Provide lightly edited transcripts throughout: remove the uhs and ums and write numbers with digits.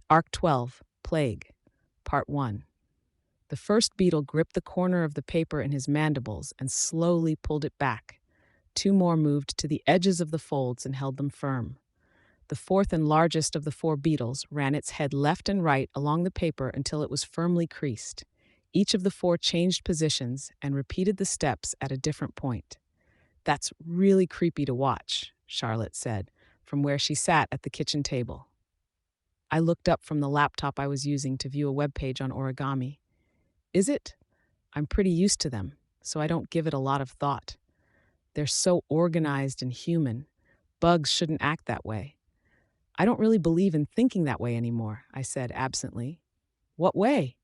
Arc 12, Plague, Part 1. The first beetle gripped the corner of the paper in his mandibles and slowly pulled it back. Two more moved to the edges of the folds and held them firm. The fourth and largest of the four beetles ran its head left and right along the paper until it was firmly creased. Each of the four changed positions and repeated the steps at a different point. "That's really creepy to watch," Charlotte said, from where she sat at the kitchen table. I looked up from the laptop I was using to view a web page on origami. "Is it? I'm pretty used to them, so I don't give it a lot of thought. They're so organized and human. Bugs shouldn't act that way." "I don't really believe in thinking that way anymore," I said absently. "What way?"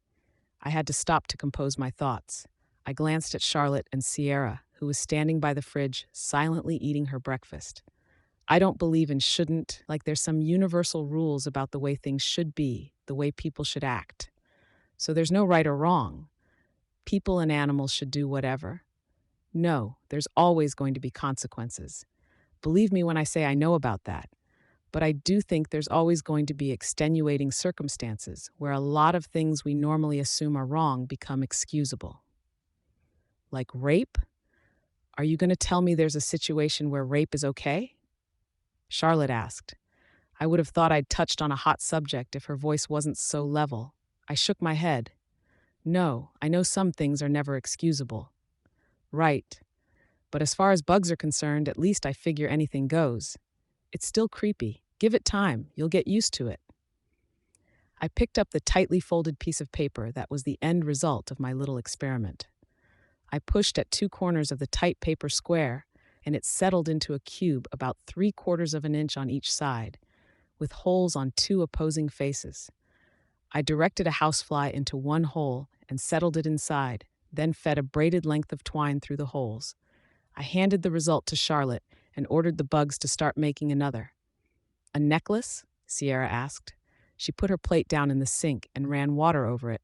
I had to stop to compose my thoughts. I glanced at Charlotte and Sierra, who was standing by the fridge, silently eating her breakfast. "I don't believe in shouldn't, like there's some universal rules about the way things should be, the way people should act. So there's no right or wrong. People and animals should do whatever. No, there's always going to be consequences. Believe me when I say I know about that. But I do think there's always going to be extenuating circumstances where a lot of things we normally assume are wrong become excusable." "Like rape? Are you going to tell me there's a situation where rape is okay?" Charlotte asked. I would have thought I'd touched on a hot subject if her voice wasn't so level. I shook my head. "No, I know some things are never excusable." "Right. But as far as bugs are concerned, at least I figure anything goes. It's still creepy. Give it time. You'll get used to it." I picked up the tightly folded piece of paper that was the end result of my little experiment. I pushed at two corners of the tight paper square, and it settled into a cube about 3/4 of an inch on each side, with holes on two opposing faces. I directed a housefly into one hole and settled it inside, then fed a braided length of twine through the holes. I handed the result to Charlotte and ordered the bugs to start making another. "A necklace?" Sierra asked. She put her plate down in the sink and ran water over it.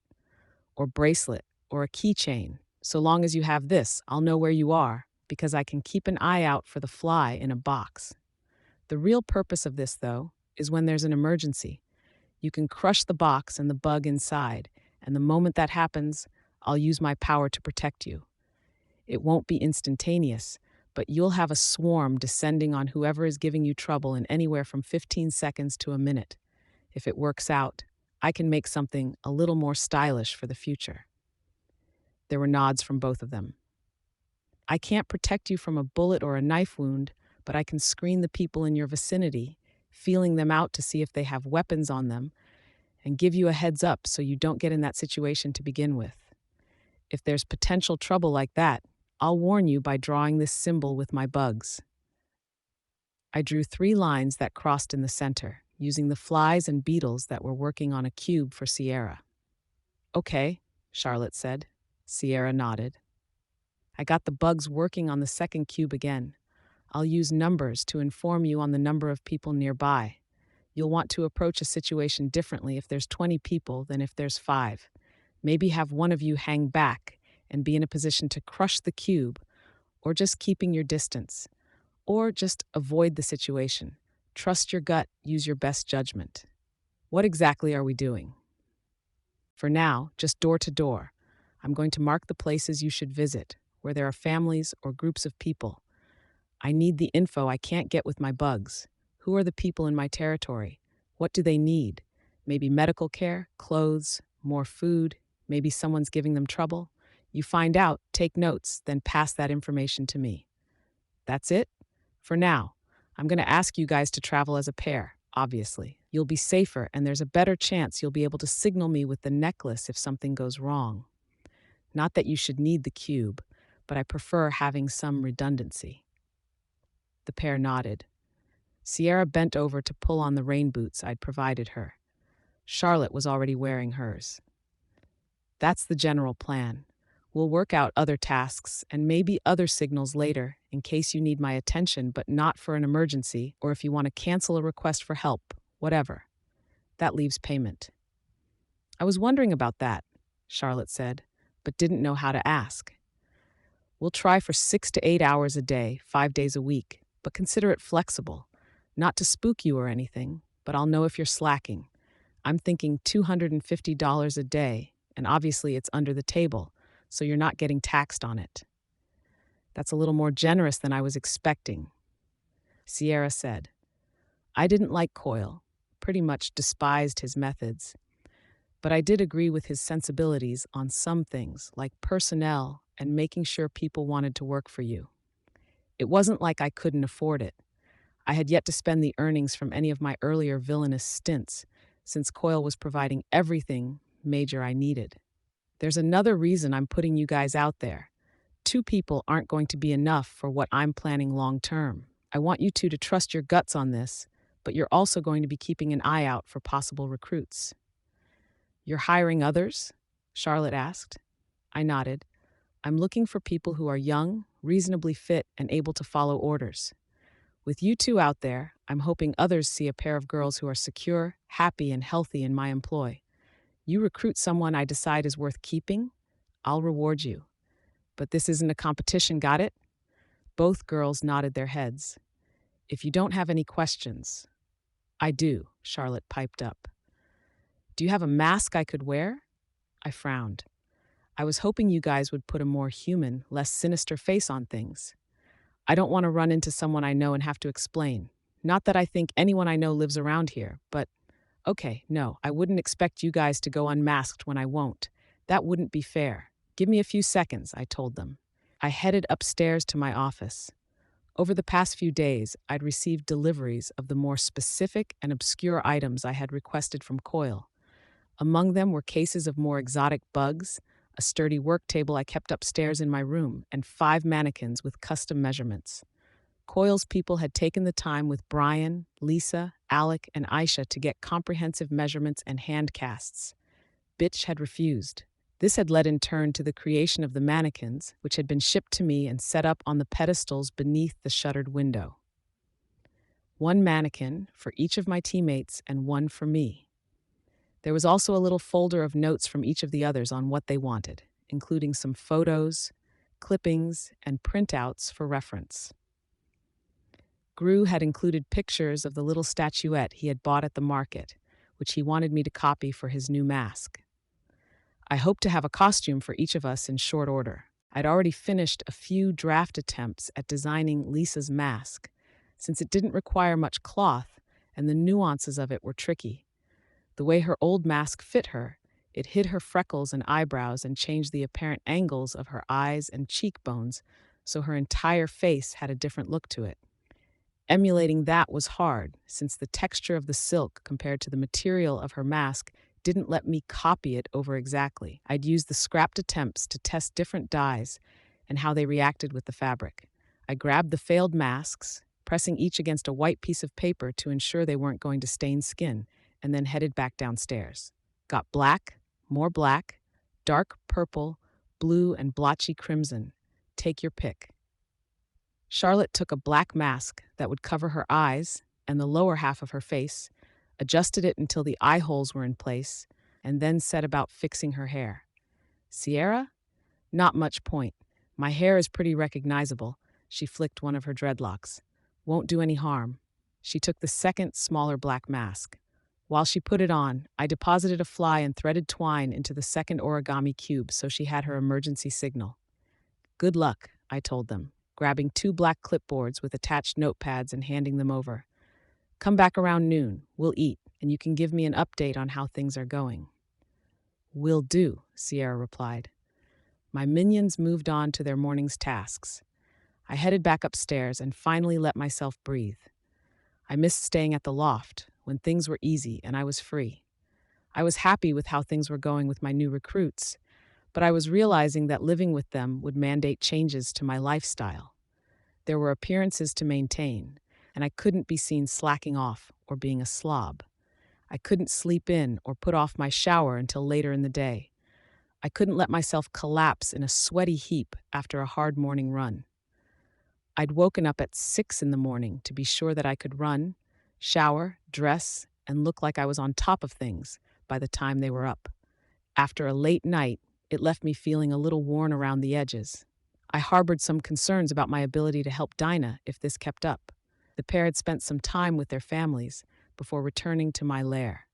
"Or bracelet, or a keychain. So long as you have this, I'll know where you are, because I can keep an eye out for the fly in a box. The real purpose of this, though, is when there's an emergency. You can crush the box and the bug inside, and the moment that happens, I'll use my power to protect you. It won't be instantaneous, but you'll have a swarm descending on whoever is giving you trouble in anywhere from 15 seconds to a minute. If it works out, I can make something a little more stylish for the future." There were nods from both of them. "I can't protect you from a bullet or a knife wound, but I can screen the people in your vicinity, feeling them out to see if they have weapons on them, and give you a heads up so you don't get in that situation to begin with. If there's potential trouble like that, I'll warn you by drawing this symbol with my bugs." I drew 3 lines that crossed in the center, using the flies and beetles that were working on a cube for Sierra. "Okay," Charlotte said. Sierra nodded. I got the bugs working on the second cube again. "I'll use numbers to inform you on the number of people nearby. You'll want to approach a situation differently if there's 20 people than if there's 5. Maybe have one of you hang back and be in a position to crush the cube, or just keeping your distance, or just avoid the situation. Trust your gut, use your best judgment." "What exactly are we doing?" "For now, just door to door. I'm going to mark the places you should visit, where there are families or groups of people. I need the info I can't get with my bugs. Who are the people in my territory? What do they need? Maybe medical care, clothes, more food, maybe someone's giving them trouble. You find out, take notes, then pass that information to me." "That's it? For now. I'm going to ask you guys to travel as a pair, obviously. You'll be safer, and there's a better chance you'll be able to signal me with the necklace if something goes wrong. Not that you should need the cube, but I prefer having some redundancy." The pair nodded. Sierra bent over to pull on the rain boots I'd provided her. Charlotte was already wearing hers. "That's the general plan. We'll work out other tasks and maybe other signals later in case you need my attention but not for an emergency or if you want to cancel a request for help, whatever. That leaves payment." "I was wondering about that," Charlotte said, but didn't know how to ask. "We'll try for 6 to 8 hours a day, 5 days a week, but consider it flexible. Not to spook you or anything, but I'll know if you're slacking. I'm thinking $250 a day, and obviously it's under the table, so you're not getting taxed on it. That's a little more generous than I was expecting, Sierra said. I didn't like Coyle, pretty much despised his methods, but I did agree with his sensibilities on some things, like personnel and making sure people wanted to work for you. It wasn't like I couldn't afford it. I had yet to spend the earnings from any of my earlier villainous stints, since Coyle was providing everything major I needed. There's another reason I'm putting you guys out there. 2 people aren't going to be enough for what I'm planning long term. I want you two to trust your guts on this, but you're also going to be keeping an eye out for possible recruits. You're hiring others? Charlotte asked. I nodded. I'm looking for people who are young, reasonably fit, and able to follow orders. With you two out there, I'm hoping others see a pair of girls who are secure, happy, and healthy in my employ. You recruit someone I decide is worth keeping, I'll reward you. But this isn't a competition, got it? Both girls nodded their heads. If you don't have any questions. I do, Charlotte piped up. Do you have a mask I could wear? I frowned. I was hoping you guys would put a more human, less sinister face on things. I don't want to run into someone I know and have to explain. Not that I think anyone I know lives around here, but okay, no, I wouldn't expect you guys to go unmasked when I won't. That wouldn't be fair. Give me a few seconds, I told them. I headed upstairs to my office. Over the past few days, I'd received deliveries of the more specific and obscure items I had requested from Coyle. Among them were cases of more exotic bugs, a sturdy work table I kept upstairs in my room, and 5 mannequins with custom measurements. Coyle's people had taken the time with Brian, Lisa, Alec, and Aisha to get comprehensive measurements and hand casts. Bitch had refused. This had led in turn to the creation of the mannequins, which had been shipped to me and set up on the pedestals beneath the shuttered window. 1 mannequin for each of my teammates and 1 for me. There was also a little folder of notes from each of the others on what they wanted, including some photos, clippings, and printouts for reference. Gru had included pictures of the little statuette he had bought at the market, which he wanted me to copy for his new mask. I hoped to have a costume for each of us in short order. I'd already finished a few draft attempts at designing Lisa's mask, since it didn't require much cloth and the nuances of it were tricky. The way her old mask fit her, it hid her freckles and eyebrows and changed the apparent angles of her eyes and cheekbones, so her entire face had a different look to it. Emulating that was hard, since the texture of the silk compared to the material of her mask didn't let me copy it over exactly. I'd used the scrapped attempts to test different dyes and how they reacted with the fabric. I grabbed the failed masks, pressing each against a white piece of paper to ensure they weren't going to stain skin, and then headed back downstairs. Got black, more black, dark purple, blue, and blotchy crimson. Take your pick. Charlotte took a black mask that would cover her eyes and the lower half of her face, adjusted it until the eye holes were in place, and then set about fixing her hair. Sierra? Not much point. My hair is pretty recognizable. She flicked one of her dreadlocks. Won't do any harm. She took the second, smaller black mask. While she put it on, I deposited a fly and threaded twine into the second origami cube so she had her emergency signal. Good luck, I told them, grabbing 2 black clipboards with attached notepads and handing them over. Come back around noon, we'll eat, and you can give me an update on how things are going. Will do, Sierra replied. My minions moved on to their morning's tasks. I headed back upstairs and finally let myself breathe. I missed staying at the loft, when things were easy and I was free. I was happy with how things were going with my new recruits, but I was realizing that living with them would mandate changes to my lifestyle. There were appearances to maintain, and I couldn't be seen slacking off or being a slob. I couldn't sleep in or put off my shower until later in the day. I couldn't let myself collapse in a sweaty heap after a hard morning run. I'd woken up at 6 in the morning to be sure that I could run, shower, dress, and look like I was on top of things by the time they were up. After a late night, it left me feeling a little worn around the edges. I harbored some concerns about my ability to help Dinah if this kept up. The pair had spent some time with their families before returning to my lair.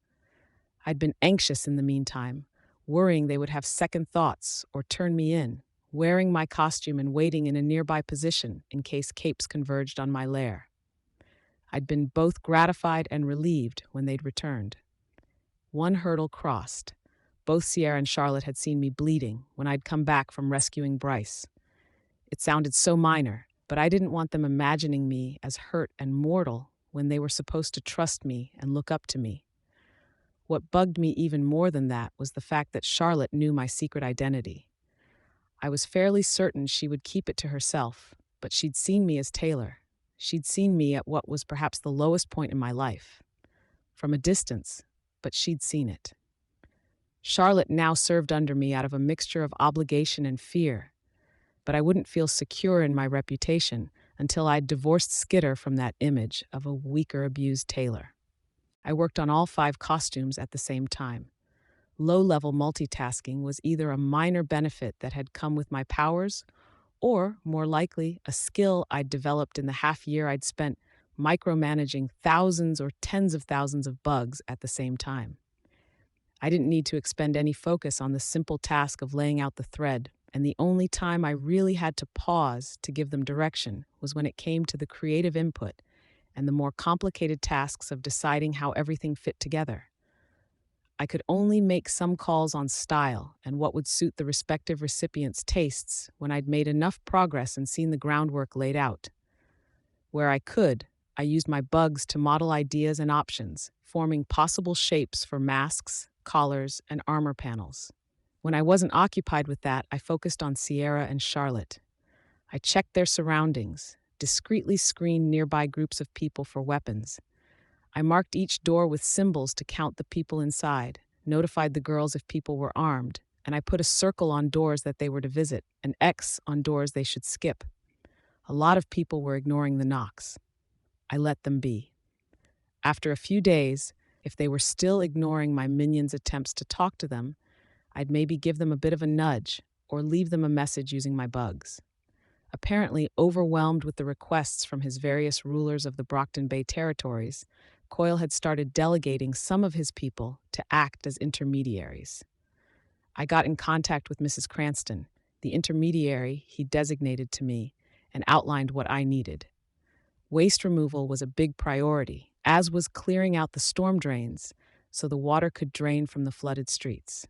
I'd been anxious in the meantime, worrying they would have second thoughts or turn me in, wearing my costume and waiting in a nearby position in case capes converged on my lair. I'd been both gratified and relieved when they'd returned. One hurdle crossed. Both Sierra and Charlotte had seen me bleeding when I'd come back from rescuing Bryce. It sounded so minor, but I didn't want them imagining me as hurt and mortal when they were supposed to trust me and look up to me. What bugged me even more than that was the fact that Charlotte knew my secret identity. I was fairly certain she would keep it to herself, but she'd seen me as Taylor. She'd seen me at what was perhaps the lowest point in my life. From a distance, but she'd seen it. Charlotte now served under me out of a mixture of obligation and fear, but I wouldn't feel secure in my reputation until I'd divorced Skitter from that image of a weaker, abused Taylor. I worked on all 5 costumes at the same time. Low-level multitasking was either a minor benefit that had come with my powers, or, more likely, a skill I'd developed in the half year I'd spent micromanaging thousands or tens of thousands of bugs at the same time. I didn't need to expend any focus on the simple task of laying out the thread, and the only time I really had to pause to give them direction was when it came to the creative input and the more complicated tasks of deciding how everything fit together. I could only make some calls on style and what would suit the respective recipients' tastes when I'd made enough progress and seen the groundwork laid out. Where I could, I used my bugs to model ideas and options, forming possible shapes for masks, collars, and armor panels. When I wasn't occupied with that, I focused on Sierra and Charlotte. I checked their surroundings, discreetly screened nearby groups of people for weapons. I marked each door with symbols to count the people inside, notified the girls if people were armed, and I put a circle on doors that they were to visit, an X on doors they should skip. A lot of people were ignoring the knocks. I let them be. After a few days, if they were still ignoring my minion's attempts to talk to them, I'd maybe give them a bit of a nudge or leave them a message using my bugs. Apparently overwhelmed with the requests from his various rulers of the Brockton Bay territories, Coyle had started delegating some of his people to act as intermediaries. I got in contact with Mrs. Cranston, the intermediary he designated to me, and outlined what I needed. Waste removal was a big priority, as was clearing out the storm drains so the water could drain from the flooded streets.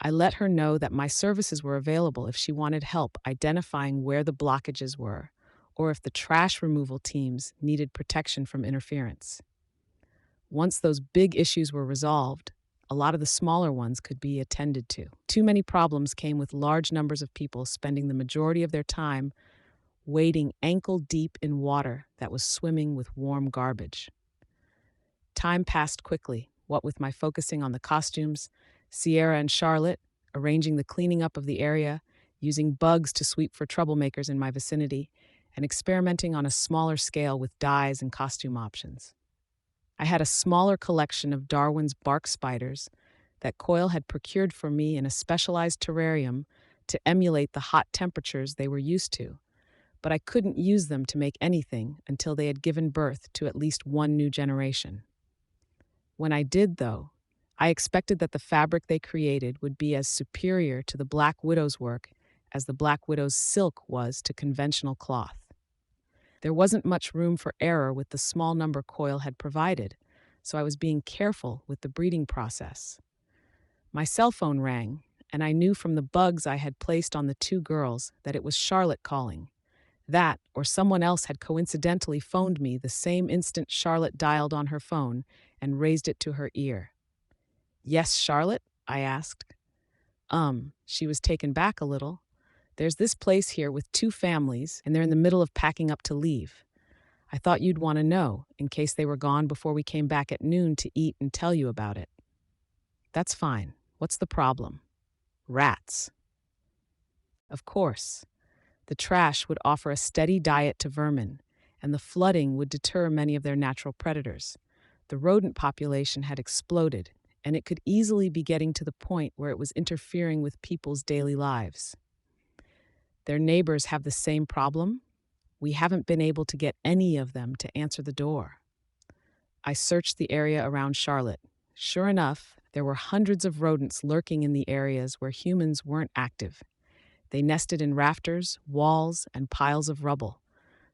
I let her know that my services were available if she wanted help identifying where the blockages were, or if the trash removal teams needed protection from interference. Once those big issues were resolved, a lot of the smaller ones could be attended to. Too many problems came with large numbers of people spending the majority of their time wading ankle-deep in water that was swimming with warm garbage. Time passed quickly, what with my focusing on the costumes, Sierra and Charlotte arranging the cleaning up of the area, using bugs to sweep for troublemakers in my vicinity, and experimenting on a smaller scale with dyes and costume options. I had a smaller collection of Darwin's bark spiders that Coyle had procured for me in a specialized terrarium to emulate the hot temperatures they were used to, but I couldn't use them to make anything until they had given birth to at least one new generation. When I did, though, I expected that the fabric they created would be as superior to the Black Widow's work as the Black Widow's silk was to conventional cloth. There wasn't much room for error with the small number Coyle had provided, so I was being careful with the breeding process. My cell phone rang, and I knew from the bugs I had placed on the 2 girls that it was Charlotte calling. That, or someone else had coincidentally phoned me the same instant Charlotte dialed on her phone and raised it to her ear. "Yes, Charlotte?" I asked. She was taken back a little. "There's this place here with 2 families, and they're in the middle of packing up to leave. I thought you'd want to know, in case they were gone before we came back at noon to eat and tell you about it." "That's fine. What's the problem?" "Rats." Of course. The trash would offer a steady diet to vermin, and the flooding would deter many of their natural predators. The rodent population had exploded, and it could easily be getting to the point where it was interfering with people's daily lives. "Their neighbors have the same problem? We haven't been able to get any of them to answer the door." I searched the area around Charlotte. Sure enough, there were hundreds of rodents lurking in the areas where humans weren't active. They nested in rafters, walls, and piles of rubble.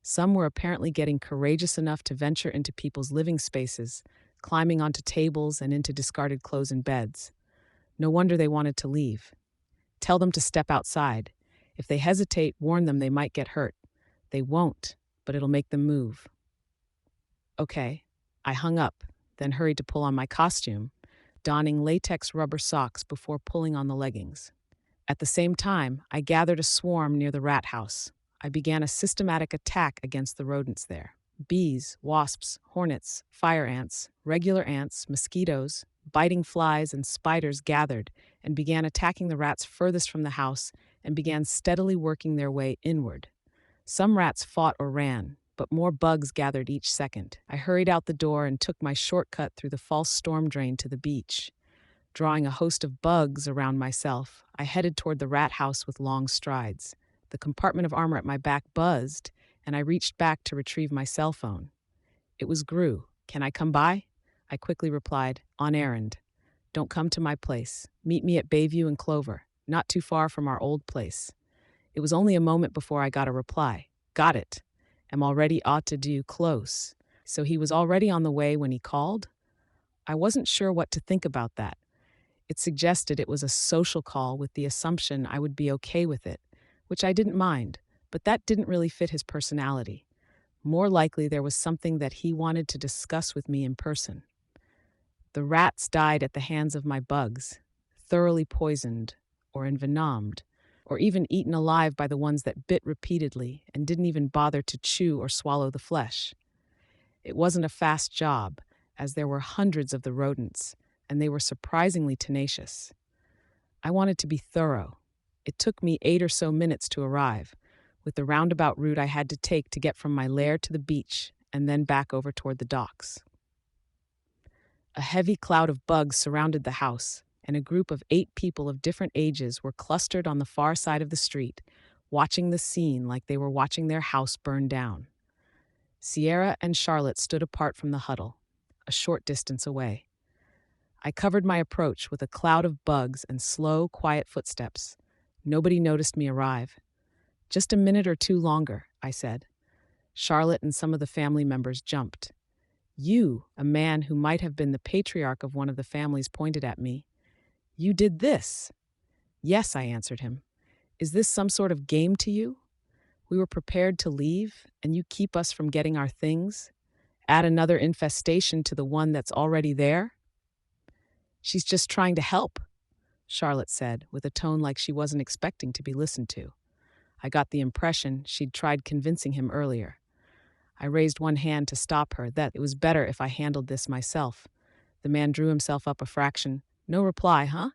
Some were apparently getting courageous enough to venture into people's living spaces, climbing onto tables and into discarded clothes and beds. No wonder they wanted to leave. Tell them to step outside. If they hesitate, warn them they might get hurt. They won't, but it'll make them move. Okay. I hung up, then hurried to pull on my costume, donning latex rubber socks before pulling on the leggings. At the same time, I gathered a swarm near the rat house. I began a systematic attack against the rodents there. Bees, wasps, hornets, fire ants, regular ants, mosquitoes, biting flies, and spiders gathered and began attacking the rats furthest from the house and began steadily working their way inward. Some rats fought or ran, but more bugs gathered each second. I hurried out the door and took my shortcut through the false storm drain to the beach. Drawing a host of bugs around myself, I headed toward the rat house with long strides. The compartment of armor at my back buzzed, and I reached back to retrieve my cell phone. It was Gru. "Can I come by?" I quickly replied, "On errand. Don't come to my place. Meet me at Bayview and Clover, not too far from our old place." It was only a moment before I got a reply. "Got it. Am already ought to do close." So he was already on the way when he called? I wasn't sure what to think about that. It suggested it was a social call with the assumption I would be okay with it, which I didn't mind, but that didn't really fit his personality. More likely there was something that he wanted to discuss with me in person. The rats died at the hands of my bugs, thoroughly poisoned or envenomed, or even eaten alive by the ones that bit repeatedly and didn't even bother to chew or swallow the flesh. It wasn't a fast job, as there were hundreds of the rodents, and they were surprisingly tenacious. I wanted to be thorough. It took me 8 or so minutes to arrive, with the roundabout route I had to take to get from my lair to the beach and then back over toward the docks. A heavy cloud of bugs surrounded the house, and a group of 8 people of different ages were clustered on the far side of the street, watching the scene like they were watching their house burn down. Sierra and Charlotte stood apart from the huddle, a short distance away. I covered my approach with a cloud of bugs and slow, quiet footsteps. Nobody noticed me arrive. "Just a minute or two longer," I said. Charlotte and some of the family members jumped. "You," a man who might have been the patriarch of one of the families, pointed at me. "You did this?" "Yes," I answered him. "Is this some sort of game to you? We were prepared to leave, and you keep us from getting our things? Add another infestation to the one that's already there?" "She's just trying to help," Charlotte said, with a tone like she wasn't expecting to be listened to. I got the impression she'd tried convincing him earlier. I raised one hand to stop her, that it was better if I handled this myself. The man drew himself up a fraction. "No reply, huh?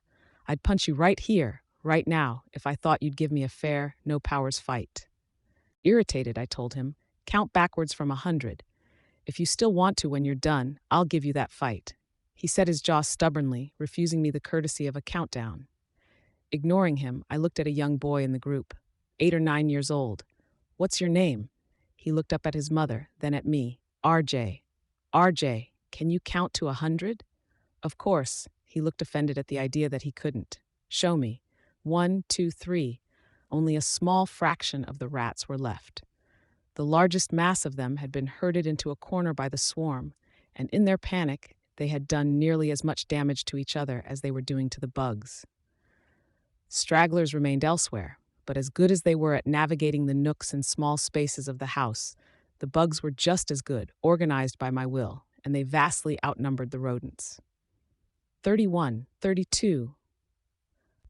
I'd punch you right here, right now, if I thought you'd give me a fair, no-powers fight." Irritated, I told him, "Count backwards from 100. If you still want to when you're done, I'll give you that fight." He set his jaw stubbornly, refusing me the courtesy of a countdown. Ignoring him, I looked at a young boy in the group, 8 or 9 years old. "What's your name?" He looked up at his mother, then at me. "RJ. RJ, can you count to 100? "Of course." He looked offended at the idea that he couldn't. "Show me. 1, 2, 3. Only a small fraction of the rats were left. The largest mass of them had been herded into a corner by the swarm, and in their panic, they had done nearly as much damage to each other as they were doing to the bugs. Stragglers remained elsewhere, but as good as they were at navigating the nooks and small spaces of the house, the bugs were just as good, organized by my will, and they vastly outnumbered the rodents. 31, 32.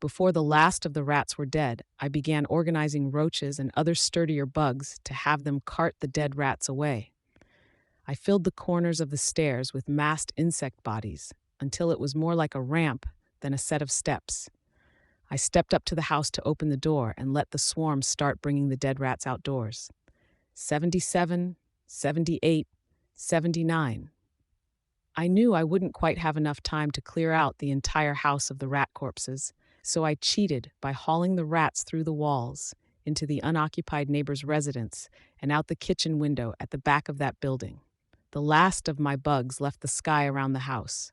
Before the last of the rats were dead, I began organizing roaches and other sturdier bugs to have them cart the dead rats away. I filled the corners of the stairs with massed insect bodies until it was more like a ramp than a set of steps. I stepped up to the house to open the door and let the swarm start bringing the dead rats outdoors. 77, 78, 79. I knew I wouldn't quite have enough time to clear out the entire house of the rat corpses, so I cheated by hauling the rats through the walls into the unoccupied neighbor's residence and out the kitchen window at the back of that building. The last of my bugs left the sky around the house.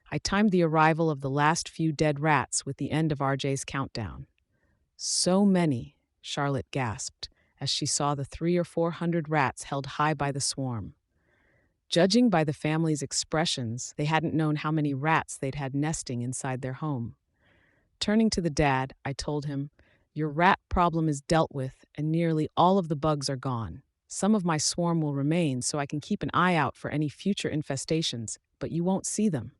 I timed the arrival of the last few dead rats with the end of RJ's countdown. So many, Charlotte gasped as she saw the 300 or 400 rats held high by the swarm. Judging by the family's expressions, they hadn't known how many rats they'd had nesting inside their home. Turning to the dad, I told him, "Your rat problem is dealt with, and nearly all of the bugs are gone. Some of my swarm will remain so I can keep an eye out for any future infestations, but you won't see them.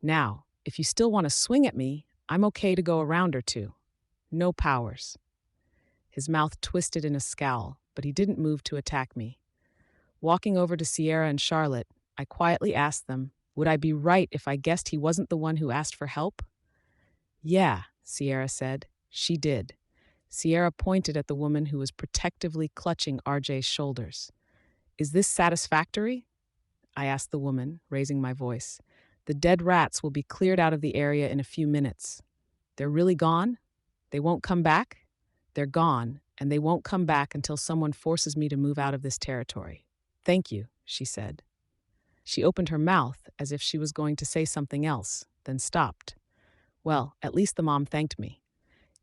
Now, if you still want to swing at me, I'm okay to go a round or two. No powers." His mouth twisted in a scowl, but he didn't move to attack me. Walking over to Sierra and Charlotte, I quietly asked them, would I be right if I guessed he wasn't the one who asked for help? "Yeah," Sierra said. She did. Sierra pointed at the woman who was protectively clutching RJ's shoulders. "Is this satisfactory?" I asked the woman, raising my voice. "The dead rats will be cleared out of the area in a few minutes." "They're really gone? They won't come back?" "They're gone, and they won't come back until someone forces me to move out of this territory." "Thank you," she said. She opened her mouth as if she was going to say something else, then stopped. Well, at least the mom thanked me.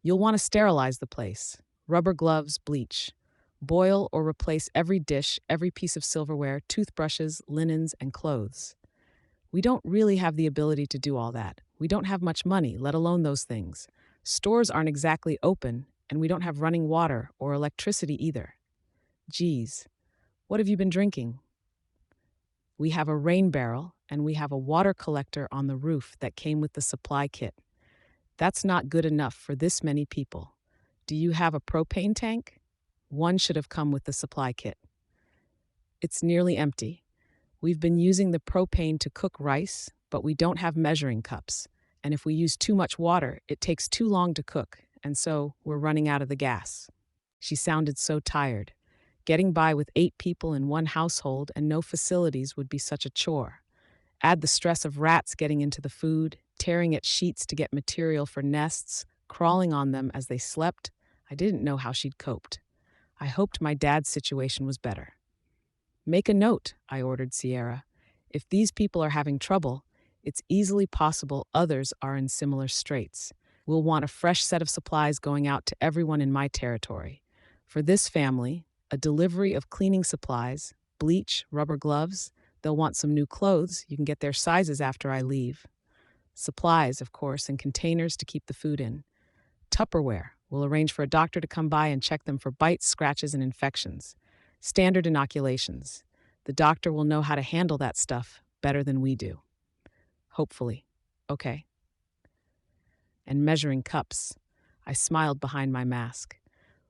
"You'll want to sterilize the place. Rubber gloves, bleach. Boil or replace every dish, every piece of silverware, toothbrushes, linens, and clothes." "We don't really have the ability to do all that. We don't have much money, let alone those things. Stores aren't exactly open, and we don't have running water or electricity either." "Geez, what have you been drinking?" "We have a rain barrel, and we have a water collector on the roof that came with the supply kit. That's not good enough for this many people. Do you have a propane tank?" "One should have come with the supply kit." "It's nearly empty. We've been using the propane to cook rice, but we don't have measuring cups. And if we use too much water, it takes too long to cook, and so we're running out of the gas." She sounded so tired. Getting by with 8 people in one household and no facilities would be such a chore. Add the stress of rats getting into the food, tearing at sheets to get material for nests, crawling on them as they slept. I didn't know how she'd coped. I hoped my dad's situation was better. "Make a note," I ordered Sierra. "If these people are having trouble, it's easily possible others are in similar straits. We'll want a fresh set of supplies going out to everyone in my territory. For this family, a delivery of cleaning supplies, bleach, rubber gloves. They'll want some new clothes. You can get their sizes after I leave. Supplies, of course, and containers to keep the food in. Tupperware. We'll arrange for a doctor to come by and check them for bites, scratches, and infections. Standard inoculations. The doctor will know how to handle that stuff better than we do. Hopefully. Okay." And measuring cups. I smiled behind my mask.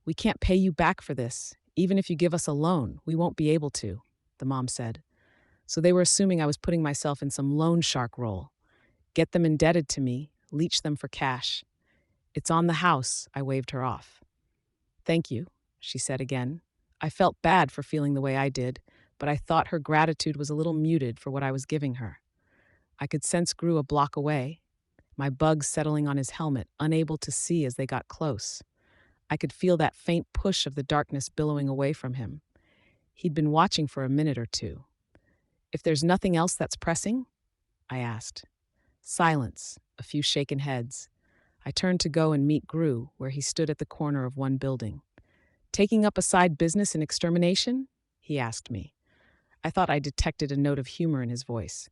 "We can't pay you back for this. Even if you give us a loan, we won't be able to," the mom said. So they were assuming I was putting myself in some loan shark role. Get them indebted to me, leech them for cash. "It's on the house," I waved her off. "Thank you," she said again. I felt bad for feeling the way I did, but I thought her gratitude was a little muted for what I was giving her. I could sense Gru a block away, my bugs settling on his helmet, unable to see as they got close. I could feel that faint push of the darkness billowing away from him. He'd been watching for a minute or two. "If there's nothing else that's pressing?" I asked. Silence, a few shaken heads. I turned to go and meet Gru, where he stood at the corner of one building. "Taking up a side business in extermination?" he asked me. I thought I detected a note of humor in his voice.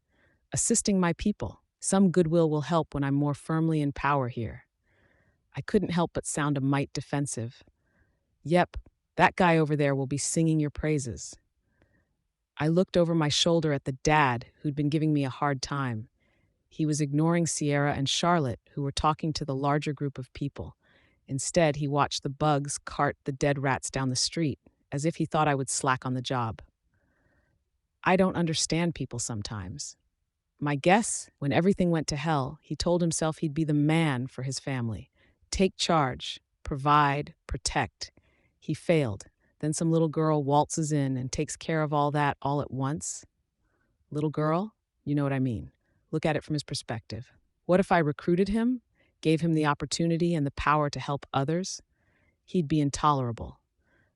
"Assisting my people. Some goodwill will help when I'm more firmly in power here." I couldn't help but sound a mite defensive. "Yep, that guy over there will be singing your praises." I looked over my shoulder at the dad who'd been giving me a hard time. He was ignoring Sierra and Charlotte, who were talking to the larger group of people. Instead, he watched the bugs cart the dead rats down the street, as if he thought I would slack on the job. I don't understand people sometimes. My guess, when everything went to hell, he told himself he'd be the man for his family. Take charge, provide, protect. He failed. Then some little girl waltzes in and takes care of all that all at once. Little girl? You know what I mean. Look at it from his perspective. What if I recruited him, gave him the opportunity and the power to help others? He'd be intolerable.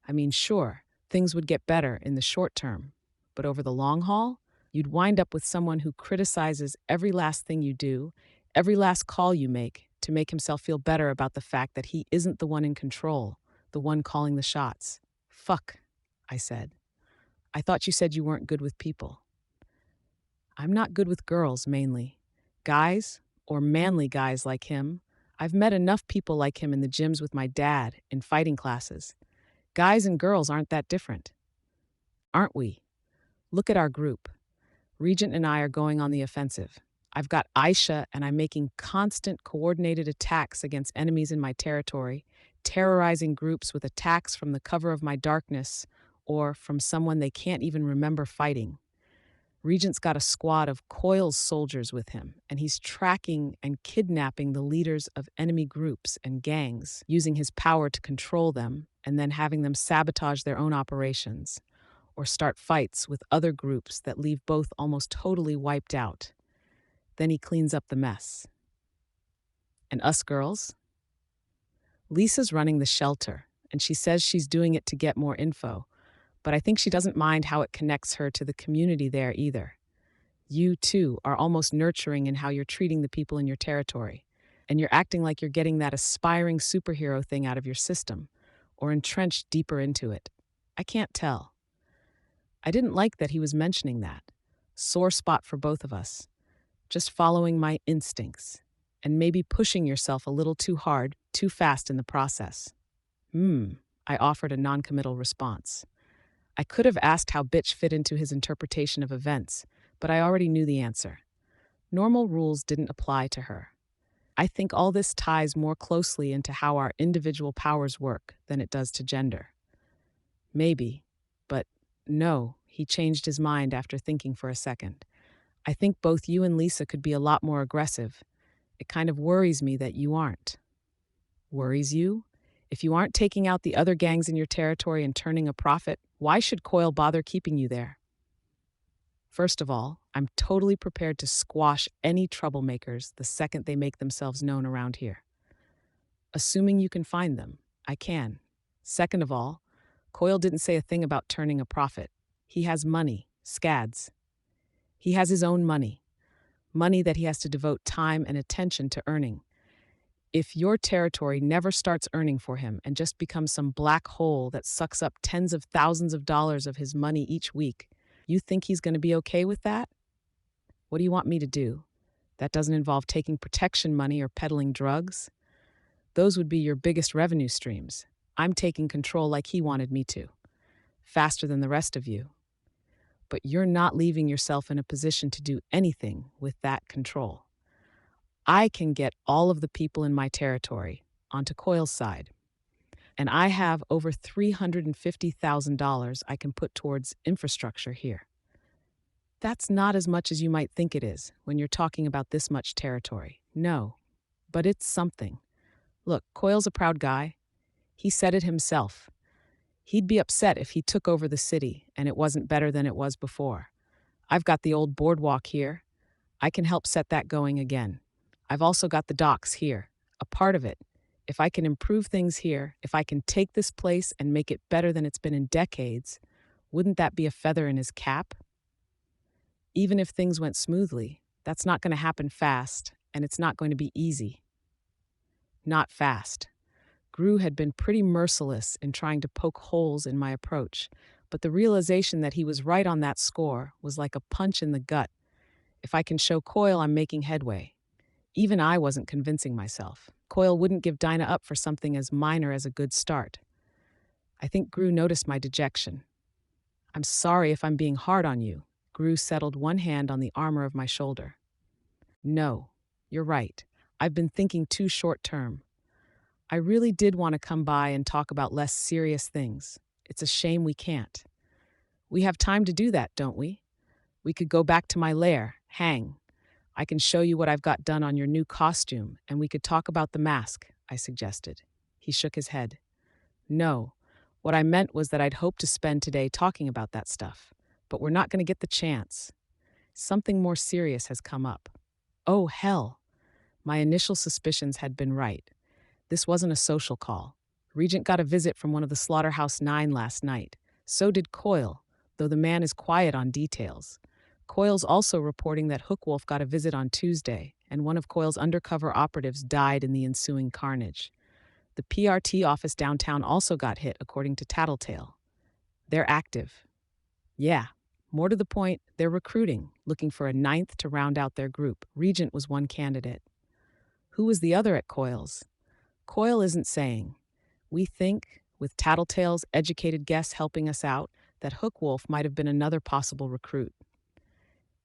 I mean, sure, things would get better in the short term, but over the long haul, You'd wind up with someone who criticizes every last thing you do, every last call you make, to make himself feel better about the fact that he isn't the one in control, the one calling the shots. Fuck, I said. I thought you said you weren't good with people. I'm not good with girls, mainly. Guys, or manly guys like him. I've met enough people like him in the gyms with my dad, in fighting classes. Guys and girls aren't that different, aren't we? Look at our group. Regent and I are going on the offensive. I've got Aisha, and I'm making constant coordinated attacks against enemies in my territory, terrorizing groups with attacks from the cover of my darkness or from someone they can't even remember fighting. Regent's got a squad of Coil's soldiers with him, and he's tracking and kidnapping the leaders of enemy groups and gangs, using his power to control them and then having them sabotage their own operations or start fights with other groups that leave both almost totally wiped out. Then he cleans up the mess. And us girls? Lisa's running the shelter, and she says she's doing it to get more info, but I think she doesn't mind how it connects her to the community there either. You, too, are almost nurturing in how you're treating the people in your territory, and you're acting like you're getting that aspiring superhero thing out of your system, or entrenched deeper into it. I can't tell. I didn't like that he was mentioning that. Sore spot for both of us. Just following my instincts, and maybe pushing yourself a little too hard, too fast in the process. I offered a noncommittal response. I could have asked how bitch fit into his interpretation of events, but I already knew the answer. Normal rules didn't apply to her. I think all this ties more closely into how our individual powers work than it does to gender. Maybe, but no, he changed his mind after thinking for a second. I think both you and Lisa could be a lot more aggressive. It kind of worries me that you aren't. Worries you? If you aren't taking out the other gangs in your territory and turning a profit, why should Coil bother keeping you there? First of all, I'm totally prepared to squash any troublemakers the second they make themselves known around here. Assuming you can find them, I can. Second of all, Coil didn't say a thing about turning a profit. He has money, scads. He has his own money. Money that he has to devote time and attention to earning. If your territory never starts earning for him and just becomes some black hole that sucks up tens of thousands of dollars of his money each week, you think he's going to be okay with that? What do you want me to do? That doesn't involve taking protection money or peddling drugs. Those would be your biggest revenue streams. I'm taking control like he wanted me to, faster than the rest of you. But you're not leaving yourself in a position to do anything with that control. I can get all of the people in my territory onto Coil's side, and I have over $350,000 I can put towards infrastructure here. That's not as much as you might think it is when you're talking about this much territory. No, but it's something. Look, Coil's a proud guy. He said it himself. He'd be upset if he took over the city and it wasn't better than it was before. I've got the old boardwalk here. I can help set that going again. I've also got the docks here, a part of it. If I can improve things here, if I can take this place and make it better than it's been in decades, wouldn't that be a feather in his cap? Even if things went smoothly, that's not going to happen fast, and it's not going to be easy. Not fast. Gru had been pretty merciless in trying to poke holes in my approach, but the realization that he was right on that score was like a punch in the gut. If I can show Coil I'm making headway. Even I wasn't convincing myself. Coil wouldn't give Dinah up for something as minor as a good start. I think Gru noticed my dejection. I'm sorry if I'm being hard on you. Gru settled one hand on the armor of my shoulder. No, you're right. I've been thinking too short-term. I really did want to come by and talk about less serious things. It's a shame we can't. We have time to do that, don't we? We could go back to my lair, hang. I can show you what I've got done on your new costume, and we could talk about the mask, I suggested. He shook his head. No, what I meant was that I'd hoped to spend today talking about that stuff, but we're not going to get the chance. Something more serious has come up. Oh, hell. My initial suspicions had been right. This wasn't a social call. Regent got a visit from one of the Slaughterhouse 9 last night. So did Coil, though the man is quiet on details. Coyle's also reporting that Hookwolf got a visit on Tuesday, and one of Coyle's undercover operatives died in the ensuing carnage. The PRT office downtown also got hit, according to Tattletale. They're active. Yeah. More to the point, they're recruiting, looking for a ninth to round out their group. Regent was one candidate. Who was the other at Coyle's? Coyle isn't saying. We think, with Tattletale's educated guess helping us out, that Hookwolf might have been another possible recruit.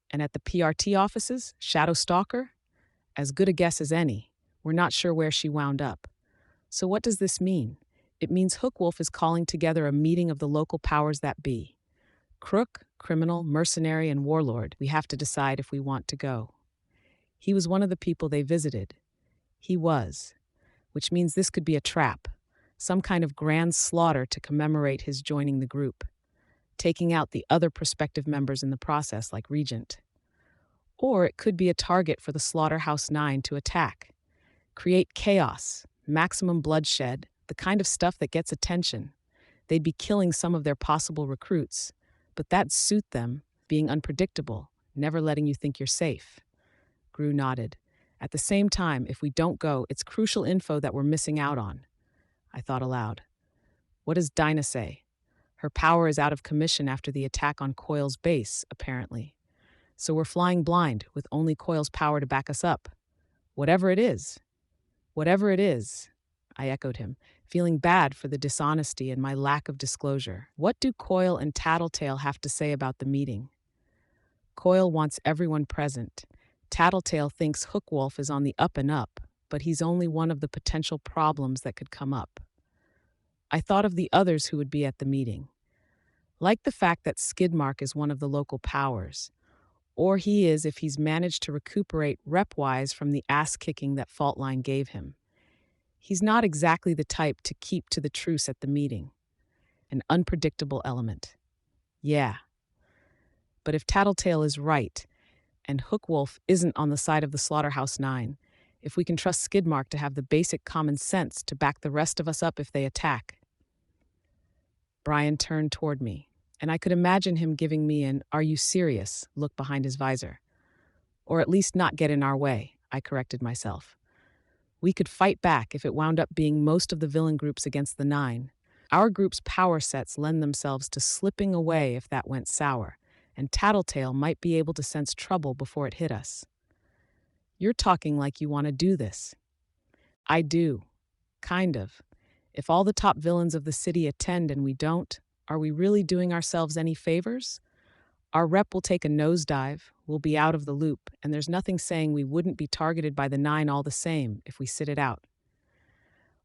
And at the PRT offices, Shadow Stalker? As good a guess as any. We're not sure where she wound up. So what does this mean? It means Hookwolf is calling together a meeting of the local powers that be. Crook, criminal, mercenary, and warlord. We have to decide if we want to go. He was one of the people they visited. He was. Which means this could be a trap. Some kind of grand slaughter to commemorate his joining the group. Taking out the other prospective members in the process, like Regent. Or it could be a target for the Slaughterhouse Nine to attack. Create chaos, maximum bloodshed, the kind of stuff that gets attention. They'd be killing some of their possible recruits, but that'd suit them, being unpredictable, never letting you think you're safe. Gru nodded. At the same time, if we don't go, it's crucial info that we're missing out on. I thought aloud. What does Dinah say? Her power is out of commission after the attack on Coyle's base, apparently. So we're flying blind, with only Coyle's power to back us up. Whatever it is. Whatever it is, I echoed him, feeling bad for the dishonesty and my lack of disclosure. What do Coyle and Tattletale have to say about the meeting? Coyle wants everyone present. Tattletale thinks Hookwolf is on the up and up, but he's only one of the potential problems that could come up. I thought of the others who would be at the meeting. Like the fact that Skidmark is one of the local powers. Or he is if he's managed to recuperate rep-wise from the ass-kicking that Faultline gave him. He's not exactly the type to keep to the truce at the meeting. An unpredictable element. Yeah. But if Tattletale is right, and Hookwolf isn't on the side of the Slaughterhouse Nine, if we can trust Skidmark to have the basic common sense to back the rest of us up if they attack. Brian turned toward me, and I could imagine him giving me an "are you serious" look behind his visor. Or at least not get in our way, I corrected myself. We could fight back if it wound up being most of the villain groups against the Nine. Our group's power sets lend themselves to slipping away if that went sour, and Tattletale might be able to sense trouble before it hit us. You're talking like you want to do this. I do. Kind of. If all the top villains of the city attend and we don't, are we really doing ourselves any favors? Our rep will take a nosedive, we'll be out of the loop, and there's nothing saying we wouldn't be targeted by the Nine all the same if we sit it out.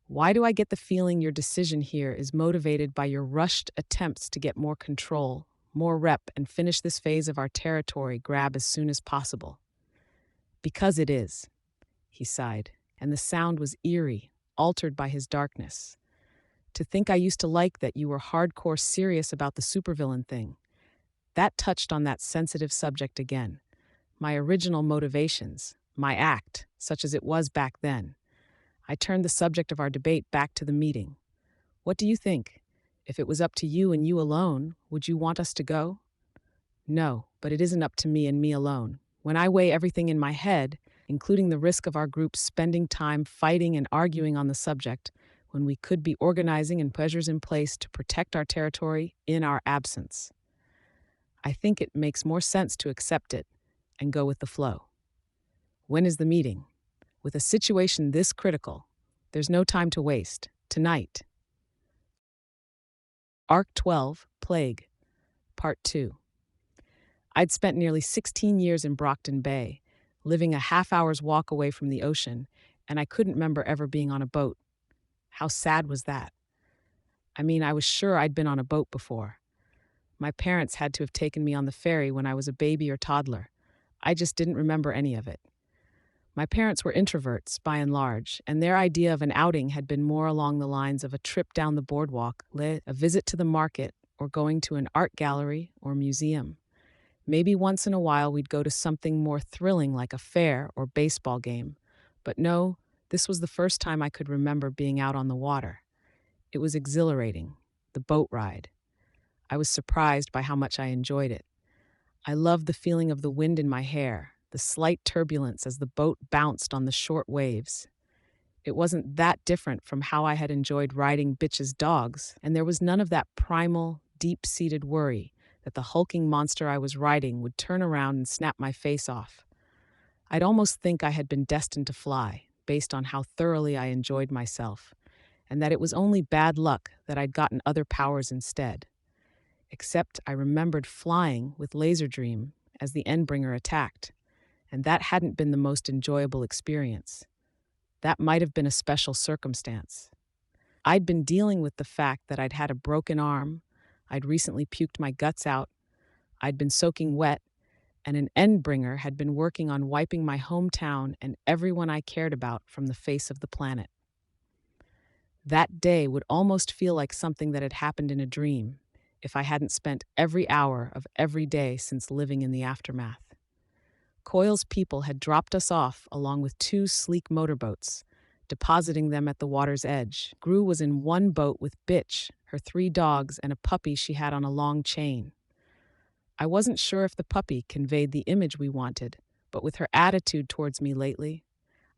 Why do I get the feeling your decision here is motivated by your rushed attempts to get more control, more rep, and finish this phase of our territory grab as soon as possible? Because it is, he sighed, and the sound was eerie, altered by his darkness. To think I used to like that you were hardcore serious about the supervillain thing. That touched on that sensitive subject again. My original motivations, my act, such as it was back then. I turned the subject of our debate back to the meeting. What do you think? If it was up to you and you alone, would you want us to go? No, but it isn't up to me and me alone. When I weigh everything in my head, including the risk of our group spending time fighting and arguing on the subject, when we could be organizing and measures in place to protect our territory in our absence, I think it makes more sense to accept it and go with the flow. When is the meeting? With a situation this critical, there's no time to waste. Tonight. Arc 12, Plague, Part 2. I'd spent nearly 16 years in Brockton Bay, living a half-hour's walk away from the ocean, and I couldn't remember ever being on a boat. How sad was that? I mean, I was sure I'd been on a boat before. My parents had to have taken me on the ferry when I was a baby or toddler. I just didn't remember any of it. My parents were introverts, by and large, and their idea of an outing had been more along the lines of a trip down the boardwalk, a visit to the market, or going to an art gallery or museum. Maybe once in a while we'd go to something more thrilling like a fair or baseball game. But no, this was the first time I could remember being out on the water. It was exhilarating, the boat ride. I was surprised by how much I enjoyed it. I loved the feeling of the wind in my hair, the slight turbulence as the boat bounced on the short waves. It wasn't that different from how I had enjoyed riding Bitch's dogs, and there was none of that primal, deep-seated worry that the hulking monster I was riding would turn around and snap my face off. I'd almost think I had been destined to fly, based on how thoroughly I enjoyed myself, and that it was only bad luck that I'd gotten other powers instead. Except I remembered flying with Laser Dream as the Endbringer attacked, and that hadn't been the most enjoyable experience. That might have been a special circumstance. I'd been dealing with the fact that I'd had a broken arm, I'd recently puked my guts out, I'd been soaking wet, and an Endbringer had been working on wiping my hometown and everyone I cared about from the face of the planet. That day would almost feel like something that had happened in a dream if I hadn't spent every hour of every day since living in the aftermath. Coyle's people had dropped us off along with two sleek motorboats, depositing them at the water's edge. Gru was in one boat with Bitch, her 3 dogs, and a puppy she had on a long chain. I wasn't sure if the puppy conveyed the image we wanted, but with her attitude towards me lately,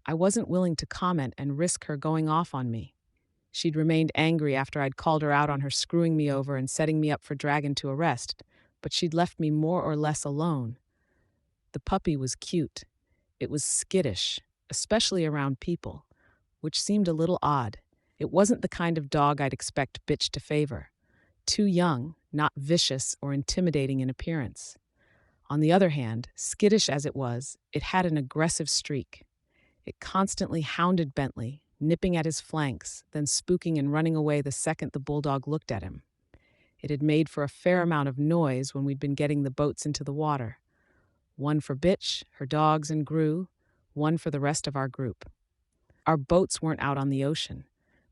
I wasn't willing to comment and risk her going off on me. She'd remained angry after I'd called her out on her screwing me over and setting me up for dragging to arrest, but she'd left me more or less alone. The puppy was cute. It was skittish, especially around people, which seemed a little odd. It wasn't the kind of dog I'd expect Bitch to favor. Too young, not vicious or intimidating in appearance. On the other hand, skittish as it was, it had an aggressive streak. It constantly hounded Bentley, nipping at his flanks, then spooking and running away the second the bulldog looked at him. It had made for a fair amount of noise when we'd been getting the boats into the water. One for Bitch, her dogs, and Gru, one for the rest of our group. Our boats weren't out on the ocean.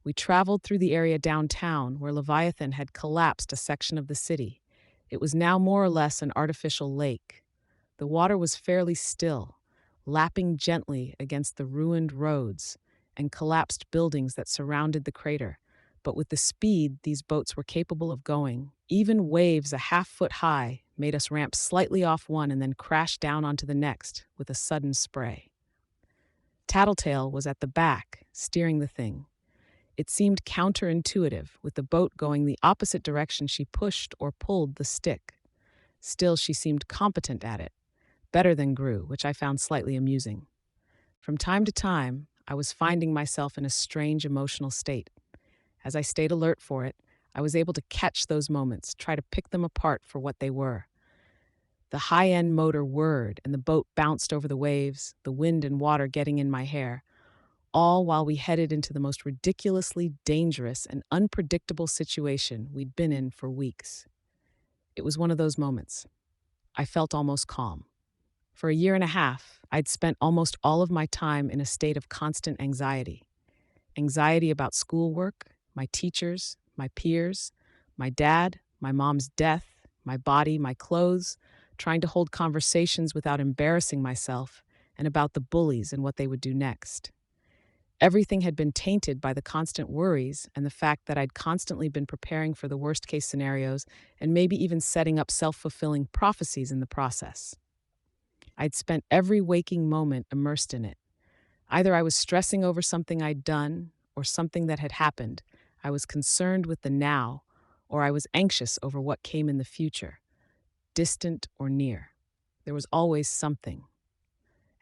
We traveled through the area downtown where Leviathan had collapsed a section of the city. It was now more or less an artificial lake. The water was fairly still, lapping gently against the ruined roads and collapsed buildings that surrounded the crater. But with the speed these boats were capable of going, even waves a half-foot high made us ramp slightly off one and then crash down onto the next with a sudden spray. Tattletale was at the back, steering the thing. It seemed counterintuitive, with the boat going the opposite direction she pushed or pulled the stick. Still, she seemed competent at it, better than Gru, which I found slightly amusing. From time to time, I was finding myself in a strange emotional state. As I stayed alert for it, I was able to catch those moments, try to pick them apart for what they were. The high-end motor whirred and the boat bounced over the waves, the wind and water getting in my hair, all while we headed into the most ridiculously dangerous and unpredictable situation we'd been in for weeks. It was one of those moments. I felt almost calm. For a year and a half, I'd spent almost all of my time in a state of constant anxiety. Anxiety about schoolwork, my teachers, my peers, my dad, my mom's death, my body, my clothes, trying to hold conversations without embarrassing myself, and about the bullies and what they would do next. Everything had been tainted by the constant worries and the fact that I'd constantly been preparing for the worst-case scenarios and maybe even setting up self-fulfilling prophecies in the process. I'd spent every waking moment immersed in it. Either I was stressing over something I'd done or something that had happened. I was concerned with the now, or I was anxious over what came in the future, distant or near. There was always something.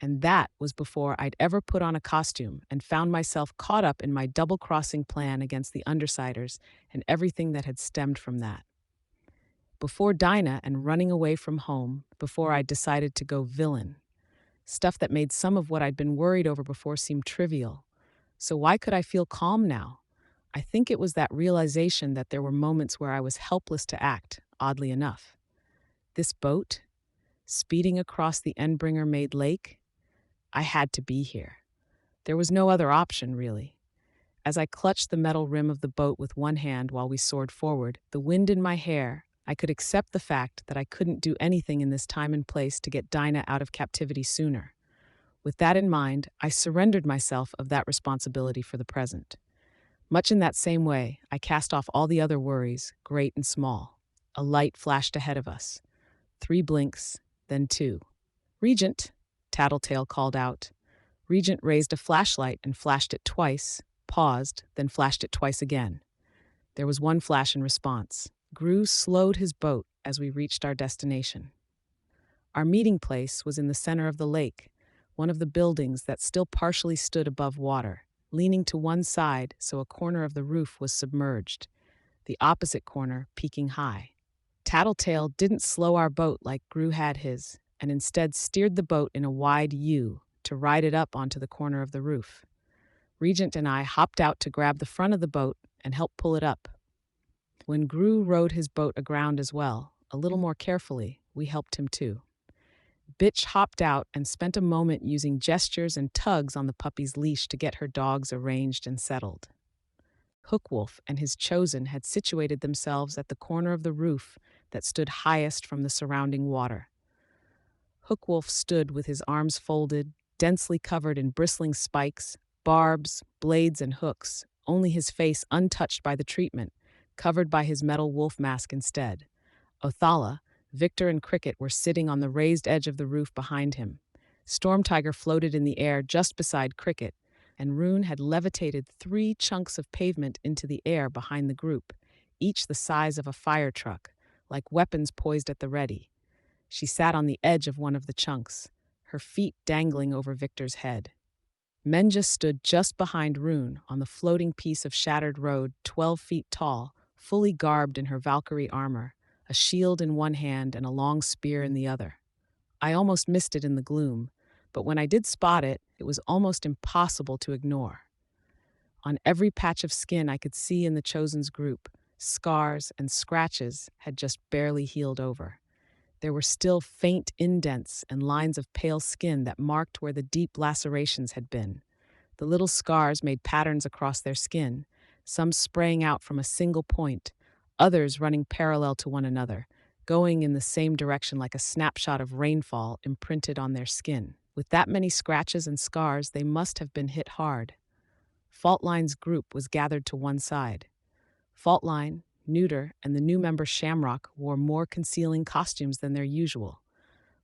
And that was before I'd ever put on a costume and found myself caught up in my double-crossing plan against the Undersiders and everything that had stemmed from that. Before Dinah and running away from home, before I'd decided to go villain. Stuff that made some of what I'd been worried over before seem trivial. So why could I feel calm now? I think it was that realization that there were moments where I was helpless to act, oddly enough. This boat, speeding across the Endbringer-made lake, I had to be here. There was no other option, really. As I clutched the metal rim of the boat with one hand while we soared forward, the wind in my hair, I could accept the fact that I couldn't do anything in this time and place to get Dinah out of captivity sooner. With that in mind, I surrendered myself of that responsibility for the present. Much in that same way, I cast off all the other worries, great and small. A light flashed ahead of us. 3 blinks, then 2. "Regent," Tattletale called out. Regent raised a flashlight and flashed it twice, paused, then flashed it twice again. There was one flash in response. Gru slowed his boat as we reached our destination. Our meeting place was in the center of the lake, one of the buildings that still partially stood above water, leaning to one side so a corner of the roof was submerged, the opposite corner peaking high. Tattletale didn't slow our boat like Gru had his, and instead steered the boat in a wide U to ride it up onto the corner of the roof. Regent and I hopped out to grab the front of the boat and help pull it up. When Gru rowed his boat aground as well, a little more carefully, we helped him too. Bitch hopped out and spent a moment using gestures and tugs on the puppy's leash to get her dogs arranged and settled. Hookwolf and his chosen had situated themselves at the corner of the roof that stood highest from the surrounding water. Hookwolf stood with his arms folded, densely covered in bristling spikes, barbs, blades, and hooks, only his face untouched by the treatment, covered by his metal wolf mask instead. Othala, Victor, and Cricket were sitting on the raised edge of the roof behind him. Storm Tiger floated in the air just beside Cricket, and Rune had levitated 3 chunks of pavement into the air behind the group, each the size of a fire truck, like weapons poised at the ready. She sat on the edge of one of the chunks, her feet dangling over Victor's head. Menja stood just behind Rune on the floating piece of shattered road 12 feet tall, fully garbed in her Valkyrie armor, a shield in one hand and a long spear in the other. I almost missed it in the gloom, but when I did spot it, it was almost impossible to ignore. On every patch of skin I could see in the Chosen's group, scars and scratches had just barely healed over. There were still faint indents and lines of pale skin that marked where the deep lacerations had been. The little scars made patterns across their skin, some spraying out from a single point, others running parallel to one another, going in the same direction like a snapshot of rainfall imprinted on their skin. With that many scratches and scars, they must have been hit hard. Faultline's group was gathered to one side. Faultline, Neuter, and the new member Shamrock wore more concealing costumes than their usual.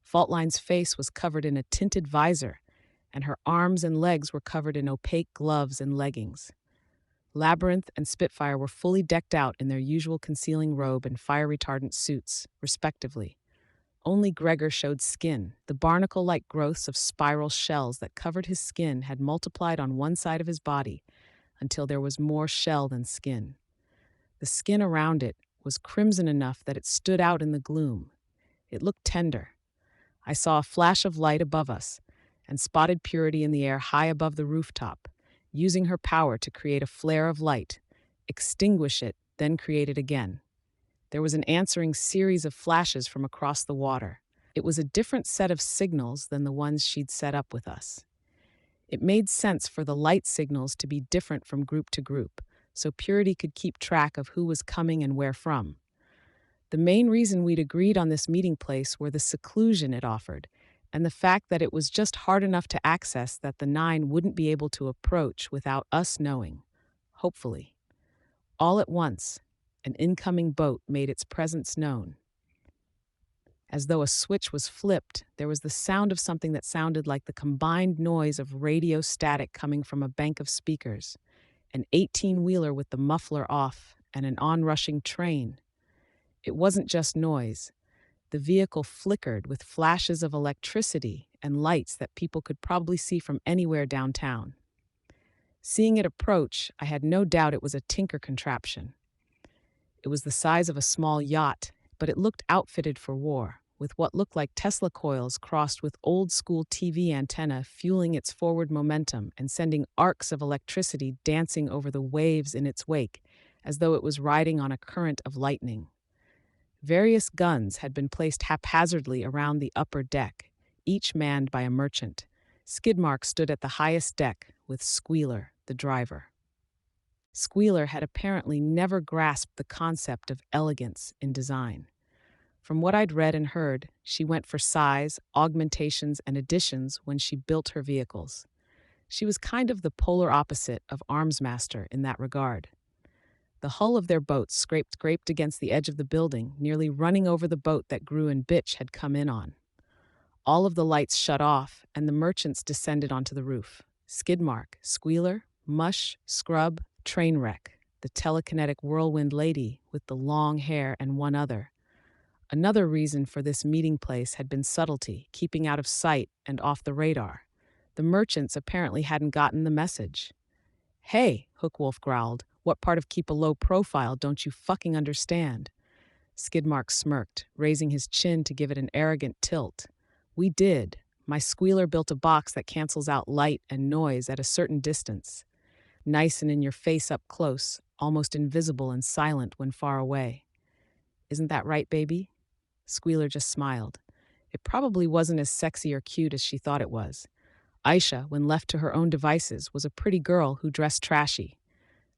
Faultline's face was covered in a tinted visor, and her arms and legs were covered in opaque gloves and leggings. Labyrinth and Spitfire were fully decked out in their usual concealing robe and fire-retardant suits, respectively. Only Gregor showed skin. The barnacle-like growths of spiral shells that covered his skin had multiplied on one side of his body until there was more shell than skin. The skin around it was crimson enough that it stood out in the gloom. It looked tender. I saw a flash of light above us and spotted Purity in the air high above the rooftop, using her power to create a flare of light, extinguish it, then create it again. There was an answering series of flashes from across the water. It was a different set of signals than the ones she'd set up with us. It made sense for the light signals to be different from group to group, so Purity could keep track of who was coming and where from. The main reason we'd agreed on this meeting place were the seclusion it offered, and the fact that it was just hard enough to access that the 9 wouldn't be able to approach without us knowing. Hopefully. All at once, an incoming boat made its presence known. As though a switch was flipped, there was the sound of something that sounded like the combined noise of radio static coming from a bank of speakers, an 18-wheeler with the muffler off, and an onrushing train. It wasn't just noise. The vehicle flickered with flashes of electricity and lights that people could probably see from anywhere downtown. Seeing it approach, I had no doubt it was a Tinker contraption. It was the size of a small yacht, but it looked outfitted for war, with what looked like Tesla coils crossed with old-school TV antenna fueling its forward momentum and sending arcs of electricity dancing over the waves in its wake, as though it was riding on a current of lightning. Various guns had been placed haphazardly around the upper deck, each manned by a merchant. Skidmark stood at the highest deck, with Squealer, the driver. Squealer had apparently never grasped the concept of elegance in design. From what I'd read and heard, she went for size, augmentations, and additions when she built her vehicles. She was kind of the polar opposite of Armsmaster in that regard. The hull of their boat scraped against the edge of the building, nearly running over the boat that Gru and Bitch had come in on. All of the lights shut off, and the merchants descended onto the roof. Skidmark, Squealer, Mush, Scrub, Trainwreck, the telekinetic whirlwind lady with the long hair, and one other. Another reason for this meeting place had been subtlety, keeping out of sight and off the radar. The merchants apparently hadn't gotten the message. "Hey," Hookwolf growled, "what part of keep a low profile don't you fucking understand?" Skidmark smirked, raising his chin to give it an arrogant tilt. "We did. My squealer built a box that cancels out light and noise at a certain distance. Nice and in your face up close, almost invisible and silent when far away. Isn't that right, baby?" Squealer just smiled. It probably wasn't as sexy or cute as she thought it was. Aisha, when left to her own devices, was a pretty girl who dressed trashy.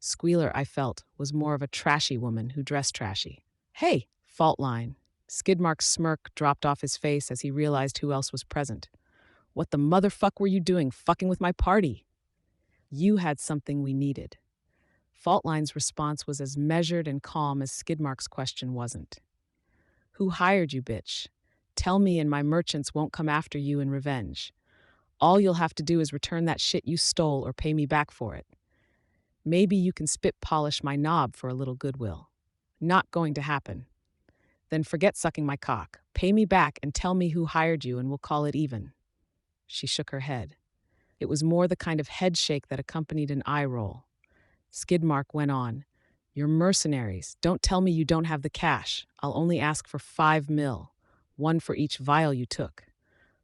Squealer, I felt, was more of a trashy woman who dressed trashy. "Hey!" Fault line. Skidmark's smirk dropped off his face as he realized who else was present. "What the motherfuck were you doing, fucking with my party?" "You had something we needed." Faultline's response was as measured and calm as Skidmark's question wasn't. "Who hired you, bitch? Tell me and my merchants won't come after you in revenge. All you'll have to do is return that shit you stole or pay me back for it. Maybe you can spit polish my knob for a little goodwill. Not going to happen. Then forget sucking my cock. Pay me back and tell me who hired you and we'll call it even." She shook her head. It was more the kind of head shake that accompanied an eye roll. Skidmark went on. "You're mercenaries. Don't tell me you don't have the cash. I'll only ask for 5 mil, 1 for each vial you took."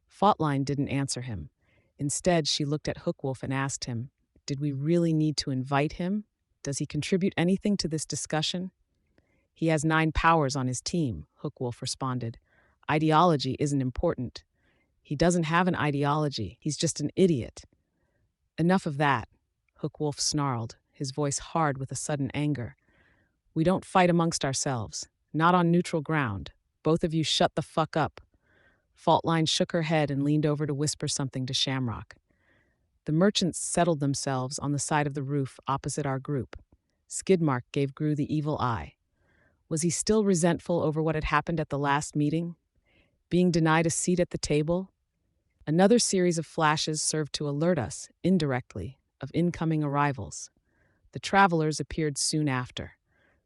Faultline didn't answer him. Instead, she looked at Hookwolf and asked him, "Did we really need to invite him? Does he contribute anything to this discussion?" "He has 9 powers on his team," Hookwolf responded. "Ideology isn't important." "He doesn't have an ideology. He's just an idiot." "Enough of that," Hookwolf snarled, his voice hard with a sudden anger. "We don't fight amongst ourselves. Not on neutral ground. Both of you shut the fuck up." Faultline shook her head and leaned over to whisper something to Shamrock. The merchants settled themselves on the side of the roof opposite our group. Skidmark gave Gru the evil eye. Was he still resentful over what had happened at the last meeting? Being denied a seat at the table? Another series of flashes served to alert us, indirectly, of incoming arrivals. The travelers appeared soon after.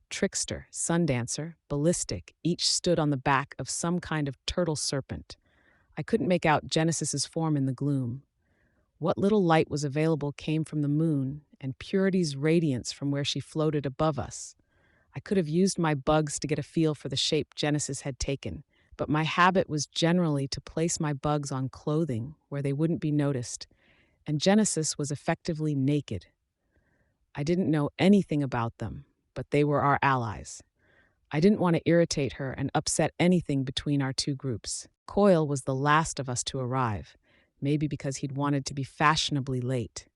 Trickster, Sundancer, Ballistic, each stood on the back of some kind of turtle serpent. I couldn't make out Genesis's form in the gloom. What little light was available came from the moon and Purity's radiance from where she floated above us. I could have used my bugs to get a feel for the shape Genesis had taken, but my habit was generally to place my bugs on clothing where they wouldn't be noticed, and Genesis was effectively naked. I didn't know anything about them, but they were our allies. I didn't want to irritate her and upset anything between our two groups. Coil was the last of us to arrive, maybe because he'd wanted to be fashionably late.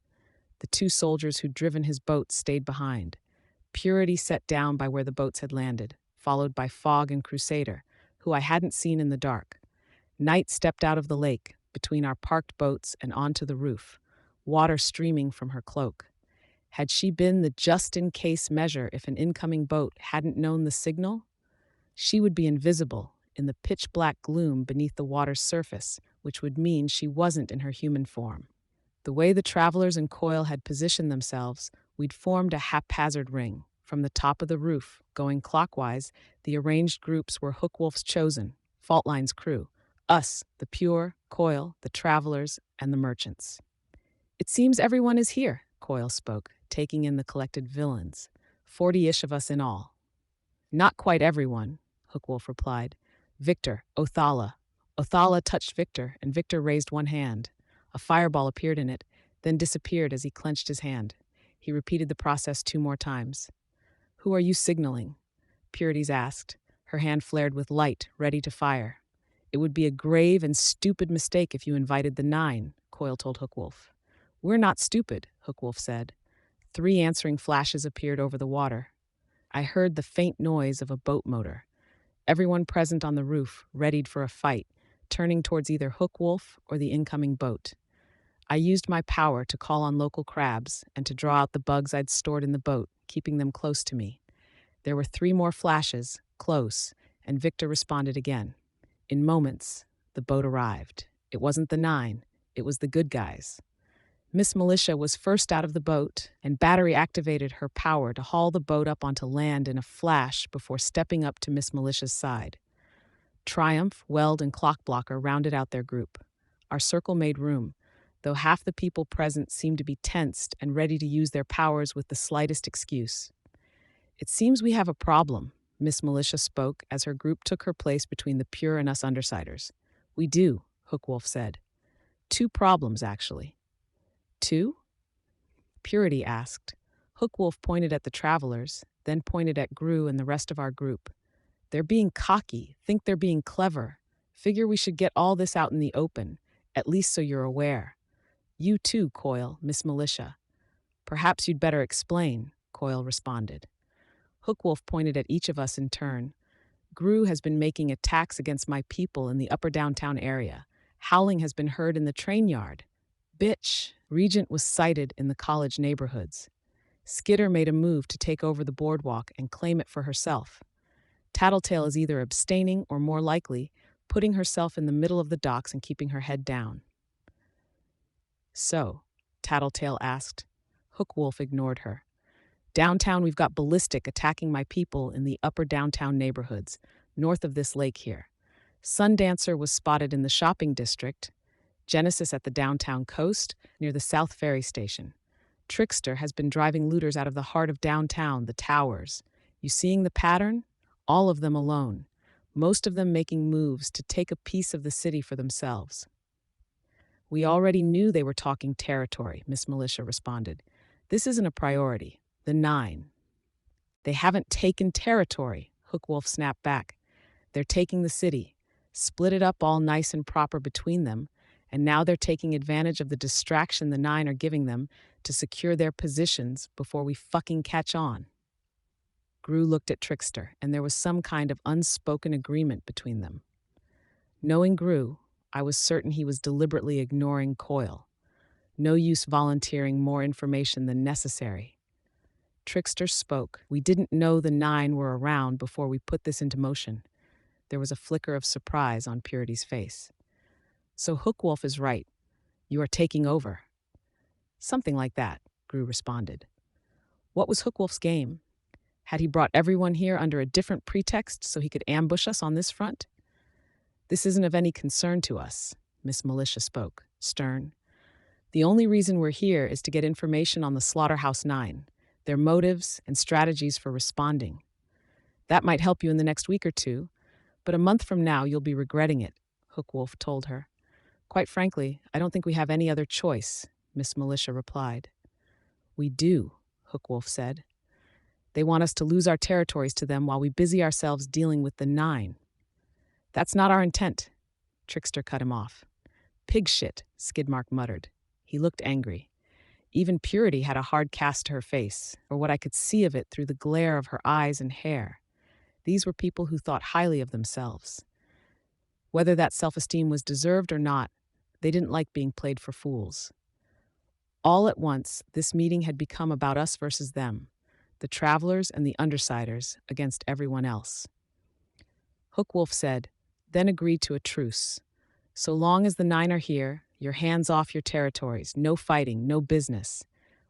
The 2 soldiers who'd driven his boat stayed behind. Purity sat down by where the boats had landed, followed by Fog and Crusader, who I hadn't seen in the dark. Night stepped out of the lake, between our parked boats and onto the roof, water streaming from her cloak. Had she been the just-in-case measure if an incoming boat hadn't known the signal? She would be invisible, in the pitch-black gloom beneath the water's surface, which would mean she wasn't in her human form. The way the travelers and Coil had positioned themselves, we'd formed a haphazard ring. From the top of the roof, going clockwise, the arranged groups were Hookwolf's chosen, Faultline's crew, us, the Pure, Coil, the travelers, and the merchants. "It seems everyone is here," Coil spoke, taking in the collected villains. 40-ish of us in all. "Not quite everyone," Hookwolf replied. "Victor, Othala." Othala touched Victor, and Victor raised one hand. A fireball appeared in it, then disappeared as he clenched his hand. He repeated the process 2 more times. "Who are you signaling?" Purities asked. Her hand flared with light, ready to fire. "It would be a grave and stupid mistake if you invited the 9, Coil told Hookwolf. "We're not stupid," Hookwolf said. 3 answering flashes appeared over the water. I heard the faint noise of a boat motor. Everyone present on the roof readied for a fight, turning towards either Hookwolf or the incoming boat. I used my power to call on local crabs and to draw out the bugs I'd stored in the boat, keeping them close to me. There were 3 more flashes, close, and Victor responded again. In moments, the boat arrived. It wasn't the 9, it was the good guys. Miss Militia was first out of the boat, and Battery activated her power to haul the boat up onto land in a flash before stepping up to Miss Militia's side. Triumph, Weld, and Clockblocker rounded out their group. Our circle made room, though half the people present seemed to be tensed and ready to use their powers with the slightest excuse. It seems we have a problem, Miss Militia spoke as her group took her place between the pure and us undersiders. We do, Hookwolf said. 2 problems, actually. 2? Purity asked. Hookwolf pointed at the travelers, then pointed at Gru and the rest of our group. They're being cocky, think they're being clever. Figure we should get all this out in the open, at least so you're aware. You too, Coil, Miss Militia. Perhaps you'd better explain, Coil responded. Hookwolf pointed at each of us in turn. Gru has been making attacks against my people in the upper downtown area. Howling has been heard in the train yard. Bitch, Regent was sighted in the college neighborhoods. Skitter made a move to take over the boardwalk and claim it for herself. Tattletale is either abstaining or, more likely, putting herself in the middle of the docks and keeping her head down. So, Tattletale asked. Hookwolf ignored her. Downtown, we've got Ballistic attacking my people in the upper downtown neighborhoods, north of this lake here. Sundancer was spotted in the shopping district, Genesis at the downtown coast, near the South Ferry Station. Trickster has been driving looters out of the heart of downtown, the towers. You seeing the pattern? All of them alone, most of them making moves to take a piece of the city for themselves. We already knew they were talking territory, Miss Militia responded. This isn't a priority. The 9. They haven't taken territory, Hookwolf snapped back. They're taking the city, split it up all nice and proper between them, and now they're taking advantage of the distraction the 9 are giving them to secure their positions before we fucking catch on. Gru looked at Trickster, and there was some kind of unspoken agreement between them. Knowing Gru, I was certain he was deliberately ignoring Coil. No use volunteering more information than necessary. Trickster spoke. We didn't know the 9 were around before we put this into motion. There was a flicker of surprise on Purity's face. So Hookwolf is right. You are taking over. Something like that, Gru responded. What was Hookwolf's game? Had he brought everyone here under a different pretext so he could ambush us on this front? This isn't of any concern to us, Miss Militia spoke, stern. The only reason we're here is to get information on the Slaughterhouse 9, their motives and strategies for responding. That might help you in the next week or 2, but a month from now you'll be regretting it, Hookwolf told her. Quite frankly, I don't think we have any other choice, Miss Militia replied. We do, Hookwolf said. They want us to lose our territories to them while we busy ourselves dealing with the 9. That's not our intent, Trickster cut him off. Pig shit, Skidmark muttered. He looked angry. Even Purity had a hard cast to her face, or what I could see of it through the glare of her eyes and hair. These were people who thought highly of themselves. Whether that self-esteem was deserved or not, they didn't like being played for fools. All at once, this meeting had become about us versus them, the travelers and the undersiders against everyone else. Hookwolf said, then agreed to a truce. So long as the 9 are here, your hands off your territories, no fighting, no business.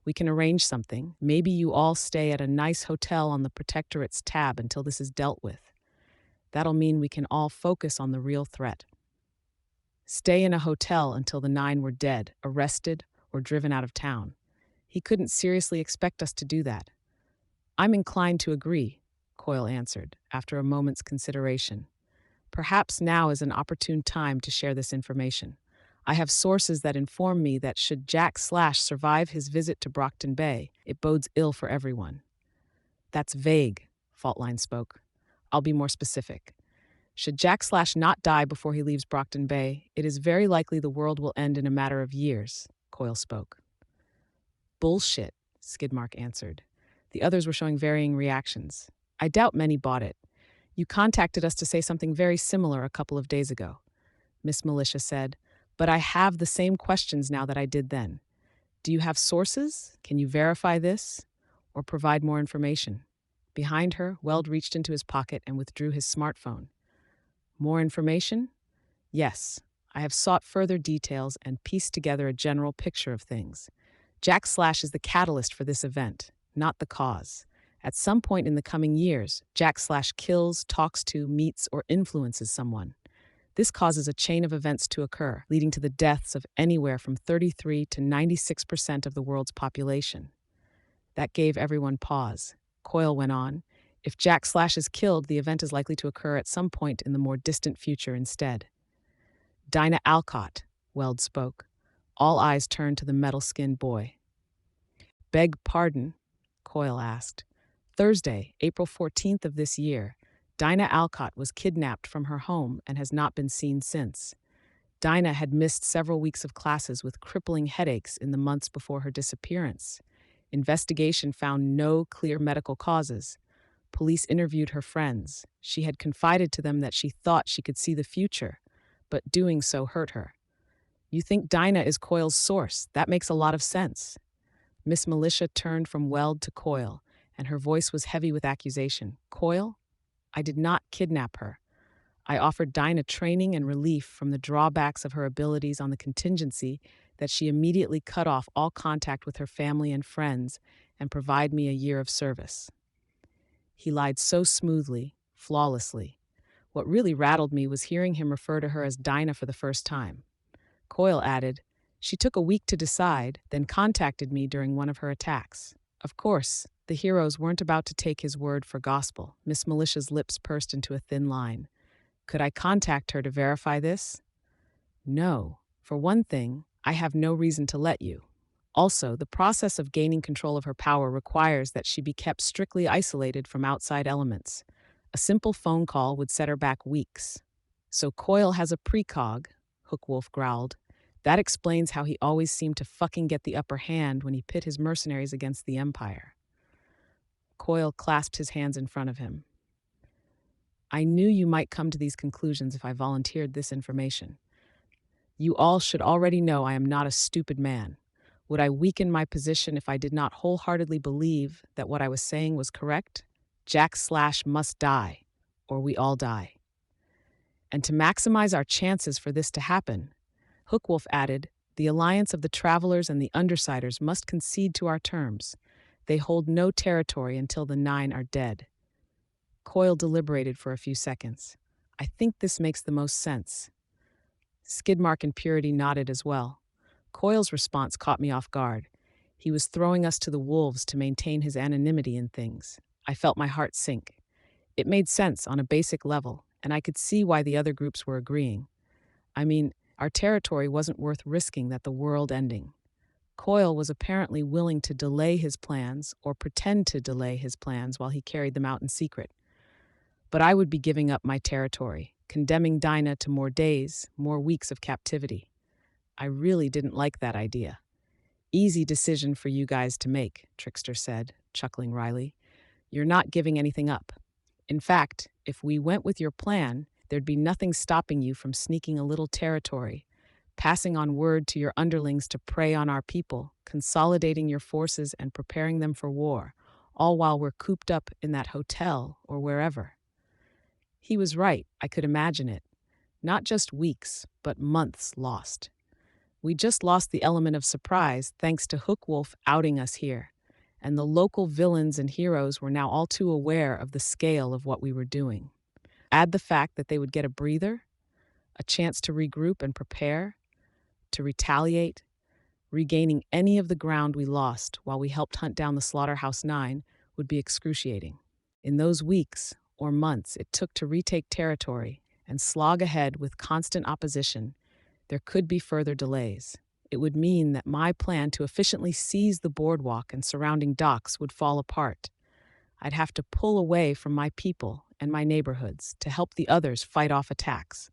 We can arrange something. Maybe you all stay at a nice hotel on the Protectorate's tab until this is dealt with. That'll mean we can all focus on the real threat. Stay in a hotel until the 9 were dead, arrested, or driven out of town. He couldn't seriously expect us to do that. I'm inclined to agree, Coil answered, after a moment's consideration. Perhaps now is an opportune time to share this information. I have sources that inform me that should Jack Slash survive his visit to Brockton Bay, it bodes ill for everyone. That's vague, Faultline spoke. I'll be more specific. Should Jack Slash not die before he leaves Brockton Bay, it is very likely the world will end in a matter of years, Coil spoke. Bullshit, Skidmark answered. The others were showing varying reactions. I doubt many bought it. You contacted us to say something very similar a couple of days ago, Miss Militia said, but I have the same questions now that I did then. Do you have sources? Can you verify this? Or provide more information? Behind her, Weld reached into his pocket and withdrew his smartphone. More information? Yes. I have sought further details and pieced together a general picture of things. Jack Slash is the catalyst for this event, not the cause. At some point in the coming years, Jack Slash kills, talks to, meets, or influences someone. This causes a chain of events to occur, leading to the deaths of anywhere from 33 to 96% of the world's population. That gave everyone pause. Coyle went on. If Jack Slash is killed, the event is likely to occur at some point in the more distant future instead. Dinah Alcott, Weld spoke. All eyes turned to the metal-skinned boy. Beg pardon? Coyle asked. Thursday, April 14th of this year, Dinah Alcott was kidnapped from her home and has not been seen since. Dinah had missed several weeks of classes with crippling headaches in the months before her disappearance. Investigation found no clear medical causes. Police interviewed her friends. She had confided to them that she thought she could see the future, but doing so hurt her. You think Dinah is Coyle's source? That makes a lot of sense. Miss Militia turned from Weld to Coyle, and her voice was heavy with accusation. Coyle? I did not kidnap her. I offered Dinah training and relief from the drawbacks of her abilities on the contingency that she immediately cut off all contact with her family and friends and provide me a year of service. He lied so smoothly, flawlessly. What really rattled me was hearing him refer to her as Dinah for the first time. Coyle added, she took a week to decide, then contacted me during one of her attacks. Of course, the heroes weren't about to take his word for gospel. Miss Militia's lips pursed into a thin line. Could I contact her to verify this? No. For one thing, I have no reason to let you. Also, the process of gaining control of her power requires that she be kept strictly isolated from outside elements. A simple phone call would set her back weeks. So Coyle has a precog, Hookwolf growled. That explains how he always seemed to fucking get the upper hand when he pit his mercenaries against the Empire. Coyle clasped his hands in front of him. I knew you might come to these conclusions if I volunteered this information. You all should already know I am not a stupid man. Would I weaken my position if I did not wholeheartedly believe that what I was saying was correct? Jack Slash must die, or we all die. And to maximize our chances for this to happen, Hookwolf added, the alliance of the Travelers and the Undersiders must concede to our terms. They hold no territory until the 9 are dead. Coyle deliberated for a few seconds. I think this makes the most sense. Skidmark and Purity nodded as well. Coyle's response caught me off guard. He was throwing us to the wolves to maintain his anonymity in things. I felt my heart sink. It made sense on a basic level, and I could see why the other groups were agreeing. I mean, our territory wasn't worth risking that the world ending. Coyle was apparently willing to delay his plans or pretend to delay his plans while he carried them out in secret. But I would be giving up my territory, condemning Dinah to more days, more weeks of captivity. I really didn't like that idea. Easy decision for you guys to make, Trickster said, chuckling wryly. You're not giving anything up. In fact, if we went with your plan, there'd be nothing stopping you from sneaking a little territory, passing on word to your underlings to prey on our people, consolidating your forces and preparing them for war, all while we're cooped up in that hotel or wherever. He was right, I could imagine it. Not just weeks, but months lost. We just lost the element of surprise thanks to Hookwolf outing us here, and the local villains and heroes were now all too aware of the scale of what we were doing. Add the fact that they would get a breather, a chance to regroup and prepare, to retaliate, regaining any of the ground we lost while we helped hunt down the Slaughterhouse 9 would be excruciating. In those weeks or months it took to retake territory and slog ahead with constant opposition, there could be further delays. It would mean that my plan to efficiently seize the boardwalk and surrounding docks would fall apart. I'd have to pull away from my people and my neighborhoods to help the others fight off attacks.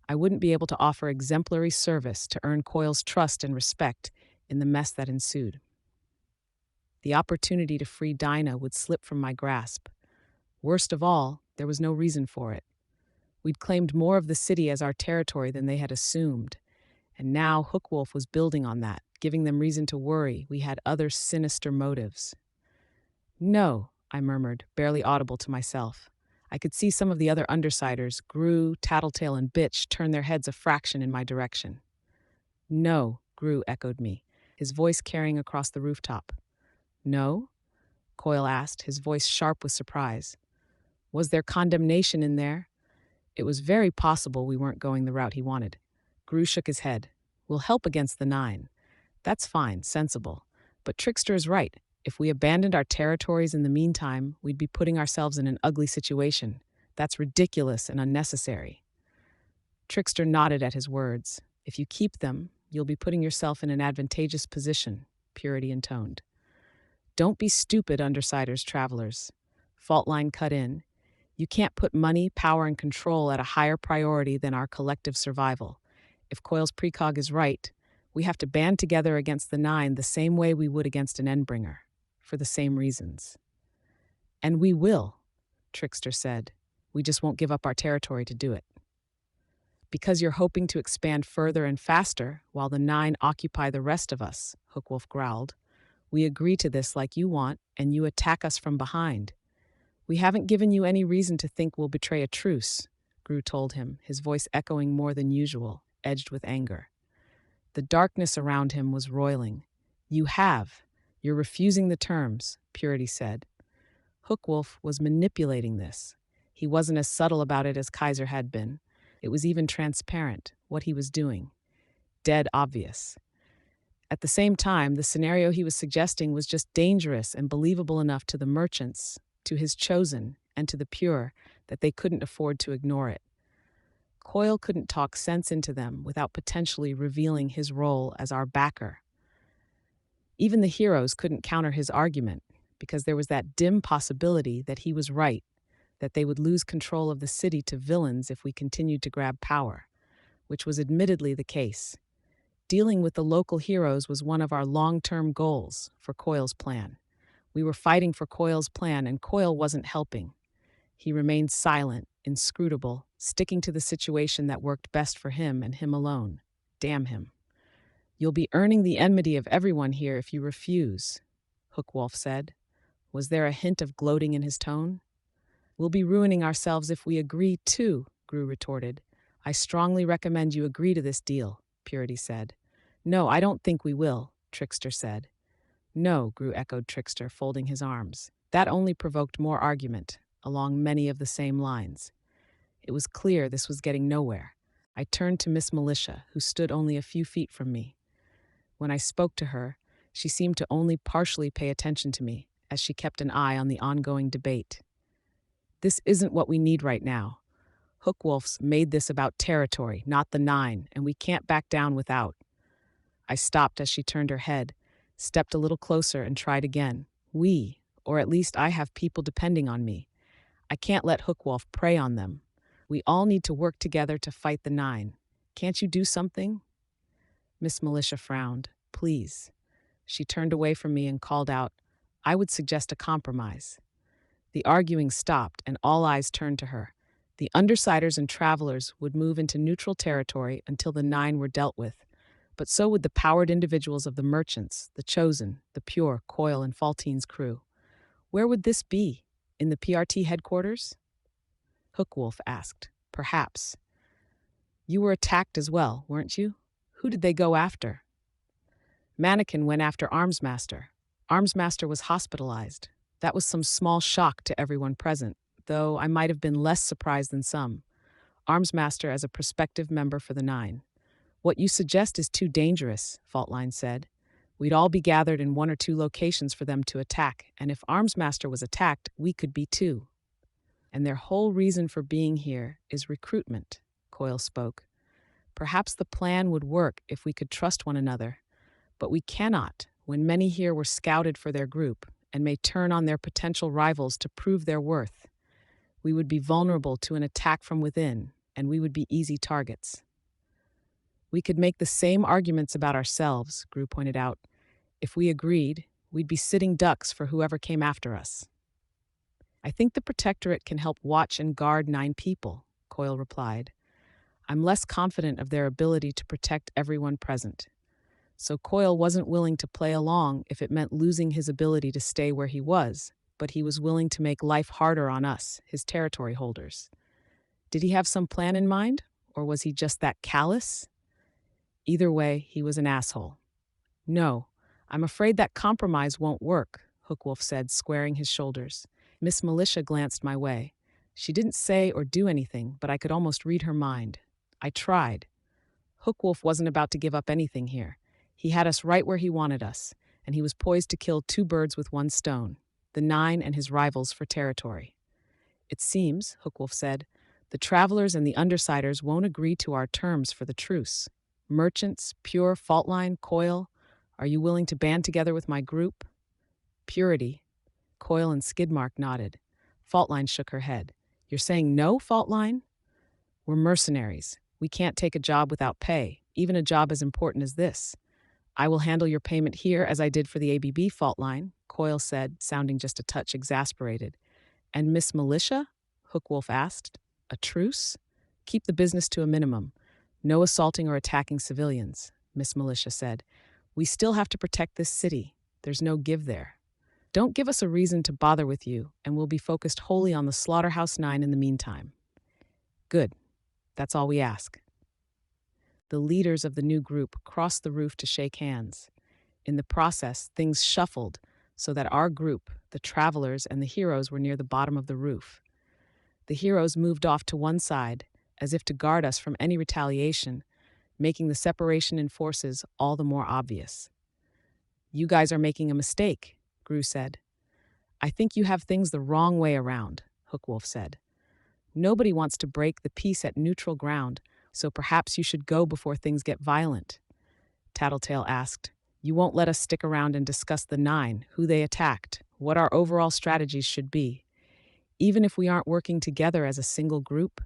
I wouldn't be able to offer exemplary service to earn Coyle's trust and respect in the mess that ensued. The opportunity to free Dinah would slip from my grasp. Worst of all, there was no reason for it. We'd claimed more of the city as our territory than they had assumed, and now Hookwolf was building on that, giving them reason to worry we had other sinister motives. No, I murmured, barely audible to myself. I could see some of the other undersiders, Gru, Tattletale, and Bitch, turn their heads a fraction in my direction. No, Gru echoed me, his voice carrying across the rooftop. No? Coyle asked, his voice sharp with surprise. Was there condemnation in there? It was very possible we weren't going the route he wanted. Gru shook his head. We'll help against the 9. That's fine, sensible. But Trickster is right. If we abandoned our territories in the meantime, we'd be putting ourselves in an ugly situation. That's ridiculous and unnecessary. Trickster nodded at his words. If you keep them, you'll be putting yourself in an advantageous position, Purity intoned. Don't be stupid, Undersiders travelers. Faultline cut in. You can't put money, power, and control at a higher priority than our collective survival. If Coyle's precog is right, we have to band together against the 9 the same way we would against an Endbringer, for the same reasons. And we will, Trickster said. We just won't give up our territory to do it. Because you're hoping to expand further and faster while the 9 occupy the rest of us, Hookwolf growled. We agree to this like you want, and you attack us from behind. We haven't given you any reason to think we'll betray a truce, Gru told him, his voice echoing more than usual, edged with anger. The darkness around him was roiling. You have. You're refusing the terms, Purity said. Hookwolf was manipulating this. He wasn't as subtle about it as Kaiser had been. It was even transparent, what he was doing. Dead obvious. At the same time, the scenario he was suggesting was just dangerous and believable enough to the merchants, to his chosen, and to the pure that they couldn't afford to ignore it. Coyle couldn't talk sense into them without potentially revealing his role as our backer. Even the heroes couldn't counter his argument, because there was that dim possibility that he was right, that they would lose control of the city to villains if we continued to grab power, which was admittedly the case. Dealing with the local heroes was one of our long-term goals for Coyle's plan. We were fighting for Coyle's plan, and Coyle wasn't helping. He remained silent, inscrutable, sticking to the situation that worked best for him and him alone. Damn him. You'll be earning the enmity of everyone here if you refuse, Hookwolf said. Was there a hint of gloating in his tone? We'll be ruining ourselves if we agree too, Gru retorted. I strongly recommend you agree to this deal, Purity said. No, I don't think we will, Trickster said. No, Gru echoed Trickster, folding his arms. That only provoked more argument, along many of the same lines. It was clear this was getting nowhere. I turned to Miss Militia, who stood only a few feet from me. When I spoke to her, she seemed to only partially pay attention to me, as she kept an eye on the ongoing debate. This isn't what we need right now. Hookwolf's made this about territory, not the 9, and we can't back down without. I stopped as she turned her head, stepped a little closer, and tried again. We, or at least I have people depending on me. I can't let Hookwolf prey on them. We all need to work together to fight the 9. Can't you do something? Miss Militia frowned. Please. She turned away from me and called out, I would suggest a compromise. The arguing stopped, and all eyes turned to her. The Undersiders and Travelers would move into neutral territory until the 9 were dealt with, but so would the powered individuals of the Merchants, the Chosen, the Pure, Coyle, and Faltine's crew. Where would this be? In the PRT headquarters? Hookwolf asked. Perhaps. You were attacked as well, weren't you? Who did they go after? Mannequin went after Armsmaster. Armsmaster was hospitalized. That was some small shock to everyone present, though I might have been less surprised than some. Armsmaster as a prospective member for the 9. What you suggest is too dangerous, Faultline said. We'd all be gathered in 1 or 2 locations for them to attack, and if Armsmaster was attacked, we could be too. And their whole reason for being here is recruitment, Coyle spoke. Perhaps the plan would work if we could trust one another, but we cannot when many here were scouted for their group and may turn on their potential rivals to prove their worth. We would be vulnerable to an attack from within, and we would be easy targets. We could make the same arguments about ourselves, Gru pointed out. If we agreed, we'd be sitting ducks for whoever came after us. I think the Protectorate can help watch and guard 9 people, Coyle replied. I'm less confident of their ability to protect everyone present. So Coyle wasn't willing to play along if it meant losing his ability to stay where he was, but he was willing to make life harder on us, his territory holders. Did he have some plan in mind, or was he just that callous? Either way, he was an asshole. No, I'm afraid that compromise won't work, Hookwolf said, squaring his shoulders. Miss Militia glanced my way. She didn't say or do anything, but I could almost read her mind. I tried. Hookwolf wasn't about to give up anything here. He had us right where he wanted us, and he was poised to kill two birds with one stone, the Nine and his rivals for territory. It seems, Hookwolf said, the travelers and the undersiders won't agree to our terms for the truce. Merchants, Pure, Faultline, Coil, are you willing to band together with my group? Purity. Coil and Skidmark nodded. Faultline shook her head. You're saying no, Faultline? We're mercenaries. We can't take a job without pay, even a job as important as this. I will handle your payment here as I did for the ABB Faultline, Coil said, sounding just a touch exasperated. And Miss Militia? Hookwolf asked. A truce? Keep the business to a minimum. No assaulting or attacking civilians, Miss Militia said. We still have to protect this city. There's no give there. Don't give us a reason to bother with you, and we'll be focused wholly on the Slaughterhouse Nine in the meantime. Good. That's all we ask. The leaders of the new group crossed the roof to shake hands. In the process, things shuffled so that our group, the travelers and the heroes, were near the bottom of the roof. The heroes moved off to one side, as if to guard us from any retaliation, making the separation in forces all the more obvious. You guys are making a mistake, Gru said. I think you have things the wrong way around, Hookwolf said. Nobody wants to break the peace at neutral ground, so perhaps you should go before things get violent. Tattletale asked, You won't let us stick around and discuss the Nine, who they attacked, what our overall strategies should be, even if we aren't working together as a single group?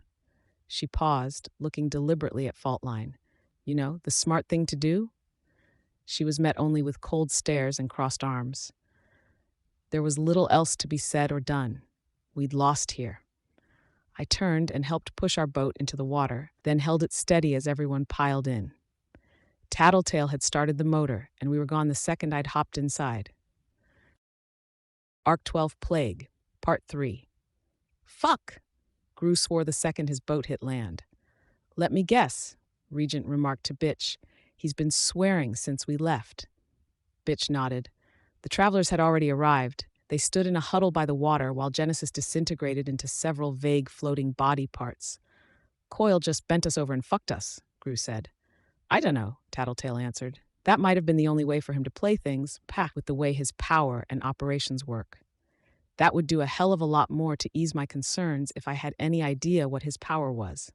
She paused, looking deliberately at Faultline. You know, the smart thing to do? She was met only with cold stares and crossed arms. There was little else to be said or done. We'd lost here. I turned and helped push our boat into the water, then held it steady as everyone piled in. Tattletale had started the motor, and we were gone the second I'd hopped inside. Arc 12 Plague, Part 3. Fuck! Gru swore the second his boat hit land. Let me guess, Regent remarked to Bitch. He's been swearing since we left. Bitch nodded. The travelers had already arrived. They stood in a huddle by the water while Genesis disintegrated into several vague floating body parts. Coil just bent us over and fucked us, Gru said. I don't know, Tattletale answered. That might have been the only way for him to play things, with the way his power and operations work. That would do a hell of a lot more to ease my concerns if I had any idea what his power was.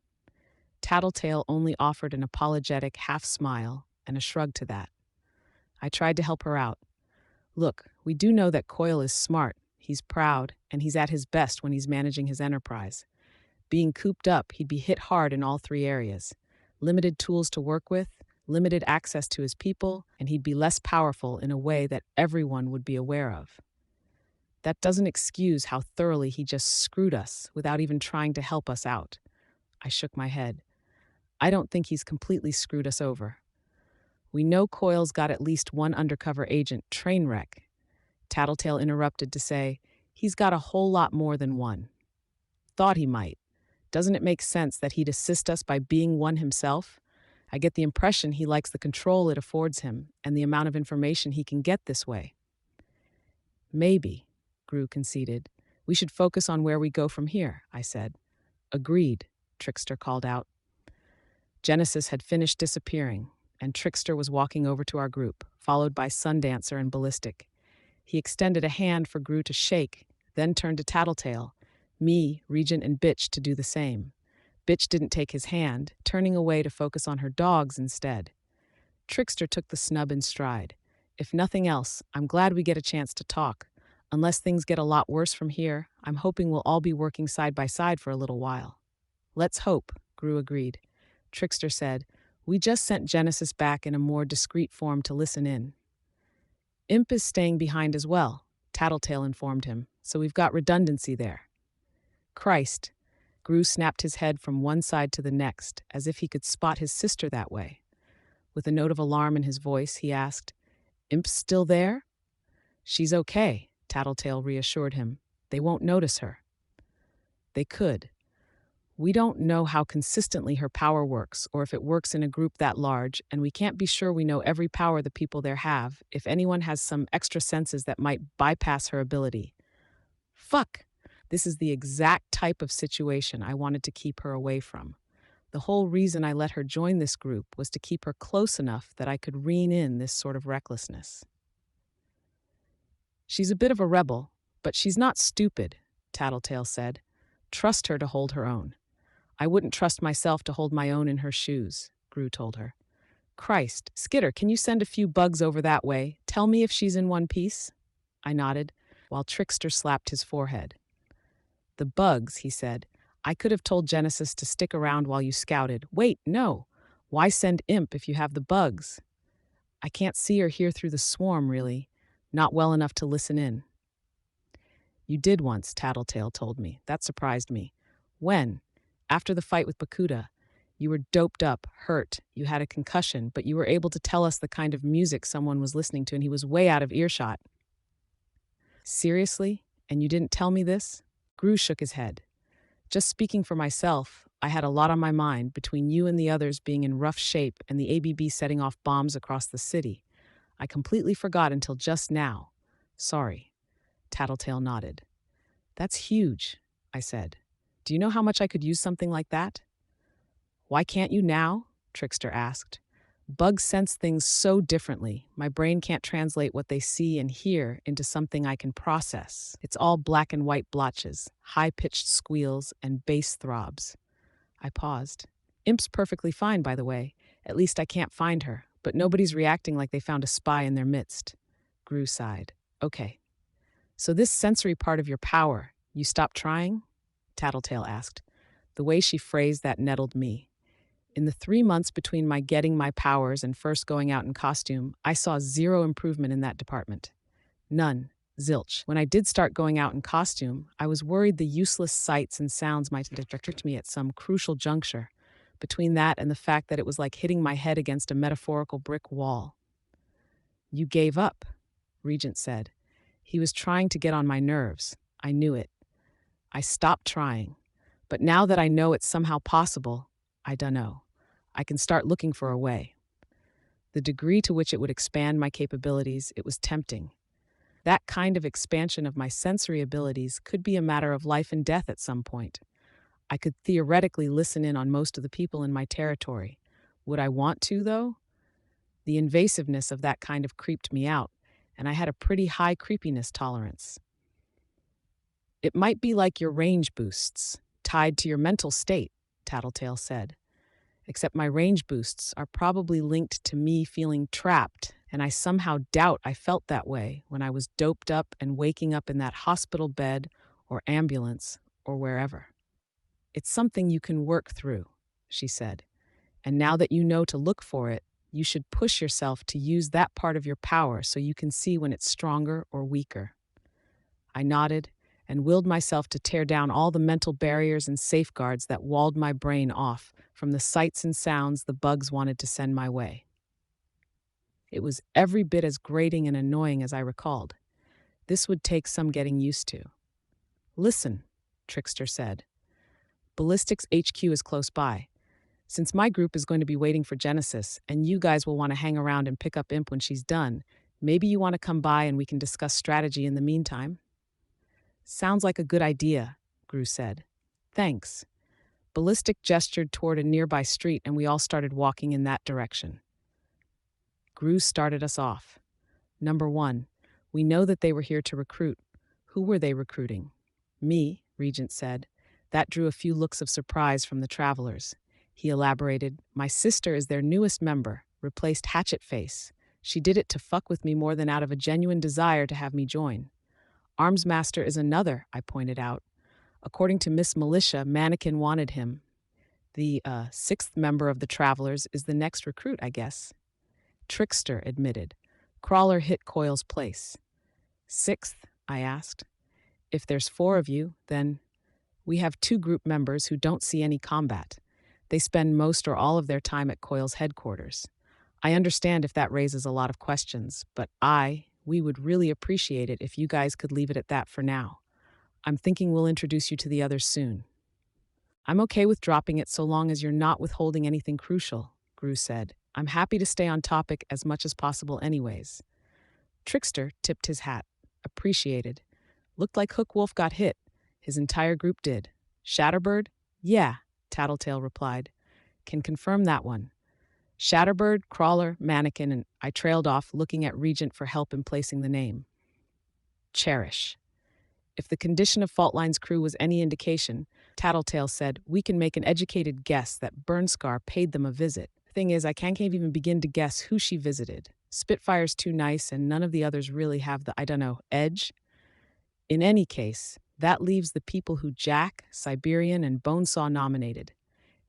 Tattletale only offered an apologetic half-smile and a shrug to that. I tried to help her out. Look, we do know that Coil is smart, he's proud, and he's at his best when he's managing his enterprise. Being cooped up, he'd be hit hard in all three areas. Limited tools to work with, limited access to his people, and he'd be less powerful in a way that everyone would be aware of. That doesn't excuse how thoroughly he just screwed us without even trying to help us out. I shook my head. I don't think he's completely screwed us over. We know Coil's got at least one undercover agent, Trainwreck. Tattletale interrupted to say, he's got a whole lot more than one. Thought he might. Doesn't it make sense that he'd assist us by being one himself? I get the impression he likes the control it affords him and the amount of information he can get this way. Maybe, Gru conceded. We should focus on where we go from here, I said. Agreed, Trickster called out. Genesis had finished disappearing, and Trickster was walking over to our group, followed by Sundancer and Ballistic. He extended a hand for Gru to shake, then turned to Tattletale, me, Regent, and Bitch to do the same. Bitch didn't take his hand, turning away to focus on her dogs instead. Trickster took the snub in stride. If nothing else, I'm glad we get a chance to talk. Unless things get a lot worse from here, I'm hoping we'll all be working side by side for a little while. Let's hope, Gru agreed. Trickster said, we just sent Genesis back in a more discreet form to listen in. Imp is staying behind as well, Tattletale informed him, so we've got redundancy there. Christ, Gru snapped his head from one side to the next, as if he could spot his sister that way. With a note of alarm in his voice, he asked, Imp's still there? She's okay, Tattletale reassured him. They won't notice her. They could. We don't know how consistently her power works or if it works in a group that large, and we can't be sure we know every power the people there have if anyone has some extra senses that might bypass her ability. Fuck! This is the exact type of situation I wanted to keep her away from. The whole reason I let her join this group was to keep her close enough that I could rein in this sort of recklessness. She's a bit of a rebel, but she's not stupid, Tattletale said. Trust her to hold her own. I wouldn't trust myself to hold my own in her shoes, Gru told her. Christ, Skitter, can you send a few bugs over that way? Tell me if she's in one piece? I nodded, while Trickster slapped his forehead. The bugs, he said. I could have told Genesis to stick around while you scouted. Wait, no. Why send Imp if you have the bugs? I can't see or hear through the swarm, really. Not well enough to listen in. You did once, Tattletale told me. That surprised me. When? After the fight with Bakuda. You were doped up, hurt, you had a concussion, but you were able to tell us the kind of music someone was listening to, and he was way out of earshot. Seriously? And you didn't tell me this? Gru shook his head. Just speaking for myself, I had a lot on my mind between you and the others being in rough shape and the ABB setting off bombs across the city. I completely forgot until just now. Sorry. Tattletale nodded. That's huge, I said. Do you know how much I could use something like that? Why can't you now? Trickster asked. Bugs sense things so differently. My brain can't translate what they see and hear into something I can process. It's all black and white blotches, high-pitched squeals, and bass throbs. I paused. Imp's perfectly fine, by the way. At least I can't find her, but nobody's reacting like they found a spy in their midst. Gru sighed. Okay. So this sensory part of your power, you stopped trying? Tattletale asked. The way she phrased that nettled me. In the 3 months between my getting my powers and first going out in costume, I saw zero improvement in that department. None. Zilch. When I did start going out in costume, I was worried the useless sights and sounds might distract me at some crucial juncture, between that and the fact that it was like hitting my head against a metaphorical brick wall. You gave up, Regent said. He was trying to get on my nerves. I knew it. I stopped trying. But now that I know it's somehow possible, I dunno. I can start looking for a way. The degree to which it would expand my capabilities, it was tempting. That kind of expansion of my sensory abilities could be a matter of life and death at some point. I could theoretically listen in on most of the people in my territory. Would I want to, though? The invasiveness of that kind of creeped me out, and I had a pretty high creepiness tolerance. It might be like your range boosts, tied to your mental state, Tattletale said. Except my range boosts are probably linked to me feeling trapped, and I somehow doubt I felt that way when I was doped up and waking up in that hospital bed or ambulance or wherever. It's something you can work through, she said. And now that you know to look for it, you should push yourself to use that part of your power so you can see when it's stronger or weaker. I nodded and willed myself to tear down all the mental barriers and safeguards that walled my brain off from the sights and sounds the bugs wanted to send my way. It was every bit as grating and annoying as I recalled. This would take some getting used to. Listen, Trickster said. Ballistics HQ is close by. Since my group is going to be waiting for Genesis, and you guys will want to hang around and pick up Imp when she's done, maybe you want to come by and we can discuss strategy in the meantime? Sounds like a good idea, Gru said. Thanks. Ballistic gestured toward a nearby street and we all started walking in that direction. Gru started us off. Number 1, we know that they were here to recruit. Who were they recruiting? Me, Regent said. That drew a few looks of surprise from the travelers. He elaborated, my sister is their newest member, replaced Hatchet Face. She did it to fuck with me more than out of a genuine desire to have me join. Armsmaster is another, I pointed out. According to Miss Militia, Mannequin wanted him. The 6th member of the Travelers is the next recruit, I guess. Trickster admitted. Crawler hit Coil's place. 6th, I asked. If there's 4 of you, then... We have 2 group members who don't see any combat. They spend most or all of their time at Coil's headquarters. I understand if that raises a lot of questions, but We would really appreciate it if you guys could leave it at that for now. I'm thinking we'll introduce you to the others soon. I'm okay with dropping it so long as you're not withholding anything crucial, Gru said. I'm happy to stay on topic as much as possible anyways. Trickster tipped his hat. Appreciated. Looked like Hook Wolf got hit. His entire group did. Shatterbird? Yeah, Tattletale replied. Can confirm that one. Shatterbird, Crawler, Mannequin, and I trailed off, looking at Regent for help in placing the name. Cherish. If the condition of Faultline's crew was any indication, Tattletale said, we can make an educated guess that Burnscar paid them a visit. Thing is, I can't even begin to guess who she visited. Spitfire's too nice, and none of the others really have the, edge. In any case, that leaves the people who Jack, Siberian, and Bonesaw nominated.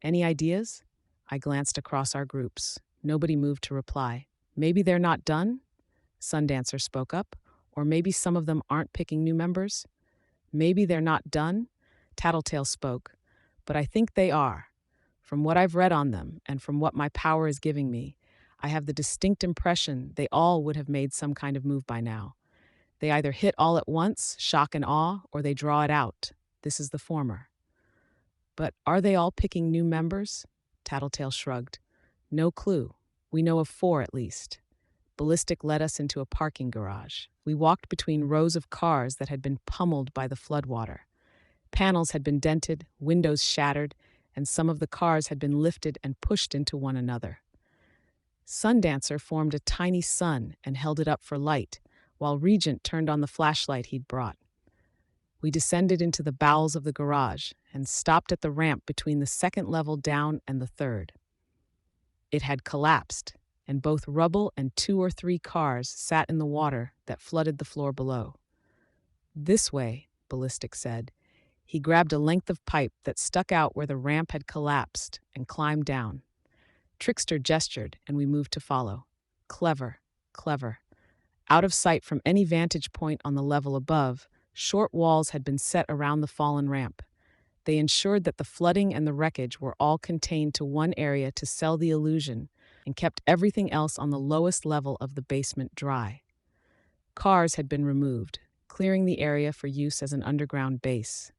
Any ideas? I glanced across our groups. Nobody moved to reply. Maybe they're not done? Sundancer spoke up. Or maybe some of them aren't picking new members? Maybe they're not done? Tattletale spoke. But I think they are. From what I've read on them, and from what my power is giving me, I have the distinct impression they all would have made some kind of move by now. They either hit all at once, shock and awe, or they draw it out. This is the former. But are they all picking new members? Tattletale shrugged. No clue. We know of 4 at least. Ballistic led us into a parking garage. We walked between rows of cars that had been pummeled by the floodwater. Panels had been dented, windows shattered, and some of the cars had been lifted and pushed into one another. Sundancer formed a tiny sun and held it up for light, while Regent turned on the flashlight he'd brought. We descended into the bowels of the garage and stopped at the ramp between the second level down and the third. It had collapsed, and both rubble and 2 or 3 cars sat in the water that flooded the floor below. This way, Ballistic said. He grabbed a length of pipe that stuck out where the ramp had collapsed and climbed down. Trickster gestured, and we moved to follow. Clever, clever. Out of sight from any vantage point on the level above, short walls had been set around the fallen ramp. They ensured that the flooding and the wreckage were all contained to one area to sell the illusion, and kept everything else on the lowest level of the basement dry. Cars had been removed, clearing the area for use as an underground base.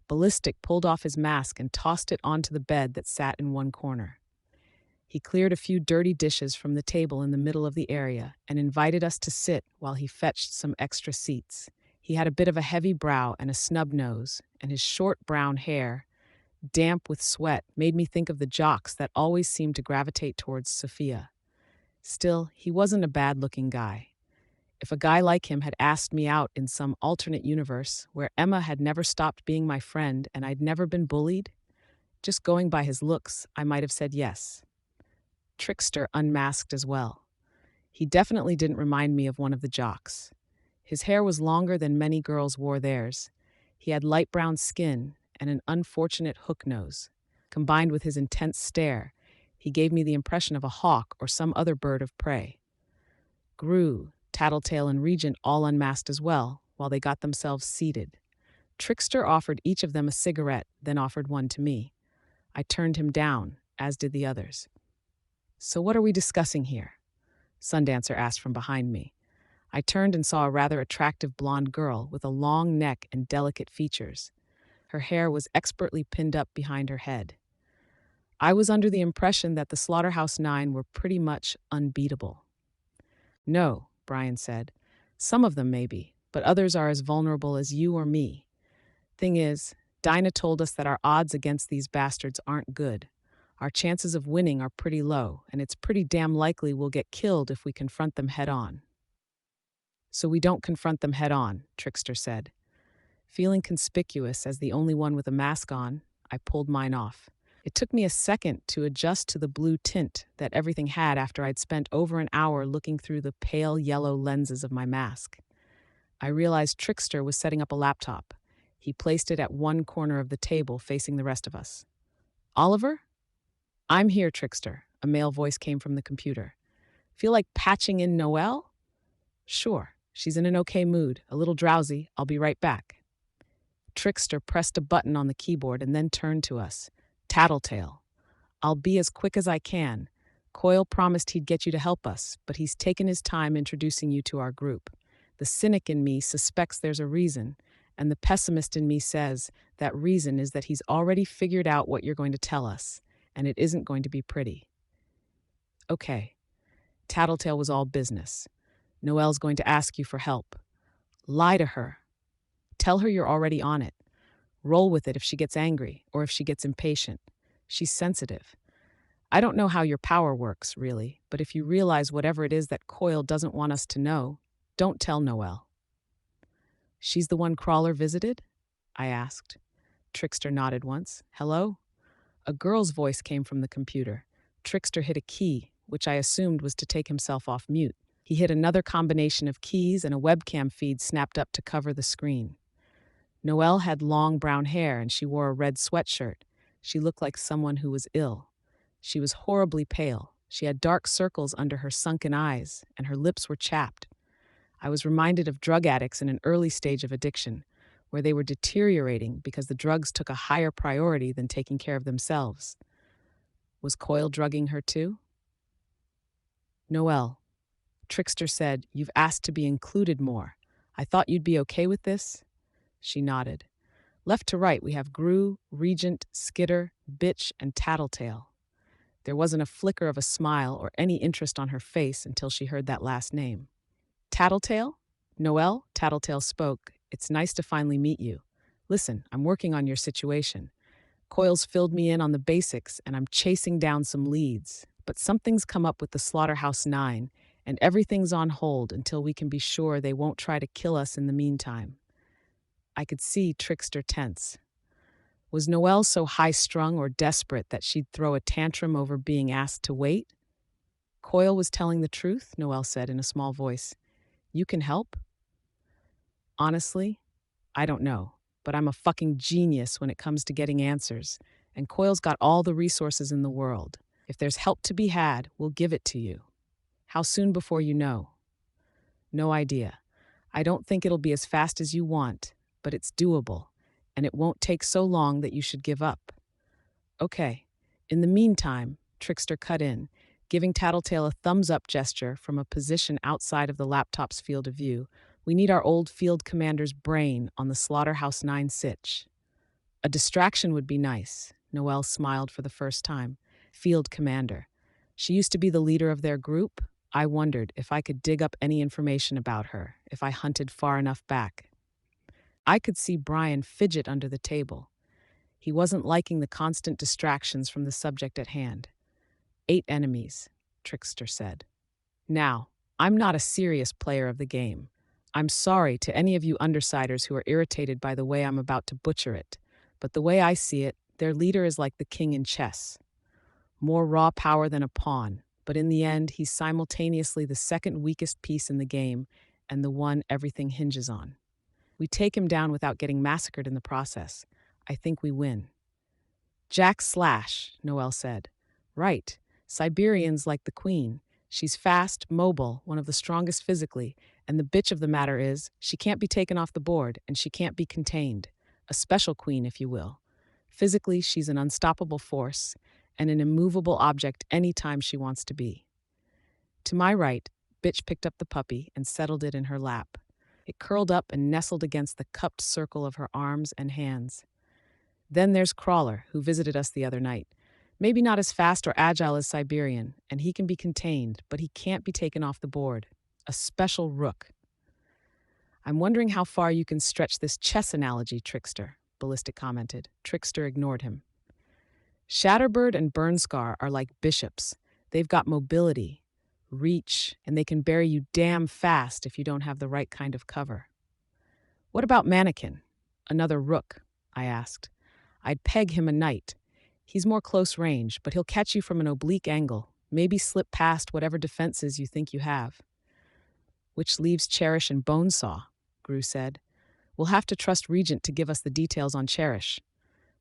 Ballistic pulled off his mask and tossed it onto the bed that sat in one corner. He cleared a few dirty dishes from the table in the middle of the area and invited us to sit while he fetched some extra seats. He had a bit of a heavy brow and a snub nose, and his short brown hair, damp with sweat, made me think of the jocks that always seemed to gravitate towards Sophia. Still, he wasn't a bad-looking guy. If a guy like him had asked me out in some alternate universe where Emma had never stopped being my friend and I'd never been bullied, just going by his looks, I might have said yes. Trickster unmasked as well. He definitely didn't remind me of one of the jocks. His hair was longer than many girls wore theirs. He had light brown skin and an unfortunate hook nose. Combined with his intense stare, he gave me the impression of a hawk or some other bird of prey. Gru, Tattletale, and Regent all unmasked as well, while they got themselves seated. Trickster offered each of them a cigarette, then offered one to me. I turned him down, as did the others. So what are we discussing here? Sundancer asked from behind me. I turned and saw a rather attractive blonde girl with a long neck and delicate features. Her hair was expertly pinned up behind her head. I was under the impression that the Slaughterhouse Nine were pretty much unbeatable. No, Brian said. Some of them maybe, but others are as vulnerable as you or me. Thing is, Dinah told us that our odds against these bastards aren't good. Our chances of winning are pretty low, and it's pretty damn likely we'll get killed if we confront them head-on. So we don't confront them head-on, Trickster said. Feeling conspicuous as the only one with a mask on, I pulled mine off. It took me a second to adjust to the blue tint that everything had after I'd spent over an hour looking through the pale yellow lenses of my mask. I realized Trickster was setting up a laptop. He placed it at one corner of the table facing the rest of us. Oliver? I'm here, Trickster, a male voice came from the computer. Feel like patching in Noelle? Sure, she's in an okay mood, a little drowsy. I'll be right back. Trickster pressed a button on the keyboard and then turned to us. Tattletale. I'll be as quick as I can. Coyle promised he'd get you to help us, but he's taken his time introducing you to our group. The cynic in me suspects there's a reason, and the pessimist in me says that reason is that he's already figured out what you're going to tell us, and it isn't going to be pretty. Okay, Tattletale was all business. Noelle's going to ask you for help. Lie to her. Tell her you're already on it. Roll with it if she gets angry or if she gets impatient. She's sensitive. I don't know how your power works, really, but if you realize whatever it is that Coyle doesn't want us to know, don't tell Noelle. She's the one Crawler visited? I asked. Trickster nodded once. Hello? A girl's voice came from the computer. Trickster hit a key, which I assumed was to take himself off mute. He hit another combination of keys and a webcam feed snapped up to cover the screen. Noelle had long brown hair and she wore a red sweatshirt. She looked like someone who was ill. She was horribly pale. She had dark circles under her sunken eyes, and her lips were chapped. I was reminded of drug addicts in an early stage of addiction, where they were deteriorating because the drugs took a higher priority than taking care of themselves. Was Coyle drugging her too? Noelle, Trickster said, you've asked to be included more. I thought you'd be okay with this? She nodded. Left to right, we have Gru, Regent, Skitter, Bitch, and Tattletale. There wasn't a flicker of a smile or any interest on her face until she heard that last name. Tattletale? Noelle, Tattletale spoke. It's nice to finally meet you. Listen, I'm working on your situation. Coyle's filled me in on the basics, and I'm chasing down some leads. But something's come up with the Slaughterhouse 9, and everything's on hold until we can be sure they won't try to kill us in the meantime. I could see Trickster tense. Was Noelle so high-strung or desperate that she'd throw a tantrum over being asked to wait? Coyle was telling the truth, Noelle said in a small voice. You can help? Honestly, I don't know, but I'm a fucking genius when it comes to getting answers, and Coyle's got all the resources in the world. If there's help to be had, we'll give it to you. How soon before you know? No idea. I don't think it'll be as fast as you want, but it's doable, and it won't take so long that you should give up. Okay. In the meantime, Trickster cut in, giving Tattletale a thumbs-up gesture from a position outside of the laptop's field of view. We need our old field commander's brain on the Slaughterhouse 9 sitch. A distraction would be nice, Noelle smiled for the first time. Field commander. She used to be the leader of their group. I wondered if I could dig up any information about her, if I hunted far enough back. I could see Brian fidget under the table. He wasn't liking the constant distractions from the subject at hand. 8 enemies, Trickster said. Now, I'm not a serious player of the game. I'm sorry to any of you undersiders who are irritated by the way I'm about to butcher it, but the way I see it, their leader is like the king in chess. More raw power than a pawn, but in the end, he's simultaneously the second weakest piece in the game and the one everything hinges on. We take him down without getting massacred in the process. I think we win. Jack Slash, Noelle said. Right. Siberian's like the queen. She's fast, mobile, one of the strongest physically, and the bitch of the matter is, she can't be taken off the board and she can't be contained. A special queen, if you will. Physically, she's an unstoppable force and an immovable object any time she wants to be. To my right, Bitch picked up the puppy and settled it in her lap. It curled up and nestled against the cupped circle of her arms and hands. Then there's Crawler, who visited us the other night. Maybe not as fast or agile as Siberian, and he can be contained, but he can't be taken off the board. A special rook. I'm wondering how far you can stretch this chess analogy, Trickster, Ballistic commented. Trickster ignored him. Shatterbird and Burnscar are like bishops. They've got mobility, reach, and they can bury you damn fast if you don't have the right kind of cover. What about Mannequin? Another rook, I asked. I'd peg him a knight. He's more close range, but he'll catch you from an oblique angle, maybe slip past whatever defenses you think you have. Which leaves Cherish and Bonesaw, Gru said. We'll have to trust Regent to give us the details on Cherish.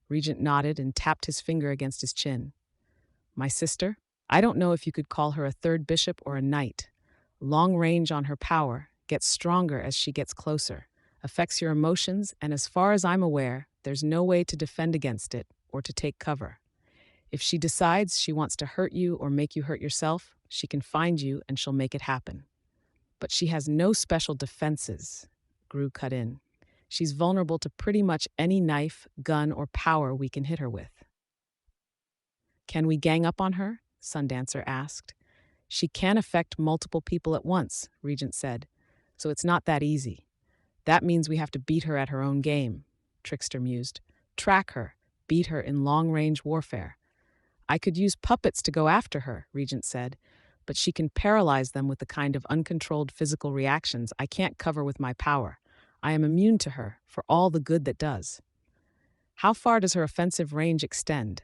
Regent nodded and tapped his finger against his chin. My sister? I don't know if you could call her a third bishop or a knight. Long range on her power, gets stronger as she gets closer, affects your emotions, and as far as I'm aware, there's no way to defend against it or to take cover. If she decides she wants to hurt you or make you hurt yourself, she can find you and she'll make it happen. But she has no special defenses, Gru cut in. She's vulnerable to pretty much any knife, gun, or power we can hit her with. Can we gang up on her? Sundancer asked. She can affect multiple people at once, Regent said, so it's not that easy. That means we have to beat her at her own game, Trickster mused. Track her, beat her in long-range warfare. I could use puppets to go after her, Regent said, but she can paralyze them with the kind of uncontrolled physical reactions I can't cover with my power. I am immune to her, for all the good that does. How far does her offensive range extend?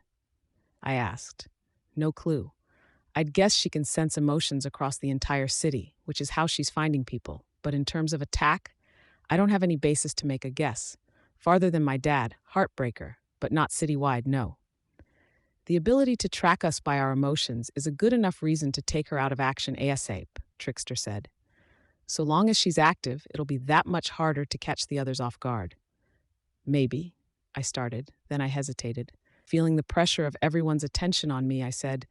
I asked. No clue. I'd guess she can sense emotions across the entire city, which is how she's finding people. But in terms of attack, I don't have any basis to make a guess. Farther than my dad, heartbreaker, but not citywide, no. The ability to track us by our emotions is a good enough reason to take her out of action ASAP, Trickster said. So long as she's active, it'll be that much harder to catch the others off guard. Maybe, I started, then I hesitated. Feeling the pressure of everyone's attention on me, I said,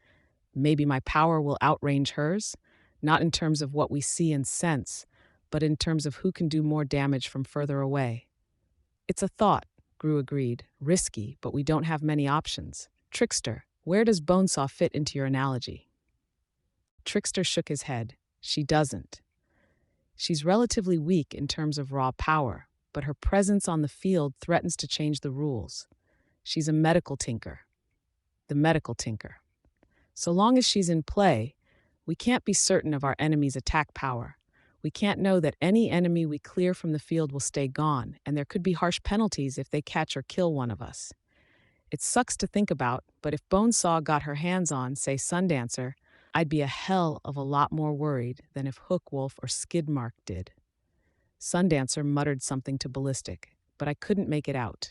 maybe my power will outrange hers, not in terms of what we see and sense, but in terms of who can do more damage from further away. It's a thought, Gru agreed. Risky, but we don't have many options. Trickster, where does Bonesaw fit into your analogy? Trickster shook his head. She doesn't. She's relatively weak in terms of raw power, but her presence on the field threatens to change the rules. She's a medical tinker. The medical tinker. So long as she's in play, we can't be certain of our enemy's attack power. We can't know that any enemy we clear from the field will stay gone, and there could be harsh penalties if they catch or kill one of us. It sucks to think about, but if Bonesaw got her hands on, say, Sundancer, I'd be a hell of a lot more worried than if Hookwolf or Skidmark did. Sundancer muttered something to Ballistic, but I couldn't make it out.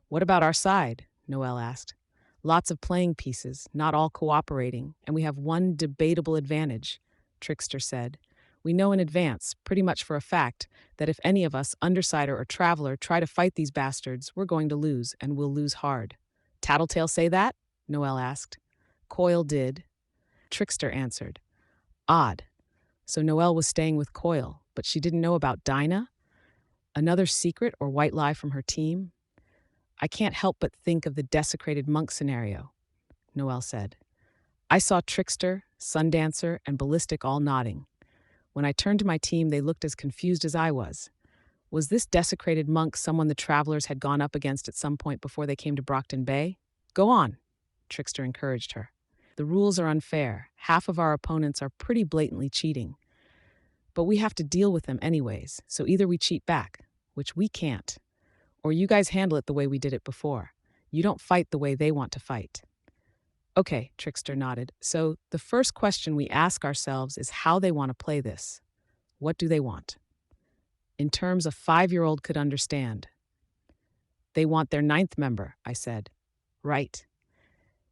What about our side? Noelle asked. Lots of playing pieces, not all cooperating, and we have one debatable advantage, Trickster said. We know in advance, pretty much for a fact, that if any of us, Undersider or Traveler, try to fight these bastards, we're going to lose, and we'll lose hard. Tattletale say that? Noelle asked. Coil did. Trickster answered. Odd. So Noelle was staying with Coil, but she didn't know about Dinah? Another secret or white lie from her team? I can't help but think of the desecrated monk scenario, Noelle said. I saw Trickster, Sundancer, and Ballistic all nodding. When I turned to my team, they looked as confused as I was. Was this desecrated monk someone the Travelers had gone up against at some point before they came to Brockton Bay? Go on, Trickster encouraged her. The rules are unfair. Half of our opponents are pretty blatantly cheating. But we have to deal with them anyways, so either we cheat back, which we can't, or you guys handle it the way we did it before. You don't fight the way they want to fight. Okay, Trickster nodded. So the first question we ask ourselves is how they want to play this. What do they want? In terms a 5-year-old could understand. They want their 9th member, I said. Right.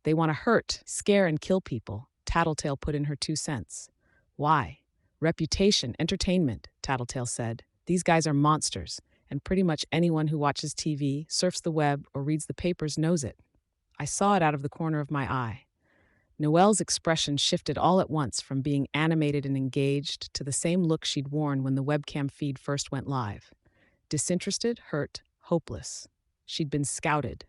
They want to hurt, scare, and kill people, Tattletale put in her 2 cents. Why? Reputation, entertainment, Tattletale said. These guys are monsters, and pretty much anyone who watches TV, surfs the web, or reads the papers knows it. I saw it out of the corner of my eye. Noelle's expression shifted all at once from being animated and engaged to the same look she'd worn when the webcam feed first went live. Disinterested, hurt, hopeless. She'd been scouted.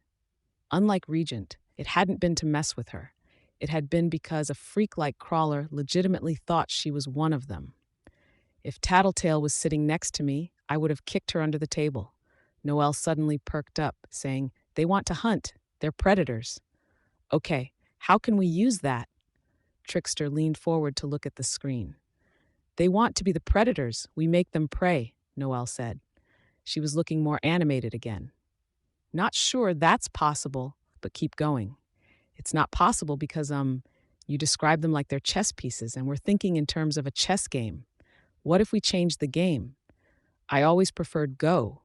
Unlike Regent, it hadn't been to mess with her. It had been because a freak-like crawler legitimately thought she was one of them. If Tattletale was sitting next to me, I would have kicked her under the table. Noelle suddenly perked up, saying, They want to hunt. They're predators. Okay, how can we use that? Trickster leaned forward to look at the screen. They want to be the predators. We make them prey, Noelle said. She was looking more animated again. Not sure that's possible, but keep going. It's not possible because, you describe them like they're chess pieces, and we're thinking in terms of a chess game. What if we change the game? I always preferred Go,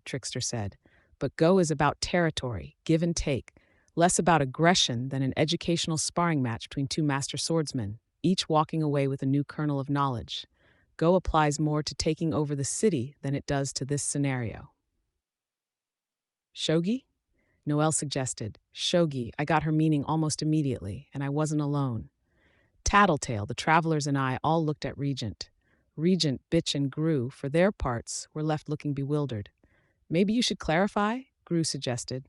Trickster said. But Go is about territory, give and take, less about aggression than an educational sparring match between 2 master swordsmen, each walking away with a new kernel of knowledge. Go applies more to taking over the city than it does to this scenario. Shogi? Noel suggested. Shogi, I got her meaning almost immediately, and I wasn't alone. Tattletale, the travelers, and I all looked at Regent. Regent, Bitch, and Gru, for their parts, were left looking bewildered. Maybe you should clarify? Gru suggested.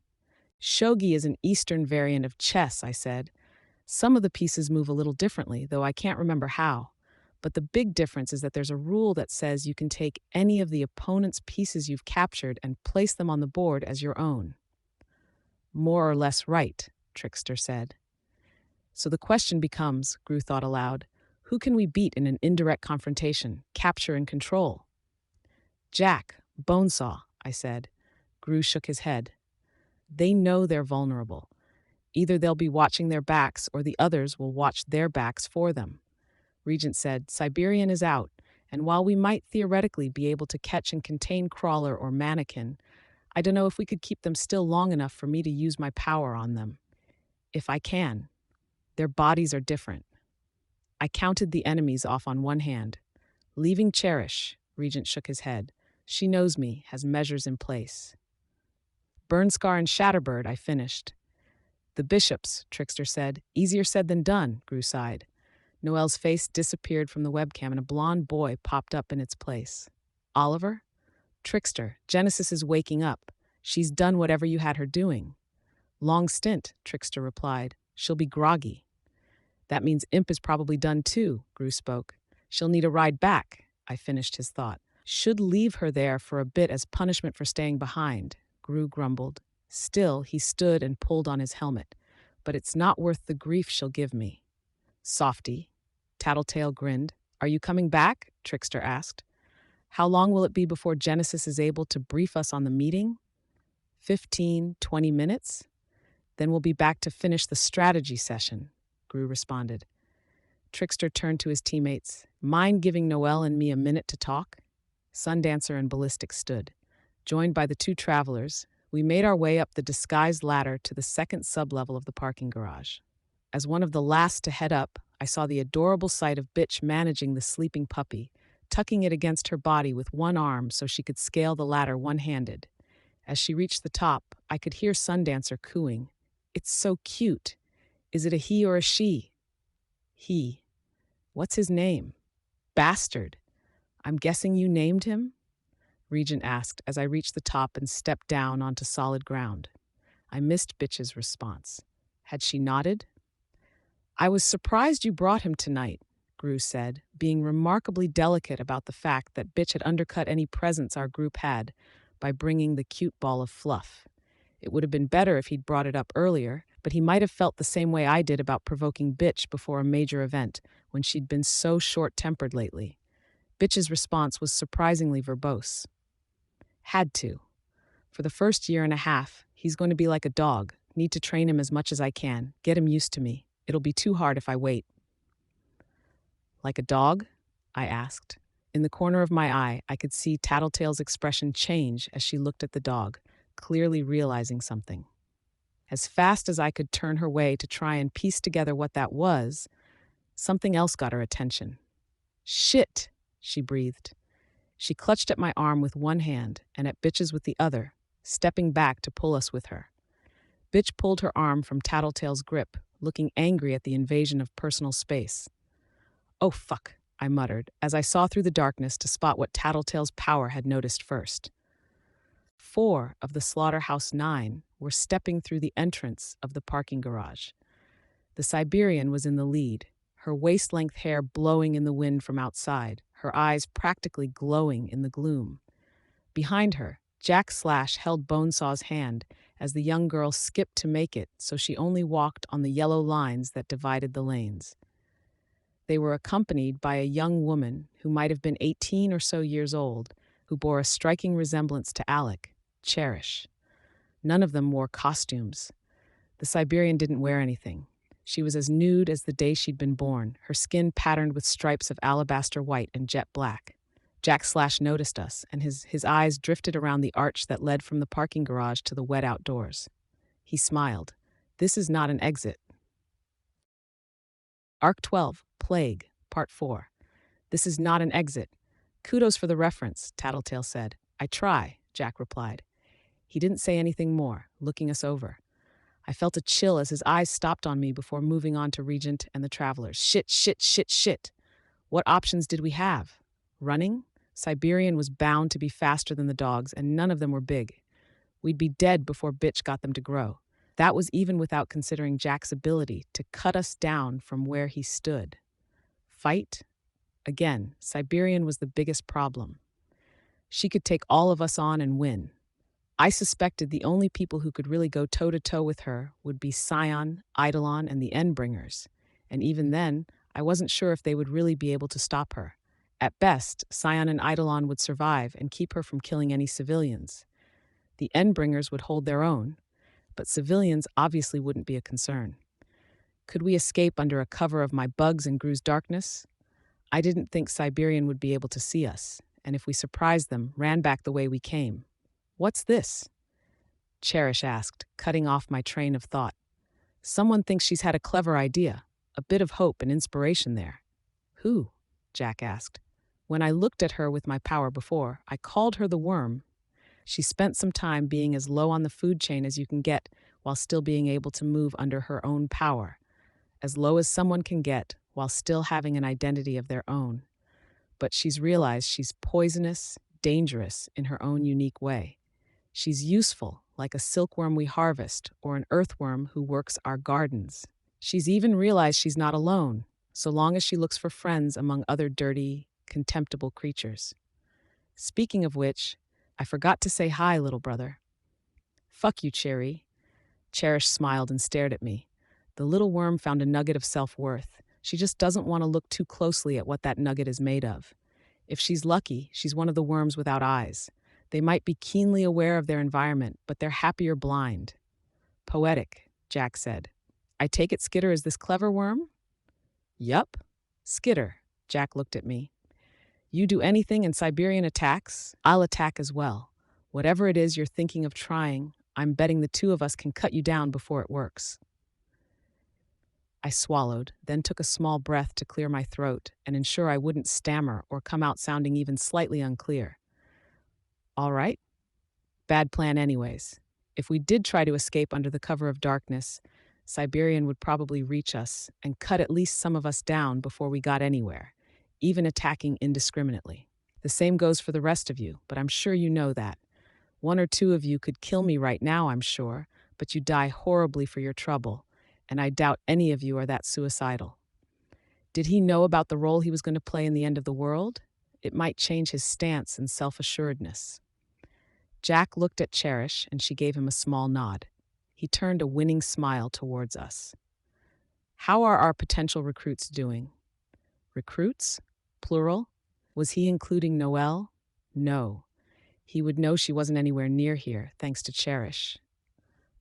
Shogi is an Eastern variant of chess, I said. Some of the pieces move a little differently, though I can't remember how. But the big difference is that there's a rule that says you can take any of the opponent's pieces you've captured and place them on the board as your own. More or less right, Trickster said. So the question becomes, Gru thought aloud, who can we beat in an indirect confrontation, capture and control? Jack, Bonesaw, I said. Gru shook his head. They know they're vulnerable. Either they'll be watching their backs or the others will watch their backs for them. Regent said, Siberian is out, and while we might theoretically be able to catch and contain Crawler or Mannequin, I don't know if we could keep them still long enough for me to use my power on them. If I can. Their bodies are different. I counted the enemies off on one hand. Leaving Cherish, Regent shook his head. She knows me, has measures in place. Burnscar and Shatterbird, I finished. The bishops, Trickster said. Easier said than done, Gru sighed. Noel's face disappeared from the webcam and a blonde boy popped up in its place. Oliver? Trickster, Genesis is waking up. She's done whatever you had her doing. Long stint, Trickster replied. She'll be groggy. That means Imp is probably done too, Gru spoke. She'll need a ride back, I finished his thought. Should leave her there for a bit as punishment for staying behind, Gru grumbled. Still, he stood and pulled on his helmet. But it's not worth the grief she'll give me. Softy. Tattletale grinned. Are you coming back? Trickster asked. How long will it be before Genesis is able to brief us on the meeting? 15, 20 minutes? Then we'll be back to finish the strategy session, Gru responded. Trickster turned to his teammates. Mind giving Noel and me a minute to talk? Sundancer and Ballistic stood. Joined by the two travelers, we made our way up the disguised ladder to the second sublevel of the parking garage. As one of the last to head up, I saw the adorable sight of Bitch managing the sleeping puppy, tucking it against her body with one arm so she could scale the ladder one-handed. As she reached the top, I could hear Sundancer cooing. It's so cute. Is it a he or a she? He. What's his name? Bastard. I'm guessing you named him? Regent asked as I reached the top and stepped down onto solid ground. I missed Bitch's response. Had she nodded? I was surprised you brought him tonight, Gru said, being remarkably delicate about the fact that Bitch had undercut any presence our group had by bringing the cute ball of fluff. It would have been better if he'd brought it up earlier, but he might have felt the same way I did about provoking Bitch before a major event when she'd been so short-tempered lately. Bitch's response was surprisingly verbose. Had to. For the first year and a half, he's going to be like a dog. Need to train him as much as I can. Get him used to me. It'll be too hard if I wait. Like a dog? I asked. In the corner of my eye, I could see Tattletale's expression change as she looked at the dog, clearly realizing something. As fast as I could turn her way to try and piece together what that was, something else got her attention. Shit, she breathed. She clutched at my arm with one hand and at Bitch's with the other, stepping back to pull us with her. Bitch pulled her arm from Tattletale's grip, looking angry at the invasion of personal space. Oh, fuck, I muttered, as I saw through the darkness to spot what Tattletale's power had noticed first. 4 of the Slaughterhouse 9 were stepping through the entrance of the parking garage. The Siberian was in the lead, her waist-length hair blowing in the wind from outside, her eyes practically glowing in the gloom. Behind her, Jack Slash held Bonesaw's hand as the young girl skipped to make it so she only walked on the yellow lines that divided the lanes. They were accompanied by a young woman who might have been 18 or so years old, who bore a striking resemblance to Alec, Cherish. None of them wore costumes. The Siberian didn't wear anything. She was as nude as the day she'd been born, her skin patterned with stripes of alabaster white and jet black. Jack Slash noticed us, and his eyes drifted around the arch that led from the parking garage to the wet outdoors. He smiled. This is not an exit. Arc 12, Plague, Part 4. This is not an exit. Kudos for the reference, Tattletale said. I try, Jack replied. He didn't say anything more, looking us over. I felt a chill as his eyes stopped on me before moving on to Regent and the travelers. Shit, shit, shit, shit. What options did we have? Running? Siberian was bound to be faster than the dogs, and none of them were big. We'd be dead before Bitch got them to grow. That was even without considering Jack's ability to cut us down from where he stood. Fight? Again, Siberian was the biggest problem. She could take all of us on and win. I suspected the only people who could really go toe-to-toe with her would be Scion, Eidolon, and the Endbringers. And even then, I wasn't sure if they would really be able to stop her. At best, Scion and Eidolon would survive and keep her from killing any civilians. The Endbringers would hold their own, but civilians obviously wouldn't be a concern. Could we escape under a cover of my bugs and Gru's darkness? I didn't think Siberian would be able to see us, and if we surprised them, ran back the way we came. What's this? Cherish asked, cutting off my train of thought. Someone thinks she's had a clever idea, a bit of hope and inspiration there. Who? Jack asked. When I looked at her with my power before, I called her the worm. She spent some time being as low on the food chain as you can get while still being able to move under her own power. As low as someone can get while still having an identity of their own. But she's realized she's poisonous, dangerous in her own unique way. She's useful, like a silkworm we harvest or an earthworm who works our gardens. She's even realized she's not alone, so long as she looks for friends among other dirty, contemptible creatures. Speaking of which, I forgot to say hi, little brother. Fuck you, Cherry. Cherish smiled and stared at me. The little worm found a nugget of self-worth. She just doesn't want to look too closely at what that nugget is made of. If she's lucky, she's one of the worms without eyes. They might be keenly aware of their environment, but they're happier blind. Poetic, Jack said. I take it Skitter is this clever worm? Yup. Skitter, Jack looked at me. You do anything and Siberian attacks, I'll attack as well. Whatever it is you're thinking of trying, I'm betting the two of us can cut you down before it works. I swallowed, then took a small breath to clear my throat and ensure I wouldn't stammer or come out sounding even slightly unclear. All right. Bad plan anyways. If we did try to escape under the cover of darkness, Siberian would probably reach us and cut at least some of us down before we got anywhere, even attacking indiscriminately. The same goes for the rest of you, but I'm sure you know that. One or two of you could kill me right now, I'm sure, but you die horribly for your trouble, and I doubt any of you are that suicidal. Did he know about the role he was going to play in the end of the world? It might change his stance and self-assuredness. Jack looked at Cherish, and she gave him a small nod. He turned a winning smile towards us. How are our potential recruits doing? Recruits? Plural? Was he including Noelle? No. He would know she wasn't anywhere near here, thanks to Cherish.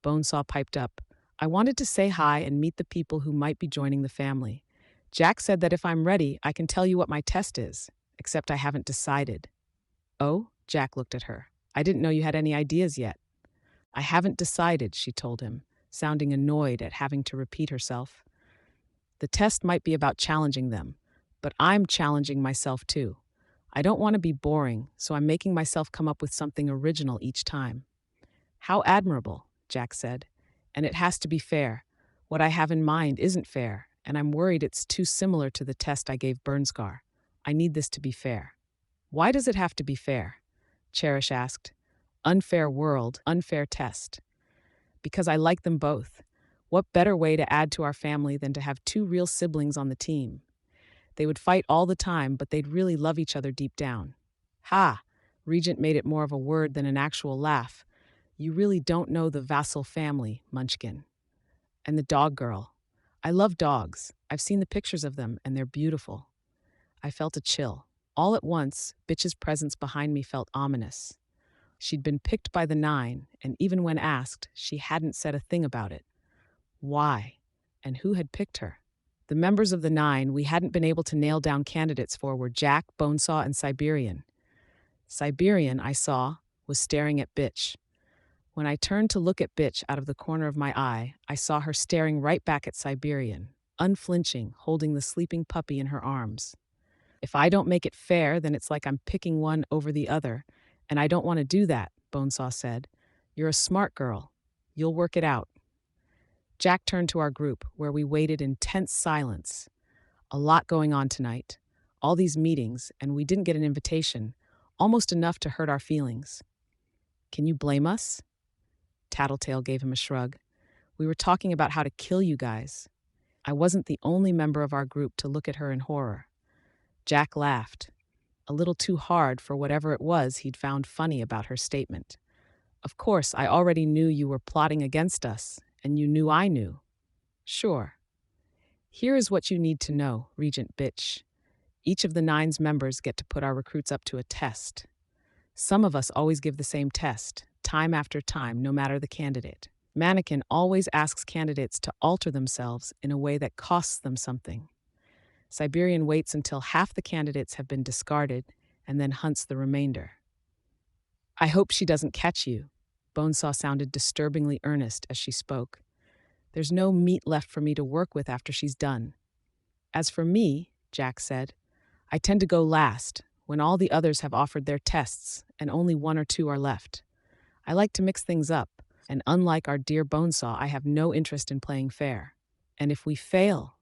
Bonesaw piped up. I wanted to say hi and meet the people who might be joining the family. Jack said that if I'm ready, I can tell you what my test is, except I haven't decided. Oh? Jack looked at her. I didn't know you had any ideas yet. I haven't decided, she told him, sounding annoyed at having to repeat herself. The test might be about challenging them, but I'm challenging myself too. I don't want to be boring, so I'm making myself come up with something original each time. How admirable, Jack said. And it has to be fair. What I have in mind isn't fair, and I'm worried it's too similar to the test I gave Burnscar. I need this to be fair. Why does it have to be fair? Cherish asked. Unfair world, unfair test. Because I like them both. What better way to add to our family than to have two real siblings on the team? They would fight all the time, but they'd really love each other deep down. Ha! Regent made it more of a word than an actual laugh. You really don't know the Vassal family, Munchkin. And the dog girl. I love dogs. I've seen the pictures of them, and they're beautiful. I felt a chill. All at once, Bitch's presence behind me felt ominous. She'd been picked by the 9, and even when asked, she hadn't said a thing about it. Why? And who had picked her? The members of the 9 we hadn't been able to nail down candidates for were Jack, Bonesaw, and Siberian. Siberian, I saw, was staring at Bitch. When I turned to look at Bitch out of the corner of my eye, I saw her staring right back at Siberian, unflinching, holding the sleeping puppy in her arms. If I don't make it fair, then it's like I'm picking one over the other, and I don't want to do that, Bonesaw said. You're a smart girl. You'll work it out. Jack turned to our group, where we waited in tense silence. A lot going on tonight. All these meetings, and we didn't get an invitation, almost enough to hurt our feelings. Can you blame us? Tattletale gave him a shrug. We were talking about how to kill you guys. I wasn't the only member of our group to look at her in horror. Jack laughed, a little too hard for whatever it was he'd found funny about her statement. Of course, I already knew you were plotting against us, and you knew I knew. Sure. Here is what you need to know, Regent Bitch. Each of the Nine's members get to put our recruits up to a test. Some of us always give the same test, time after time, no matter the candidate. Mannequin always asks candidates to alter themselves in a way that costs them something. Siberian waits until half the candidates have been discarded and then hunts the remainder. I hope she doesn't catch you. Bonesaw sounded disturbingly earnest as she spoke. There's no meat left for me to work with after she's done. As for me, Jack said, I tend to go last, when all the others have offered their tests and only one or two are left. I like to mix things up, and unlike our dear Bonesaw, I have no interest in playing fair. And if we fail?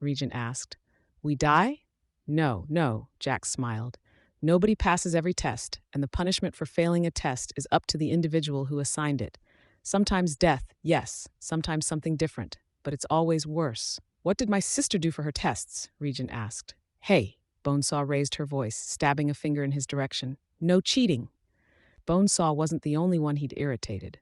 Regent asked. We die? No, Jack smiled. Nobody passes every test, and the punishment for failing a test is up to the individual who assigned it. Sometimes death, yes, sometimes something different, but it's always worse. What did my sister do for her tests? Regent asked. Hey, Bonesaw raised her voice, stabbing a finger in his direction. No cheating. Bonesaw wasn't the only one he'd irritated.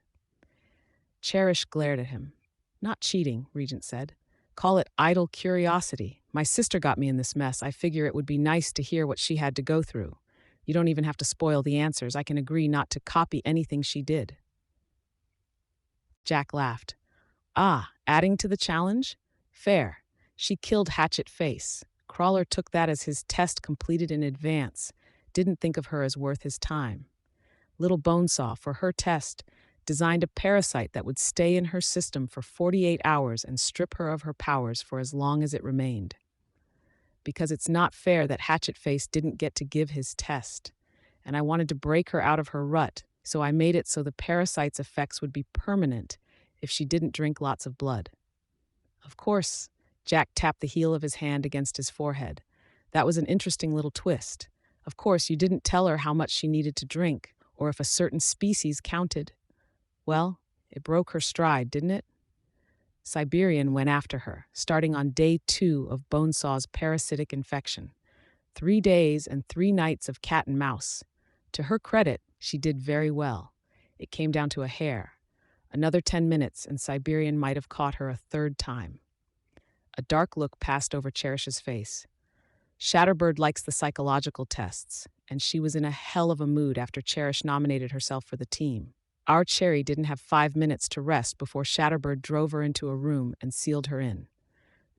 Cherish glared at him. Not cheating, Regent said. Call it idle curiosity. My sister got me in this mess. I figure it would be nice to hear what she had to go through. You don't even have to spoil the answers. I can agree not to copy anything she did. Jack laughed. Ah, adding to the challenge? Fair. She killed Hatchet Face. Crawler took that as his test completed in advance. Didn't think of her as worth his time. Little Bonesaw, for her test, designed a parasite that would stay in her system for 48 hours and strip her of her powers for as long as it remained. Because it's not fair that Hatchet Face didn't get to give his test, and I wanted to break her out of her rut, so I made it so the parasite's effects would be permanent if she didn't drink lots of blood. Of course, Jack tapped the heel of his hand against his forehead. That was an interesting little twist. Of course, you didn't tell her how much she needed to drink, or if a certain species counted. Well, it broke her stride, didn't it? Siberian went after her, starting on day 2 of Bonesaw's parasitic infection. 3 days and 3 nights of cat and mouse. To her credit, she did very well. It came down to a hair. Another 10 minutes, and Siberian might have caught her a third time. A dark look passed over Cherish's face. Shatterbird likes the psychological tests, and she was in a hell of a mood after Cherish nominated herself for the team. Our Cherry didn't have 5 minutes to rest before Shatterbird drove her into a room and sealed her in.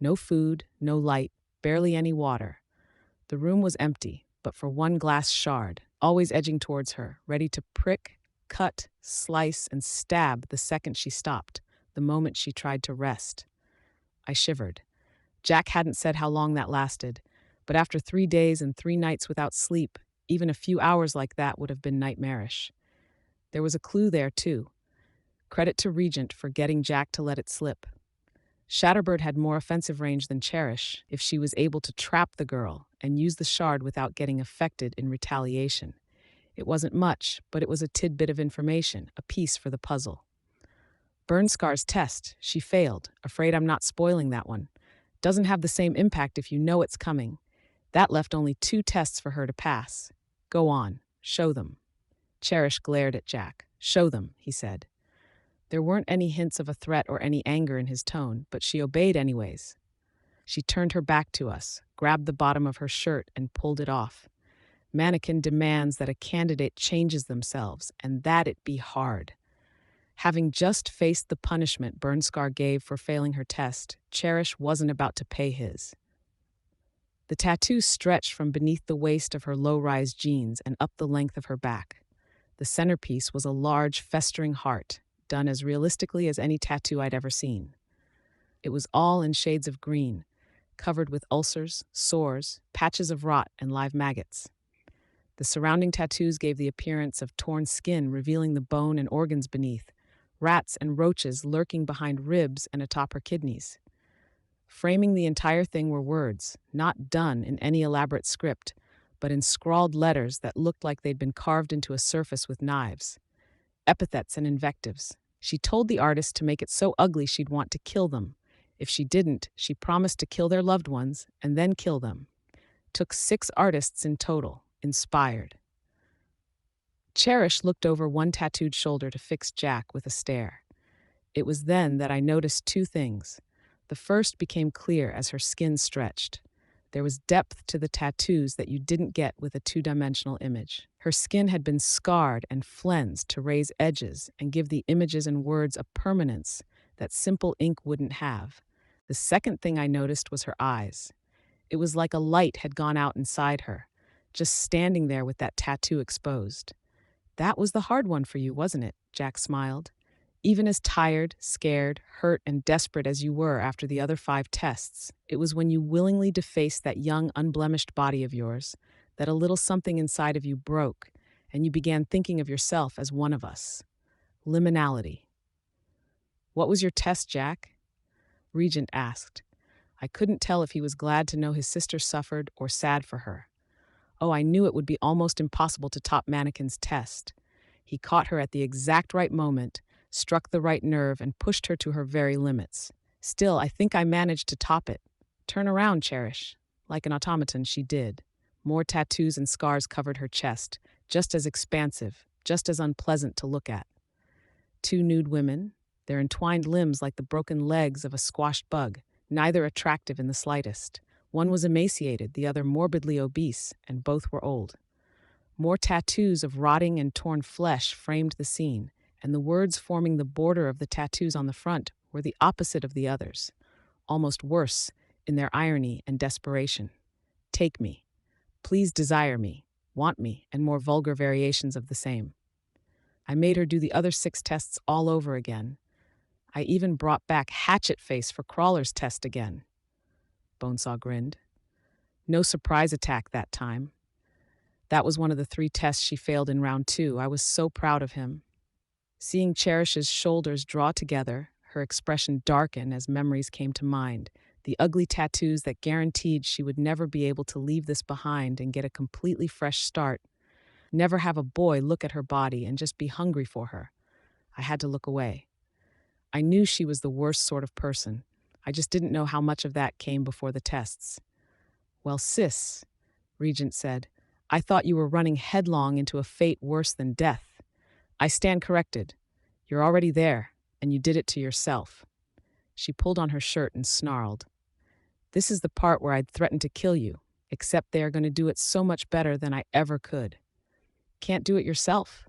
No food, no light, barely any water. The room was empty, but for one glass shard, always edging towards her, ready to prick, cut, slice, and stab the second she stopped, the moment she tried to rest. I shivered. Jack hadn't said how long that lasted, but after 3 days and 3 nights without sleep, even a few hours like that would have been nightmarish. There was a clue there, too. Credit to Regent for getting Jack to let it slip. Shatterbird had more offensive range than Cherish if she was able to trap the girl and use the shard without getting affected in retaliation. It wasn't much, but it was a tidbit of information, a piece for the puzzle. Burnscar's test, she failed. Afraid I'm not spoiling that one. Doesn't have the same impact if you know it's coming. That left only 2 tests for her to pass. Go on, show them. Cherish glared at Jack. Show them, he said. There weren't any hints of a threat or any anger in his tone, but she obeyed anyways. She turned her back to us, grabbed the bottom of her shirt, and pulled it off. Mannequin demands that a candidate changes themselves, and that it be hard. Having just faced the punishment Burnscar gave for failing her test, Cherish wasn't about to pay his. The tattoo stretched from beneath the waist of her low-rise jeans and up the length of her back. The centerpiece was a large, festering heart, done as realistically as any tattoo I'd ever seen. It was all in shades of green, covered with ulcers, sores, patches of rot, and live maggots. The surrounding tattoos gave the appearance of torn skin, revealing the bone and organs beneath, rats and roaches lurking behind ribs and atop her kidneys. Framing the entire thing were words, not done in any elaborate script, but in scrawled letters that looked like they'd been carved into a surface with knives. Epithets and invectives. She told the artist to make it so ugly she'd want to kill them. If she didn't, she promised to kill their loved ones and then kill them. Took 6 artists in total, inspired. Cherish looked over one tattooed shoulder to fix Jack with a stare. It was then that I noticed 2 things. The first became clear as her skin stretched. There was depth to the tattoos that you didn't get with a 2-dimensional image. Her skin had been scarred and flensed to raise edges and give the images and words a permanence that simple ink wouldn't have. The second thing I noticed was her eyes. It was like a light had gone out inside her, just standing there with that tattoo exposed. "That was the hard one for you, wasn't it?" Jack smiled. "Even as tired, scared, hurt, and desperate as you were after the other 5 tests, it was when you willingly defaced that young, unblemished body of yours that a little something inside of you broke, and you began thinking of yourself as one of us. Liminality." "What was your test, Jack?" Regent asked. I couldn't tell if he was glad to know his sister suffered or sad for her. Oh, I knew it would be almost impossible to top Mannequin's test. He caught her at the exact right moment, struck the right nerve, and pushed her to her very limits. Still, I think I managed to top it. "Turn around, Cherish." Like an automaton, she did. More tattoos and scars covered her chest, just as expansive, just as unpleasant to look at. 2 nude women, their entwined limbs like the broken legs of a squashed bug, neither attractive in the slightest. One was emaciated, the other morbidly obese, and both were old. More tattoos of rotting and torn flesh framed the scene, and the words forming the border of the tattoos on the front were the opposite of the others, almost worse in their irony and desperation. "Take me. Please desire me. Want me," and more vulgar variations of the same. I made her do the other 6 tests all over again. I even brought back Hatchet Face for Crawler's test again. Bonesaw grinned. No surprise attack that time. That was one of the 3 tests she failed in round 2. I was so proud of him. Seeing Cherish's shoulders draw together, her expression darken as memories came to mind, the ugly tattoos that guaranteed she would never be able to leave this behind and get a completely fresh start, never have a boy look at her body and just be hungry for her. I had to look away. I knew she was the worst sort of person. I just didn't know how much of that came before the tests. "Well, sis," Regent said, "I thought you were running headlong into a fate worse than death. I stand corrected. You're already there, and you did it to yourself." She pulled on her shirt and snarled. "This is the part where I'd threatened to kill you, except they are going to do it so much better than I ever could." "Can't do it yourself,"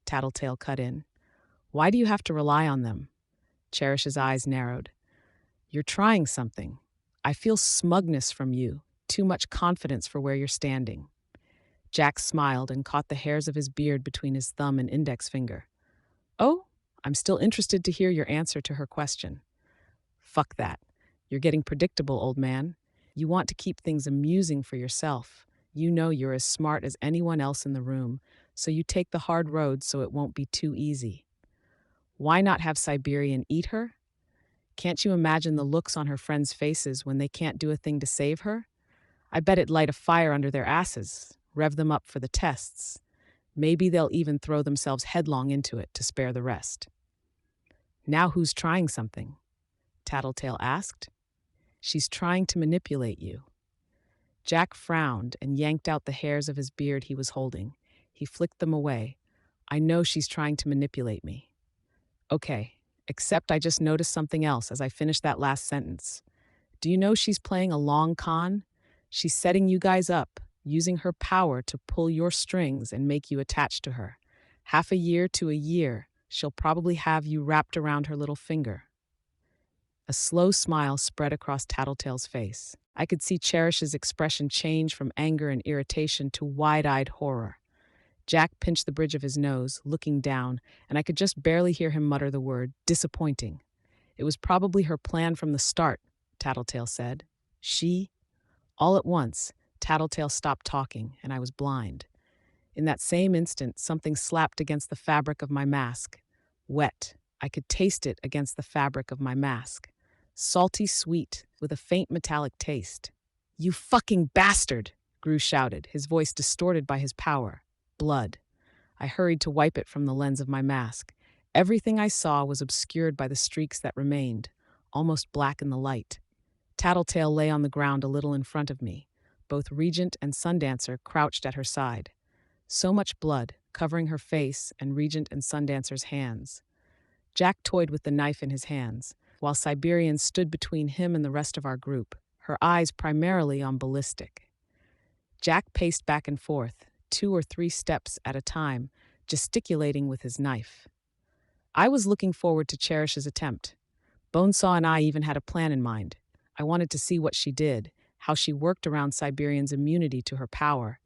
Tattletale cut in. "Why do you have to rely on them?" Cherish's eyes narrowed. "You're trying something. I feel smugness from you, too much confidence for where you're standing." Jack smiled and caught the hairs of his beard between his thumb and index finger. "Oh, I'm still interested to hear your answer to her question." "Fuck that. You're getting predictable, old man. You want to keep things amusing for yourself. You know you're as smart as anyone else in the room, so you take the hard road so it won't be too easy. Why not have Siberian eat her? Can't you imagine the looks on her friends' faces when they can't do a thing to save her? I bet it'd light a fire under their asses, rev them up for the tests. Maybe they'll even throw themselves headlong into it to spare the rest." "Now who's trying something?" Tattletale asked. "She's trying to manipulate you." Jack frowned and yanked out the hairs of his beard he was holding. He flicked them away. "I know she's trying to manipulate me." "Okay, except I just noticed something else as I finished that last sentence. Do you know she's playing a long con? She's setting you guys up, using her power to pull your strings and make you attached to her. Half a year to a year, she'll probably have you wrapped around her little finger." A slow smile spread across Tattletale's face. I could see Cherish's expression change from anger and irritation to wide-eyed horror. Jack pinched the bridge of his nose, looking down, and I could just barely hear him mutter the word, "disappointing." "It was probably her plan from the start," Tattletale said. "She—" All at once, Tattletale stopped talking, and I was blind. In that same instant, something slapped against the fabric of my mask. Wet. I could taste it against the fabric of my mask. Salty sweet, with a faint metallic taste. "You fucking bastard!" Gru shouted, his voice distorted by his power. Blood. I hurried to wipe it from the lens of my mask. Everything I saw was obscured by the streaks that remained, almost black in the light. Tattletale lay on the ground a little in front of me. Both Regent and Sundancer crouched at her side. So much blood, covering her face and Regent and Sundancer's hands. Jack toyed with the knife in his hands, while Siberian stood between him and the rest of our group, her eyes primarily on ballistic. Jack paced back and forth, 2 or 3 steps at a time, gesticulating with his knife. I was looking forward to Cherish's attempt. Bonesaw and I even had a plan in mind. I wanted to see what she did, how she worked around Siberian's immunity to her power.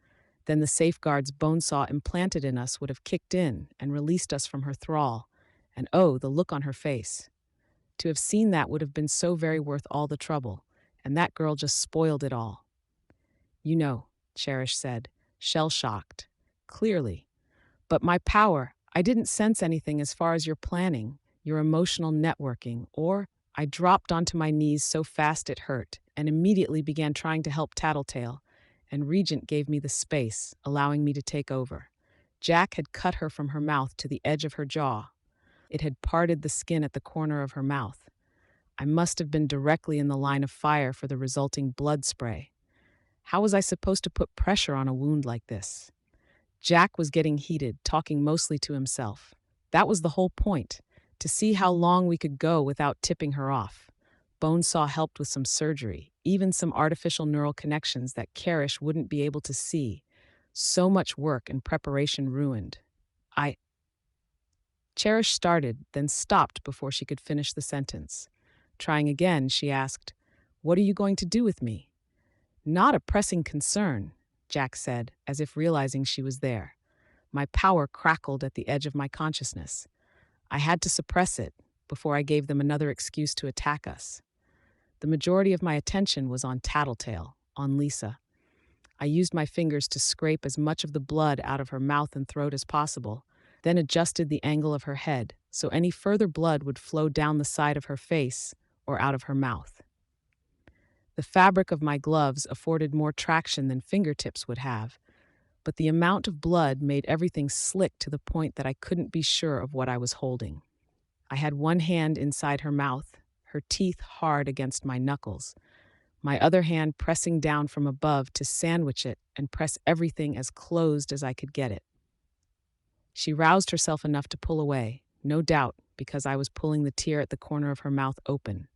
Then the safeguards Bonesaw implanted in us would have kicked in and released us from her thrall. And oh, the look on her face. To have seen that would have been so very worth all the trouble, and that girl just spoiled it all. "You know," Cherish said, shell-shocked. "Clearly. But my power, I didn't sense anything as far as your planning, your emotional networking, or I dropped onto my knees so fast it hurt, and immediately began trying to help Tattletale, and Regent gave me the space, allowing me to take over. Jack had cut her from her mouth to the edge of her jaw. It had parted the skin at the corner of her mouth. I must have been directly in the line of fire for the resulting blood spray. How was I supposed to put pressure on a wound like this? Jack was getting heated, talking mostly to himself. That was the whole point, to see how long we could go without tipping her off. Bonesaw helped with some surgery, even some artificial neural connections that Cherish wouldn't be able to see. So much work and preparation ruined. Cherish started, then stopped before she could finish the sentence. Trying again, she asked, "What are you going to do with me?" "Not a pressing concern," Jack said, as if realizing she was there. My power crackled at the edge of my consciousness. I had to suppress it before I gave them another excuse to attack us. The majority of my attention was on Tattletale, on Lisa. I used my fingers to scrape as much of the blood out of her mouth and throat as possible, then adjusted the angle of her head so any further blood would flow down the side of her face or out of her mouth. The fabric of my gloves afforded more traction than fingertips would have, but the amount of blood made everything slick to the point that I couldn't be sure of what I was holding. I had one hand inside her mouth, her teeth hard against my knuckles, my other hand pressing down from above to sandwich it and press everything as closed as I could get it. She roused herself enough to pull away, no doubt because I was pulling the tear at the corner of her mouth open.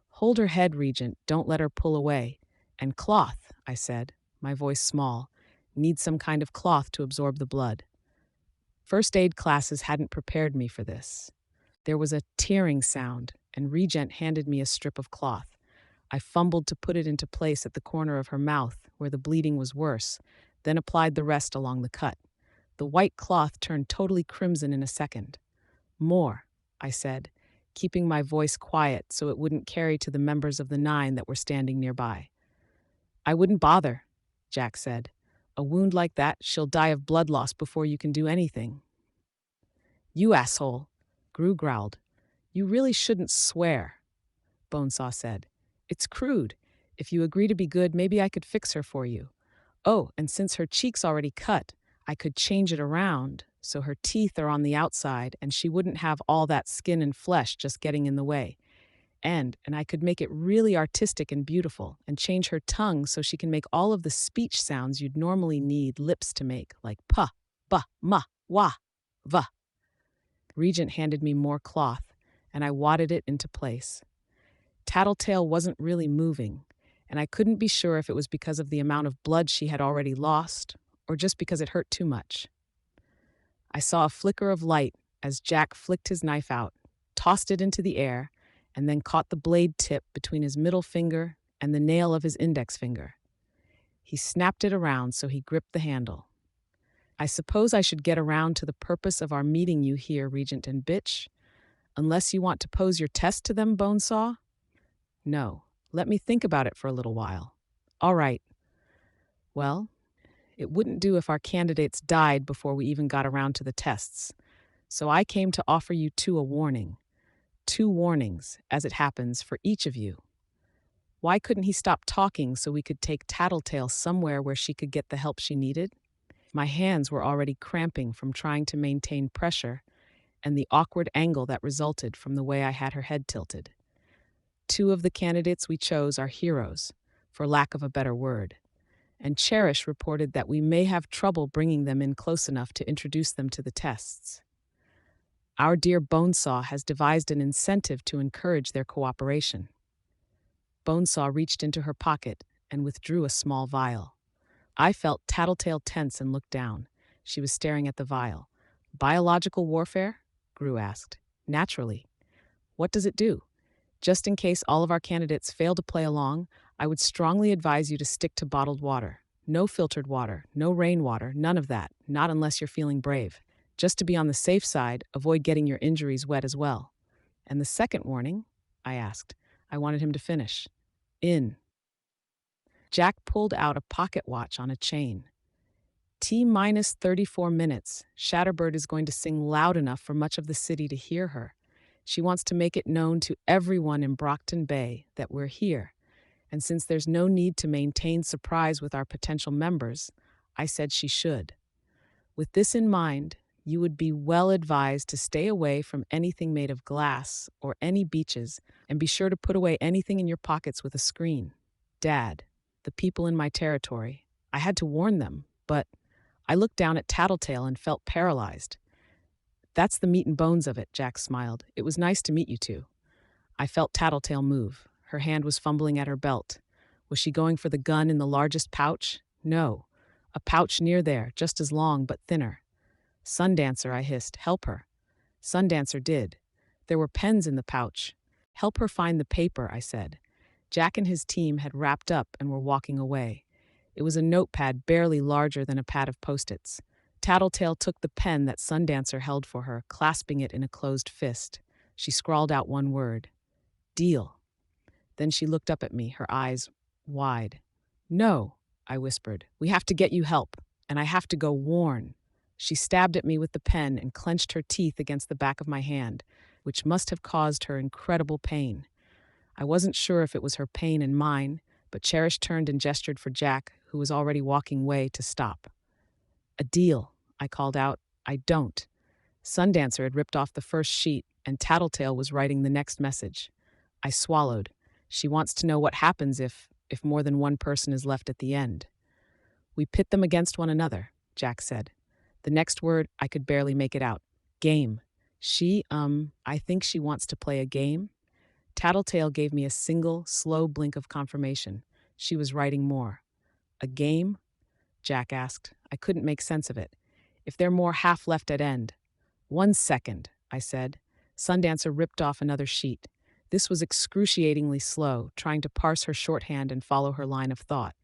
"Hold her head, Regent, don't let her pull away. And cloth," I said, my voice small, "need some kind of cloth to absorb the blood." First aid classes hadn't prepared me for this. There was a tearing sound, and Regent handed me a strip of cloth. I fumbled to put it into place at the corner of her mouth, where the bleeding was worse, then applied the rest along the cut. The white cloth turned totally crimson in a second. "More," I said, keeping my voice quiet so it wouldn't carry to the members of the 9 that were standing nearby. "I wouldn't bother," Jack said. "A wound like that, she'll die of blood loss before you can do anything." "You asshole," Gru growled. "You really shouldn't swear," Bonesaw said. "It's crude. If you agree to be good, maybe I could fix her for you. Oh, and since her cheek's already cut, I could change it around so her teeth are on the outside and she wouldn't have all that skin and flesh just getting in the way. And I could make it really artistic and beautiful and change her tongue so she can make all of the speech sounds you'd normally need lips to make, like pa, ba, ma, wa, va." Regent handed me more cloth, and I wadded it into place. Tattletale wasn't really moving, and I couldn't be sure if it was because of the amount of blood she had already lost or just because it hurt too much. I saw a flicker of light as Jack flicked his knife out, tossed it into the air, and then caught the blade tip between his middle finger and the nail of his index finger. He snapped it around so he gripped the handle. "I suppose I should get around to the purpose of our meeting you here, Regent and bitch. Unless you want to pose your test to them, Bonesaw?" "No. Let me think about it for a little while." "All right. Well, It wouldn't do if our candidates died before we even got around to the tests. So I came to offer you two a warning. Two warnings, as it happens, for each of you. Why couldn't he stop talking so we could take Tattletale somewhere where she could get the help she needed? My hands were already cramping from trying to maintain pressure and the awkward angle that resulted from the way I had her head tilted. Two of the candidates we chose are heroes, for lack of a better word, and Cherish reported that we may have trouble bringing them in close enough to introduce them to the tests. Our dear Bonesaw has devised an incentive to encourage their cooperation. Bonesaw reached into her pocket and withdrew a small vial. I felt Tattletale tense and looked down. She was staring at the vial. Biological warfare? Gru asked. Naturally. What does it do? Just in case all of our candidates fail to play along, I would strongly advise you to stick to bottled water. No filtered water, no rainwater, none of that, not unless you're feeling brave. Just to be on the safe side, avoid getting your injuries wet as well. And the second warning? I asked. I wanted him to finish. In. Jack pulled out a pocket watch on a chain. T minus 34 minutes. Shatterbird is going to sing loud enough for much of the city to hear her. She wants to make it known to everyone in Brockton Bay that we're here. And since there's no need to maintain surprise with our potential members, I said she should. With this in mind, you would be well advised to stay away from anything made of glass or any beaches, and be sure to put away anything in your pockets with a screen. Dad, the people in my territory, I had to warn them, but I looked down at Tattletale and felt paralyzed. That's the meat and bones of it, Jack smiled. It was nice to meet you two. I felt Tattletale move. Her hand was fumbling at her belt. Was she going for the gun in the largest pouch? No. A pouch near there, just as long but thinner. Sundancer, I hissed. Help her. Sundancer did. There were pens in the pouch. Help her find the paper, I said. Jack and his team had wrapped up and were walking away. It was a notepad barely larger than a pad of Post-its. Tattletale took the pen that Sundancer held for her, clasping it in a closed fist. She scrawled out one word. Deal. Then she looked up at me, her eyes wide. No, I whispered. We have to get you help, and I have to go warn. She stabbed at me with the pen and clenched her teeth against the back of my hand, which must have caused her incredible pain. I wasn't sure if it was her pain and mine, but Cherish turned and gestured for Jack, who was already walking away, to stop. A deal, I called out. I don't. Sundancer had ripped off the first sheet, and Tattletale was writing the next message. I swallowed. She wants to know what happens if more than one person is left at the end. We pit them against one another, Jack said. The next word, I could barely make it out. Game. I think she wants to play a game? Tattletale gave me a single, slow blink of confirmation. She was writing more. A game? Jack asked. I couldn't make sense of it. If there are more half left at end. 1 second, I said. Sundancer ripped off another sheet. This was excruciatingly slow, trying to parse her shorthand and follow her line of thought.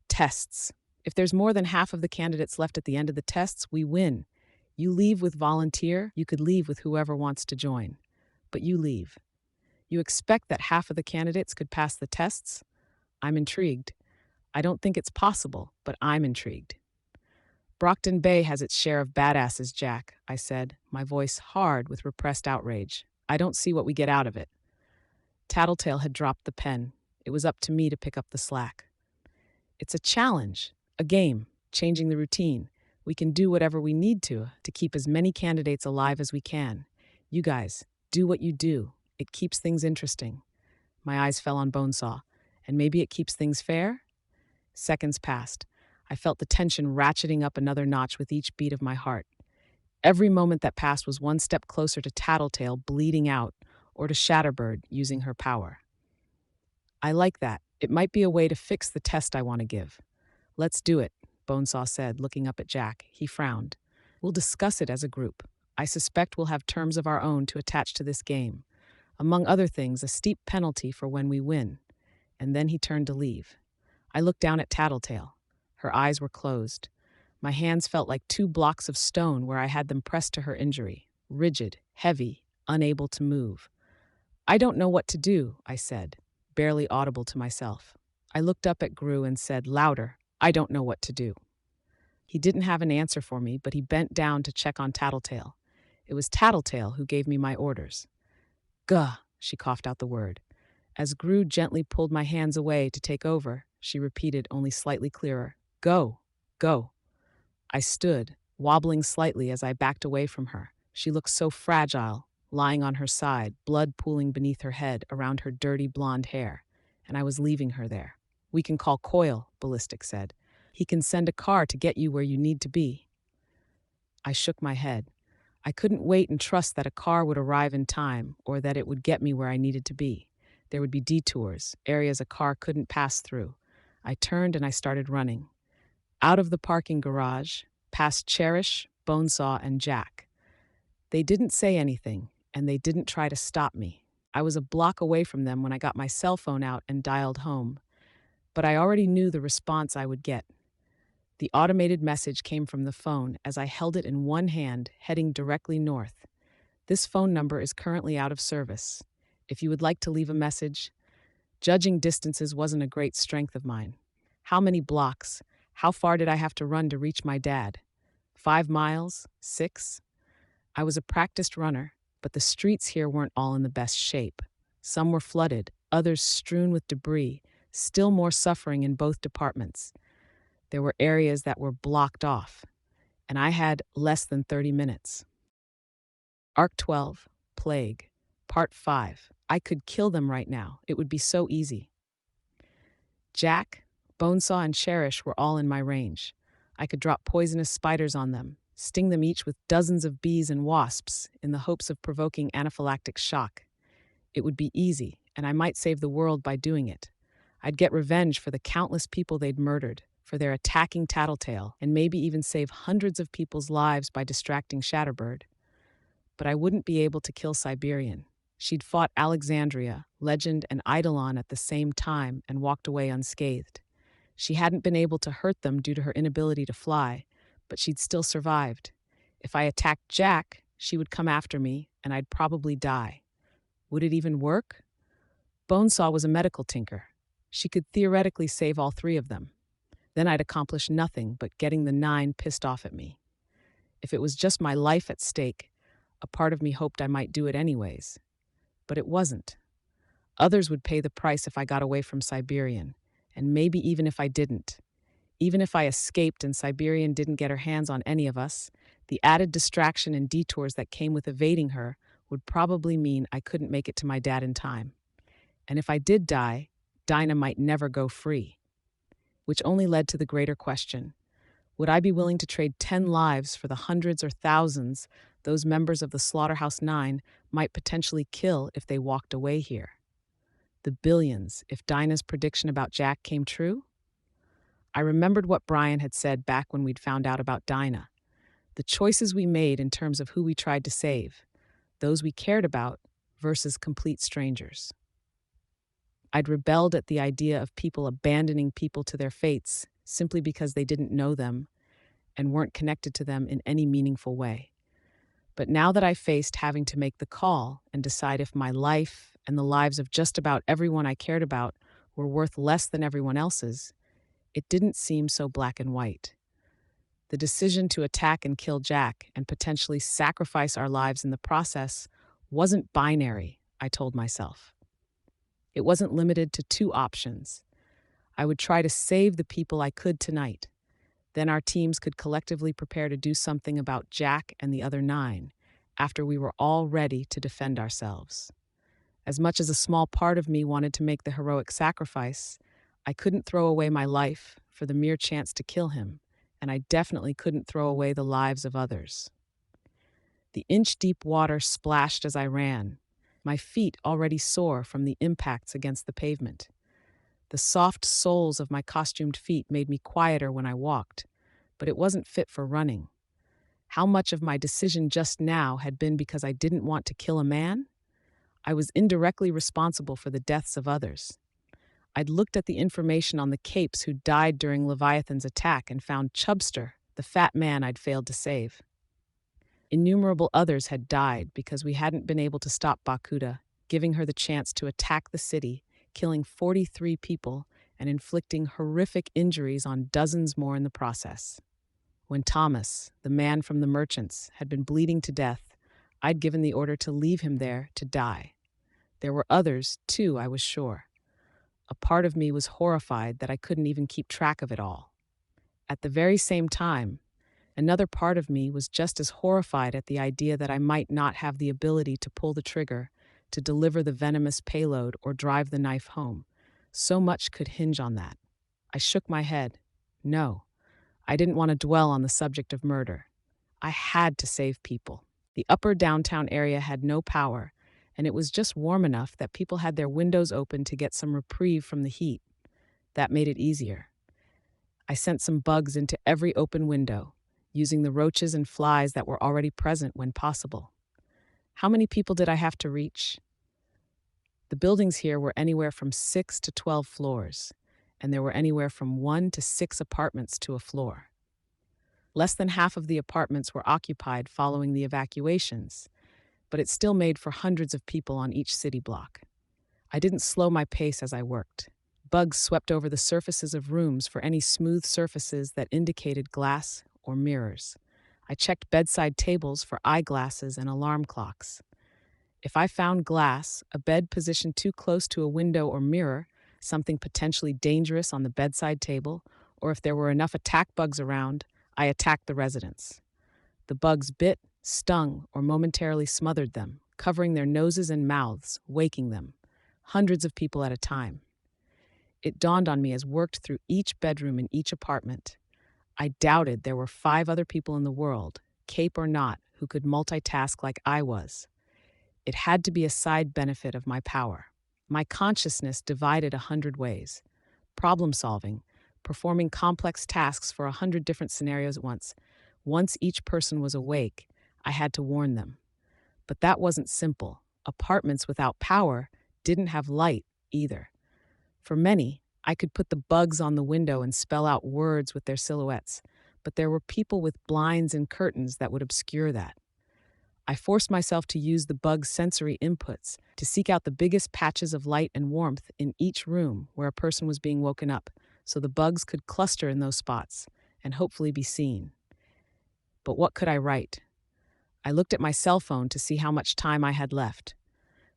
Tests. If there's more than half of the candidates left at the end of the tests, we win. You leave with volunteer, you could leave with whoever wants to join. But you leave. You expect that half of the candidates could pass the tests? I'm intrigued. I don't think it's possible, but I'm intrigued. Brockton Bay has its share of badasses, Jack, I said, my voice hard with repressed outrage. I don't see what we get out of it. Tattletale had dropped the pen. It was up to me to pick up the slack. It's a challenge, a game, changing the routine. We can do whatever we need to keep as many candidates alive as we can. You guys, do what you do. It keeps things interesting. My eyes fell on Bonesaw. And maybe it keeps things fair? Seconds passed. I felt the tension ratcheting up another notch with each beat of my heart. Every moment that passed was one step closer to Tattletale bleeding out, or to Shatterbird using her power. I like that. It might be a way to fix the test I want to give. Let's do it, Bonesaw said, looking up at Jack. He frowned. We'll discuss it as a group. I suspect we'll have terms of our own to attach to this game. Among other things, a steep penalty for when we win. And then he turned to leave. I looked down at Tattletale. Her eyes were closed. My hands felt like 2 blocks of stone where I had them pressed to her injury, rigid, heavy, unable to move. I don't know what to do, I said, barely audible to myself. I looked up at Gru and said, louder, I don't know what to do. He didn't have an answer for me, but he bent down to check on Tattletale. It was Tattletale who gave me my orders. Gah, she coughed out the word. As Gru gently pulled my hands away to take over, she repeated only slightly clearer, Go, go. I stood, wobbling slightly as I backed away from her. She looked so fragile, lying on her side, blood pooling beneath her head around her dirty blonde hair, and I was leaving her there. We can call Coyle, Ballistic said. He can send a car to get you where you need to be. I shook my head. I couldn't wait and trust that a car would arrive in time or that it would get me where I needed to be. There would be detours, areas a car couldn't pass through. I turned and I started running. Out of the parking garage, past Cherish, Bonesaw, and Jack. They didn't say anything, and they didn't try to stop me. I was a block away from them when I got my cell phone out and dialed home. But I already knew the response I would get. The automated message came from the phone as I held it in one hand, heading directly north. This phone number is currently out of service. If you would like to leave a message, judging distances wasn't a great strength of mine. How many blocks? How far did I have to run to reach my dad? 5 miles? 6? I was a practiced runner, but the streets here weren't all in the best shape. Some were flooded, others strewn with debris, still more suffering in both departments. There were areas that were blocked off, and I had less than 30 minutes. Arc 12, Plague, Part 5. I could kill them right now. It would be so easy. Jack, Bonesaw, and Cherish were all in my range. I could drop poisonous spiders on them, sting them each with dozens of bees and wasps in the hopes of provoking anaphylactic shock. It would be easy, and I might save the world by doing it. I'd get revenge for the countless people they'd murdered, for their attacking Tattletale, and maybe even save hundreds of people's lives by distracting Shatterbird. But I wouldn't be able to kill Siberian. She'd fought Alexandria, Legend, and Eidolon at the same time and walked away unscathed. She hadn't been able to hurt them due to her inability to fly, but she'd still survived. If I attacked Jack, she would come after me, and I'd probably die. Would it even work? Bonesaw was a medical tinker. She could theoretically save all 3 of them. Then I'd accomplish nothing but getting the 9 pissed off at me. If it was just my life at stake, a part of me hoped I might do it anyways. But it wasn't. Others would pay the price if I got away from Siberian, and maybe even if I didn't. Even if I escaped and Siberian didn't get her hands on any of us, the added distraction and detours that came with evading her would probably mean I couldn't make it to my dad in time. And if I did die, Dinah might never go free. Which only led to the greater question. Would I be willing to trade 10 lives for the hundreds or thousands those members of the Slaughterhouse 9 might potentially kill if they walked away here? The billions, if Dinah's prediction about Jack came true? I remembered what Brian had said back when we'd found out about Dinah. The choices we made in terms of who we tried to save, those we cared about versus complete strangers. I'd rebelled at the idea of people abandoning people to their fates simply because they didn't know them and weren't connected to them in any meaningful way. But now that I faced having to make the call and decide if my life and the lives of just about everyone I cared about were worth less than everyone else's, it didn't seem so black and white. The decision to attack and kill Jack and potentially sacrifice our lives in the process wasn't binary, I told myself. It wasn't limited to 2 options. I would try to save the people I could tonight. Then our teams could collectively prepare to do something about Jack and the other 9 after we were all ready to defend ourselves. As much as a small part of me wanted to make the heroic sacrifice, I couldn't throw away my life for the mere chance to kill him, and I definitely couldn't throw away the lives of others. The inch-deep water splashed as I ran, my feet already sore from the impacts against the pavement. The soft soles of my costumed feet made me quieter when I walked, but it wasn't fit for running. How much of my decision just now had been because I didn't want to kill a man? I was indirectly responsible for the deaths of others. I'd looked at the information on the capes who died during Leviathan's attack and found Chubster, the fat man I'd failed to save. Innumerable others had died because we hadn't been able to stop Bakuda, giving her the chance to attack the city, killing 43 people and inflicting horrific injuries on dozens more in the process. When Thomas, the man from the merchants, had been bleeding to death, I'd given the order to leave him there to die. There were others, too, I was sure. A part of me was horrified that I couldn't even keep track of it all. At the very same time, another part of me was just as horrified at the idea that I might not have the ability to pull the trigger, to deliver the venomous payload, or drive the knife home. So much could hinge on that. I shook my head. No, I didn't want to dwell on the subject of murder. I had to save people. The upper downtown area had no power, and it was just warm enough that people had their windows open to get some reprieve from the heat. That made it easier. I sent some bugs into every open window, using the roaches and flies that were already present when possible. How many people did I have to reach? The buildings here were anywhere from 6 to 12 floors, and there were anywhere from 1 to 6 apartments to a floor. Less than half of the apartments were occupied following the evacuations, but it still made for hundreds of people on each city block. I didn't slow my pace as I worked. Bugs swept over the surfaces of rooms for any smooth surfaces that indicated glass or mirrors. I checked bedside tables for eyeglasses and alarm clocks. If I found glass, a bed positioned too close to a window or mirror, something potentially dangerous on the bedside table, or if there were enough attack bugs around, I attacked the residents. The bugs bit, stung, or momentarily smothered them, covering their noses and mouths, waking them, hundreds of people at a time. It dawned on me as worked through each bedroom in each apartment. I doubted there were 5 other people in the world, cape or not, who could multitask like I was. It had to be a side benefit of my power. My consciousness divided 100 ways. Problem solving, performing complex tasks for 100 different scenarios at once. Once each person was awake, I had to warn them. But that wasn't simple. Apartments without power didn't have light either. For many, I could put the bugs on the window and spell out words with their silhouettes, but there were people with blinds and curtains that would obscure that. I forced myself to use the bug's sensory inputs to seek out the biggest patches of light and warmth in each room where a person was being woken up, so the bugs could cluster in those spots and hopefully be seen. But what could I write? I looked at my cell phone to see how much time I had left.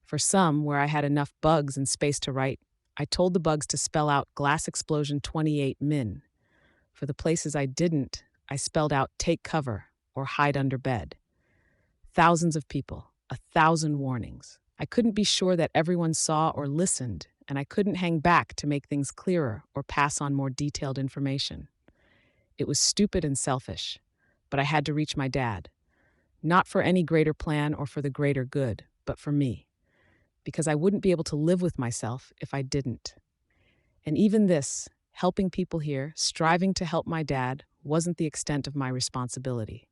For some, where I had enough bugs and space to write, I told the bugs to spell out Glass Explosion 28 Min. For the places I didn't, I spelled out Take Cover or Hide Under Bed. Thousands of people, 1,000 warnings. I couldn't be sure that everyone saw or listened, and I couldn't hang back to make things clearer or pass on more detailed information. It was stupid and selfish, but I had to reach my dad. Not for any greater plan or for the greater good, but for me. Because I wouldn't be able to live with myself if I didn't. And even this, helping people here, striving to help my dad, wasn't the extent of my responsibility.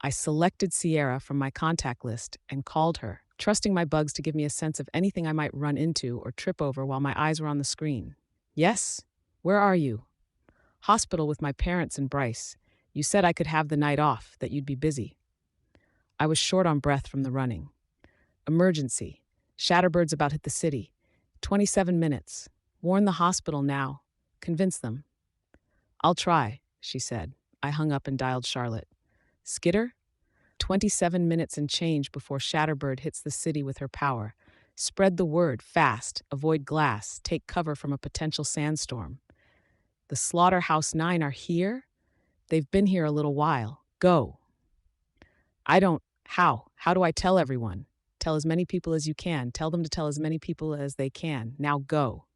I selected Sierra from my contact list and called her, trusting my bugs to give me a sense of anything I might run into or trip over while my eyes were on the screen. Yes? Where are you? Hospital with my parents and Bryce. You said I could have the night off, that you'd be busy. I was short on breath from the running. Emergency. Shatterbird's about hit the city. 27 minutes. Warn the hospital now. Convince them. I'll try, she said. I hung up and dialed Charlotte. Skitter? 27 minutes and change before Shatterbird hits the city with her power. Spread the word, fast, avoid glass, take cover from a potential sandstorm. The Slaughterhouse 9 are here? They've been here a little while. Go. How do I tell everyone? Tell as many people as you can. Tell them to tell as many people as they can. Now go.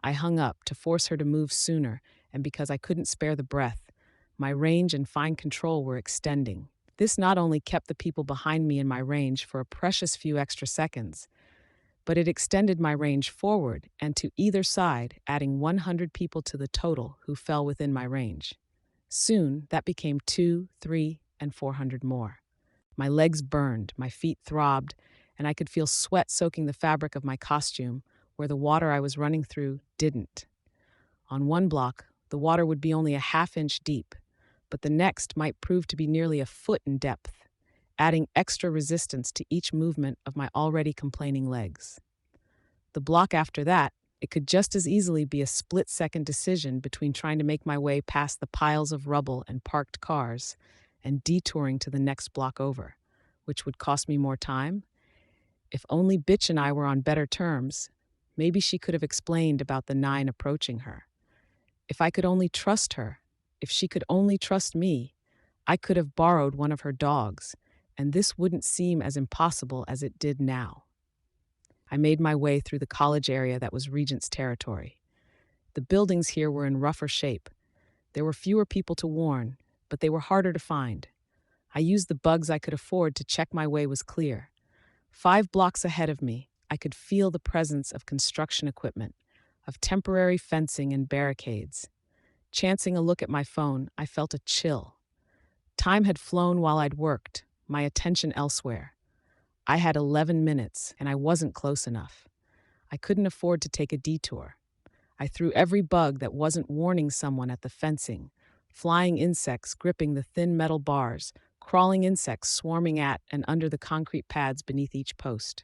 I hung up to force her to move sooner, and because I couldn't spare the breath, my range and fine control were extending. This not only kept the people behind me in my range for a precious few extra seconds, but it extended my range forward and to either side, adding 100 people to the total who fell within my range. Soon, that became 200, 300, and 400 more. My legs burned, my feet throbbed, and I could feel sweat soaking the fabric of my costume, where the water I was running through didn't. On one block, the water would be only a half-inch deep, but the next might prove to be nearly a foot in depth, adding extra resistance to each movement of my already complaining legs. The block after that, It could just as easily be a split-second decision between trying to make my way past the piles of rubble and parked cars and detouring to the next block over, which would cost me more time. If only Bitch and I were on better terms, maybe she could have explained about the nine approaching her. If I could only trust her, if she could only trust me, I could have borrowed one of her dogs, and this wouldn't seem as impossible as it did now. I made my way through the college area that was Regent's territory. The buildings here were in rougher shape. There were fewer people to warn, but they were harder to find. I used the bugs I could afford to check my way was clear. 5 blocks ahead of me, I could feel the presence of construction equipment, of temporary fencing and barricades. Chancing a look at my phone, I felt a chill. Time had flown while I'd worked, my attention elsewhere. I had 11 minutes, and I wasn't close enough. I couldn't afford to take a detour. I threw every bug that wasn't warning someone at the fencing, flying insects gripping the thin metal bars, crawling insects swarming at and under the concrete pads beneath each post.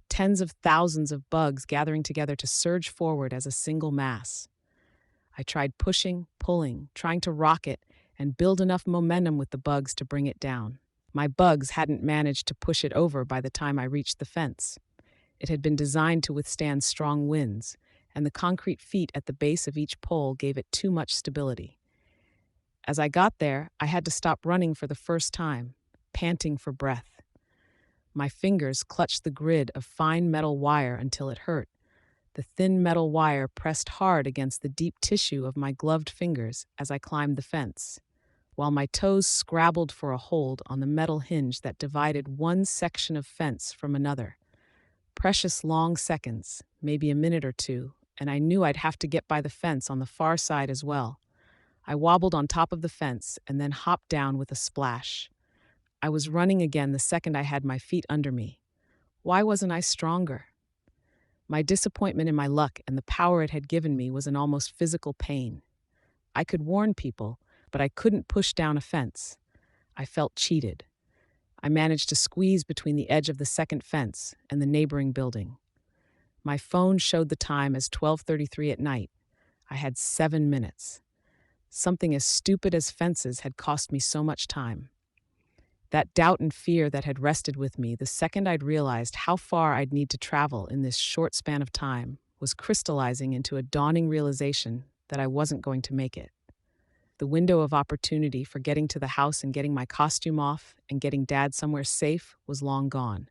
Tens of thousands of bugs gathering together to surge forward as a single mass. I tried pushing, pulling, trying to rock it, and build enough momentum with the bugs to bring it down. My bugs hadn't managed to push it over by the time I reached the fence. It had been designed to withstand strong winds, and the concrete feet at the base of each pole gave it too much stability. As I got there, I had to stop running for the first time, panting for breath. My fingers clutched the grid of fine metal wire until it hurt. The thin metal wire pressed hard against the deep tissue of my gloved fingers as I climbed the fence, while my toes scrabbled for a hold on the metal hinge that divided one section of fence from another. Precious long seconds, maybe a minute or two, and I knew I'd have to get by the fence on the far side as well. I wobbled on top of the fence and then hopped down with a splash. I was running again the second I had my feet under me. Why wasn't I stronger? My disappointment in my luck and the power it had given me was an almost physical pain. I could warn people, but I couldn't push down a fence. I felt cheated. I managed to squeeze between the edge of the second fence and the neighboring building. My phone showed the time as 12:33 at night. I had 7 minutes. Something as stupid as fences had cost me so much time. That doubt and fear that had rested with me the second I'd realized how far I'd need to travel in this short span of time was crystallizing into a dawning realization that I wasn't going to make it. The window of opportunity for getting to the house and getting my costume off and getting Dad somewhere safe was long gone.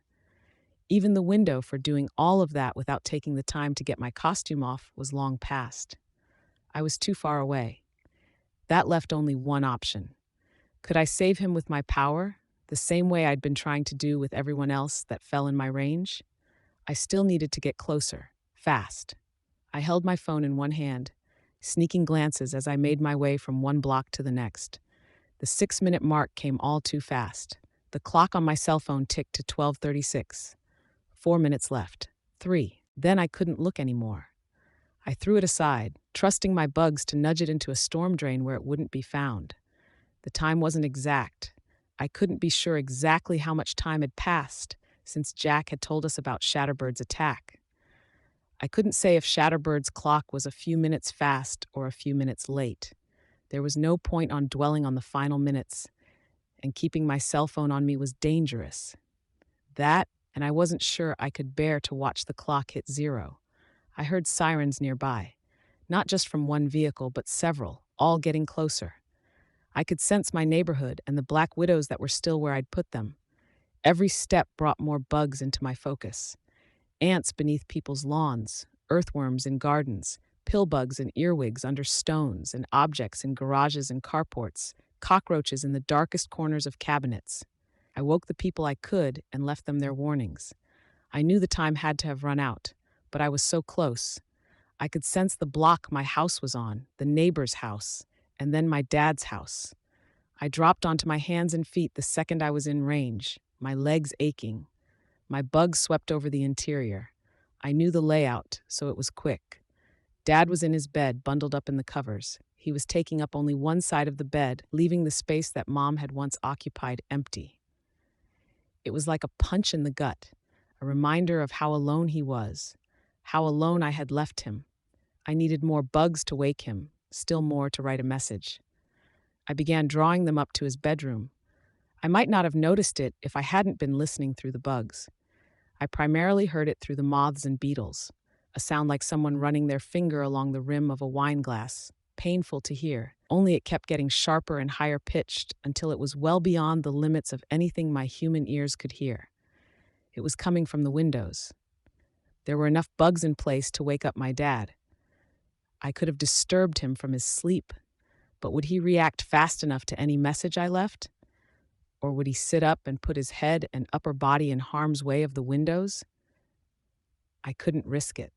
Even the window for doing all of that without taking the time to get my costume off was long past. I was too far away. That left only one option. Could I save him with my power, the same way I'd been trying to do with everyone else that fell in my range? I still needed to get closer, fast. I held my phone in one hand, sneaking glances as I made my way from one block to the next. The 6-minute mark came all too fast. The clock on my cell phone ticked to 12:36. 4 minutes left. 3. Then I couldn't look anymore. I threw it aside, trusting my bugs to nudge it into a storm drain where it wouldn't be found. The time wasn't exact. I couldn't be sure exactly how much time had passed since Jack had told us about Shatterbird's attack. I couldn't say if Shatterbird's clock was a few minutes fast or a few minutes late. There was no point on dwelling on the final minutes, and keeping my cell phone on me was dangerous. That, and I wasn't sure I could bear to watch the clock hit 0. I heard sirens nearby, not just from one vehicle, but several, all getting closer. I could sense my neighborhood and the black widows that were still where I'd put them. Every step brought more bugs into my focus. Ants beneath people's lawns, earthworms in gardens, pillbugs and earwigs under stones and objects in garages and carports, cockroaches in the darkest corners of cabinets. I woke the people I could and left them their warnings. I knew the time had to have run out, but I was so close. I could sense the block my house was on, the neighbor's house, and then my dad's house. I dropped onto my hands and feet the second I was in range, my legs aching. My bugs swept over the interior. I knew the layout, so it was quick. Dad was in his bed, bundled up in the covers. He was taking up only one side of the bed, leaving the space that Mom had once occupied empty. It was like a punch in the gut, a reminder of how alone he was, how alone I had left him. I needed more bugs to wake him, still more to write a message. I began drawing them up to his bedroom. I might not have noticed it if I hadn't been listening through the bugs. I primarily heard it through the moths and beetles, a sound like someone running their finger along the rim of a wine glass, painful to hear, only it kept getting sharper and higher pitched until it was well beyond the limits of anything my human ears could hear. It was coming from the windows. There were enough bugs in place to wake up my dad. I could have disturbed him from his sleep, but would he react fast enough to any message I left? Or would he sit up and put his head and upper body in harm's way of the windows? I couldn't risk it.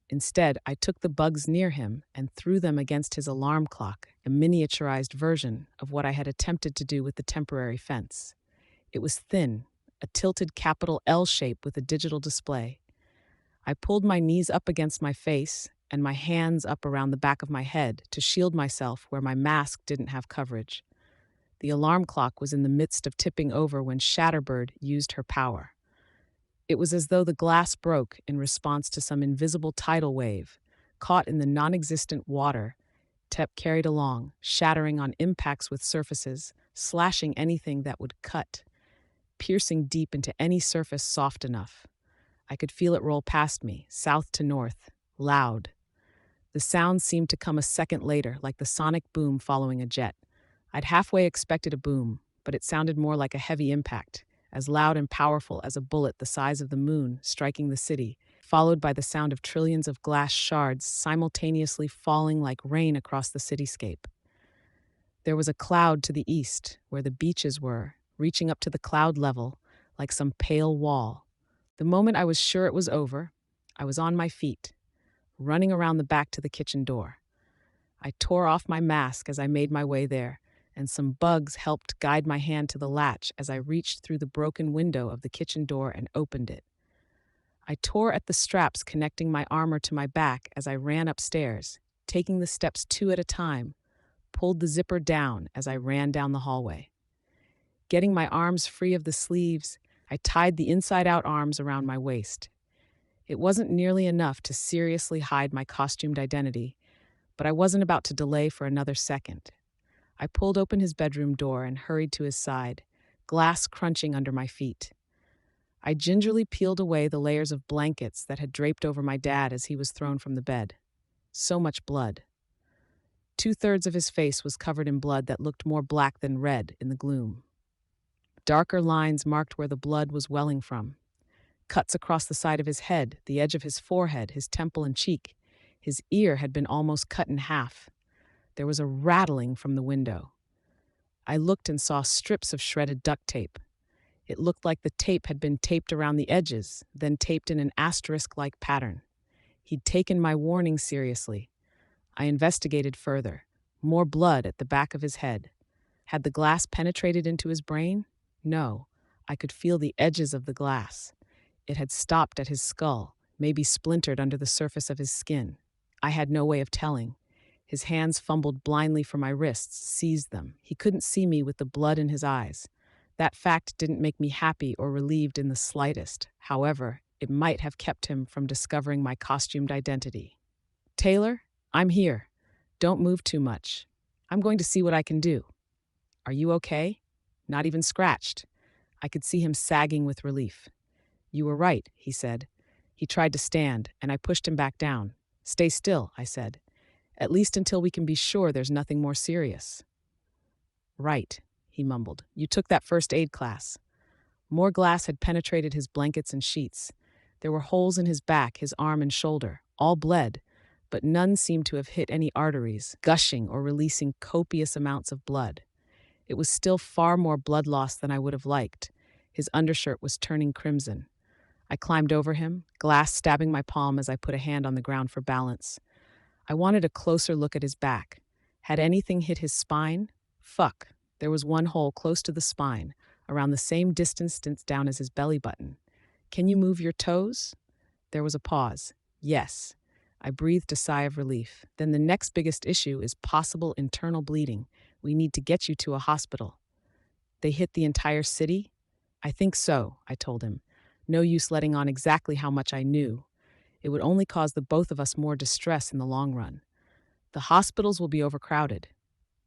Instead, I took the bugs near him and threw them against his alarm clock, a miniaturized version of what I had attempted to do with the temporary fence. It was thin, a tilted capital L shape with a digital display. I pulled my knees up against my face and my hands up around the back of my head to shield myself where my mask didn't have coverage. The alarm clock was in the midst of tipping over when Shatterbird used her power. It was as though the glass broke in response to some invisible tidal wave, caught in the non-existent water, carried along, shattering on impacts with surfaces, slashing anything that would cut, piercing deep into any surface soft enough. I could feel it roll past me, south to north, loud. The sound seemed to come a second later, like the sonic boom following a jet. I'd halfway expected a boom, but it sounded more like a heavy impact, as loud and powerful as a bullet the size of the moon striking the city, followed by the sound of trillions of glass shards simultaneously falling like rain across the cityscape. There was a cloud to the east, where the beaches were, reaching up to the cloud level, like some pale wall. The moment I was sure it was over, I was on my feet, running around the back to the kitchen door. I tore off my mask as I made my way there, and some bugs helped guide my hand to the latch as I reached through the broken window of the kitchen door and opened it. I tore at the straps connecting my armor to my back as I ran upstairs, taking the steps two at a time, pulled the zipper down as I ran down the hallway. Getting my arms free of the sleeves, I tied the inside-out arms around my waist. It wasn't nearly enough to seriously hide my costumed identity, but I wasn't about to delay for another second. I pulled open his bedroom door and hurried to his side, glass crunching under my feet. I gingerly peeled away the layers of blankets that had draped over my dad as he was thrown from the bed. So much blood. 2/3 of his face was covered in blood that looked more black than red in the gloom. Darker lines marked where the blood was welling from. Cuts across the side of his head, the edge of his forehead, his temple and cheek. His ear had been almost cut in half. There was a rattling from the window. I looked and saw strips of shredded duct tape. It looked like the tape had been taped around the edges, then taped in an asterisk-like pattern. He'd taken my warning seriously. I investigated further. More blood at the back of his head. Had the glass penetrated into his brain? No. I could feel the edges of the glass. It had stopped at his skull, maybe splintered under the surface of his skin. I had no way of telling. His hands fumbled blindly for my wrists, seized them. He couldn't see me with the blood in his eyes. That fact didn't make me happy or relieved in the slightest. However, it might have kept him from discovering my costumed identity. "Taylor, I'm here. Don't move too much. I'm going to see what I can do." "Are you okay?" "Not even scratched." I could see him sagging with relief. "You were right," he said. He tried to stand, and I pushed him back down. "Stay still," I said. "At least until we can be sure there's nothing more serious." "Right," he mumbled. "You took that first aid class." More glass had penetrated his blankets and sheets. There were holes in his back, his arm and shoulder. All bled, but none seemed to have hit any arteries, gushing or releasing copious amounts of blood. It was still far more blood loss than I would have liked. His undershirt was turning crimson. I climbed over him, glass stabbing my palm as I put a hand on the ground for balance. I wanted a closer look at his back. Had anything hit his spine? Fuck. There was one hole close to the spine, around the same distance down as his belly button. "Can you move your toes?" There was a pause. "Yes." I breathed a sigh of relief. "Then the next biggest issue is possible internal bleeding. We need to get you to a hospital." "They hit the entire city?" "I think so," I told him. No use letting on exactly how much I knew. It would only cause the both of us more distress in the long run. The hospitals will be overcrowded.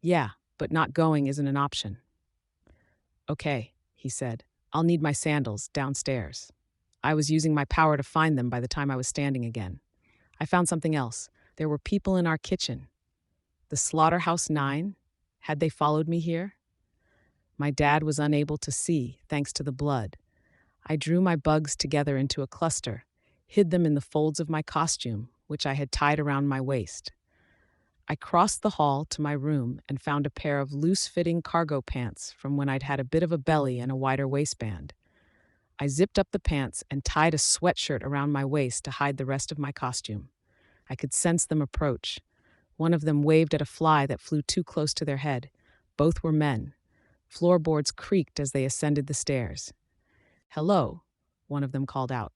Yeah, but not going isn't an option. Okay, he said. I'll need my sandals downstairs. I was using my power to find them by the time I was standing again. I found something else. There were people in our kitchen. The Slaughterhouse Nine? Had they followed me here? My dad was unable to see, thanks to the blood. I drew my bugs together into a cluster, hid them in the folds of my costume, which I had tied around my waist. I crossed the hall to my room and found a pair of loose-fitting cargo pants from when I'd had a bit of a belly and a wider waistband. I zipped up the pants and tied a sweatshirt around my waist to hide the rest of my costume. I could sense them approach. One of them waved at a fly that flew too close to their head. Both were men. Floorboards creaked as they ascended the stairs. "Hello," one of them called out.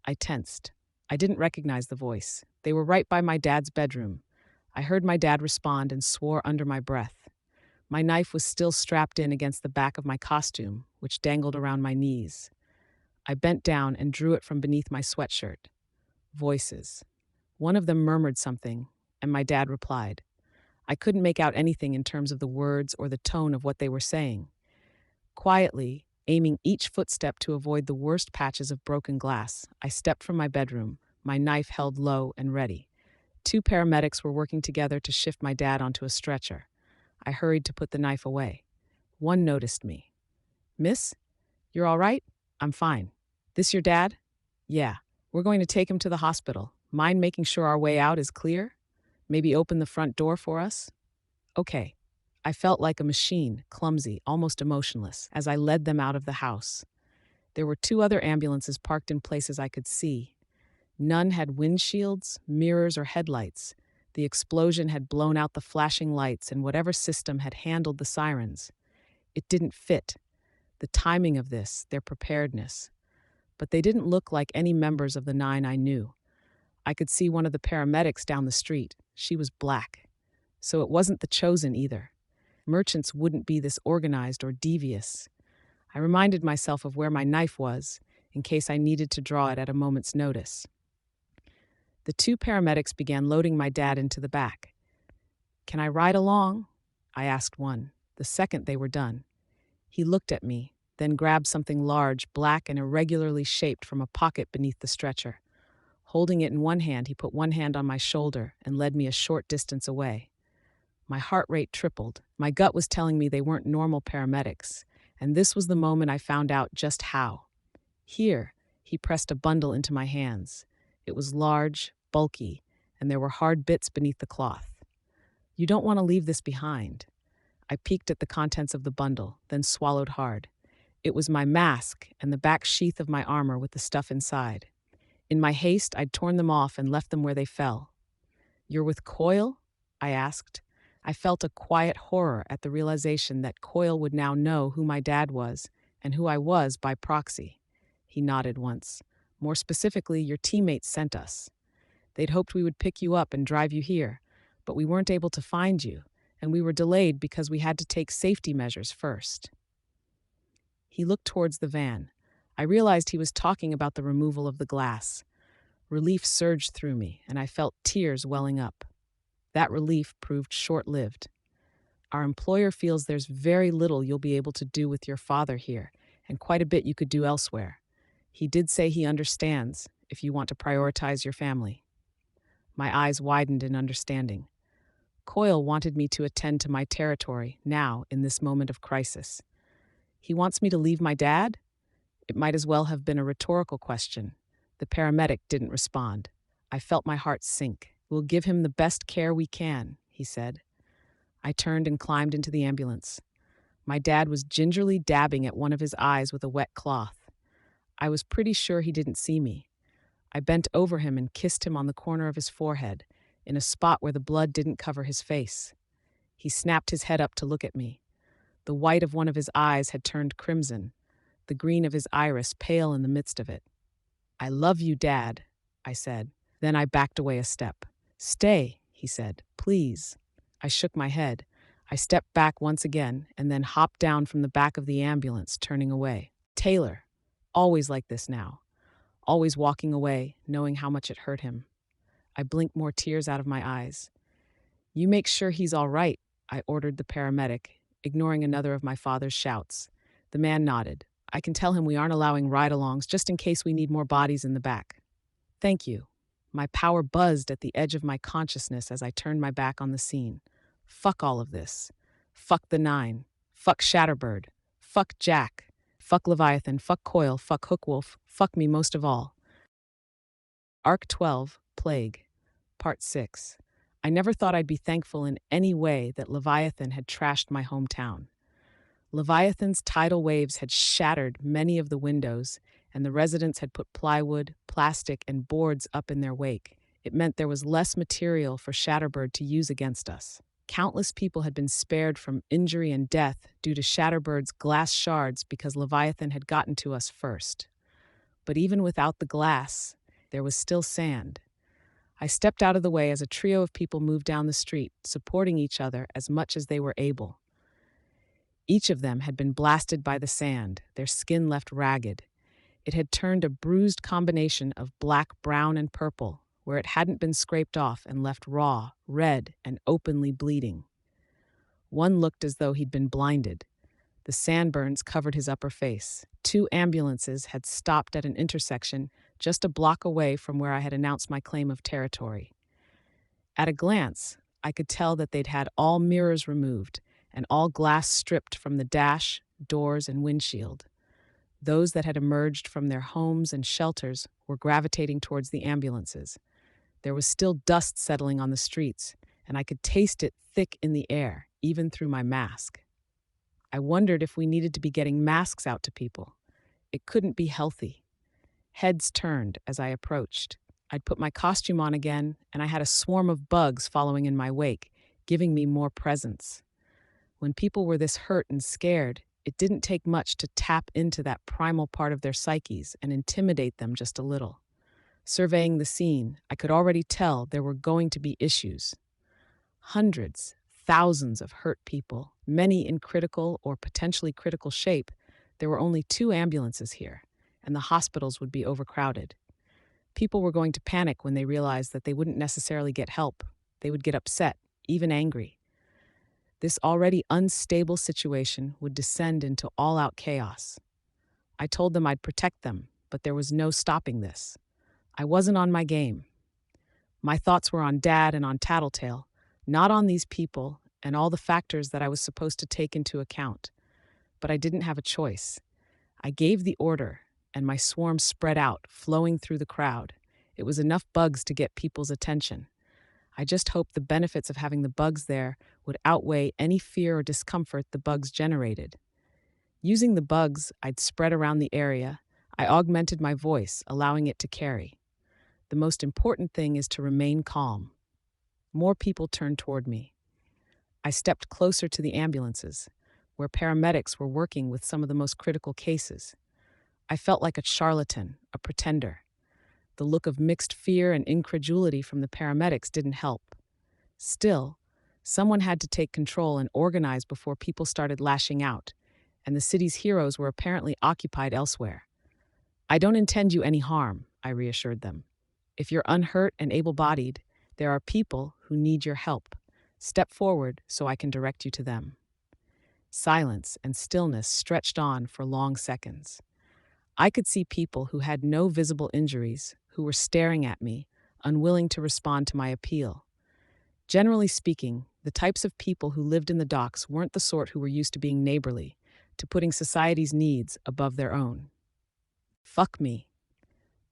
I tensed. I didn't recognize the voice. They were right by my dad's bedroom. I heard my dad respond and swore under my breath. My knife was still strapped in against the back of my costume, which dangled around my knees. I bent down and drew it from beneath my sweatshirt. Voices. One of them murmured something, and my dad replied. I couldn't make out anything in terms of the words or the tone of what they were saying. Quietly, aiming each footstep to avoid the worst patches of broken glass, I stepped from my bedroom, my knife held low and ready. 2 paramedics were working together to shift my dad onto a stretcher. I hurried to put the knife away. One noticed me. "Miss, you're all right?" "I'm fine." "This your dad?" "Yeah. We're going to take him to the hospital. Mind making sure our way out is clear? Maybe open the front door for us?" "Okay." I felt like a machine, clumsy, almost emotionless, as I led them out of the house. There were 2 other ambulances parked in places I could see. None had windshields, mirrors, or headlights. The explosion had blown out the flashing lights and whatever system had handled the sirens. It didn't fit. The timing of this, their preparedness. But they didn't look like any members of the 9 I knew. I could see one of the paramedics down the street. She was black. So it wasn't the chosen either. Merchants wouldn't be this organized or devious. I reminded myself of where my knife was, in case I needed to draw it at a moment's notice. The 2 paramedics began loading my dad into the back. "Can I ride along?" I asked one, the second they were done. He looked at me, then grabbed something large, black, and irregularly shaped from a pocket beneath the stretcher. Holding it in one hand, he put one hand on my shoulder and led me a short distance away. My heart rate tripled. My gut was telling me they weren't normal paramedics, and this was the moment I found out just how. "Here," he pressed a bundle into my hands. It was large, bulky, and there were hard bits beneath the cloth. "You don't want to leave this behind." I peeked at the contents of the bundle, then swallowed hard. It was my mask and the back sheath of my armor with the stuff inside. In my haste, I'd torn them off and left them where they fell. "You're with Coyle?" I asked. I felt a quiet horror at the realization that Coyle would now know who my dad was and who I was by proxy. He nodded once. "More specifically, your teammates sent us. They'd hoped we would pick you up and drive you here, but we weren't able to find you, and we were delayed because we had to take safety measures first." He looked towards the van. I realized he was talking about the removal of the glass. Relief surged through me, and I felt tears welling up. That relief proved short-lived. "Our employer feels there's very little you'll be able to do with your father here, and quite a bit you could do elsewhere. He did say he understands if you want to prioritize your family." My eyes widened in understanding. Coyle wanted me to attend to my territory now, in this moment of crisis. He wants me to leave my dad? It might as well have been a rhetorical question. The paramedic didn't respond. I felt my heart sink. "We'll give him the best care we can," he said. I turned and climbed into the ambulance. My dad was gingerly dabbing at one of his eyes with a wet cloth. I was pretty sure he didn't see me. I bent over him and kissed him on the corner of his forehead, in a spot where the blood didn't cover his face. He snapped his head up to look at me. The white of one of his eyes had turned crimson, the green of his iris pale in the midst of it. "I love you, Dad," I said. Then I backed away a step. "Stay," he said, "please." I shook my head. I stepped back once again and then hopped down from the back of the ambulance, turning away. Taylor, always like this now. always walking away, knowing how much it hurt him. I blinked more tears out of my eyes. "You make sure he's all right," I ordered the paramedic, ignoring another of my father's shouts. The man nodded. "I can tell him we aren't allowing ride-alongs just in case we need more bodies in the back." "Thank you." My power buzzed at the edge of my consciousness as I turned my back on the scene. Fuck all of this. Fuck the Nine. Fuck Shatterbird. Fuck Jack. Fuck Leviathan. Fuck Coil. Fuck Hookwolf. Fuck me most of all. Arc 12, Plague, Part 6. I never thought I'd be thankful in any way that Leviathan had trashed my hometown. Leviathan's tidal waves had shattered many of the windows, and the residents had put plywood, plastic, and boards up in their wake. It meant there was less material for Shatterbird to use against us. Countless people had been spared from injury and death due to Shatterbird's glass shards because Leviathan had gotten to us first. But even without the glass, there was still sand. I stepped out of the way as a trio of people moved down the street, supporting each other as much as they were able. Each of them had been blasted by the sand, their skin left ragged. It had turned a bruised combination of black, brown, and purple, where it hadn't been scraped off and left raw, red, and openly bleeding. One looked as though he'd been blinded. The sandburns covered his upper face. 2 ambulances had stopped at an intersection just a block away from where I had announced my claim of territory. At a glance, I could tell that they'd had all mirrors removed and all glass stripped from the dash, doors, and windshield. Those that had emerged from their homes and shelters were gravitating towards the ambulances. There was still dust settling on the streets, and I could taste it thick in the air, even through my mask. I wondered if we needed to be getting masks out to people. It couldn't be healthy. Heads turned as I approached. I'd put my costume on again, and I had a swarm of bugs following in my wake, giving me more presence. When people were this hurt and scared, it didn't take much to tap into that primal part of their psyches and intimidate them just a little. Surveying the scene, I could already tell there were going to be issues. Hundreds, thousands of hurt people, many in critical or potentially critical shape. There were only 2 ambulances here, and the hospitals would be overcrowded. People were going to panic when they realized that they wouldn't necessarily get help. They would get upset, even angry. This already unstable situation would descend into all-out chaos. I told them I'd protect them, but there was no stopping this. I wasn't on my game. My thoughts were on Dad and on Tattletale, not on these people and all the factors that I was supposed to take into account. But I didn't have a choice. I gave the order, and my swarm spread out, flowing through the crowd. It was enough bugs to get people's attention. I just hoped the benefits of having the bugs there would outweigh any fear or discomfort the bugs generated. Using the bugs I'd spread around the area, I augmented my voice, allowing it to carry. The most important thing is to remain calm. More people turned toward me. I stepped closer to the ambulances, where paramedics were working with some of the most critical cases. I felt like a charlatan, a pretender. The look of mixed fear and incredulity from the paramedics didn't help. Still, someone had to take control and organize before people started lashing out, and the city's heroes were apparently occupied elsewhere. "I don't intend you any harm," I reassured them. "If you're unhurt and able-bodied, there are people who need your help. Step forward so I can direct you to them." Silence and stillness stretched on for long seconds. I could see people who had no visible injuries, who were staring at me, unwilling to respond to my appeal. Generally speaking, the types of people who lived in the docks weren't the sort who were used to being neighborly, to putting society's needs above their own. Fuck me.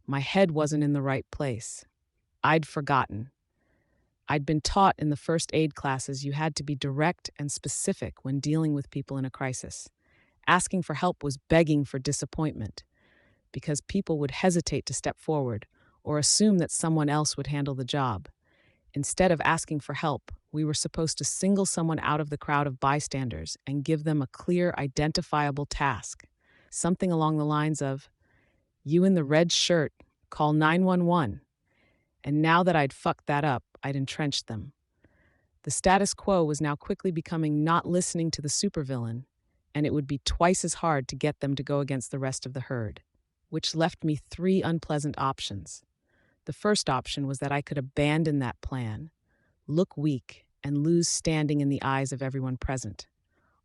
My head wasn't in the right place. I'd forgotten. I'd been taught in the first aid classes you had to be direct and specific when dealing with people in a crisis. Asking for help was begging for disappointment, because people would hesitate to step forward or assume that someone else would handle the job. Instead of asking for help, we were supposed to single someone out of the crowd of bystanders and give them a clear, identifiable task. Something along the lines of, "You in the red shirt, call 911. And now that I'd fucked that up, I'd entrenched them. The status quo was now quickly becoming not listening to the supervillain, and it would be twice as hard to get them to go against the rest of the herd. which left me three unpleasant options. The first option was that I could abandon that plan, look weak, and lose standing in the eyes of everyone present.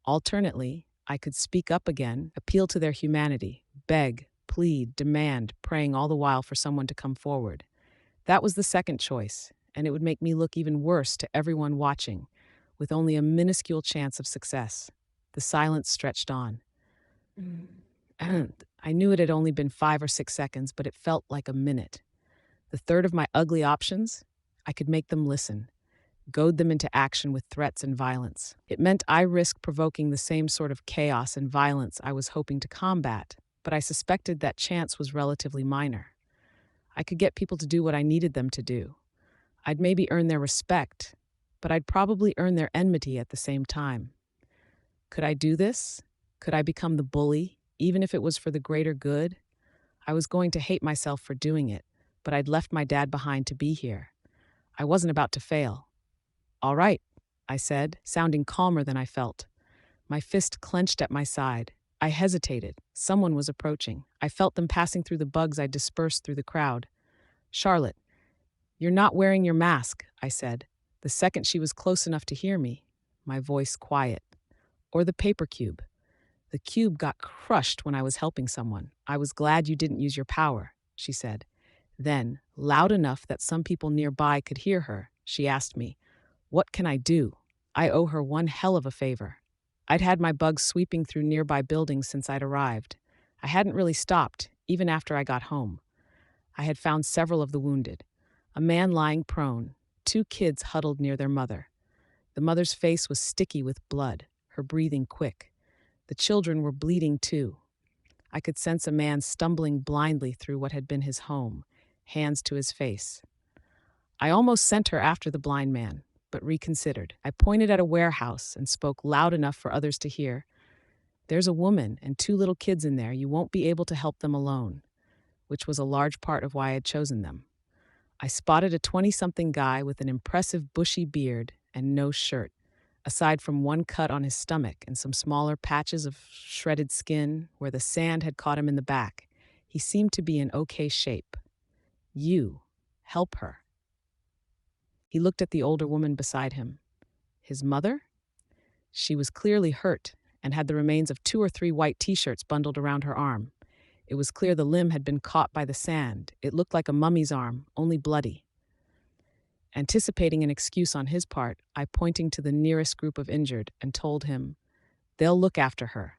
Alternately, I could speak up again, appeal to their humanity, beg, plead, demand, praying all the while for someone to come forward. That was the second choice, and it would make me look even worse to everyone watching, with only a minuscule chance of success. The silence stretched on. I knew it had only been 5 or 6 seconds, but it felt like a minute. The third of my ugly options? I could make them listen, goad them into action with threats and violence. It meant I risked provoking the same sort of chaos and violence I was hoping to combat, but I suspected that chance was relatively minor. I could get people to do what I needed them to do. I'd maybe earn their respect, but I'd probably earn their enmity at the same time. Could I do this? Could I become the bully, even if it was for the greater good? I was going to hate myself for doing it, but I'd left my dad behind to be here. I wasn't about to fail. "All right," I said, sounding calmer than I felt. My fist clenched at my side. I hesitated. Someone was approaching. I felt them passing through the bugs I dispersed through the crowd. "Charlotte, you're not wearing your mask," I said, the second she was close enough to hear me, my voice quiet. "Or the paper cube. The cube got crushed when I was helping someone. I was glad you didn't use your power," she said. Then, loud enough that some people nearby could hear her, she asked me, "What can I do?" I owe her one hell of a favor. I'd had my bugs sweeping through nearby buildings since I'd arrived. I hadn't really stopped, even after I got home. I had found several of the wounded. A man lying prone, two kids huddled near their mother. The mother's face was sticky with blood, her breathing quick. The children were bleeding too. I could sense a man stumbling blindly through what had been his home, hands to his face. I almost sent her after the blind man, but reconsidered. I pointed at a warehouse and spoke loud enough for others to hear. "There's a woman and two little kids in there. You won't be able to help them alone," which was a large part of why I had chosen them. I spotted a 20-something guy with an impressive bushy beard and no shirt, aside from one cut on his stomach and some smaller patches of shredded skin where the sand had caught him in the back. He seemed to be in okay shape. "You, help her." He looked at the older woman beside him. His mother? She was clearly hurt and had the remains of 2 or 3 white t-shirts bundled around her arm. It was clear the limb had been caught by the sand. It looked like a mummy's arm, only bloody. Anticipating an excuse on his part, I pointing to the nearest group of injured and told him, "They'll look after her.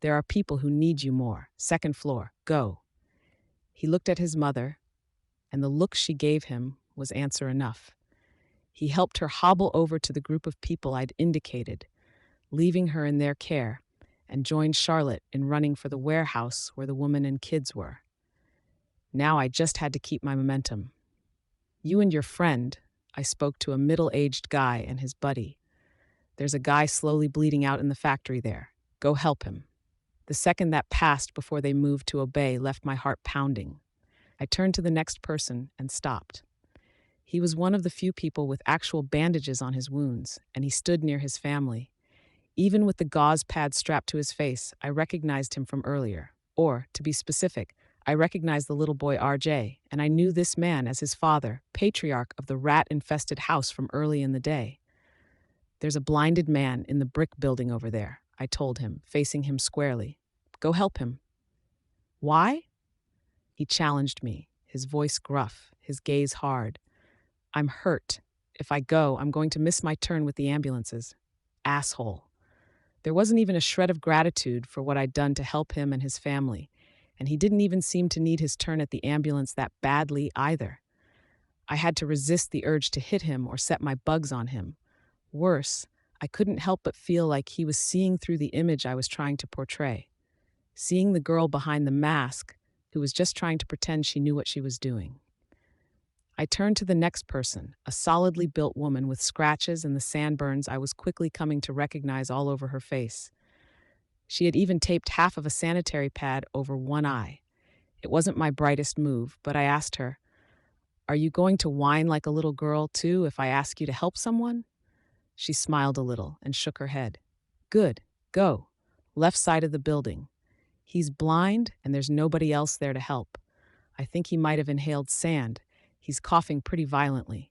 There are people who need you more. 2nd floor, go." He looked at his mother, and the look she gave him was answer enough. He helped her hobble over to the group of people I'd indicated, leaving her in their care, and joined Charlotte in running for the warehouse where the woman and kids were. Now I just had to keep my momentum. "You and your friend," I spoke to a middle-aged guy and his buddy. "There's a guy slowly bleeding out in the factory there. Go help him." The second that passed before they moved to obey left my heart pounding. I turned to the next person and stopped. He was one of the few people with actual bandages on his wounds, and he stood near his family. Even with the gauze pad strapped to his face, I recognized him from earlier. Or, to be specific, I recognized the little boy RJ, and I knew this man as his father, patriarch of the rat-infested house from early in the day. "There's a blinded man in the brick building over there," I told him, facing him squarely. "Go help him." "Why?" He challenged me, his voice gruff, his gaze hard. "I'm hurt. If I go, I'm going to miss my turn with the ambulances." Asshole. There wasn't even a shred of gratitude for what I'd done to help him and his family, and he didn't even seem to need his turn at the ambulance that badly either. I had to resist the urge to hit him or set my bugs on him. Worse, I couldn't help but feel like he was seeing through the image I was trying to portray, seeing the girl behind the mask who was just trying to pretend she knew what she was doing. I turned to the next person, a solidly built woman with scratches and the sandburns I was quickly coming to recognize all over her face. She had even taped half of a sanitary pad over one eye. It wasn't my brightest move, but I asked her, "Are you going to whine like a little girl, too, if I ask you to help someone?" She smiled a little and shook her head. "Good. Go. Left side of the building." He's blind and there's nobody else there to help. I think he might have inhaled sand. He's coughing pretty violently.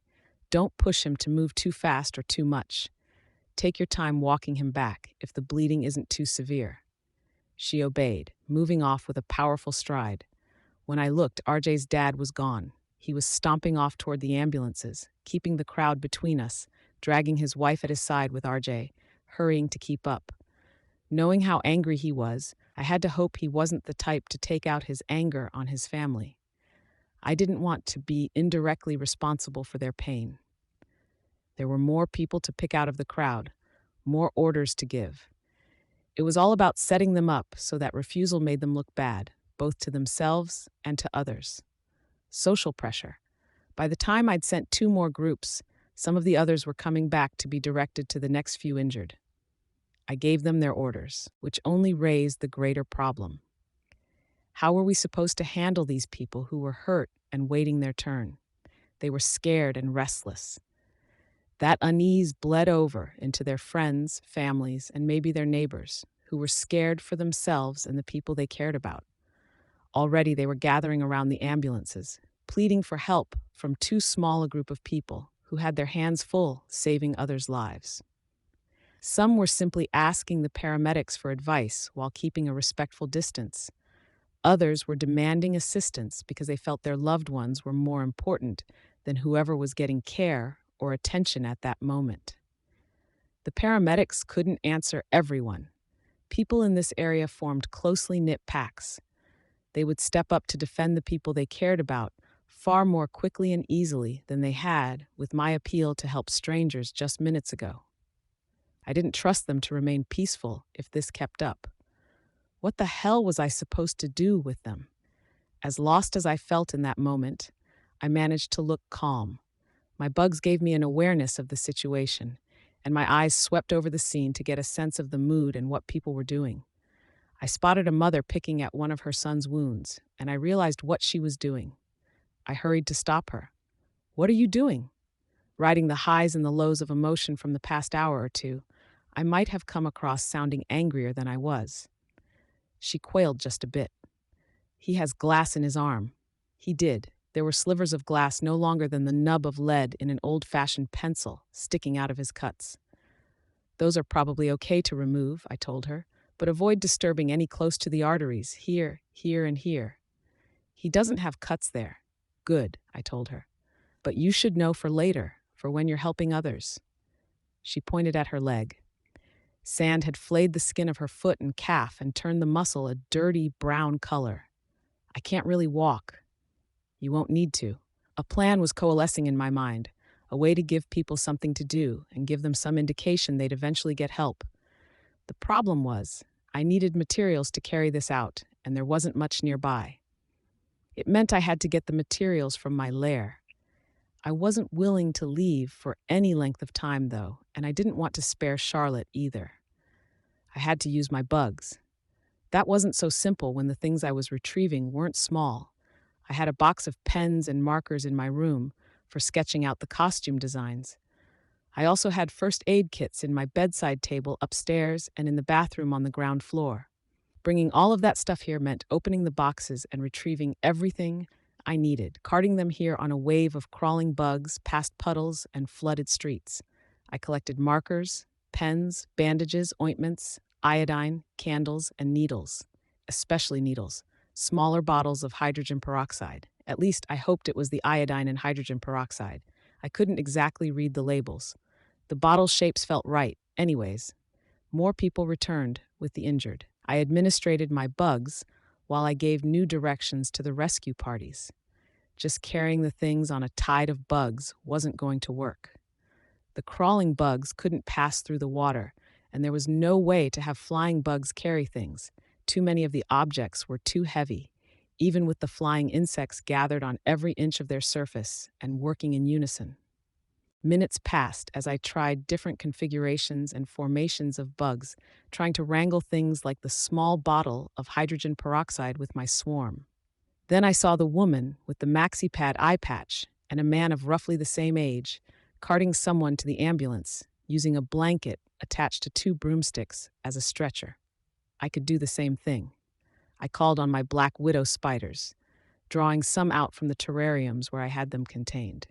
Don't push him to move too fast or too much. Take your time walking him back if the bleeding isn't too severe." She obeyed, moving off with a powerful stride. When I looked, RJ's dad was gone. He was stomping off toward the ambulances, keeping the crowd between us, dragging his wife at his side with RJ, hurrying to keep up. Knowing how angry he was, I had to hope he wasn't the type to take out his anger on his family. I didn't want to be indirectly responsible for their pain. There were more people to pick out of the crowd, more orders to give. It was all about setting them up so that refusal made them look bad, both to themselves and to others. Social pressure. By the time I'd sent 2 more groups, some of the others were coming back to be directed to the next few injured. I gave them their orders, which only raised the greater problem. How were we supposed to handle these people who were hurt and waiting their turn? They were scared and restless. That unease bled over into their friends, families, and maybe their neighbors, who were scared for themselves and the people they cared about. Already they were gathering around the ambulances, pleading for help from too small a group of people who had their hands full saving others' lives. Some were simply asking the paramedics for advice while keeping a respectful distance. Others were demanding assistance because they felt their loved ones were more important than whoever was getting care or attention at that moment. The paramedics couldn't answer everyone. People in this area formed closely knit packs. They would step up to defend the people they cared about far more quickly and easily than they had with my appeal to help strangers just minutes ago. I didn't trust them to remain peaceful if this kept up. What the hell was I supposed to do with them? As lost as I felt in that moment, I managed to look calm. My bugs gave me an awareness of the situation, and my eyes swept over the scene to get a sense of the mood and what people were doing. I spotted a mother picking at one of her son's wounds, and I realized what she was doing. I hurried to stop her. "What are you doing?" Riding the highs and the lows of emotion from the past hour or two, I might have come across sounding angrier than I was. She quailed just a bit. "He has glass in his arm." He did. There were slivers of glass no longer than the nub of lead in an old-fashioned pencil sticking out of his cuts. "Those are probably okay to remove," I told her, "but avoid disturbing any close to the arteries, here, here, and here." "He doesn't have cuts there." "Good," I told her. "But you should know for later, for when you're helping others." She pointed at her leg. Sand had flayed the skin of her foot and calf and turned the muscle a dirty brown color. "I can't really walk." "You won't need to." A plan was coalescing in my mind, a way to give people something to do and give them some indication they'd eventually get help. The problem was, I needed materials to carry this out, and there wasn't much nearby. It meant I had to get the materials from my lair. I wasn't willing to leave for any length of time, though, and I didn't want to spare Charlotte either. I had to use my bugs. That wasn't so simple when the things I was retrieving weren't small. I had a box of pens and markers in my room for sketching out the costume designs. I also had first aid kits in my bedside table upstairs and in the bathroom on the ground floor. Bringing all of that stuff here meant opening the boxes and retrieving everything I needed, carting them here on a wave of crawling bugs past puddles and flooded streets. I collected markers, pens, bandages, ointments, iodine, candles, and needles, especially needles, smaller bottles of hydrogen peroxide. At least I hoped it was the iodine and hydrogen peroxide. I couldn't exactly read the labels. The bottle shapes felt right, anyways. More people returned with the injured. I administrated my bugs while I gave new directions to the rescue parties. Just carrying the things on a tide of bugs wasn't going to work. The crawling bugs couldn't pass through the water, and there was no way to have flying bugs carry things. Too many of the objects were too heavy, even with the flying insects gathered on every inch of their surface and working in unison. Minutes passed as I tried different configurations and formations of bugs, trying to wrangle things like the small bottle of hydrogen peroxide with my swarm. Then I saw the woman with the MaxiPad eye patch and a man of roughly the same age carting someone to the ambulance, using a blanket attached to 2 broomsticks as a stretcher. I could do the same thing. I called on my black widow spiders, drawing some out from the terrariums where I had them contained.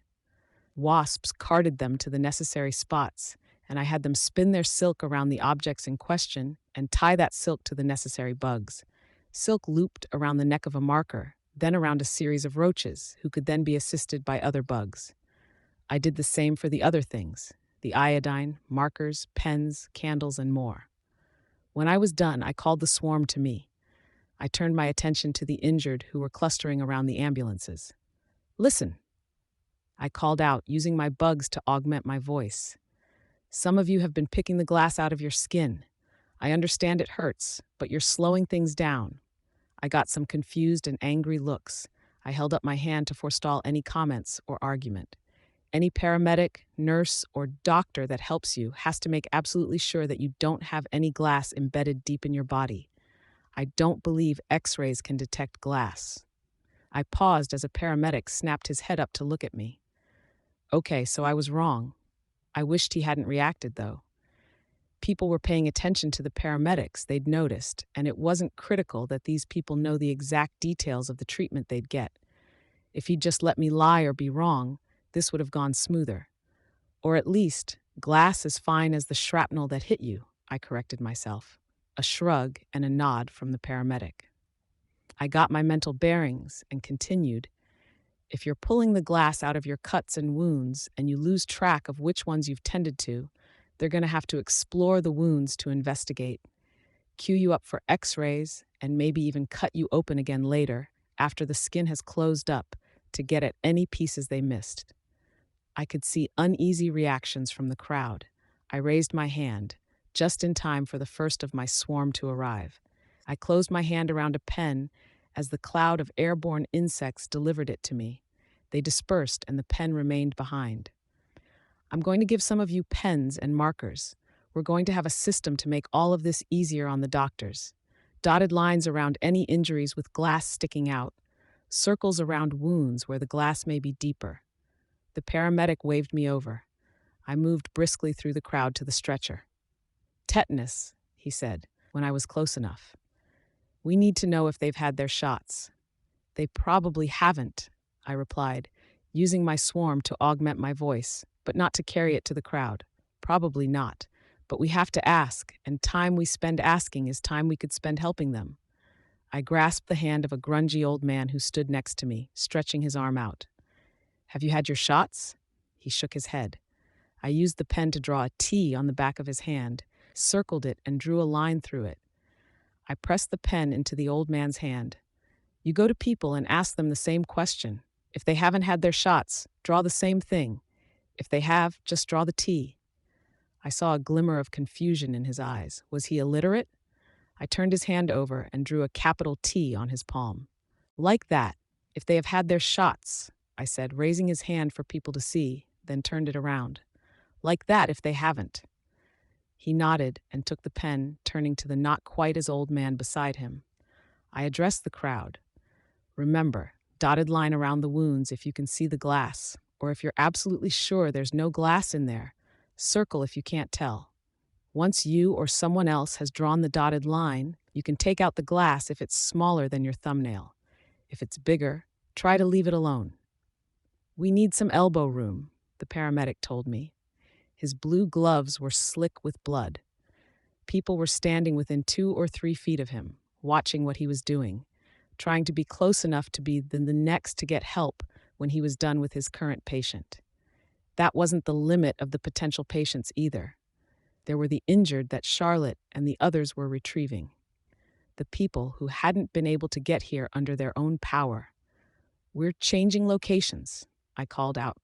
Wasps carted them to the necessary spots, and I had them spin their silk around the objects in question and tie that silk to the necessary bugs. Silk looped around the neck of a marker, then around a series of roaches, who could then be assisted by other bugs. I did the same for the other things: the iodine, markers, pens, candles, and more. When I was done, I called the swarm to me. I turned my attention to the injured who were clustering around the ambulances. "Listen," I called out, using my bugs to augment my voice. "Some of you have been picking the glass out of your skin. I understand it hurts, but you're slowing things down." I got some confused and angry looks. I held up my hand to forestall any comments or argument. Any paramedic, nurse, or doctor that helps you has to make absolutely sure that you don't have any glass embedded deep in your body. I don't believe X-rays can detect glass. I paused as a paramedic snapped his head up to look at me. Okay, so I was wrong. I wished he hadn't reacted, though. People were paying attention to the paramedics they'd noticed, and it wasn't critical that these people know the exact details of the treatment they'd get. If he'd just let me lie or be wrong, this would have gone smoother. Or at least, glass as fine as the shrapnel that hit you, I corrected myself. A shrug and a nod from the paramedic. I got my mental bearings and continued. If you're pulling the glass out of your cuts and wounds and you lose track of which ones you've tended to, they're going to have to explore the wounds to investigate, cue you up for X-rays, and maybe even cut you open again later after the skin has closed up to get at any pieces they missed. I could see uneasy reactions from the crowd. I raised my hand, just in time for the first of my swarm to arrive. I closed my hand around a pen as the cloud of airborne insects delivered it to me. They dispersed and the pen remained behind. "I'm going to give some of you pens and markers. We're going to have a system to make all of this easier on the doctors. Dotted lines around any injuries with glass sticking out. Circles around wounds where the glass may be deeper." The paramedic waved me over. I moved briskly through the crowd to the stretcher. "Tetanus," he said, when I was close enough. "We need to know if they've had their shots." "They probably haven't," I replied, using my swarm to augment my voice, but not to carry it to the crowd. "Probably not. But we have to ask, and time we spend asking is time we could spend helping them." I grasped the hand of a grungy old man who stood next to me, stretching his arm out. "Have you had your shots?" He shook his head. I used the pen to draw a T on the back of his hand, circled it, and drew a line through it. I pressed the pen into the old man's hand. "You go to people and ask them the same question. If they haven't had their shots, draw the same thing. If they have, just draw the T." I saw a glimmer of confusion in his eyes. Was he illiterate? I turned his hand over and drew a capital T on his palm. "Like that, if they have had their shots," I said, raising his hand for people to see, then turned it around. "Like that if they haven't." He nodded and took the pen, turning to the not quite as old man beside him. I addressed the crowd. "Remember, dotted line around the wounds if you can see the glass, or if you're absolutely sure there's no glass in there, circle if you can't tell. Once you or someone else has drawn the dotted line, you can take out the glass if it's smaller than your thumbnail. If it's bigger, try to leave it alone." "We need some elbow room," the paramedic told me. His blue gloves were slick with blood. People were standing within 2 or 3 feet of him, watching what he was doing, trying to be close enough to be the next to get help when he was done with his current patient. That wasn't the limit of the potential patients either. There were the injured that Charlotte and the others were retrieving. The people who hadn't been able to get here under their own power. "We're changing locations," I called out.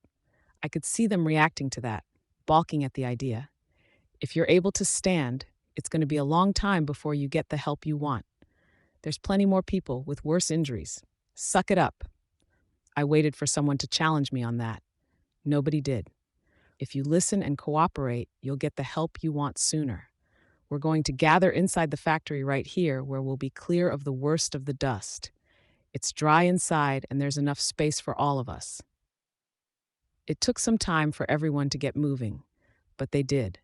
I could see them reacting to that, balking at the idea. "If you're able to stand, it's going to be a long time before you get the help you want. There's plenty more people with worse injuries. Suck it up." I waited for someone to challenge me on that. Nobody did. If you listen and cooperate, you'll get the help you want sooner. We're going to gather inside the factory right here where we'll be clear of the worst of the dust. It's dry inside and there's enough space for all of us. It took some time for everyone to get moving, but they did.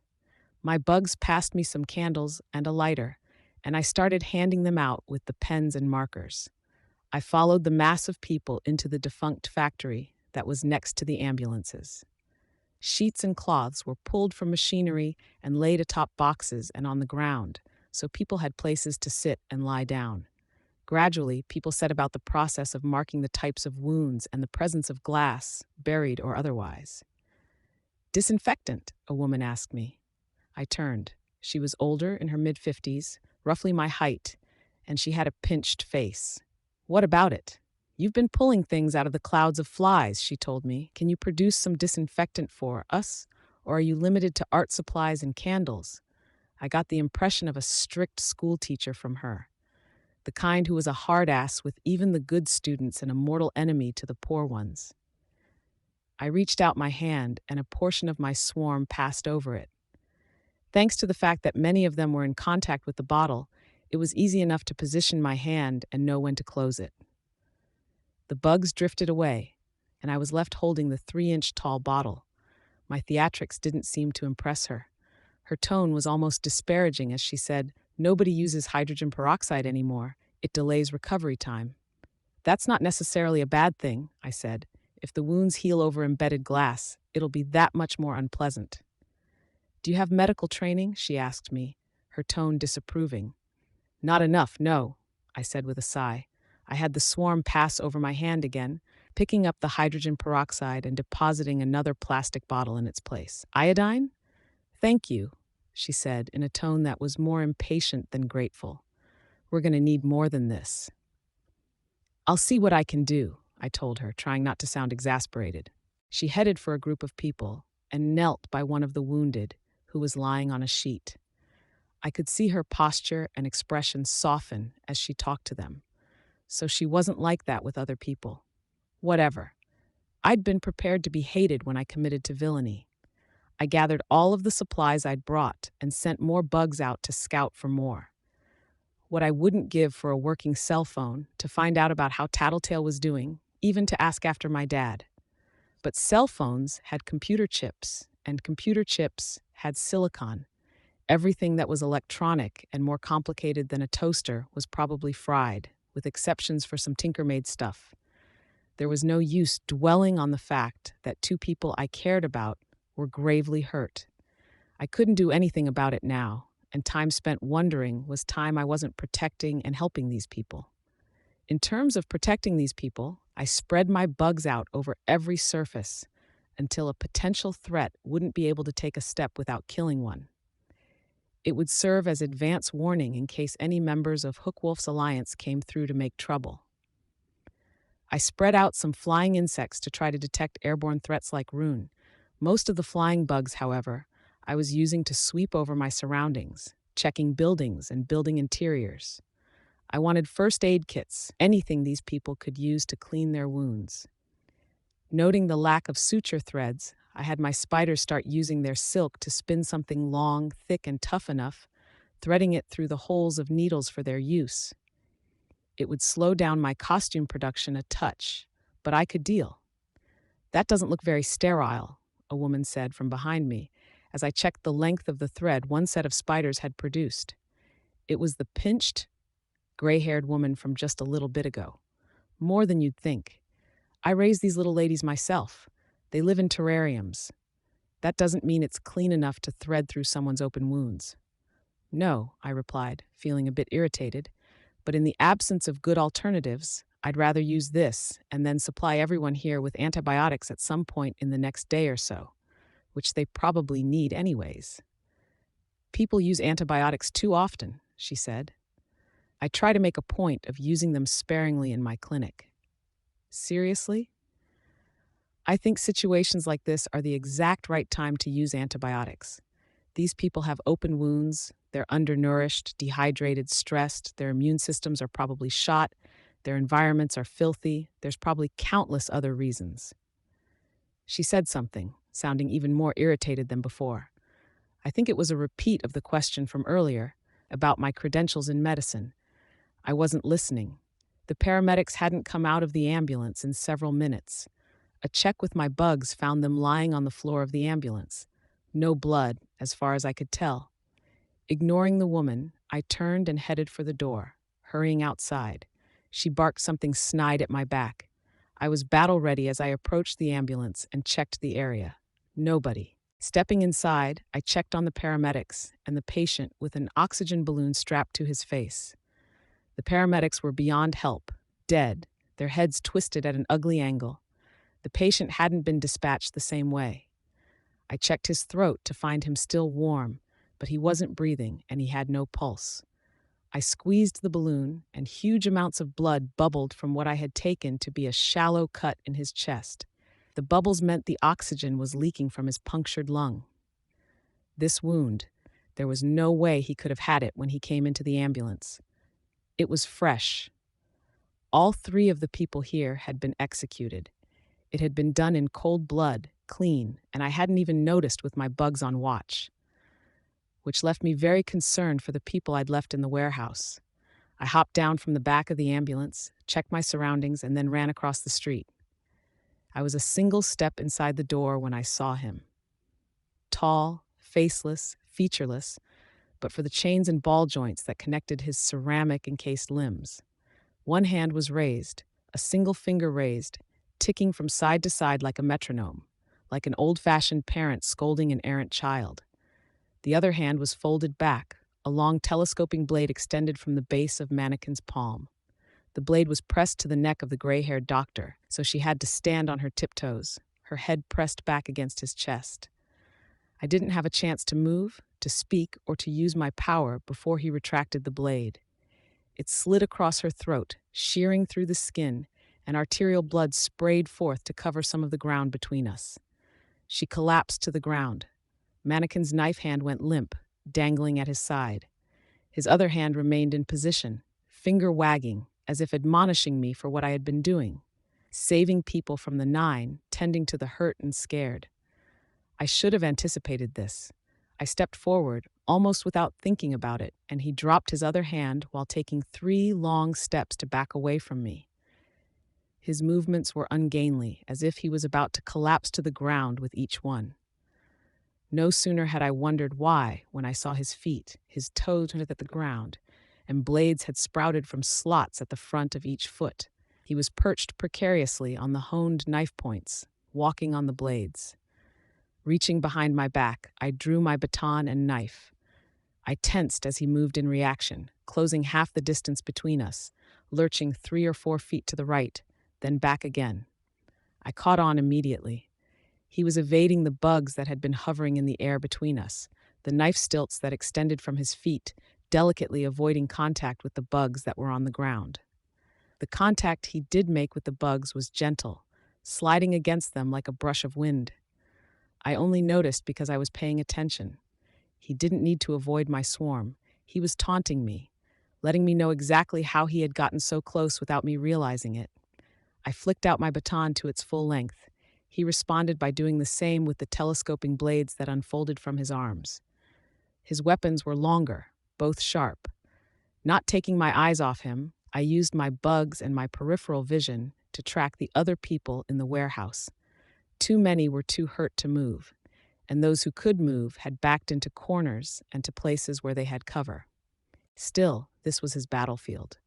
My bugs passed me some candles and a lighter, and I started handing them out with the pens and markers. I followed the mass of people into the defunct factory that was next to the ambulances. Sheets and cloths were pulled from machinery and laid atop boxes and on the ground, so people had places to sit and lie down. Gradually, people set about the process of marking the types of wounds and the presence of glass, buried or otherwise. "Disinfectant?" a woman asked me. I turned. She was older, in her mid-50s, roughly my height, and she had a pinched face. "What about it?" "You've been pulling things out of the clouds of flies," she told me. "Can you produce some disinfectant for us? Or are you limited to art supplies and candles?" I got the impression of a strict schoolteacher from her, the kind who was a hard ass with even the good students and a mortal enemy to the poor ones. I reached out my hand, and a portion of my swarm passed over it. Thanks to the fact that many of them were in contact with the bottle, it was easy enough to position my hand and know when to close it. The bugs drifted away, and I was left holding the 3-inch tall bottle. My theatrics didn't seem to impress her. Her tone was almost disparaging as she said, "Nobody uses hydrogen peroxide anymore. It delays recovery time." "That's not necessarily a bad thing," I said. "If the wounds heal over embedded glass, it'll be that much more unpleasant." "Do you have medical training?" she asked me, her tone disapproving. "Not enough, no," I said with a sigh. I had the swarm pass over my hand again, picking up the hydrogen peroxide and depositing another plastic bottle in its place. "Iodine?" "Thank you," she said in a tone that was more impatient than grateful. "We're going to need more than this." "I'll see what I can do," I told her, trying not to sound exasperated. She headed for a group of people and knelt by one of the wounded, who was lying on a sheet. I could see her posture and expression soften as she talked to them. So she wasn't like that with other people. Whatever. I'd been prepared to be hated when I committed to villainy. I gathered all of the supplies I'd brought and sent more bugs out to scout for more. What I wouldn't give for a working cell phone, to find out about how Tattletale was doing, even to ask after my dad. But cell phones had computer chips, and computer chips had silicon. Everything that was electronic and more complicated than a toaster was probably fried, with exceptions for some Tinker-made stuff. There was no use dwelling on the fact that 2 people I cared about were gravely hurt. I couldn't do anything about it now, and time spent wondering was time I wasn't protecting and helping these people. In terms of protecting these people, I spread my bugs out over every surface until a potential threat wouldn't be able to take a step without killing one. It would serve as advance warning in case any members of Hookwolf's alliance came through to make trouble. I spread out some flying insects to try to detect airborne threats like Rune. Most of the flying bugs, however, I was using to sweep over my surroundings, checking buildings and building interiors. I wanted first aid kits, anything these people could use to clean their wounds. Noting the lack of suture threads, I had my spiders start using their silk to spin something long, thick, and tough enough, threading it through the holes of needles for their use. It would slow down my costume production a touch, but I could deal. "That doesn't look very sterile," a woman said from behind me, as I checked the length of the thread one set of spiders had produced. It was the pinched, gray-haired woman from just a little bit ago. "More than you'd think. I raise these little ladies myself. They live in terrariums. That doesn't mean it's clean enough to thread through someone's open wounds." "No," I replied, feeling a bit irritated, "but in the absence of good alternatives, I'd rather use this and then supply everyone here with antibiotics at some point in the next day or so, which they probably need anyways." "People use antibiotics too often," she said. "I try to make a point of using them sparingly in my clinic." "Seriously?" "I think situations like this are the exact right time to use antibiotics. These people have open wounds, they're undernourished, dehydrated, stressed, their immune systems are probably shot, their environments are filthy, there's probably countless other reasons." She said something, sounding even more irritated than before. I think it was a repeat of the question from earlier about my credentials in medicine. I wasn't listening. The paramedics hadn't come out of the ambulance in several minutes. A check with my bugs found them lying on the floor of the ambulance. No blood, as far as I could tell. Ignoring the woman, I turned and headed for the door, hurrying outside. She barked something snide at my back. I was battle ready as I approached the ambulance and checked the area. Nobody. Stepping inside, I checked on the paramedics and the patient with an oxygen balloon strapped to his face. The paramedics were beyond help, dead, their heads twisted at an ugly angle. The patient hadn't been dispatched the same way. I checked his throat to find him still warm, but he wasn't breathing and he had no pulse. I squeezed the balloon, and huge amounts of blood bubbled from what I had taken to be a shallow cut in his chest. The bubbles meant the oxygen was leaking from his punctured lung. This wound, there was no way he could have had it when he came into the ambulance. It was fresh. All three of the people here had been executed. It had been done in cold blood, clean, and I hadn't even noticed with my bugs on watch, which left me very concerned for the people I'd left in the warehouse. I hopped down from the back of the ambulance, checked my surroundings, and then ran across the street. I was a single step inside the door when I saw him. Tall, faceless, featureless, but for the chains and ball joints that connected his ceramic-encased limbs. One hand was raised, a single finger raised, ticking from side to side like a metronome, like an old-fashioned parent scolding an errant child. The other hand was folded back, a long telescoping blade extended from the base of Mannequin's palm. The blade was pressed to the neck of the gray-haired doctor, so she had to stand on her tiptoes, her head pressed back against his chest. I didn't have a chance to move, to speak, or to use my power before he retracted the blade. It slid across her throat, shearing through the skin, and arterial blood sprayed forth to cover some of the ground between us. She collapsed to the ground. Mannequin's knife hand went limp, dangling at his side. His other hand remained in position, finger wagging, as if admonishing me for what I had been doing, saving people from the nine, tending to the hurt and scared. I should have anticipated this. I stepped forward, almost without thinking about it, and he dropped his other hand while taking 3 long steps to back away from me. His movements were ungainly, as if he was about to collapse to the ground with each one. No sooner had I wondered why when I saw his feet, his toes at the ground, and blades had sprouted from slots at the front of each foot. He was perched precariously on the honed knife points, walking on the blades. Reaching behind my back, I drew my baton and knife. I tensed as he moved in reaction, closing half the distance between us, lurching 3 or 4 feet to the right, then back again. I caught on immediately. He was evading the bugs that had been hovering in the air between us, the knife stilts that extended from his feet, delicately avoiding contact with the bugs that were on the ground. The contact he did make with the bugs was gentle, sliding against them like a brush of wind. I only noticed because I was paying attention. He didn't need to avoid my swarm. He was taunting me, letting me know exactly how he had gotten so close without me realizing it. I flicked out my baton to its full length. He responded by doing the same with the telescoping blades that unfolded from his arms. His weapons were longer, both sharp. Not taking my eyes off him, I used my bugs and my peripheral vision to track the other people in the warehouse. Too many were too hurt to move, and those who could move had backed into corners and to places where they had cover. Still, this was his battlefield.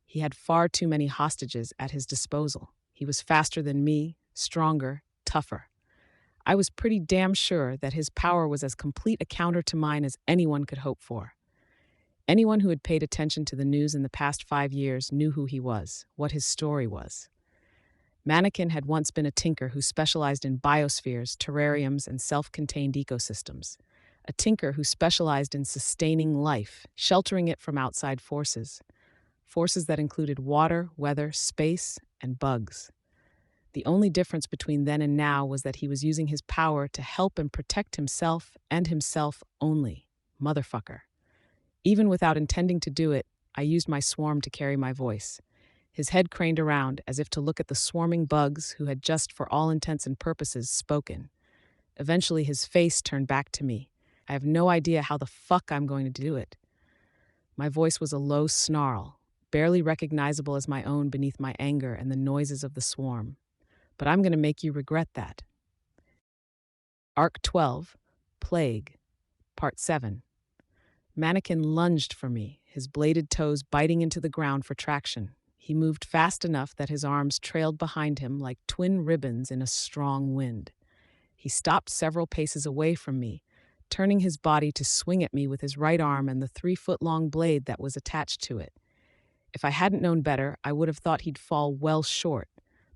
He had far too many hostages at his disposal. He was faster than me, stronger, tougher. I was pretty damn sure that his power was as complete a counter to mine as anyone could hope for. Anyone who had paid attention to the news in the past 5 years knew who he was, what his story was. Mannequin had once been a tinker who specialized in biospheres, terrariums, and self-contained ecosystems. A tinker who specialized in sustaining life, sheltering it from outside forces. Forces that included water, weather, space, and bugs. The only difference between then and now was that he was using his power to help and protect himself and himself only. Motherfucker. Even without intending to do it, I used my swarm to carry my voice. His head craned around as if to look at the swarming bugs who had just, for all intents and purposes, spoken. Eventually, his face turned back to me. I have no idea how the fuck I'm going to do it. My voice was a low snarl, barely recognizable as my own beneath my anger and the noises of the swarm. But I'm going to make you regret that. Arc 12, Plague, Part 7. Mannequin lunged for me, his bladed toes biting into the ground for traction. He moved fast enough that his arms trailed behind him like twin ribbons in a strong wind. He stopped several paces away from me, turning his body to swing at me with his right arm and the 3-foot-long blade that was attached to it. If I hadn't known better, I would have thought he'd fall well short,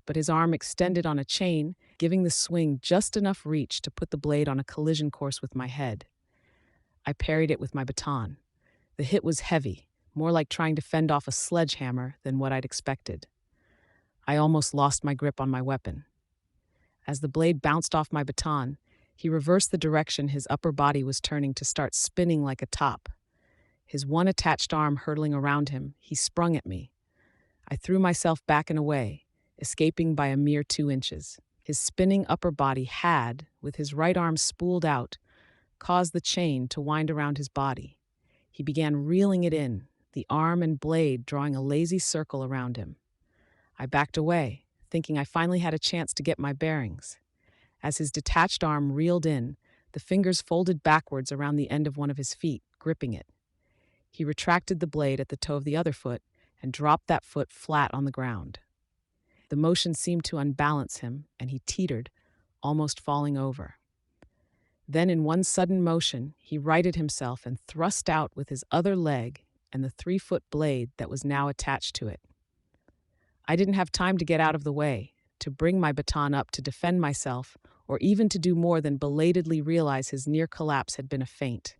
but his arm extended on a chain, giving the swing just enough reach to put the blade on a collision course with my head. I parried it with my baton. The hit was heavy, more like trying to fend off a sledgehammer than what I'd expected. I almost lost my grip on my weapon. As the blade bounced off my baton, he reversed the direction his upper body was turning to start spinning like a top. His one attached arm hurtling around him, he sprung at me. I threw myself back and away, escaping by a mere 2 inches. His spinning upper body had, with his right arm spooled out, caused the chain to wind around his body. He began reeling it in, the arm and blade drawing a lazy circle around him. I backed away, thinking I finally had a chance to get my bearings. As his detached arm reeled in, the fingers folded backwards around the end of one of his feet, gripping it. He retracted the blade at the toe of the other foot and dropped that foot flat on the ground. The motion seemed to unbalance him, and he teetered, almost falling over. Then, in one sudden motion, he righted himself and thrust out with his other leg and the 3-foot blade that was now attached to it. I didn't have time to get out of the way, to bring my baton up to defend myself, or even to do more than belatedly realize his near collapse had been a feint.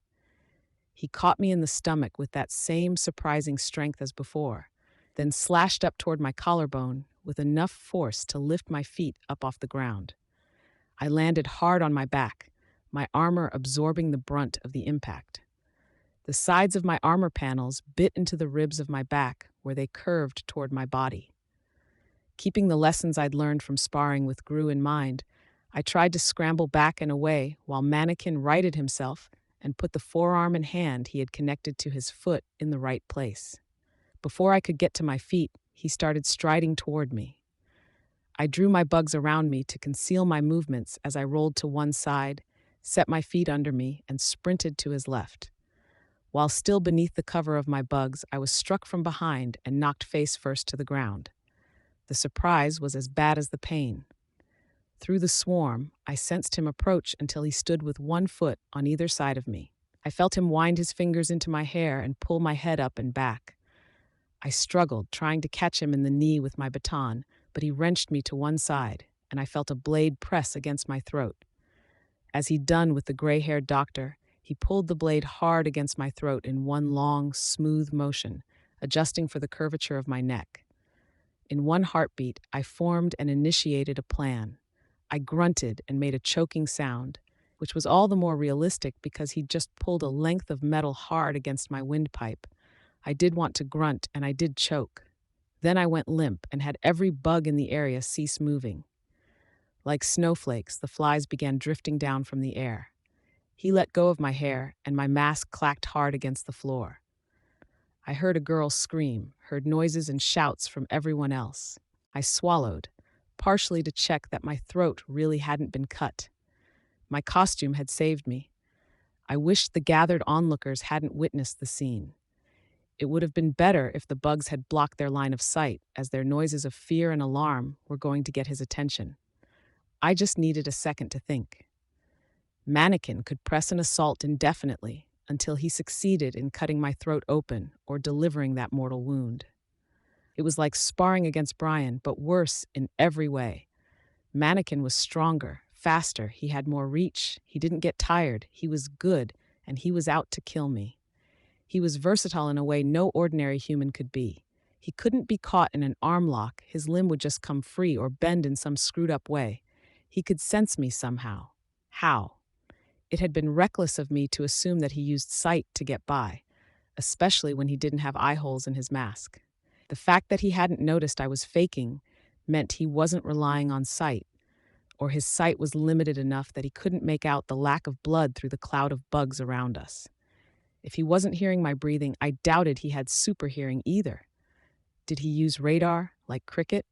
He caught me in the stomach with that same surprising strength as before, then slashed up toward my collarbone with enough force to lift my feet up off the ground. I landed hard on my back, my armor absorbing the brunt of the impact. The sides of my armor panels bit into the ribs of my back where they curved toward my body. Keeping the lessons I'd learned from sparring with Gru in mind, I tried to scramble back and away while Mannequin righted himself and put the forearm and hand he had connected to his foot in the right place. Before I could get to my feet, he started striding toward me. I drew my bugs around me to conceal my movements as I rolled to one side, set my feet under me, and sprinted to his left. While still beneath the cover of my bugs, I was struck from behind and knocked face first to the ground. The surprise was as bad as the pain. Through the swarm, I sensed him approach until he stood with one foot on either side of me. I felt him wind his fingers into my hair and pull my head up and back. I struggled, trying to catch him in the knee with my baton, but he wrenched me to one side, and I felt a blade press against my throat. As he'd done with the gray-haired doctor, he pulled the blade hard against my throat in one long, smooth motion, adjusting for the curvature of my neck. In one heartbeat, I formed and initiated a plan. I grunted and made a choking sound, which was all the more realistic because he'd just pulled a length of metal hard against my windpipe. I did want to grunt, and I did choke. Then I went limp and had every bug in the area cease moving. Like snowflakes, the flies began drifting down from the air. He let go of my hair, and my mask clacked hard against the floor. I heard a girl scream, heard noises and shouts from everyone else. I swallowed, partially to check that my throat really hadn't been cut. My costume had saved me. I wished the gathered onlookers hadn't witnessed the scene. It would have been better if the bugs had blocked their line of sight, as their noises of fear and alarm were going to get his attention. I just needed a second to think. Mannequin could press an assault indefinitely until he succeeded in cutting my throat open or delivering that mortal wound. It was like sparring against Brian, but worse in every way. Mannequin was stronger, faster, he had more reach, he didn't get tired, he was good, and he was out to kill me. He was versatile in a way no ordinary human could be. He couldn't be caught in an arm lock, his limb would just come free or bend in some screwed-up way. He could sense me somehow. How? It had been reckless of me to assume that he used sight to get by, especially when he didn't have eye holes in his mask. The fact that he hadn't noticed I was faking meant he wasn't relying on sight, or his sight was limited enough that he couldn't make out the lack of blood through the cloud of bugs around us. If he wasn't hearing my breathing, I doubted he had super hearing either. Did he use radar, like cricket?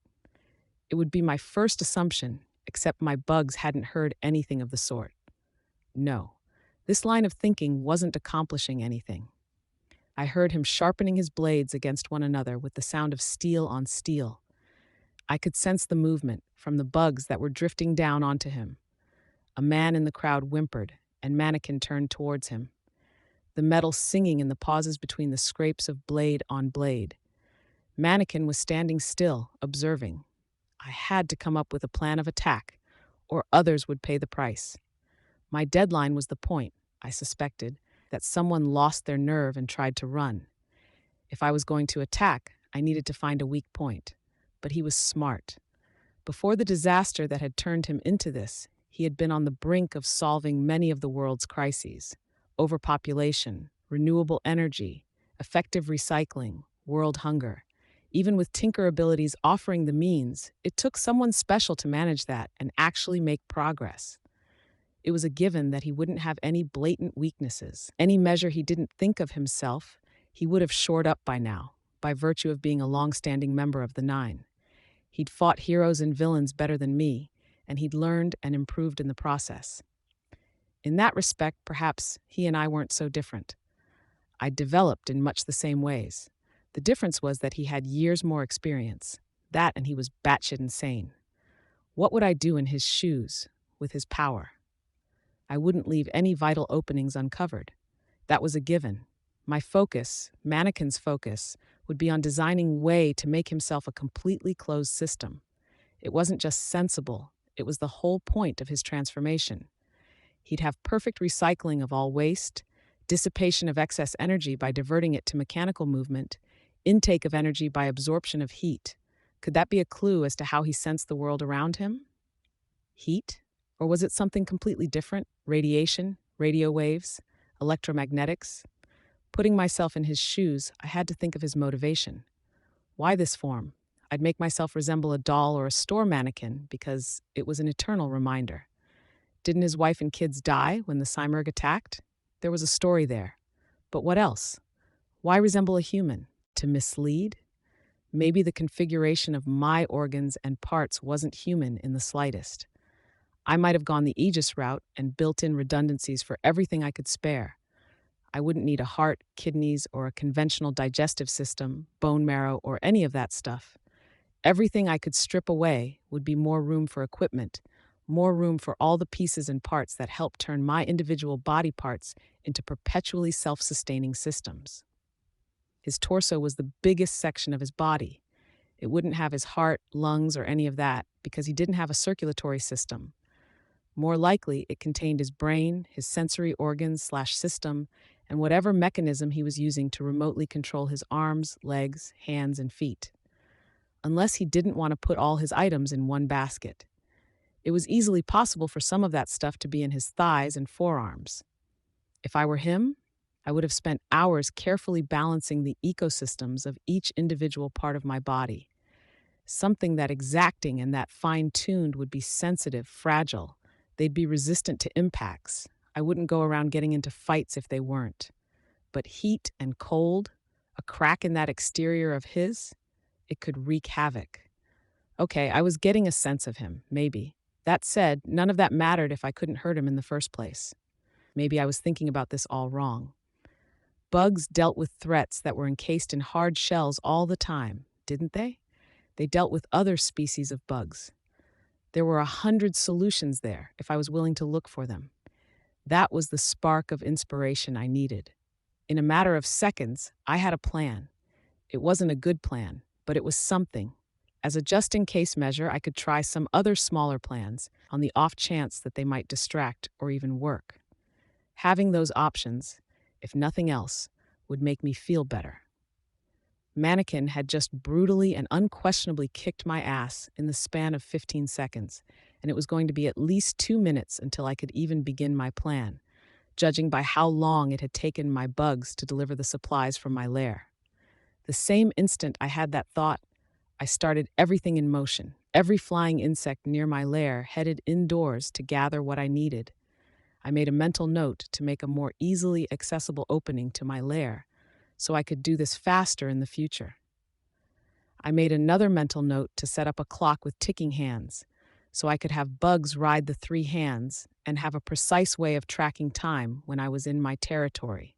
It would be my first assumption, except my bugs hadn't heard anything of the sort. No, this line of thinking wasn't accomplishing anything. I heard him sharpening his blades against one another with the sound of steel on steel. I could sense the movement from the bugs that were drifting down onto him. A man in the crowd whimpered, and Mannequin turned towards him, the metal singing in the pauses between the scrapes of blade on blade. Mannequin was standing still, observing. I had to come up with a plan of attack, or others would pay the price. My deadline was the point, I suspected, that someone lost their nerve and tried to run. If I was going to attack, I needed to find a weak point. But he was smart. Before the disaster that had turned him into this, he had been on the brink of solving many of the world's crises: overpopulation, renewable energy, effective recycling, world hunger. Even with Tinker abilities offering the means, it took someone special to manage that and actually make progress. It was a given that he wouldn't have any blatant weaknesses. Any measure he didn't think of himself, he would have shored up by now, by virtue of being a long-standing member of the Nine. He'd fought heroes and villains better than me, and he'd learned and improved in the process. In that respect, perhaps he and I weren't so different. I'd developed in much the same ways. The difference was that he had years more experience. That, and he was batshit insane. What would I do in his shoes, with his power? I wouldn't leave any vital openings uncovered. That was a given. My focus, Mannequin's focus, would be on designing way to make himself a completely closed system. It wasn't just sensible, it was the whole point of his transformation. He'd have perfect recycling of all waste, dissipation of excess energy by diverting it to mechanical movement, intake of energy by absorption of heat. Could that be a clue as to how he sensed the world around him? Heat? Or was it something completely different? Radiation, radio waves, electromagnetics? Putting myself in his shoes, I had to think of his motivation. Why this form? I'd make myself resemble a doll or a store mannequin because it was an eternal reminder. Didn't his wife and kids die when the Cymurg attacked? There was a story there. But what else? Why resemble a human? To mislead? Maybe the configuration of my organs and parts wasn't human in the slightest. I might have gone the Aegis route and built in redundancies for everything I could spare. I wouldn't need a heart, kidneys, or a conventional digestive system, bone marrow, or any of that stuff. Everything I could strip away would be more room for equipment, more room for all the pieces and parts that help turn my individual body parts into perpetually self-sustaining systems. His torso was the biggest section of his body. It wouldn't have his heart, lungs, or any of that because he didn't have a circulatory system. More likely, it contained his brain, his sensory organs/system, and whatever mechanism he was using to remotely control his arms, legs, hands, and feet. Unless he didn't want to put all his items in one basket. It was easily possible for some of that stuff to be in his thighs and forearms. If I were him, I would have spent hours carefully balancing the ecosystems of each individual part of my body. Something that exacting and that fine-tuned would be sensitive, fragile. They'd be resistant to impacts. I wouldn't go around getting into fights if they weren't. But heat and cold, a crack in that exterior of his, it could wreak havoc. Okay, I was getting a sense of him, maybe. That said, none of that mattered if I couldn't hurt him in the first place. Maybe I was thinking about this all wrong. Bugs dealt with threats that were encased in hard shells all the time, didn't they? They dealt with other species of bugs. There were 100 solutions there if I was willing to look for them. That was the spark of inspiration I needed. In a matter of seconds, I had a plan. It wasn't a good plan, but it was something. As a just-in-case measure, I could try some other smaller plans on the off chance that they might distract or even work. Having those options, if nothing else, would make me feel better. Mannequin had just brutally and unquestionably kicked my ass in the span of 15 seconds, and it was going to be at least 2 minutes until I could even begin my plan, judging by how long it had taken my bugs to deliver the supplies from my lair. The same instant I had that thought, I started everything in motion. Every flying insect near my lair headed indoors to gather what I needed. I made a mental note to make a more easily accessible opening to my lair, so I could do this faster in the future. I made another mental note to set up a clock with ticking hands, so I could have bugs ride the 3 hands and have a precise way of tracking time when I was in my territory.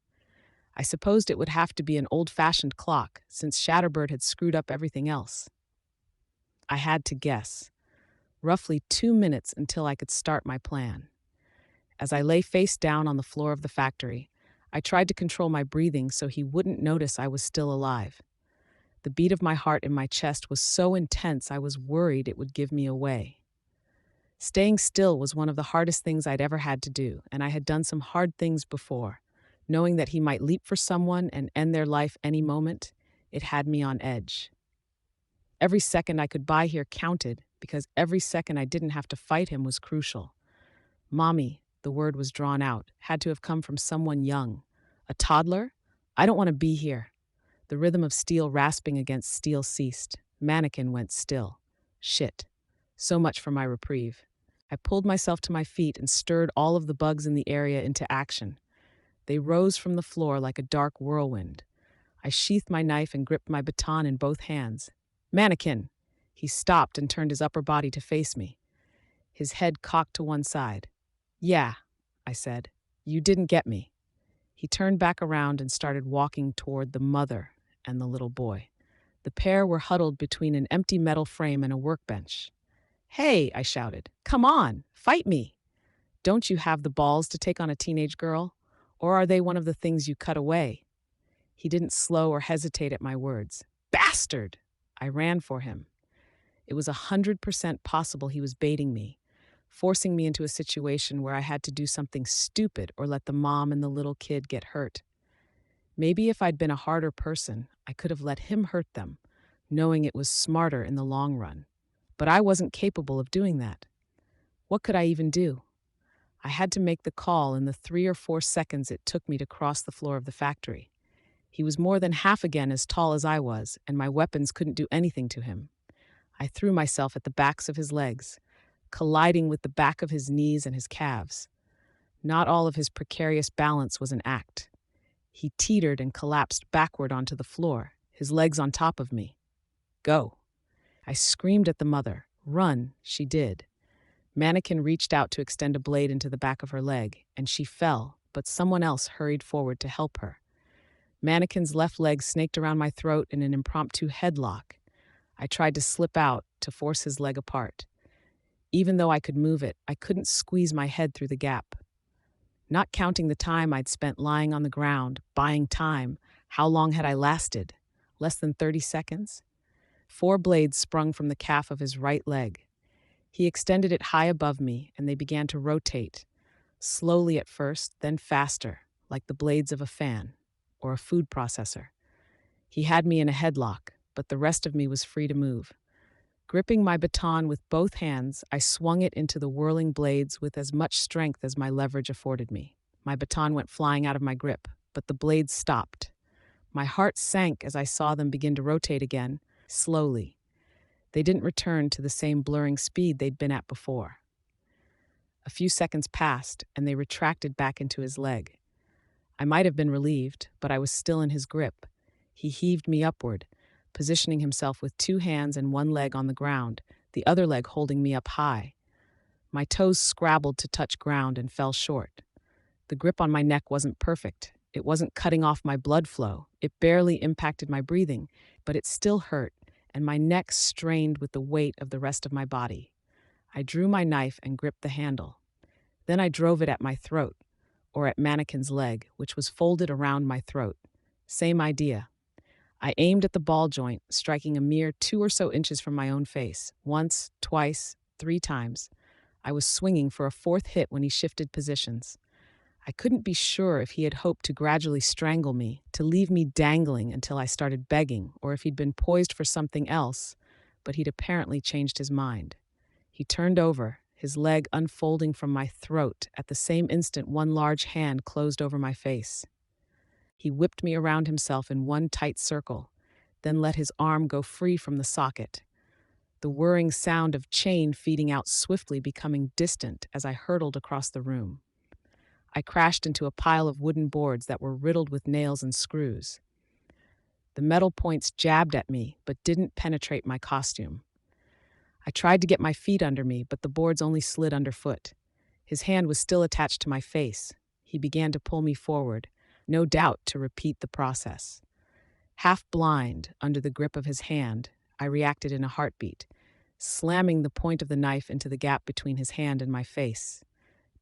I supposed it would have to be an old-fashioned clock, since Shatterbird had screwed up everything else. I had to guess. Roughly 2 minutes until I could start my plan. As I lay face down on the floor of the factory, I tried to control my breathing so he wouldn't notice I was still alive. The beat of my heart in my chest was so intense I was worried it would give me away. Staying still was one of the hardest things I'd ever had to do, and I had done some hard things before. Knowing that he might leap for someone and end their life any moment, it had me on edge. Every second I could buy here counted, because every second I didn't have to fight him was crucial. Mommy, the word was drawn out, had to have come from someone young. A toddler? I don't want to be here. The rhythm of steel rasping against steel ceased. Mannequin went still. Shit. So much for my reprieve. I pulled myself to my feet and stirred all of the bugs in the area into action. They rose from the floor like a dark whirlwind. I sheathed my knife and gripped my baton in both hands. Mannequin! He stopped and turned his upper body to face me. His head cocked to one side. Yeah, I said. You didn't get me. He turned back around and started walking toward the mother and the little boy. The pair were huddled between an empty metal frame and a workbench. Hey, I shouted. Come on, fight me. Don't you have the balls to take on a teenage girl? Or are they one of the things you cut away? He didn't slow or hesitate at my words. Bastard! I ran for him. It was 100% possible he was baiting me, forcing me into a situation where I had to do something stupid or let the mom and the little kid get hurt. Maybe if I'd been a harder person, I could have let him hurt them, knowing it was smarter in the long run. But I wasn't capable of doing that. What could I even do? I had to make the call in the 3 or 4 seconds it took me to cross the floor of the factory. He was more than half again as tall as I was, and my weapons couldn't do anything to him. I threw myself at the backs of his legs, colliding with the back of his knees and his calves. Not all of his precarious balance was an act. He teetered and collapsed backward onto the floor, his legs on top of me. Go. I screamed at the mother. Run, she did. Mannequin reached out to extend a blade into the back of her leg, and she fell, but someone else hurried forward to help her. Mannequin's left leg snaked around my throat in an impromptu headlock. I tried to slip out to force his leg apart. Even though I could move it, I couldn't squeeze my head through the gap. Not counting the time I'd spent lying on the ground, buying time, how long had I lasted? Less than 30 seconds? 4 blades sprung from the calf of his right leg. He extended it high above me, and they began to rotate, slowly at first, then faster, like the blades of a fan or a food processor. He had me in a headlock, but the rest of me was free to move. Gripping my baton with both hands, I swung it into the whirling blades with as much strength as my leverage afforded me. My baton went flying out of my grip, but the blades stopped. My heart sank as I saw them begin to rotate again, slowly. They didn't return to the same blurring speed they'd been at before. A few seconds passed, and they retracted back into his leg. I might have been relieved, but I was still in his grip. He heaved me upward, positioning himself with 2 hands and 1 leg on the ground, the other leg holding me up high. My toes scrabbled to touch ground and fell short. The grip on my neck wasn't perfect. It wasn't cutting off my blood flow. It barely impacted my breathing, but it still hurt, and my neck strained with the weight of the rest of my body. I drew my knife and gripped the handle. Then I drove it at my throat, or at Mannequin's leg, which was folded around my throat. Same idea. I aimed at the ball joint, striking a mere 2 or so inches from my own face. Once, twice, 3 times. I was swinging for a 4th hit when he shifted positions. I couldn't be sure if he had hoped to gradually strangle me, to leave me dangling until I started begging, or if he'd been poised for something else, but he'd apparently changed his mind. He turned over, his leg unfolding from my throat. At the same instant, one large hand closed over my face. He whipped me around himself in one tight circle, then let his arm go free from the socket. The whirring sound of chain feeding out swiftly becoming distant as I hurtled across the room. I crashed into a pile of wooden boards that were riddled with nails and screws. The metal points jabbed at me, but didn't penetrate my costume. I tried to get my feet under me, but the boards only slid underfoot. His hand was still attached to my face. He began to pull me forward, no doubt to repeat the process. Half blind, under the grip of his hand, I reacted in a heartbeat, slamming the point of the knife into the gap between his hand and my face.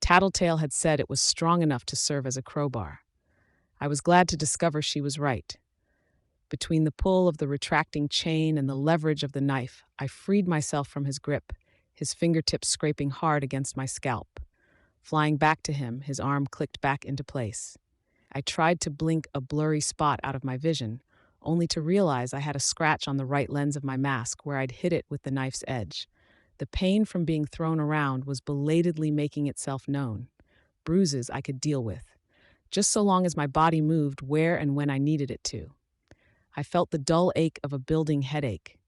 Tattletale had said it was strong enough to serve as a crowbar. I was glad to discover she was right. Between the pull of the retracting chain and the leverage of the knife, I freed myself from his grip, his fingertips scraping hard against my scalp. Flying back to him, his arm clicked back into place. I tried to blink a blurry spot out of my vision, only to realize I had a scratch on the right lens of my mask where I'd hit it with the knife's edge. The pain from being thrown around was belatedly making itself known. Bruises I could deal with, just so long as my body moved where and when I needed it to. I felt the dull ache of a building headache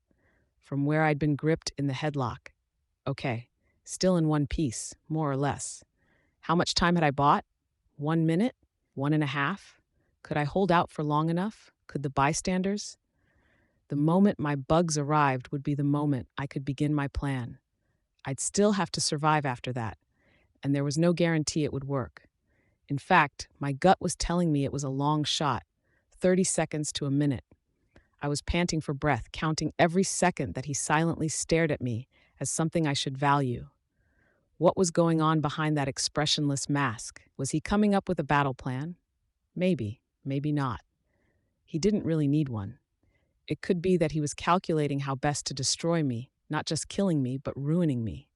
from where I'd been gripped in the headlock. Okay, still in one piece, more or less. How much time had I bought? 1 minute? 1.5? Could I hold out for long enough? Could the bystanders? The moment my bugs arrived would be the moment I could begin my plan. I'd still have to survive after that, and there was no guarantee it would work. In fact, my gut was telling me it was a long shot, 30 seconds to a minute. I was panting for breath, counting every second that he silently stared at me as something I should value. What was going on behind that expressionless mask? Was he coming up with a battle plan? Maybe, maybe not. He didn't really need one. It could be that he was calculating how best to destroy me, not just killing me, but ruining me.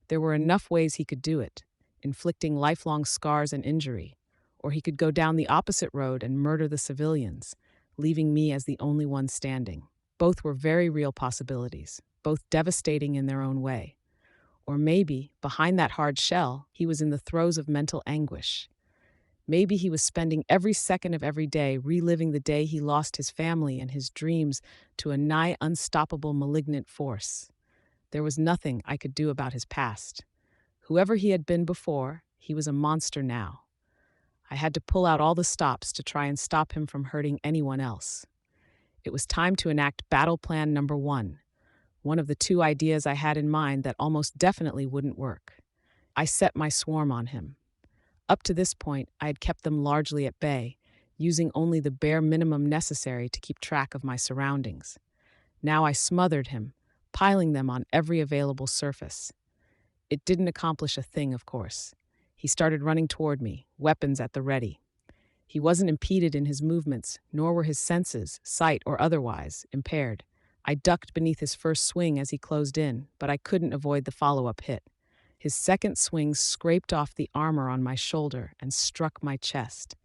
There were enough ways he could do it, inflicting lifelong scars and injury, or he could go down the opposite road and murder the civilians, leaving me as the only one standing. Both were very real possibilities, both devastating in their own way. Or maybe, behind that hard shell, he was in the throes of mental anguish. Maybe he was spending every second of every day reliving the day he lost his family and his dreams to a nigh unstoppable malignant force. There was nothing I could do about his past. Whoever he had been before, he was a monster now. I had to pull out all the stops to try and stop him from hurting anyone else. It was time to enact battle plan number 1, one of the 2 ideas I had in mind that almost definitely wouldn't work. I set my swarm on him. Up to this point, I had kept them largely at bay, using only the bare minimum necessary to keep track of my surroundings. Now I smothered him, piling them on every available surface. It didn't accomplish a thing, of course. He started running toward me, weapons at the ready. He wasn't impeded in his movements, nor were his senses, sight or otherwise, impaired. I ducked beneath his first swing as he closed in, but I couldn't avoid the follow-up hit. His second swing scraped off the armor on my shoulder and struck my chest.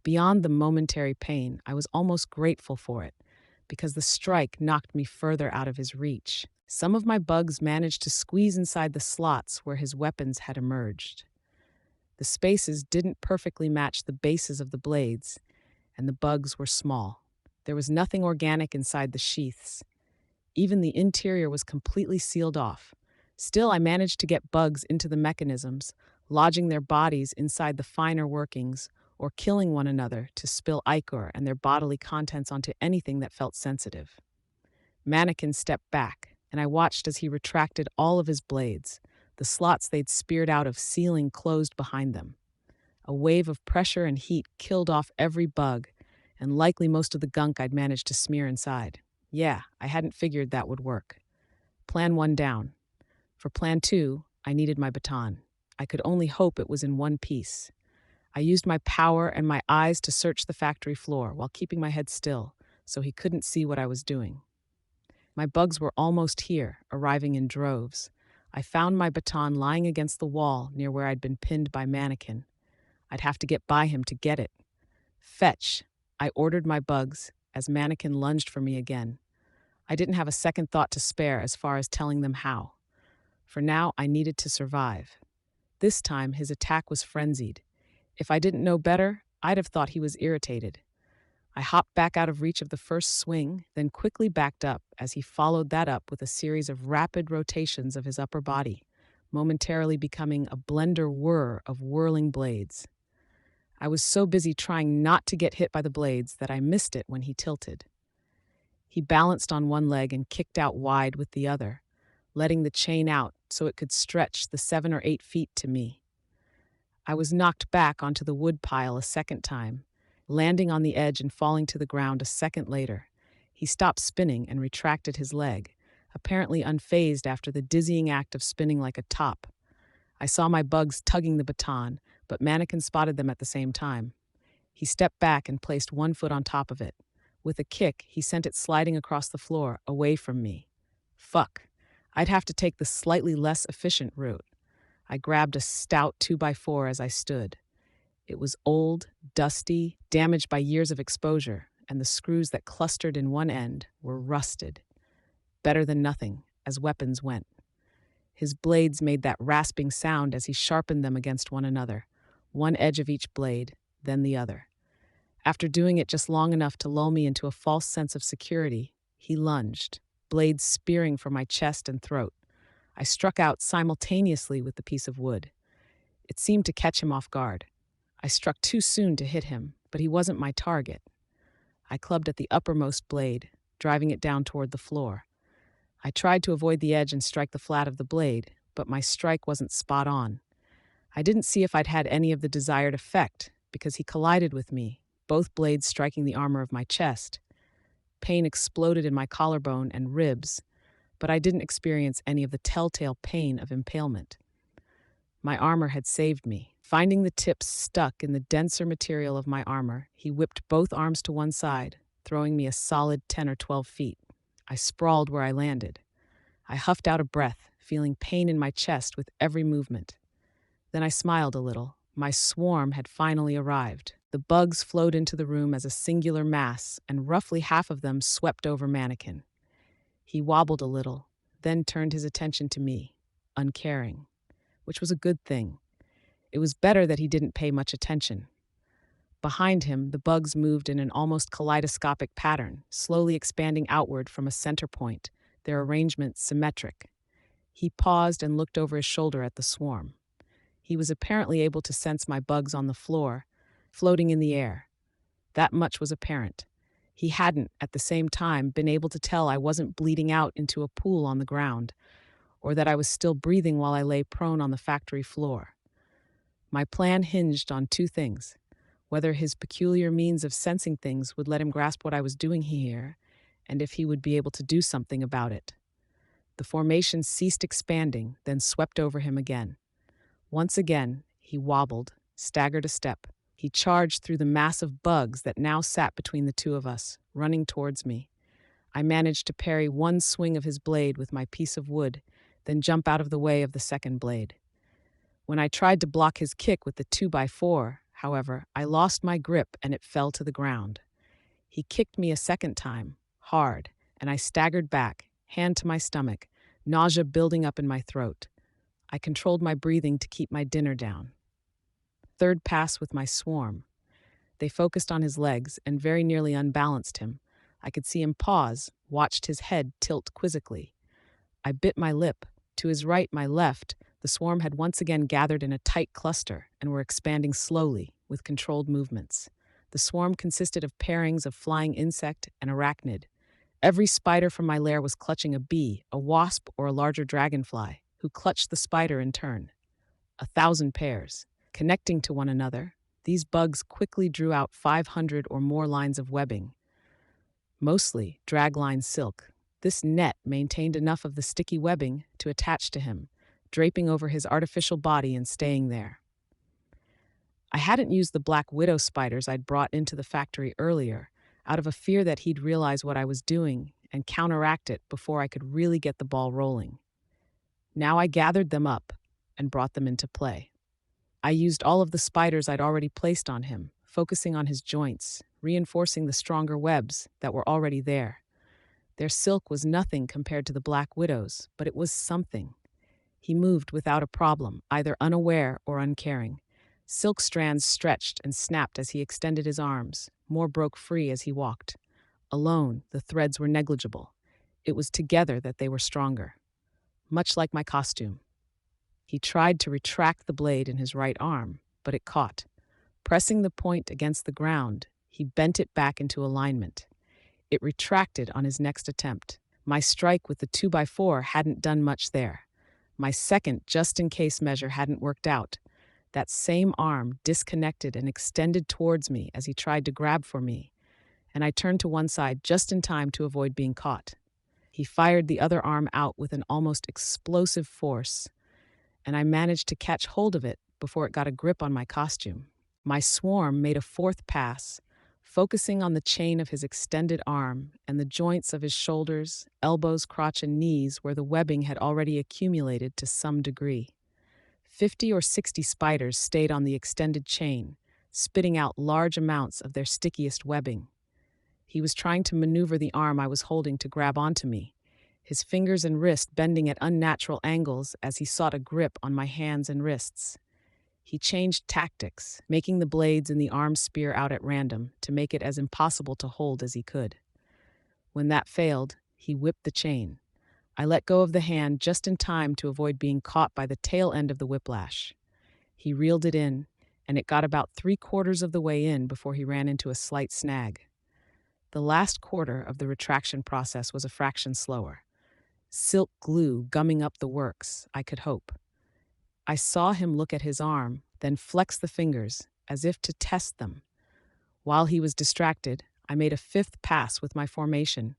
Beyond the momentary pain, I was almost grateful for it, because the strike knocked me further out of his reach. Some of my bugs managed to squeeze inside the slots where his weapons had emerged. The spaces didn't perfectly match the bases of the blades, and the bugs were small. There was nothing organic inside the sheaths. Even the interior was completely sealed off. Still, I managed to get bugs into the mechanisms, lodging their bodies inside the finer workings, or killing one another to spill ichor and their bodily contents onto anything that felt sensitive. Mannequin stepped back, and I watched as he retracted all of his blades, the slots they'd speared out of sealing closed behind them. A wave of pressure and heat killed off every bug, and likely most of the gunk I'd managed to smear inside. Yeah, I hadn't figured that would work. Plan 1 down. For plan 2, I needed my baton. I could only hope it was in one piece. I used my power and my eyes to search the factory floor while keeping my head still, so he couldn't see what I was doing. My bugs were almost here, arriving in droves. I found my baton lying against the wall near where I'd been pinned by Mannequin. I'd have to get by him to get it. Fetch, I ordered my bugs as Mannequin lunged for me again. I didn't have a second thought to spare as far as telling them how. For now, I needed to survive. This time, his attack was frenzied. If I didn't know better, I'd have thought he was irritated. I hopped back out of reach of the first swing, then quickly backed up as he followed that up with a series of rapid rotations of his upper body, momentarily becoming a blender whir of whirling blades. I was so busy trying not to get hit by the blades that I missed it when he tilted. He balanced on one leg and kicked out wide with the other, letting the chain out so it could stretch the 7 or 8 feet to me. I was knocked back onto the wood pile a second time, landing on the edge and falling to the ground a second later. He stopped spinning and retracted his leg, apparently unfazed after the dizzying act of spinning like a top. I saw my bugs tugging the baton, but Mannequin spotted them at the same time. He stepped back and placed one foot on top of it. With a kick, he sent it sliding across the floor, away from me. Fuck. I'd have to take the slightly less efficient route. I grabbed a stout 2x4 as I stood. It was old, dusty, damaged by years of exposure, and the screws that clustered in one end were rusted. Better than nothing, as weapons went. His blades made that rasping sound as he sharpened them against one another, one edge of each blade, then the other. After doing it just long enough to lull me into a false sense of security, he lunged, blades spearing for my chest and throat. I struck out simultaneously with the piece of wood. It seemed to catch him off guard. I struck too soon to hit him, but he wasn't my target. I clubbed at the uppermost blade, driving it down toward the floor. I tried to avoid the edge and strike the flat of the blade, but my strike wasn't spot on. I didn't see if I'd had any of the desired effect, because he collided with me, both blades striking the armor of my chest. Pain exploded in my collarbone and ribs, but I didn't experience any of the telltale pain of impalement. My armor had saved me. Finding the tips stuck in the denser material of my armor, he whipped both arms to one side, throwing me a solid 10 or 12 feet. I sprawled where I landed. I huffed out a breath, feeling pain in my chest with every movement. Then I smiled a little. My swarm had finally arrived. The bugs flowed into the room as a singular mass, and roughly half of them swept over Mannequin. He wobbled a little, then turned his attention to me, uncaring, which was a good thing. It was better that he didn't pay much attention. Behind him, the bugs moved in an almost kaleidoscopic pattern, slowly expanding outward from a center point, their arrangement symmetric. He paused and looked over his shoulder at the swarm. He was apparently able to sense my bugs on the floor, floating in the air. That much was apparent. He hadn't, at the same time, been able to tell I wasn't bleeding out into a pool on the ground, or that I was still breathing while I lay prone on the factory floor. My plan hinged on two things: whether his peculiar means of sensing things would let him grasp what I was doing here, and if he would be able to do something about it. The formation ceased expanding, then swept over him again. Once again, he wobbled, staggered a step. He charged through the mass of bugs that now sat between the two of us, running towards me. I managed to parry one swing of his blade with my piece of wood, then jump out of the way of the second blade. When I tried to block his kick with the 2x4, however, I lost my grip and it fell to the ground. He kicked me a second time, hard, and I staggered back, hand to my stomach, nausea building up in my throat. I controlled my breathing to keep my dinner down. Third pass with my swarm. They focused on his legs and very nearly unbalanced him. I could see him pause, watched his head tilt quizzically. I bit my lip. To his right, my left, the swarm had once again gathered in a tight cluster and were expanding slowly, with controlled movements. The swarm consisted of pairings of flying insect and arachnid. Every spider from my lair was clutching a bee, a wasp, or a larger dragonfly, who clutched the spider in turn. 1,000 pairs. Connecting to one another, these bugs quickly drew out 500 or more lines of webbing. Mostly dragline silk. This net maintained enough of the sticky webbing to attach to him, draping over his artificial body and staying there. I hadn't used the black widow spiders I'd brought into the factory earlier, out of a fear that he'd realize what I was doing and counteract it before I could really get the ball rolling. Now I gathered them up and brought them into play. I used all of the spiders I'd already placed on him, focusing on his joints, reinforcing the stronger webs that were already there. Their silk was nothing compared to the black widow's, but it was something. He moved without a problem, either unaware or uncaring. Silk strands stretched and snapped as he extended his arms. More broke free as he walked. Alone, the threads were negligible. It was together that they were stronger. Much like my costume. He tried to retract the blade in his right arm, but it caught. Pressing the point against the ground, he bent it back into alignment. It retracted on his next attempt. My strike with the 2x4 hadn't done much there. My second just-in-case measure hadn't worked out. That same arm disconnected and extended towards me as he tried to grab for me, and I turned to one side just in time to avoid being caught. He fired the other arm out with an almost explosive force, and I managed to catch hold of it before it got a grip on my costume. My swarm made a fourth pass, focusing on the chain of his extended arm and the joints of his shoulders, elbows, crotch, and knees where the webbing had already accumulated to some degree. 50 or 60 spiders stayed on the extended chain, spitting out large amounts of their stickiest webbing. He was trying to maneuver the arm I was holding to grab onto me, his fingers and wrist bending at unnatural angles as he sought a grip on my hands and wrists. He changed tactics, making the blades in the arm spear out at random to make it as impossible to hold as he could. When that failed, he whipped the chain. I let go of the hand just in time to avoid being caught by the tail end of the whiplash. He reeled it in, and it got about 3/4 of the way in before he ran into a slight snag. The last quarter of the retraction process was a fraction slower. Silk glue gumming up the works, I could hope. I saw him look at his arm, then flex the fingers, as if to test them. While he was distracted, I made a fifth pass with my formation.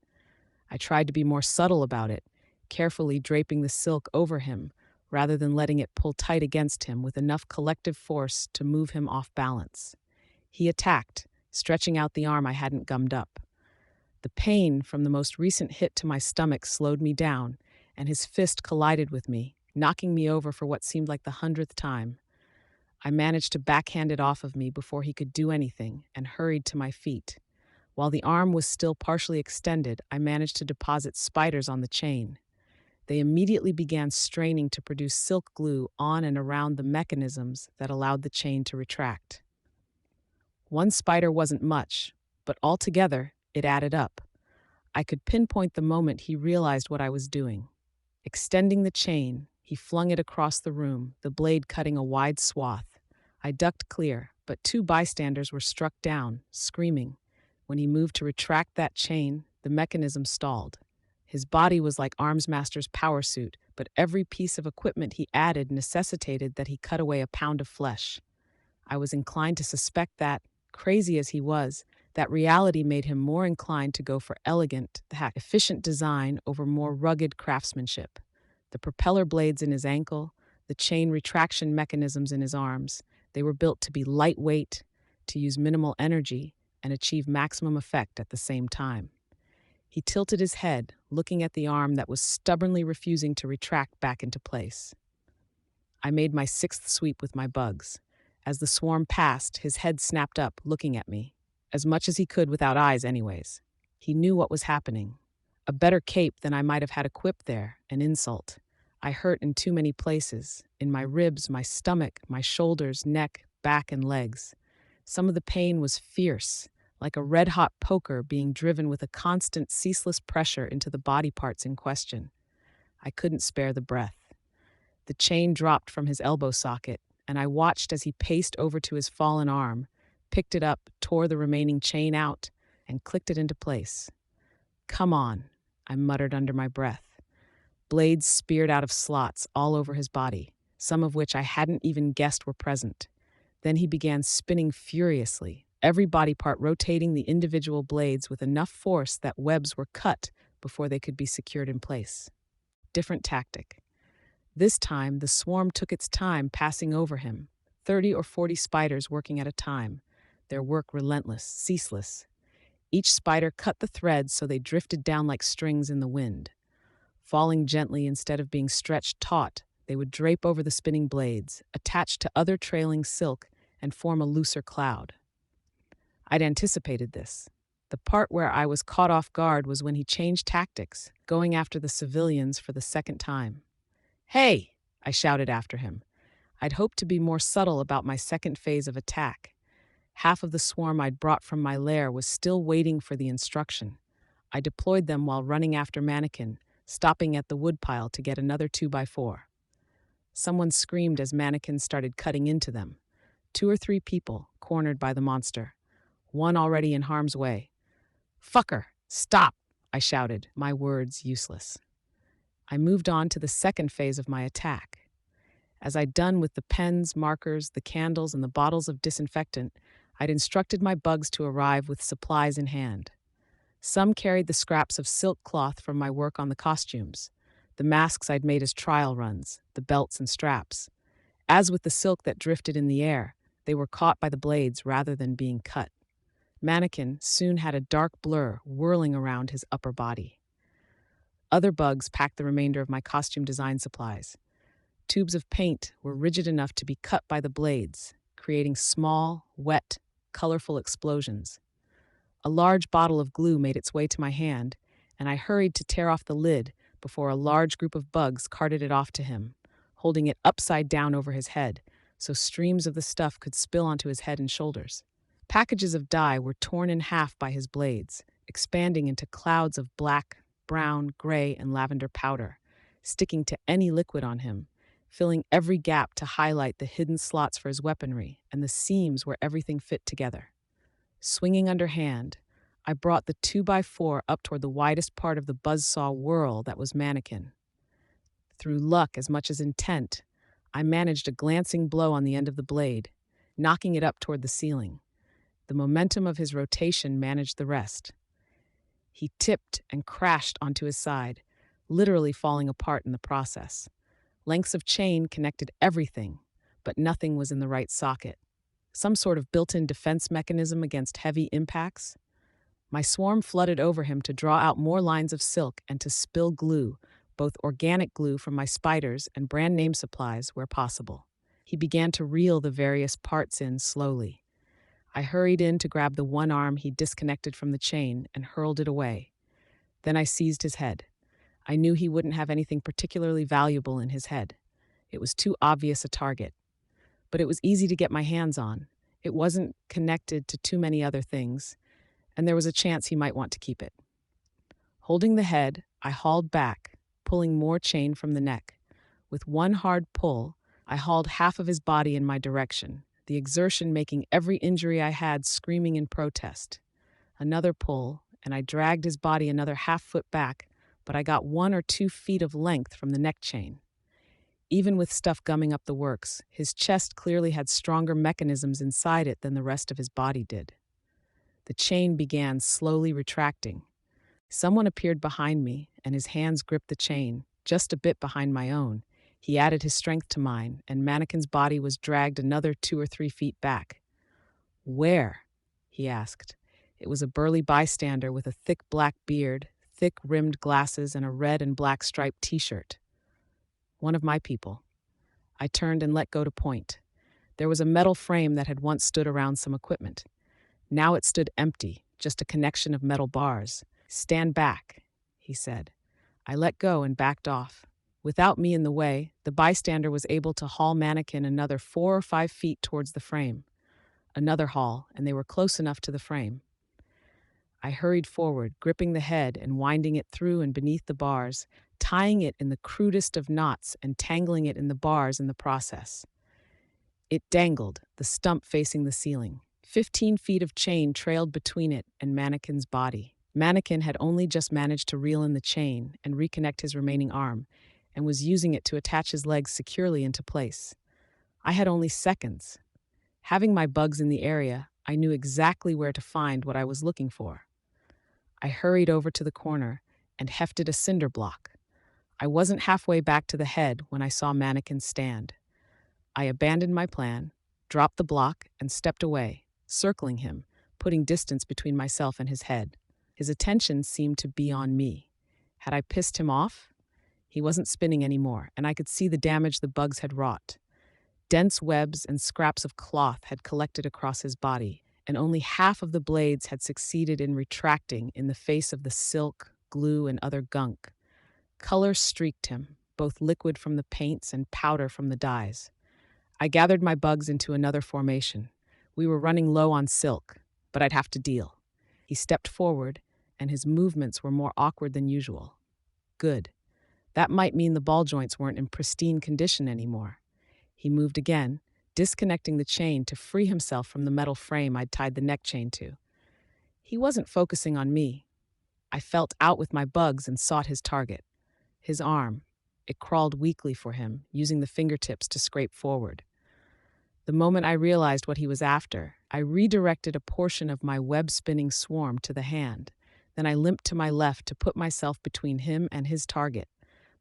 I tried to be more subtle about it, carefully draping the silk over him, rather than letting it pull tight against him with enough collective force to move him off balance. He attacked, stretching out the arm I hadn't gummed up. The pain from the most recent hit to my stomach slowed me down, and his fist collided with me, knocking me over for what seemed like the 100th time. I managed to backhand it off of me before he could do anything and hurried to my feet. While the arm was still partially extended, I managed to deposit spiders on the chain. They immediately began straining to produce silk glue on and around the mechanisms that allowed the chain to retract. One spider wasn't much, but altogether, it added up. I could pinpoint the moment he realized what I was doing. Extending the chain, he flung it across the room, the blade cutting a wide swath. I ducked clear, but 2 bystanders were struck down, screaming. When he moved to retract that chain, the mechanism stalled. His body was like Armsmaster's power suit, but every piece of equipment he added necessitated that he cut away a pound of flesh. I was inclined to suspect that, crazy as he was, that reality made him more inclined to go for elegant, efficient design over more rugged craftsmanship. The propeller blades in his ankle, the chain retraction mechanisms in his arms, they were built to be lightweight, to use minimal energy, and achieve maximum effect at the same time. He tilted his head, looking at the arm that was stubbornly refusing to retract back into place. I made my 6th sweep with my bugs. As the swarm passed, his head snapped up, looking at me. As much as he could without eyes, anyways. He knew what was happening. A better cape than I might have had equipped there, an insult. I hurt in too many places, in my ribs, my stomach, my shoulders, neck, back, and legs. Some of the pain was fierce, like a red-hot poker being driven with a constant, ceaseless pressure into the body parts in question. I couldn't spare the breath. The chain dropped from his elbow socket, and I watched as he paced over to his fallen arm, picked it up, tore the remaining chain out, and clicked it into place. "Come on," I muttered under my breath. Blades speared out of slots all over his body, some of which I hadn't even guessed were present. Then he began spinning furiously, every body part rotating the individual blades with enough force that webs were cut before they could be secured in place. Different tactic. This time, the swarm took its time passing over him, 30 or 40 spiders working at a time, their work relentless, ceaseless. Each spider cut the threads so they drifted down like strings in the wind. Falling gently instead of being stretched taut, they would drape over the spinning blades, attach to other trailing silk, and form a looser cloud. I'd anticipated this. The part where I was caught off guard was when he changed tactics, going after the civilians for the 2nd time. "Hey!" I shouted after him. I'd hoped to be more subtle about my 2nd phase of attack. Half of the swarm I'd brought from my lair was still waiting for the instruction. I deployed them while running after Mannequin, stopping at the woodpile to get another 2x4. Someone screamed as Mannequin started cutting into them. 2 or 3 people, cornered by the monster. One already in harm's way. "Fucker! Stop!" I shouted, my words useless. I moved on to the 2nd phase of my attack. As I'd done with the pens, markers, the candles, and the bottles of disinfectant, I'd instructed my bugs to arrive with supplies in hand. Some carried the scraps of silk cloth from my work on the costumes, the masks I'd made as trial runs, the belts and straps. As with the silk that drifted in the air, they were caught by the blades rather than being cut. Mannequin soon had a dark blur whirling around his upper body. Other bugs packed the remainder of my costume design supplies. Tubes of paint were rigid enough to be cut by the blades, creating small, wet, colorful explosions. A large bottle of glue made its way to my hand, and I hurried to tear off the lid before a large group of bugs carted it off to him, holding it upside down over his head so streams of the stuff could spill onto his head and shoulders. Packages of dye were torn in half by his blades, expanding into clouds of black, brown, gray, and lavender powder, sticking to any liquid on him, filling every gap to highlight the hidden slots for his weaponry and the seams where everything fit together. Swinging underhand, I brought the 2x4 up toward the widest part of the buzzsaw whirl that was Mannequin. Through luck as much as intent, I managed a glancing blow on the end of the blade, knocking it up toward the ceiling. The momentum of his rotation managed the rest. He tipped and crashed onto his side, literally falling apart in the process. Lengths of chain connected everything, but nothing was in the right socket. Some sort of built-in defense mechanism against heavy impacts? My swarm flooded over him to draw out more lines of silk and to spill glue, both organic glue from my spiders and brand name supplies where possible. He began to reel the various parts in slowly. I hurried in to grab the one arm he disconnected from the chain and hurled it away. Then I seized his head. I knew he wouldn't have anything particularly valuable in his head. It was too obvious a target. But it was easy to get my hands on. It wasn't connected to too many other things, and there was a chance he might want to keep it. Holding the head, I hauled back, pulling more chain from the neck. With one hard pull, I hauled half of his body in my direction, the exertion making every injury I had screaming in protest. Another pull, and I dragged his body another half-foot back, but I got 1 or 2 feet of length from the neck chain. Even with stuff gumming up the works, his chest clearly had stronger mechanisms inside it than the rest of his body did. The chain began slowly retracting. Someone appeared behind me, and his hands gripped the chain, just a bit behind my own. He added his strength to mine, and Mannequin's body was dragged another 2 or 3 feet back. "Where?" he asked. It was a burly bystander with a thick black beard, thick-rimmed glasses, and a red and black striped t-shirt. One of my people. I turned and let go to point. There was a metal frame that had once stood around some equipment. Now it stood empty, just a connection of metal bars. "Stand back," he said. I let go and backed off. Without me in the way, the bystander was able to haul Mannequin another 4 or 5 feet towards the frame. Another haul, and they were close enough to the frame. I hurried forward, gripping the head and winding it through and beneath the bars, tying it in the crudest of knots and tangling it in the bars in the process. It dangled, the stump facing the ceiling. 15 feet of chain trailed between it and Mannequin's body. Mannequin had only just managed to reel in the chain and reconnect his remaining arm, and was using it to attach his legs securely into place. I had only seconds. Having my bugs in the area, I knew exactly where to find what I was looking for. I hurried over to the corner and hefted a cinder block. I wasn't halfway back to the head when I saw Mannequin stand. I abandoned my plan, dropped the block, and stepped away, circling him, putting distance between myself and his head. His attention seemed to be on me. Had I pissed him off? He wasn't spinning anymore, and I could see the damage the bugs had wrought. Dense webs and scraps of cloth had collected across his body, and only half of the blades had succeeded in retracting in the face of the silk, glue, and other gunk. Color streaked him, both liquid from the paints and powder from the dyes. I gathered my bugs into another formation. We were running low on silk, but I'd have to deal. He stepped forward, and his movements were more awkward than usual. Good. That might mean the ball joints weren't in pristine condition anymore. He moved again, disconnecting the chain to free himself from the metal frame I'd tied the neck chain to. He wasn't focusing on me. I felt out with my bugs and sought his target. His arm. It crawled weakly for him, using the fingertips to scrape forward. The moment I realized what he was after, I redirected a portion of my web-spinning swarm to the hand. Then I limped to my left to put myself between him and his target.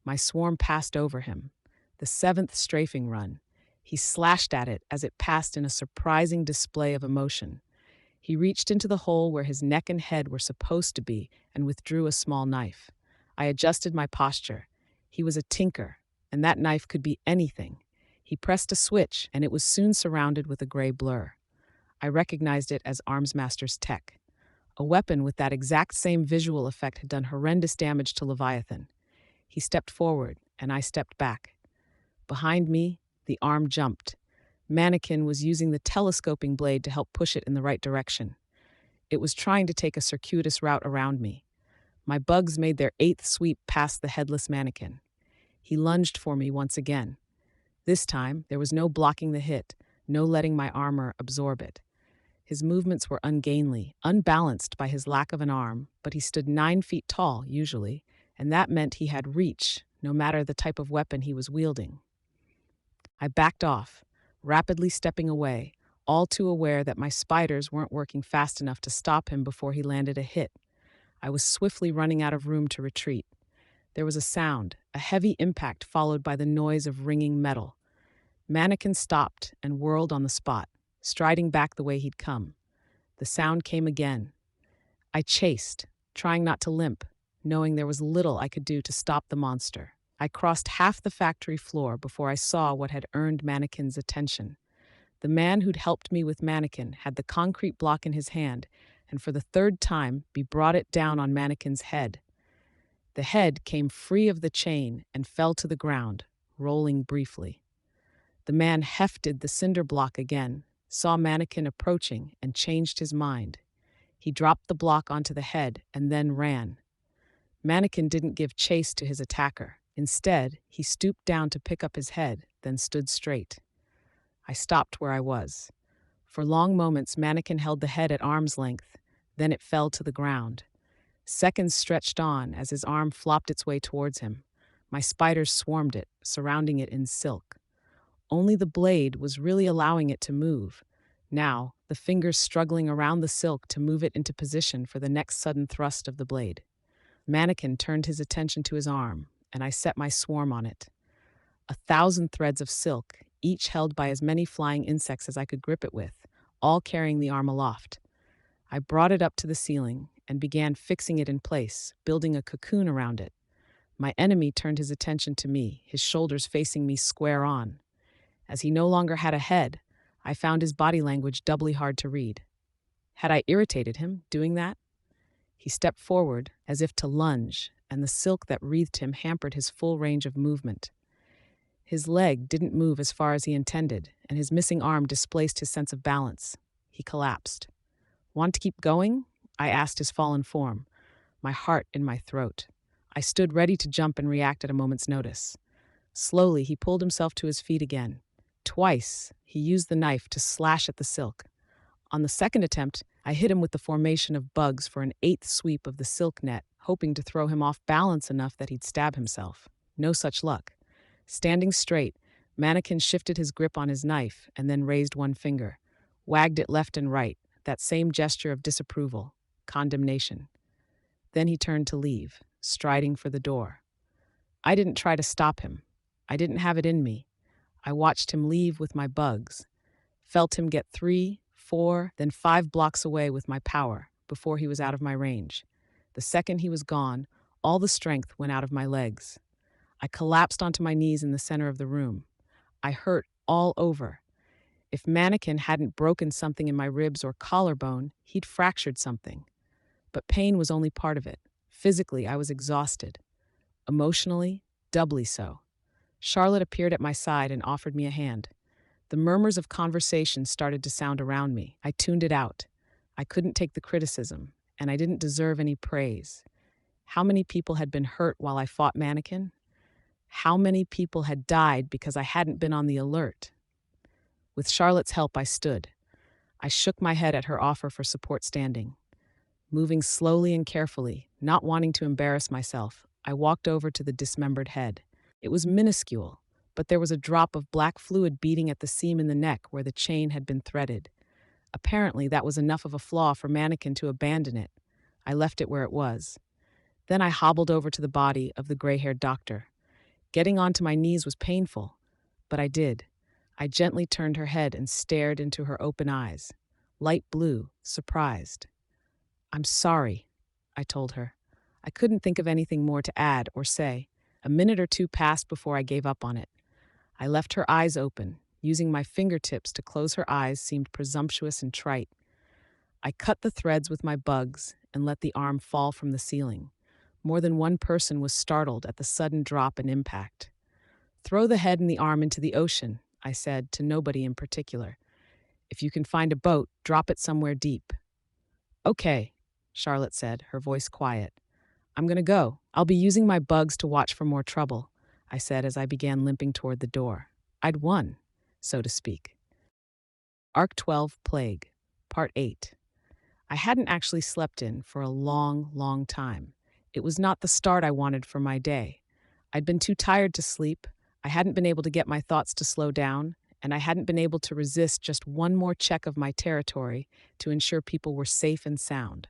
My swarm passed over him. The seventh strafing run. He slashed at it as it passed in a surprising display of emotion. He reached into the hole where his neck and head were supposed to be and withdrew a small knife. I adjusted my posture. He was a tinker, and that knife could be anything. He pressed a switch, and it was soon surrounded with a gray blur. I recognized it as Armsmaster's tech. A weapon with that exact same visual effect had done horrendous damage to Leviathan. He stepped forward, and I stepped back. Behind me, the arm jumped. Mannequin was using the telescoping blade to help push it in the right direction. It was trying to take a circuitous route around me. My bugs made their eighth sweep past the headless mannequin. He lunged for me once again. This time, there was no blocking the hit, no letting my armor absorb it. His movements were ungainly, unbalanced by his lack of an arm, but he stood 9 feet tall, usually, and that meant he had reach, no matter the type of weapon he was wielding. I backed off, rapidly stepping away, all too aware that my spiders weren't working fast enough to stop him before he landed a hit. I was swiftly running out of room to retreat. There was a sound, a heavy impact followed by the noise of ringing metal. Mannequin stopped and whirled on the spot, striding back the way he'd come. The sound came again. I chased, trying not to limp, knowing there was little I could do to stop the monster. I crossed half the factory floor before I saw what had earned Mannequin's attention. The man who'd helped me with Mannequin had the concrete block in his hand, and for the third time, brought it down on Mannequin's head. The head came free of the chain and fell to the ground, rolling briefly. The man hefted the cinder block again, saw Mannequin approaching, and changed his mind. He dropped the block onto the head and then ran. Mannequin didn't give chase to his attacker. Instead, he stooped down to pick up his head, then stood straight. I stopped where I was. For long moments, Mannequin held the head at arm's length, then it fell to the ground. Seconds stretched on as his arm flopped its way towards him. My spiders swarmed it, surrounding it in silk. Only the blade was really allowing it to move. Now, the fingers struggling around the silk to move it into position for the next sudden thrust of the blade. Mannequin turned his attention to his arm, and I set my swarm on it. 1,000 threads of silk, each held by as many flying insects as I could grip it with, all carrying the arm aloft. I brought it up to the ceiling and began fixing it in place, building a cocoon around it. My enemy turned his attention to me, his shoulders facing me square on. As he no longer had a head, I found his body language doubly hard to read. Had I irritated him doing that? He stepped forward as if to lunge, and the silk that wreathed him hampered his full range of movement. His leg didn't move as far as he intended, and his missing arm displaced his sense of balance. He collapsed. "Want to keep going?" I asked his fallen form, my heart in my throat. I stood ready to jump and react at a moment's notice. Slowly, he pulled himself to his feet again. Twice, he used the knife to slash at the silk. On the second attempt, I hit him with the formation of bugs for an 8th sweep of the silk net, hoping to throw him off balance enough that he'd stab himself. No such luck. Standing straight, Mannequin shifted his grip on his knife and then raised one finger, wagged it left and right, that same gesture of disapproval, condemnation. Then he turned to leave, striding for the door. I didn't try to stop him. I didn't have it in me. I watched him leave with my bugs, felt him get 3, 4, then 5 blocks away with my power before he was out of my range. The second he was gone, all the strength went out of my legs. I collapsed onto my knees in the center of the room. I hurt all over. If Mannequin hadn't broken something in my ribs or collarbone, he'd fractured something. But pain was only part of it. Physically, I was exhausted. Emotionally, doubly so. Charlotte appeared at my side and offered me a hand. The murmurs of conversation started to sound around me. I tuned it out. I couldn't take the criticism, and I didn't deserve any praise. How many people had been hurt while I fought Mannequin? How many people had died because I hadn't been on the alert? With Charlotte's help, I stood. I shook my head at her offer for support standing. Moving slowly and carefully, not wanting to embarrass myself, I walked over to the dismembered head. It was minuscule, but there was a drop of black fluid beating at the seam in the neck where the chain had been threaded. Apparently, that was enough of a flaw for Mannequin to abandon it. I left it where it was. Then I hobbled over to the body of the gray-haired doctor. Getting onto my knees was painful, but I did. I gently turned her head and stared into her open eyes, light blue, surprised. "I'm sorry," I told her. I couldn't think of anything more to add or say. A minute or two passed before I gave up on it. I left her eyes open. Using my fingertips to close her eyes seemed presumptuous and trite. I cut the threads with my bugs and let the arm fall from the ceiling. More than one person was startled at the sudden drop and impact. "Throw the head and the arm into the ocean," I said, to nobody in particular. "If you can find a boat, drop it somewhere deep." "Okay," Charlotte said, her voice quiet. "I'm gonna go. I'll be using my bugs to watch for more trouble," I said as I began limping toward the door. I'd won, so to speak. Arc 12 Plague, Part 8. I hadn't actually slept in for a long, long time. It was not the start I wanted for my day. I'd been too tired to sleep, I hadn't been able to get my thoughts to slow down, and I hadn't been able to resist just one more check of my territory to ensure people were safe and sound.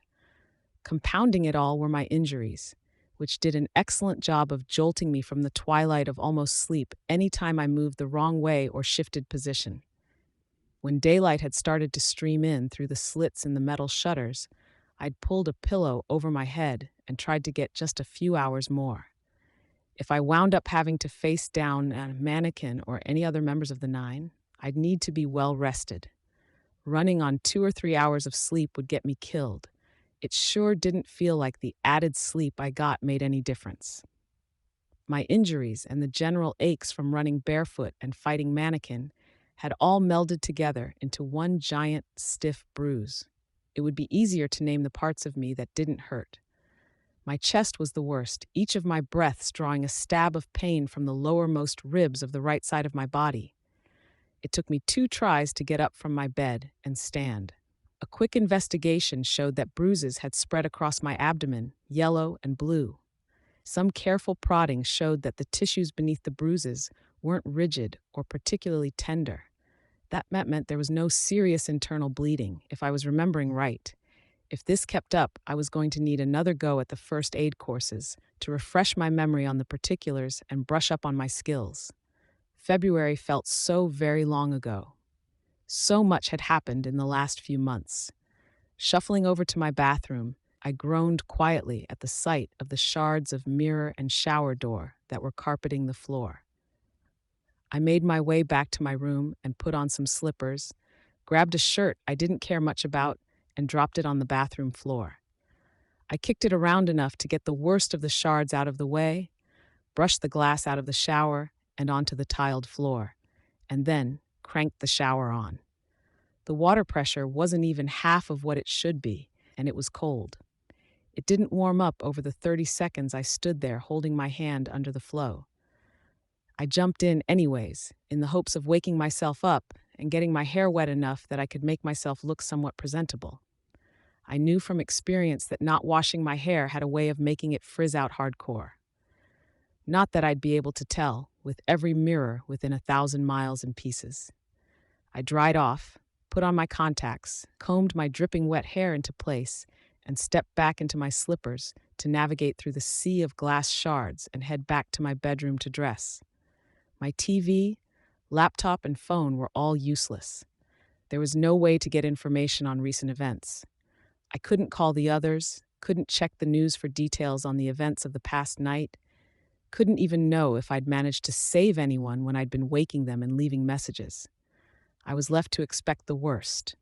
Compounding it all were my injuries, which did an excellent job of jolting me from the twilight of almost sleep any time I moved the wrong way or shifted position. When daylight had started to stream in through the slits in the metal shutters, I'd pulled a pillow over my head and tried to get just a few hours more. If I wound up having to face down a Mannequin or any other members of the Nine, I'd need to be well rested. Running on 2 or 3 hours of sleep would get me killed. It sure didn't feel like the added sleep I got made any difference. My injuries and the general aches from running barefoot and fighting Mannequin had all melded together into one giant, stiff bruise. It would be easier to name the parts of me that didn't hurt. My chest was the worst, each of my breaths drawing a stab of pain from the lowermost ribs of the right side of my body. It took me 2 tries to get up from my bed and stand. A quick investigation showed that bruises had spread across my abdomen, yellow and blue. Some careful prodding showed that the tissues beneath the bruises weren't rigid or particularly tender. That meant there was no serious internal bleeding, if I was remembering right. If this kept up, I was going to need another go at the first aid courses to refresh my memory on the particulars and brush up on my skills. February felt so very long ago. So much had happened in the last few months. Shuffling over to my bathroom, I groaned quietly at the sight of the shards of mirror and shower door that were carpeting the floor. I made my way back to my room and put on some slippers, grabbed a shirt I didn't care much about, and dropped it on the bathroom floor. I kicked it around enough to get the worst of the shards out of the way, brushed the glass out of the shower and onto the tiled floor, and then cranked the shower on. The water pressure wasn't even half of what it should be, and it was cold. It didn't warm up over the 30 seconds I stood there holding my hand under the flow. I jumped in anyways, in the hopes of waking myself up and getting my hair wet enough that I could make myself look somewhat presentable. I knew from experience that not washing my hair had a way of making it frizz out hardcore. Not that I'd be able to tell, with every mirror within 1,000 miles in pieces. I dried off, put on my contacts, combed my dripping wet hair into place, and stepped back into my slippers to navigate through the sea of glass shards and head back to my bedroom to dress. My TV, laptop, and phone were all useless. There was no way to get information on recent events. I couldn't call the others, couldn't check the news for details on the events of the past night, couldn't even know if I'd managed to save anyone when I'd been waking them and leaving messages. I was left to expect the worst,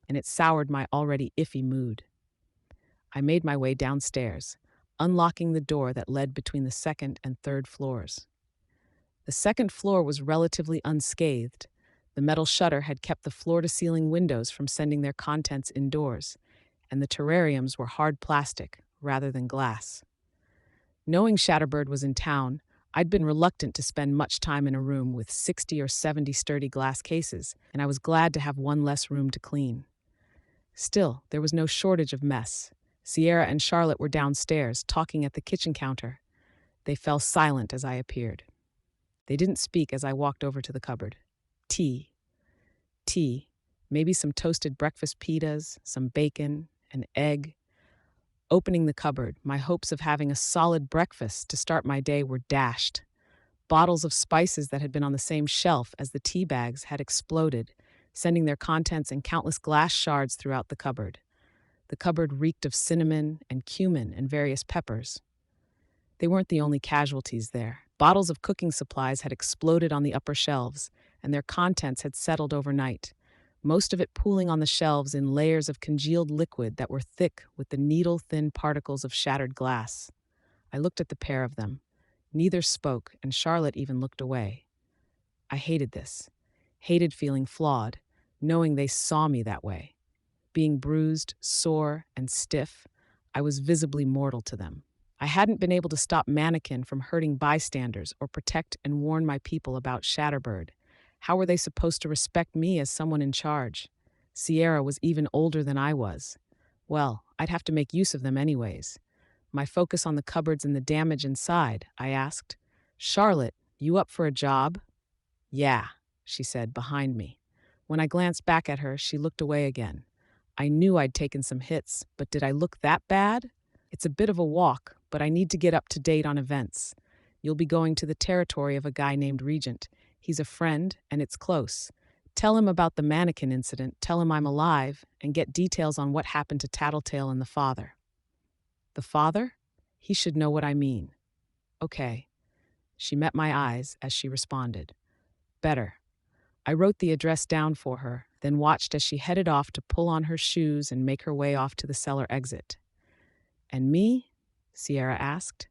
and it soured my already iffy mood. I made my way downstairs, unlocking the door that led between the 2nd and 3rd floors. The 2nd floor was relatively unscathed. The metal shutter had kept the floor-to-ceiling windows from sending their contents indoors, and the terrariums were hard plastic rather than glass. Knowing Shatterbird was in town, I'd been reluctant to spend much time in a room with 60 or 70 sturdy glass cases, and I was glad to have one less room to clean. Still, there was no shortage of mess. Sierra and Charlotte were downstairs, talking at the kitchen counter. They fell silent as I appeared. They didn't speak as I walked over to the cupboard. Tea. Tea. Maybe some toasted breakfast pitas, some bacon, an egg. Opening the cupboard, my hopes of having a solid breakfast to start my day were dashed. Bottles of spices that had been on the same shelf as the tea bags had exploded, sending their contents in countless glass shards throughout the cupboard. The cupboard reeked of cinnamon and cumin and various peppers. They weren't the only casualties there. Bottles of cooking supplies had exploded on the upper shelves, and their contents had settled overnight, most of it pooling on the shelves in layers of congealed liquid that were thick with the needle-thin particles of shattered glass. I looked at the pair of them. Neither spoke, and Charlotte even looked away. I hated this. Hated feeling flawed, knowing they saw me that way. Being bruised, sore, and stiff, I was visibly mortal to them. I hadn't been able to stop Mannequin from hurting bystanders or protect and warn my people about Shatterbird. How were they supposed to respect me as someone in charge? Sierra was even older than I was. Well, I'd have to make use of them anyways. My focus on the cupboards and the damage inside, I asked, "Charlotte, you up for a job?" "Yeah," she said, behind me. When I glanced back at her, she looked away again. I knew I'd taken some hits, but did I look that bad? It's a bit of a walk, but I need to get up to date on events. You'll be going to the territory of a guy named Regent. He's a friend, and it's close. Tell him about the mannequin incident, tell him I'm alive, and get details on what happened to Tattletale and the father. The father? He should know what I mean. Okay. She met my eyes as she responded. Better. I wrote the address down for her, then watched as she headed off to pull on her shoes and make her way off to the cellar exit. And me? Sierra asked.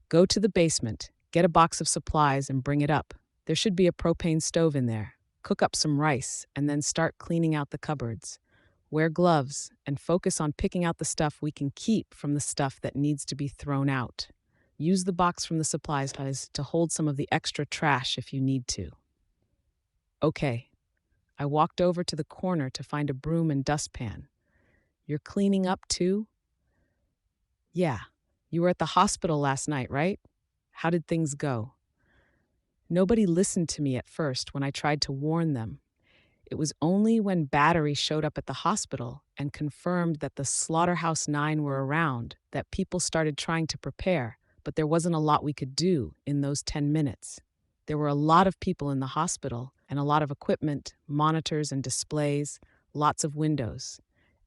Go to the basement, get a box of supplies and bring it up. There should be a propane stove in there. Cook up some rice and then start cleaning out the cupboards. Wear gloves and focus on picking out the stuff we can keep from the stuff that needs to be thrown out. Use the box from the supplies to hold some of the extra trash if you need to. Okay. I walked over to the corner to find a broom and dustpan. You're cleaning up too? Yeah. You were at the hospital last night, right? How did things go? Nobody listened to me at first when I tried to warn them. It was only when Battery showed up at the hospital and confirmed that the Slaughterhouse 9 were around that people started trying to prepare, but there wasn't a lot we could do in those 10 minutes. There were a lot of people in the hospital and a lot of equipment, monitors and displays, lots of windows.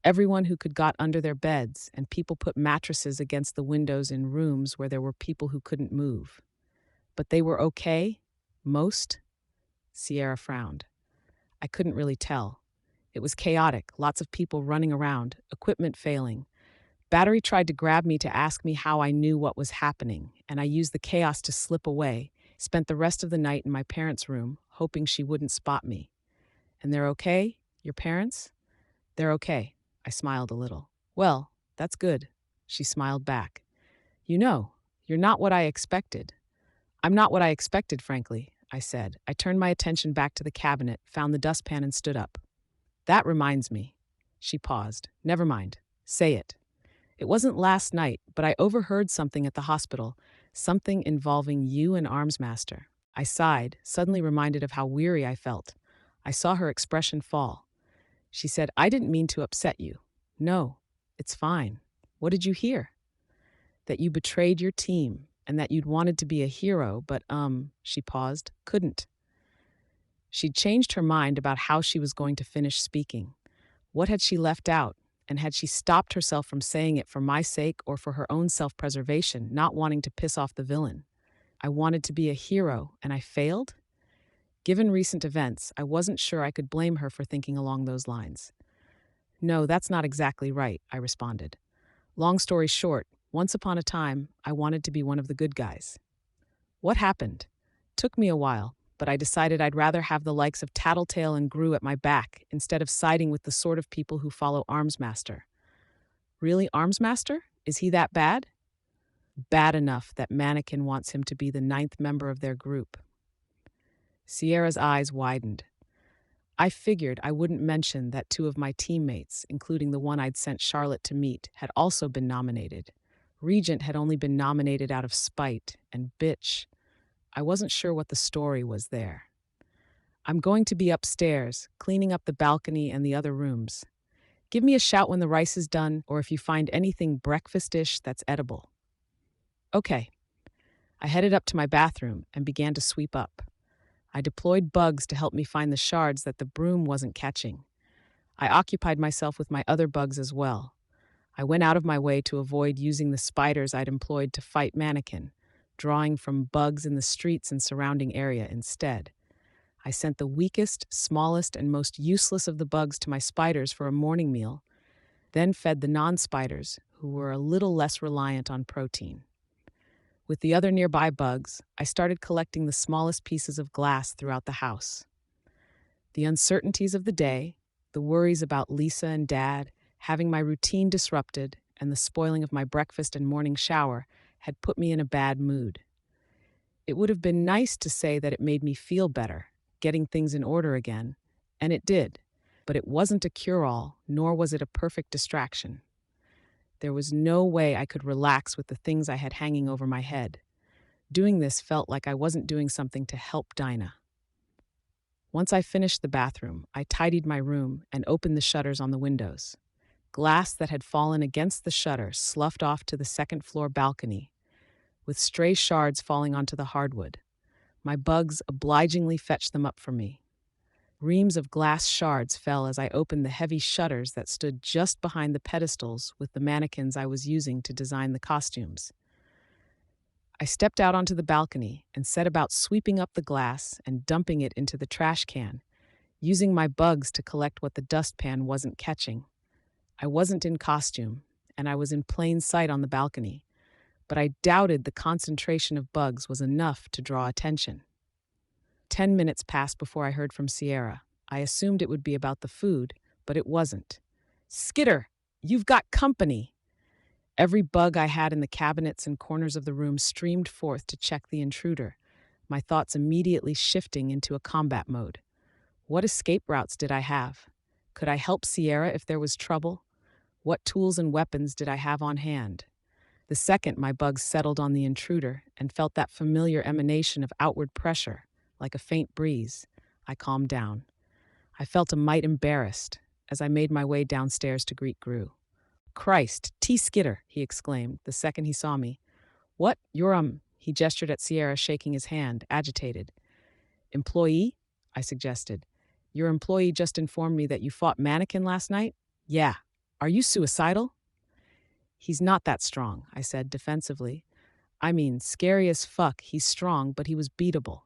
Everyone who could got under their beds, and people put mattresses against the windows in rooms where there were people who couldn't move. But they were okay? Most? Sierra frowned. I couldn't really tell. It was chaotic, lots of people running around, equipment failing. Battery tried to grab me to ask me how I knew what was happening, and I used the chaos to slip away, spent the rest of the night in my parents' room, hoping she wouldn't spot me. And they're okay? Your parents? They're okay. I smiled a little. Well, that's good. She smiled back. You know, you're not what I expected. I'm not what I expected, frankly, I said. I turned my attention back to the cabinet, found the dustpan and stood up. That reminds me. She paused. Never mind. Say it. It wasn't last night, but I overheard something at the hospital, something involving you and Armsmaster. I sighed, suddenly reminded of how weary I felt. I saw her expression fall. She said, I didn't mean to upset you. No, it's fine. What did you hear? That you betrayed your team and that you'd wanted to be a hero, but, she paused, couldn't. She'd changed her mind about how she was going to finish speaking. What had she left out? And had she stopped herself from saying it for my sake or for her own self-preservation, not wanting to piss off the villain? I wanted to be a hero, and I failed? Given recent events, I wasn't sure I could blame her for thinking along those lines. No, that's not exactly right, I responded. Long story short, once upon a time, I wanted to be one of the good guys. What happened? Took me a while, but I decided I'd rather have the likes of Tattletale and Gru at my back instead of siding with the sort of people who follow Armsmaster. Really, Armsmaster? Is he that bad? Bad enough that Mannequin wants him to be the 9th member of their group. Sierra's eyes widened. I figured I wouldn't mention that 2 of my teammates, including the one I'd sent Charlotte to meet, had also been nominated. Regent had only been nominated out of spite, and bitch. I wasn't sure what the story was there. I'm going to be upstairs, cleaning up the balcony and the other rooms. Give me a shout when the rice is done or if you find anything breakfastish that's edible. Okay. I headed up to my bathroom and began to sweep up. I deployed bugs to help me find the shards that the broom wasn't catching. I occupied myself with my other bugs as well. I went out of my way to avoid using the spiders I'd employed to fight Mannequin, drawing from bugs in the streets and surrounding area instead. I sent the weakest, smallest, and most useless of the bugs to my spiders for a morning meal, then fed the non-spiders, who were a little less reliant on protein. With the other nearby bugs, I started collecting the smallest pieces of glass throughout the house. The uncertainties of the day, the worries about Lisa and Dad, having my routine disrupted, and the spoiling of my breakfast and morning shower had put me in a bad mood. It would have been nice to say that it made me feel better, getting things in order again, and it did, but it wasn't a cure-all, nor was it a perfect distraction. There was no way I could relax with the things I had hanging over my head. Doing this felt like I wasn't doing something to help Dinah. Once I finished the bathroom, I tidied my room and opened the shutters on the windows. Glass that had fallen against the shutter sloughed off to the second-floor balcony, with stray shards falling onto the hardwood. My bugs obligingly fetched them up for me. Reams of glass shards fell as I opened the heavy shutters that stood just behind the pedestals with the mannequins I was using to design the costumes. I stepped out onto the balcony and set about sweeping up the glass and dumping it into the trash can, using my bugs to collect what the dustpan wasn't catching. I wasn't in costume, and I was in plain sight on the balcony, but I doubted the concentration of bugs was enough to draw attention. 10 minutes passed before I heard from Sierra. I assumed it would be about the food, but it wasn't. "Skitter, you've got company!" Every bug I had in the cabinets and corners of the room streamed forth to check the intruder, my thoughts immediately shifting into a combat mode. What escape routes did I have? Could I help Sierra if there was trouble? What tools and weapons did I have on hand? The second my bugs settled on the intruder and felt that familiar emanation of outward pressure, like a faint breeze, I calmed down. I felt a mite embarrassed as I made my way downstairs to greet Gru. "Christ, Skitter," he exclaimed the second he saw me. "What? You're, he gestured at Sierra, shaking his hand, agitated. "Employee?" I suggested. "Your employee just informed me that you fought Mannequin last night?" "Yeah. Are you suicidal?" "He's not that strong," I said defensively. "I mean, scary as fuck, he's strong, but he was beatable.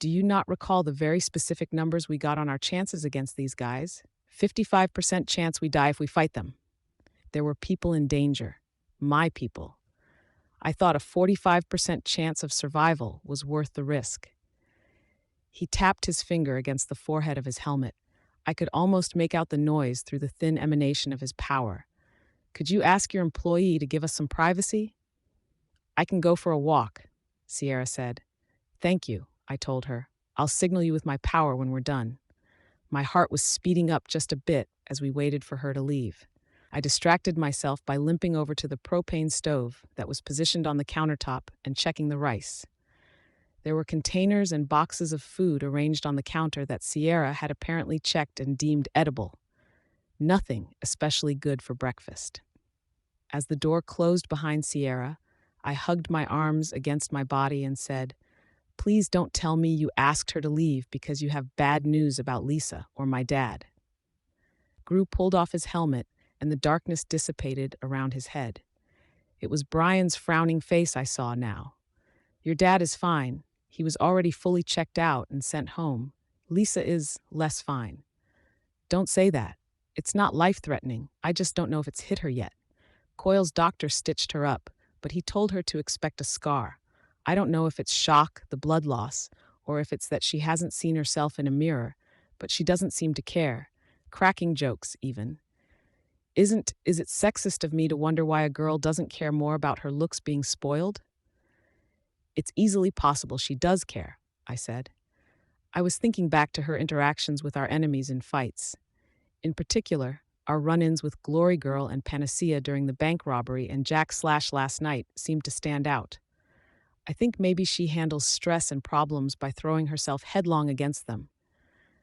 Do you not recall the very specific numbers we got on our chances against these guys? 55% chance we die if we fight them. There were people in danger. My people. I thought a 45% chance of survival was worth the risk." He tapped his finger against the forehead of his helmet. I could almost make out the noise through the thin emanation of his power. "Could you ask your employee to give us some privacy?" "I can go for a walk," Sierra said. "Thank you," I told her. "I'll signal you with my power when we're done." My heart was speeding up just a bit as we waited for her to leave. I distracted myself by limping over to the propane stove that was positioned on the countertop and checking the rice. There were containers and boxes of food arranged on the counter that Sierra had apparently checked and deemed edible. Nothing especially good for breakfast. As the door closed behind Sierra, I hugged my arms against my body and said, "Please don't tell me you asked her to leave because you have bad news about Lisa or my dad." Gru pulled off his helmet and the darkness dissipated around his head. It was Brian's frowning face I saw now. "Your dad is fine. He was already fully checked out and sent home. Lisa is less fine." "Don't say that. It's not life-threatening. I just don't know if it's hit her yet. Coyle's doctor stitched her up, but he told her to expect a scar. I don't know if it's shock, the blood loss, or if it's that she hasn't seen herself in a mirror, but she doesn't seem to care. Cracking jokes, even. Is it sexist of me to wonder why a girl doesn't care more about her looks being spoiled?" "It's easily possible she does care," I said. I was thinking back to her interactions with our enemies in fights. In particular, our run-ins with Glory Girl and Panacea during the bank robbery and Jack Slash last night seemed to stand out. I think maybe she handles stress and problems by throwing herself headlong against them.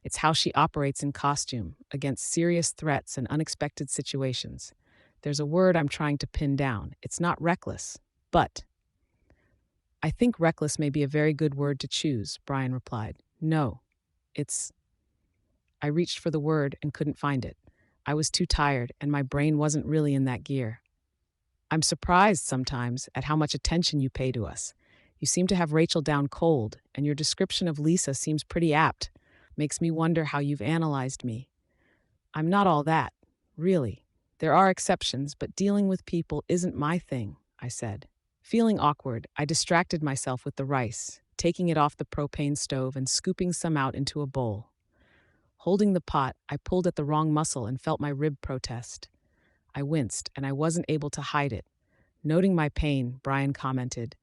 It's how she operates in costume, against serious threats and unexpected situations. There's a word I'm trying to pin down. It's not reckless, but I think reckless may be a very good word to choose, Brian replied. No, it's. I reached for the word and couldn't find it. I was too tired, and my brain wasn't really in that gear. I'm surprised sometimes at how much attention you pay to us. You seem to have Rachel down cold, and your description of Lisa seems pretty apt. Makes me wonder how you've analyzed me. I'm not all that, really. There are exceptions, but dealing with people isn't my thing, I said. Feeling awkward, I distracted myself with the rice, taking it off the propane stove and scooping some out into a bowl. Holding the pot, I pulled at the wrong muscle and felt my rib protest. I winced, and I wasn't able to hide it. Noting my pain, Brian commented,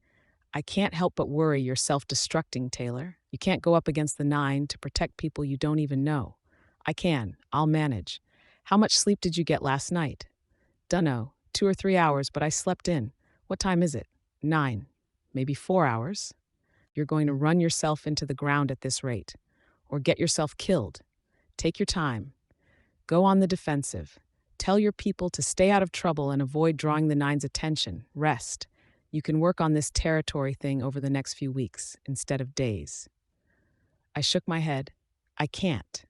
I can't help but worry you're self-destructing, Taylor. You can't go up against the 9 to protect people you don't even know. I can. I'll manage. How much sleep did you get last night? Dunno. 2 or 3 hours, but I slept in. What time is it? 9. Maybe 4 hours? You're going to run yourself into the ground at this rate. Or get yourself killed. Take your time. Go on the defensive. Tell your people to stay out of trouble and avoid drawing the 9's attention. Rest. You can work on this territory thing over the next few weeks instead of days. I shook my head. I can't.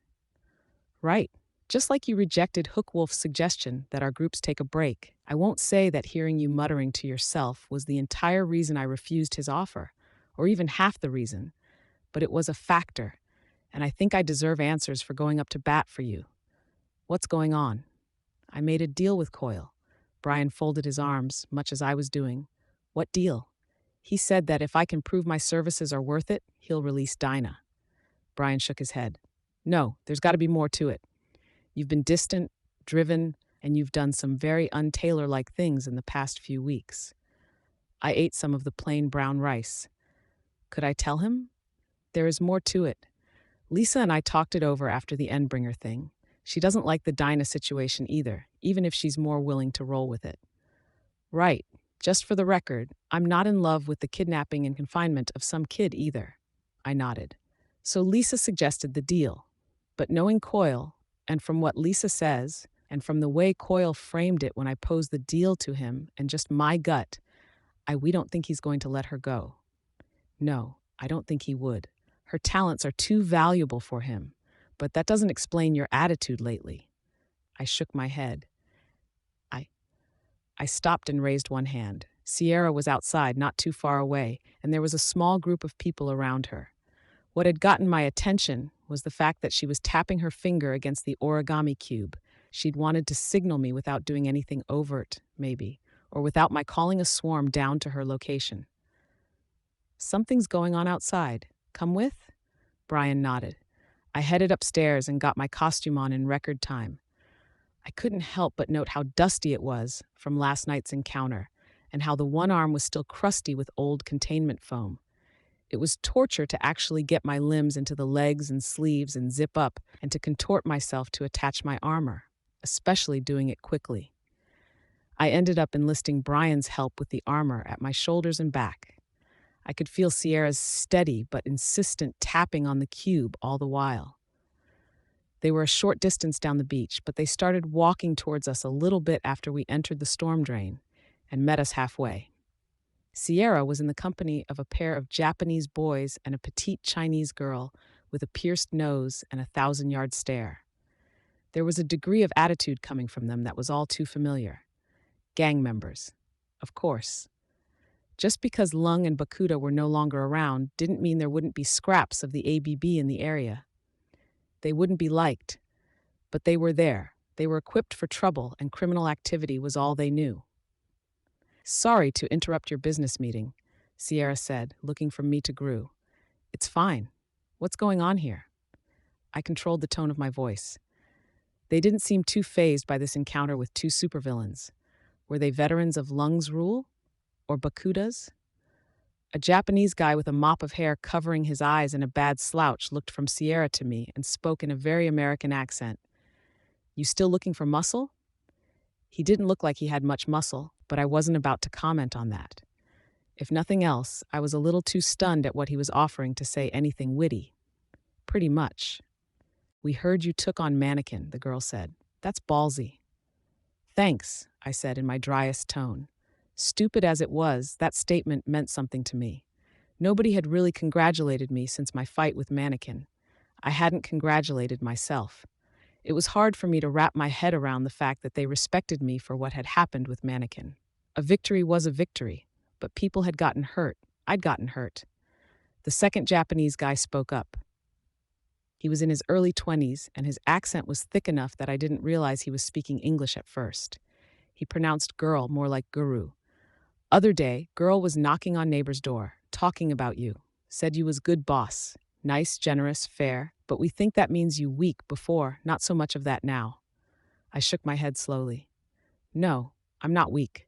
Right. Just like you rejected Hookwolf's suggestion that our groups take a break, I won't say that hearing you muttering to yourself was the entire reason I refused his offer, or even half the reason, but it was a factor, and I think I deserve answers for going up to bat for you. What's going on? I made a deal with Coyle. Brian folded his arms, much as I was doing. What deal? He said that if I can prove my services are worth it, he'll release Dinah. Brian shook his head. No, there's got to be more to it. You've been distant, driven, and you've done some very un-Taylor-like things in the past few weeks. I ate some of the plain brown rice. Could I tell him? There is more to it. Lisa and I talked it over after the Endbringer thing. She doesn't like the Dinah situation either, even if she's more willing to roll with it. Right. Just for the record, I'm not in love with the kidnapping and confinement of some kid either. I nodded. So Lisa suggested the deal. But knowing Coyle, and from what Lisa says, and from the way Coyle framed it when I posed the deal to him, and just my gut, we don't think he's going to let her go. No, I don't think he would. Her talents are too valuable for him, but that doesn't explain your attitude lately. I shook my head. I stopped and raised one hand. Sierra was outside, not too far away, and there was a small group of people around her. What had gotten my attention was the fact that she was tapping her finger against the origami cube. She'd wanted to signal me without doing anything overt, maybe, or without my calling a swarm down to her location. Something's going on outside. Come with? Brian nodded. I headed upstairs and got my costume on in record time. I couldn't help but note how dusty it was from last night's encounter, and how the one arm was still crusty with old containment foam. It was torture to actually get my limbs into the legs and sleeves and zip up, and to contort myself to attach my armor, especially doing it quickly. I ended up enlisting Brian's help with the armor at my shoulders and back. I could feel Sierra's steady but insistent tapping on the cube all the while. They were a short distance down the beach, but they started walking towards us a little bit after we entered the storm drain and met us halfway. Sierra was in the company of a pair of Japanese boys and a petite Chinese girl with a pierced nose and a 1,000-yard stare. There was a degree of attitude coming from them that was all too familiar. Gang members, of course. Just because Lung and Bakuda were no longer around didn't mean there wouldn't be scraps of the ABB in the area. They wouldn't be liked, but they were there. They were equipped for trouble, and criminal activity was all they knew. Sorry to interrupt your business meeting, Sierra said, looking from me to Gru. It's fine. What's going on here? I controlled the tone of my voice. They didn't seem too fazed by this encounter with two supervillains. Were they veterans of Lung's rule? Or Bakuda's? A Japanese guy with a mop of hair covering his eyes and a bad slouch looked from Sierra to me and spoke in a very American accent. You still looking for muscle? He didn't look like he had much muscle, but I wasn't about to comment on that. If nothing else, I was a little too stunned at what he was offering to say anything witty. Pretty much. "We heard you took on Mannequin," the girl said. "That's ballsy." "Thanks," I said in my driest tone. Stupid as it was, that statement meant something to me. Nobody had really congratulated me since my fight with Mannequin. I hadn't congratulated myself. It was hard for me to wrap my head around the fact that they respected me for what had happened with Mannequin. A victory was a victory, but people had gotten hurt. I'd gotten hurt. The second Japanese guy spoke up. He was in his early 20s, and his accent was thick enough that I didn't realize he was speaking English at first. He pronounced girl more like guru. "Other day, girl was knocking on neighbor's door, talking about you. Said you was good boss. Nice, generous, fair, but we think that means you weak before, not so much of that now." I shook my head slowly. "No, I'm not weak.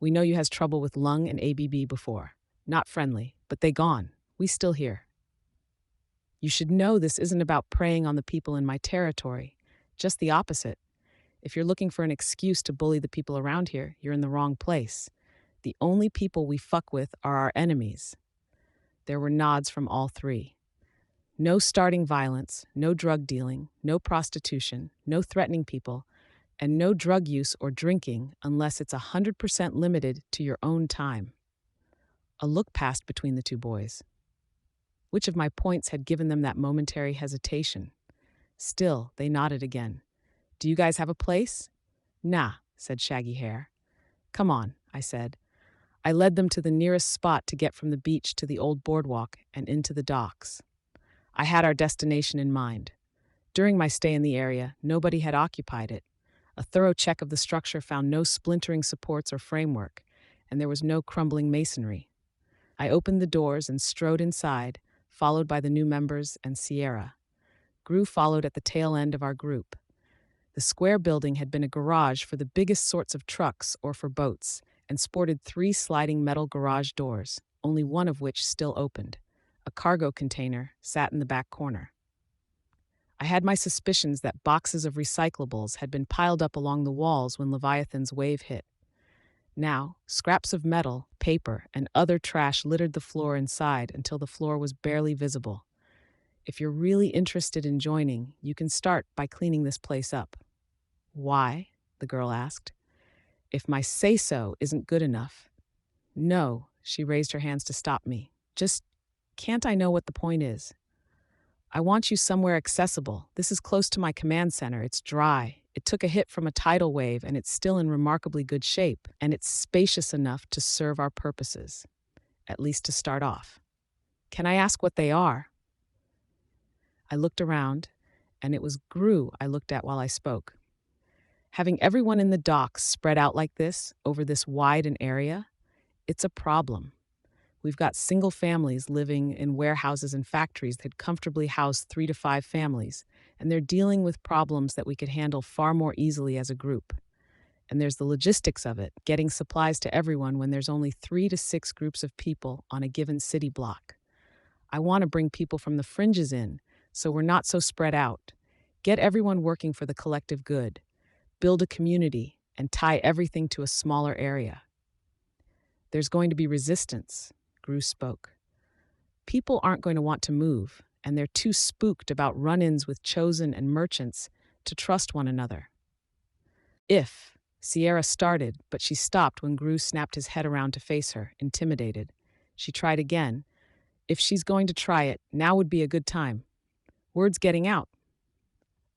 We know you has trouble with lung and ABB before. Not friendly, but they gone. We still here. You should know this isn't about preying on the people in my territory. Just the opposite. If you're looking for an excuse to bully the people around here, you're in the wrong place. The only people we fuck with are our enemies." There were nods from all three. No starting violence, no drug dealing, no prostitution, no threatening people, and no drug use or drinking unless it's 100% limited to your own time. A look passed between the two boys. Which of my points had given them that momentary hesitation? Still, they nodded again. "Do you guys have a place?" "Nah," said Shaggy Hair. "Come on," I said. I led them to the nearest spot to get from the beach to the old boardwalk and into the docks. I had our destination in mind. During my stay in the area, nobody had occupied it. A thorough check of the structure found no splintering supports or framework, and there was no crumbling masonry. I opened the doors and strode inside, followed by the new members and Sierra. Gru followed at the tail end of our group. The square building had been a garage for the biggest sorts of trucks or for boats, and sported 3 sliding metal garage doors, only one of which still opened. A cargo container sat in the back corner. I had my suspicions that boxes of recyclables had been piled up along the walls when Leviathan's wave hit. Now, scraps of metal, paper, and other trash littered the floor inside until the floor was barely visible. If you're really interested in joining, you can start by cleaning this place up. "Why?" the girl asked. "If my say-so isn't good enough." "No," she raised her hands to stop me. "Just, can't I know what the point is? I want you somewhere accessible. This is close to my command center. It's dry. It took a hit from a tidal wave, and it's still in remarkably good shape, and it's spacious enough to serve our purposes, at least to start off. Can I ask what they are?" I looked around, and it was Gru I looked at while I spoke. Having everyone in the docks spread out like this, over this wide an area, it's a problem. We've got single families living in warehouses and factories that comfortably house 3 to 5 families, and they're dealing with problems that we could handle far more easily as a group. And there's the logistics of it, getting supplies to everyone when there's only 3 to 6 groups of people on a given city block. I want to bring people from the fringes in, so we're not so spread out. Get everyone working for the collective good. Build a community and tie everything to a smaller area. There's going to be resistance, Gru spoke. People aren't going to want to move, and they're too spooked about run-ins with Chosen and merchants to trust one another. If Sierra started, but she stopped when Gru snapped his head around to face her, intimidated. She tried again. If she's going to try it, now would be a good time. Word's getting out.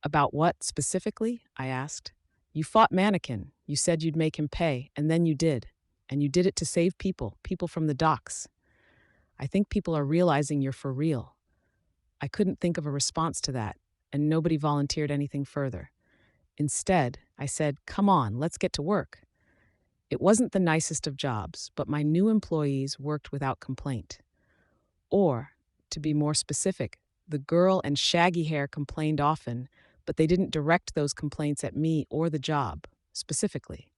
About what, specifically? I asked. You fought Mannequin. You said you'd make him pay, and then you did. And you did it to save people from the docks. I think people are realizing you're for real. I couldn't think of a response to that, and nobody volunteered anything further. Instead, I said, come on, let's get to work. It wasn't the nicest of jobs, but my new employees worked without complaint. Or, to be more specific, the girl and shaggy hair complained often, but they didn't direct those complaints at me or the job, specifically.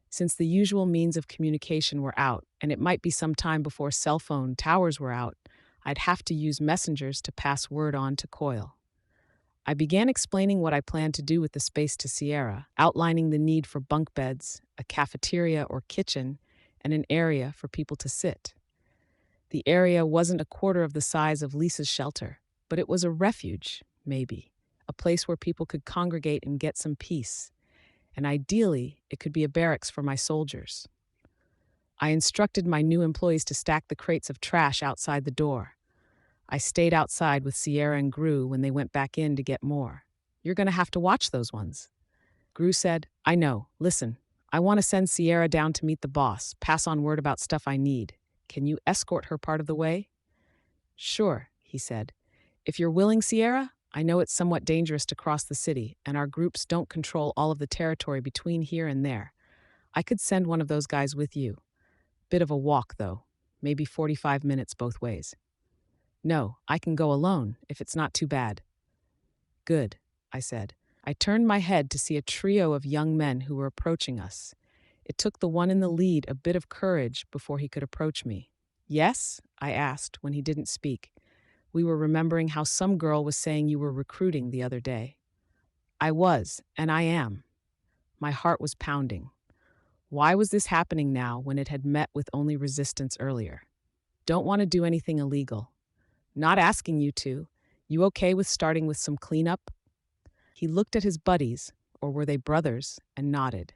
Since the usual means of communication were out, and it might be some time before cell phone towers were out, I'd have to use messengers to pass word on to Coil. I began explaining what I planned to do with the space to Sierra, outlining the need for bunk beds, a cafeteria or kitchen, and an area for people to sit. The area wasn't a quarter of the size of Lisa's shelter, but it was a refuge, maybe, a place where people could congregate and get some peace. And ideally, it could be a barracks for my soldiers. I instructed my new employees to stack the crates of trash outside the door. I stayed outside with Sierra and Gru when they went back in to get more. You're going to have to watch those ones. Gru said, I know. Listen, I want to send Sierra down to meet the boss, pass on word about stuff I need. Can you escort her part of the way? Sure, he said. If you're willing, Sierra, I know it's somewhat dangerous to cross the city, and our groups don't control all of the territory between here and there. I could send one of those guys with you. Bit of a walk, though. Maybe 45 minutes both ways. No, I can go alone, if it's not too bad. Good, I said. I turned my head to see a trio of young men who were approaching us. It took the one in the lead a bit of courage before he could approach me. Yes? I asked when he didn't speak. We were remembering how some girl was saying you were recruiting the other day. I was, and I am. My heart was pounding. Why was this happening now when it had met with only resistance earlier? Don't want to do anything illegal. Not asking you to. You okay with starting with some cleanup? He looked at his buddies, or were they brothers, and nodded.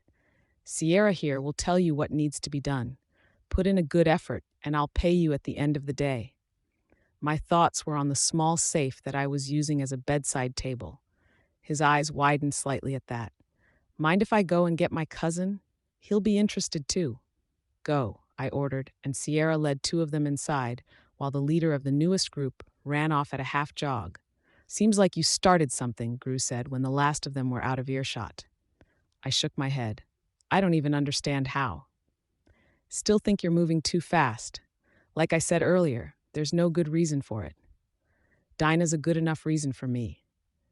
Sierra here will tell you what needs to be done. Put in a good effort, and I'll pay you at the end of the day. My thoughts were on the small safe that I was using as a bedside table. His eyes widened slightly at that. Mind if I go and get my cousin? He'll be interested too. Go, I ordered, and Sierra led two of them inside, while the leader of the newest group ran off at a half jog. Seems like you started something, Gru said when the last of them were out of earshot. I shook my head. I don't even understand how. Still think you're moving too fast. Like I said earlier, there's no good reason for it. Dinah's a good enough reason for me.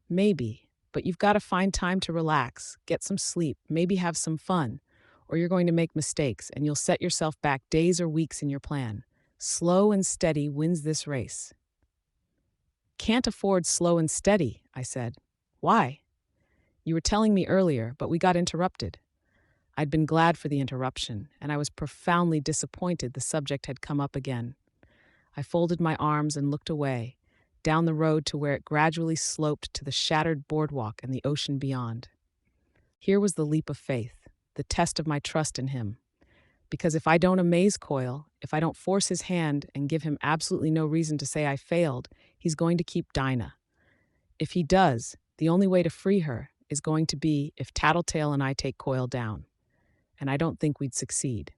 Maybe, but you've got to find time to relax, get some sleep, maybe have some fun, or you're going to make mistakes and you'll set yourself back days or weeks in your plan. Slow and steady wins this race. Can't afford slow and steady, I said. Why? You were telling me earlier, but we got interrupted. I'd been glad for the interruption, and I was profoundly disappointed the subject had come up again. I folded my arms and looked away, down the road to where it gradually sloped to the shattered boardwalk and the ocean beyond. Here was the leap of faith, the test of my trust in him. Because if I don't amaze Coyle, if I don't force his hand and give him absolutely no reason to say I failed, he's going to keep Dinah. If he does, the only way to free her is going to be if Tattletale and I take Coyle down. And I don't think we'd succeed.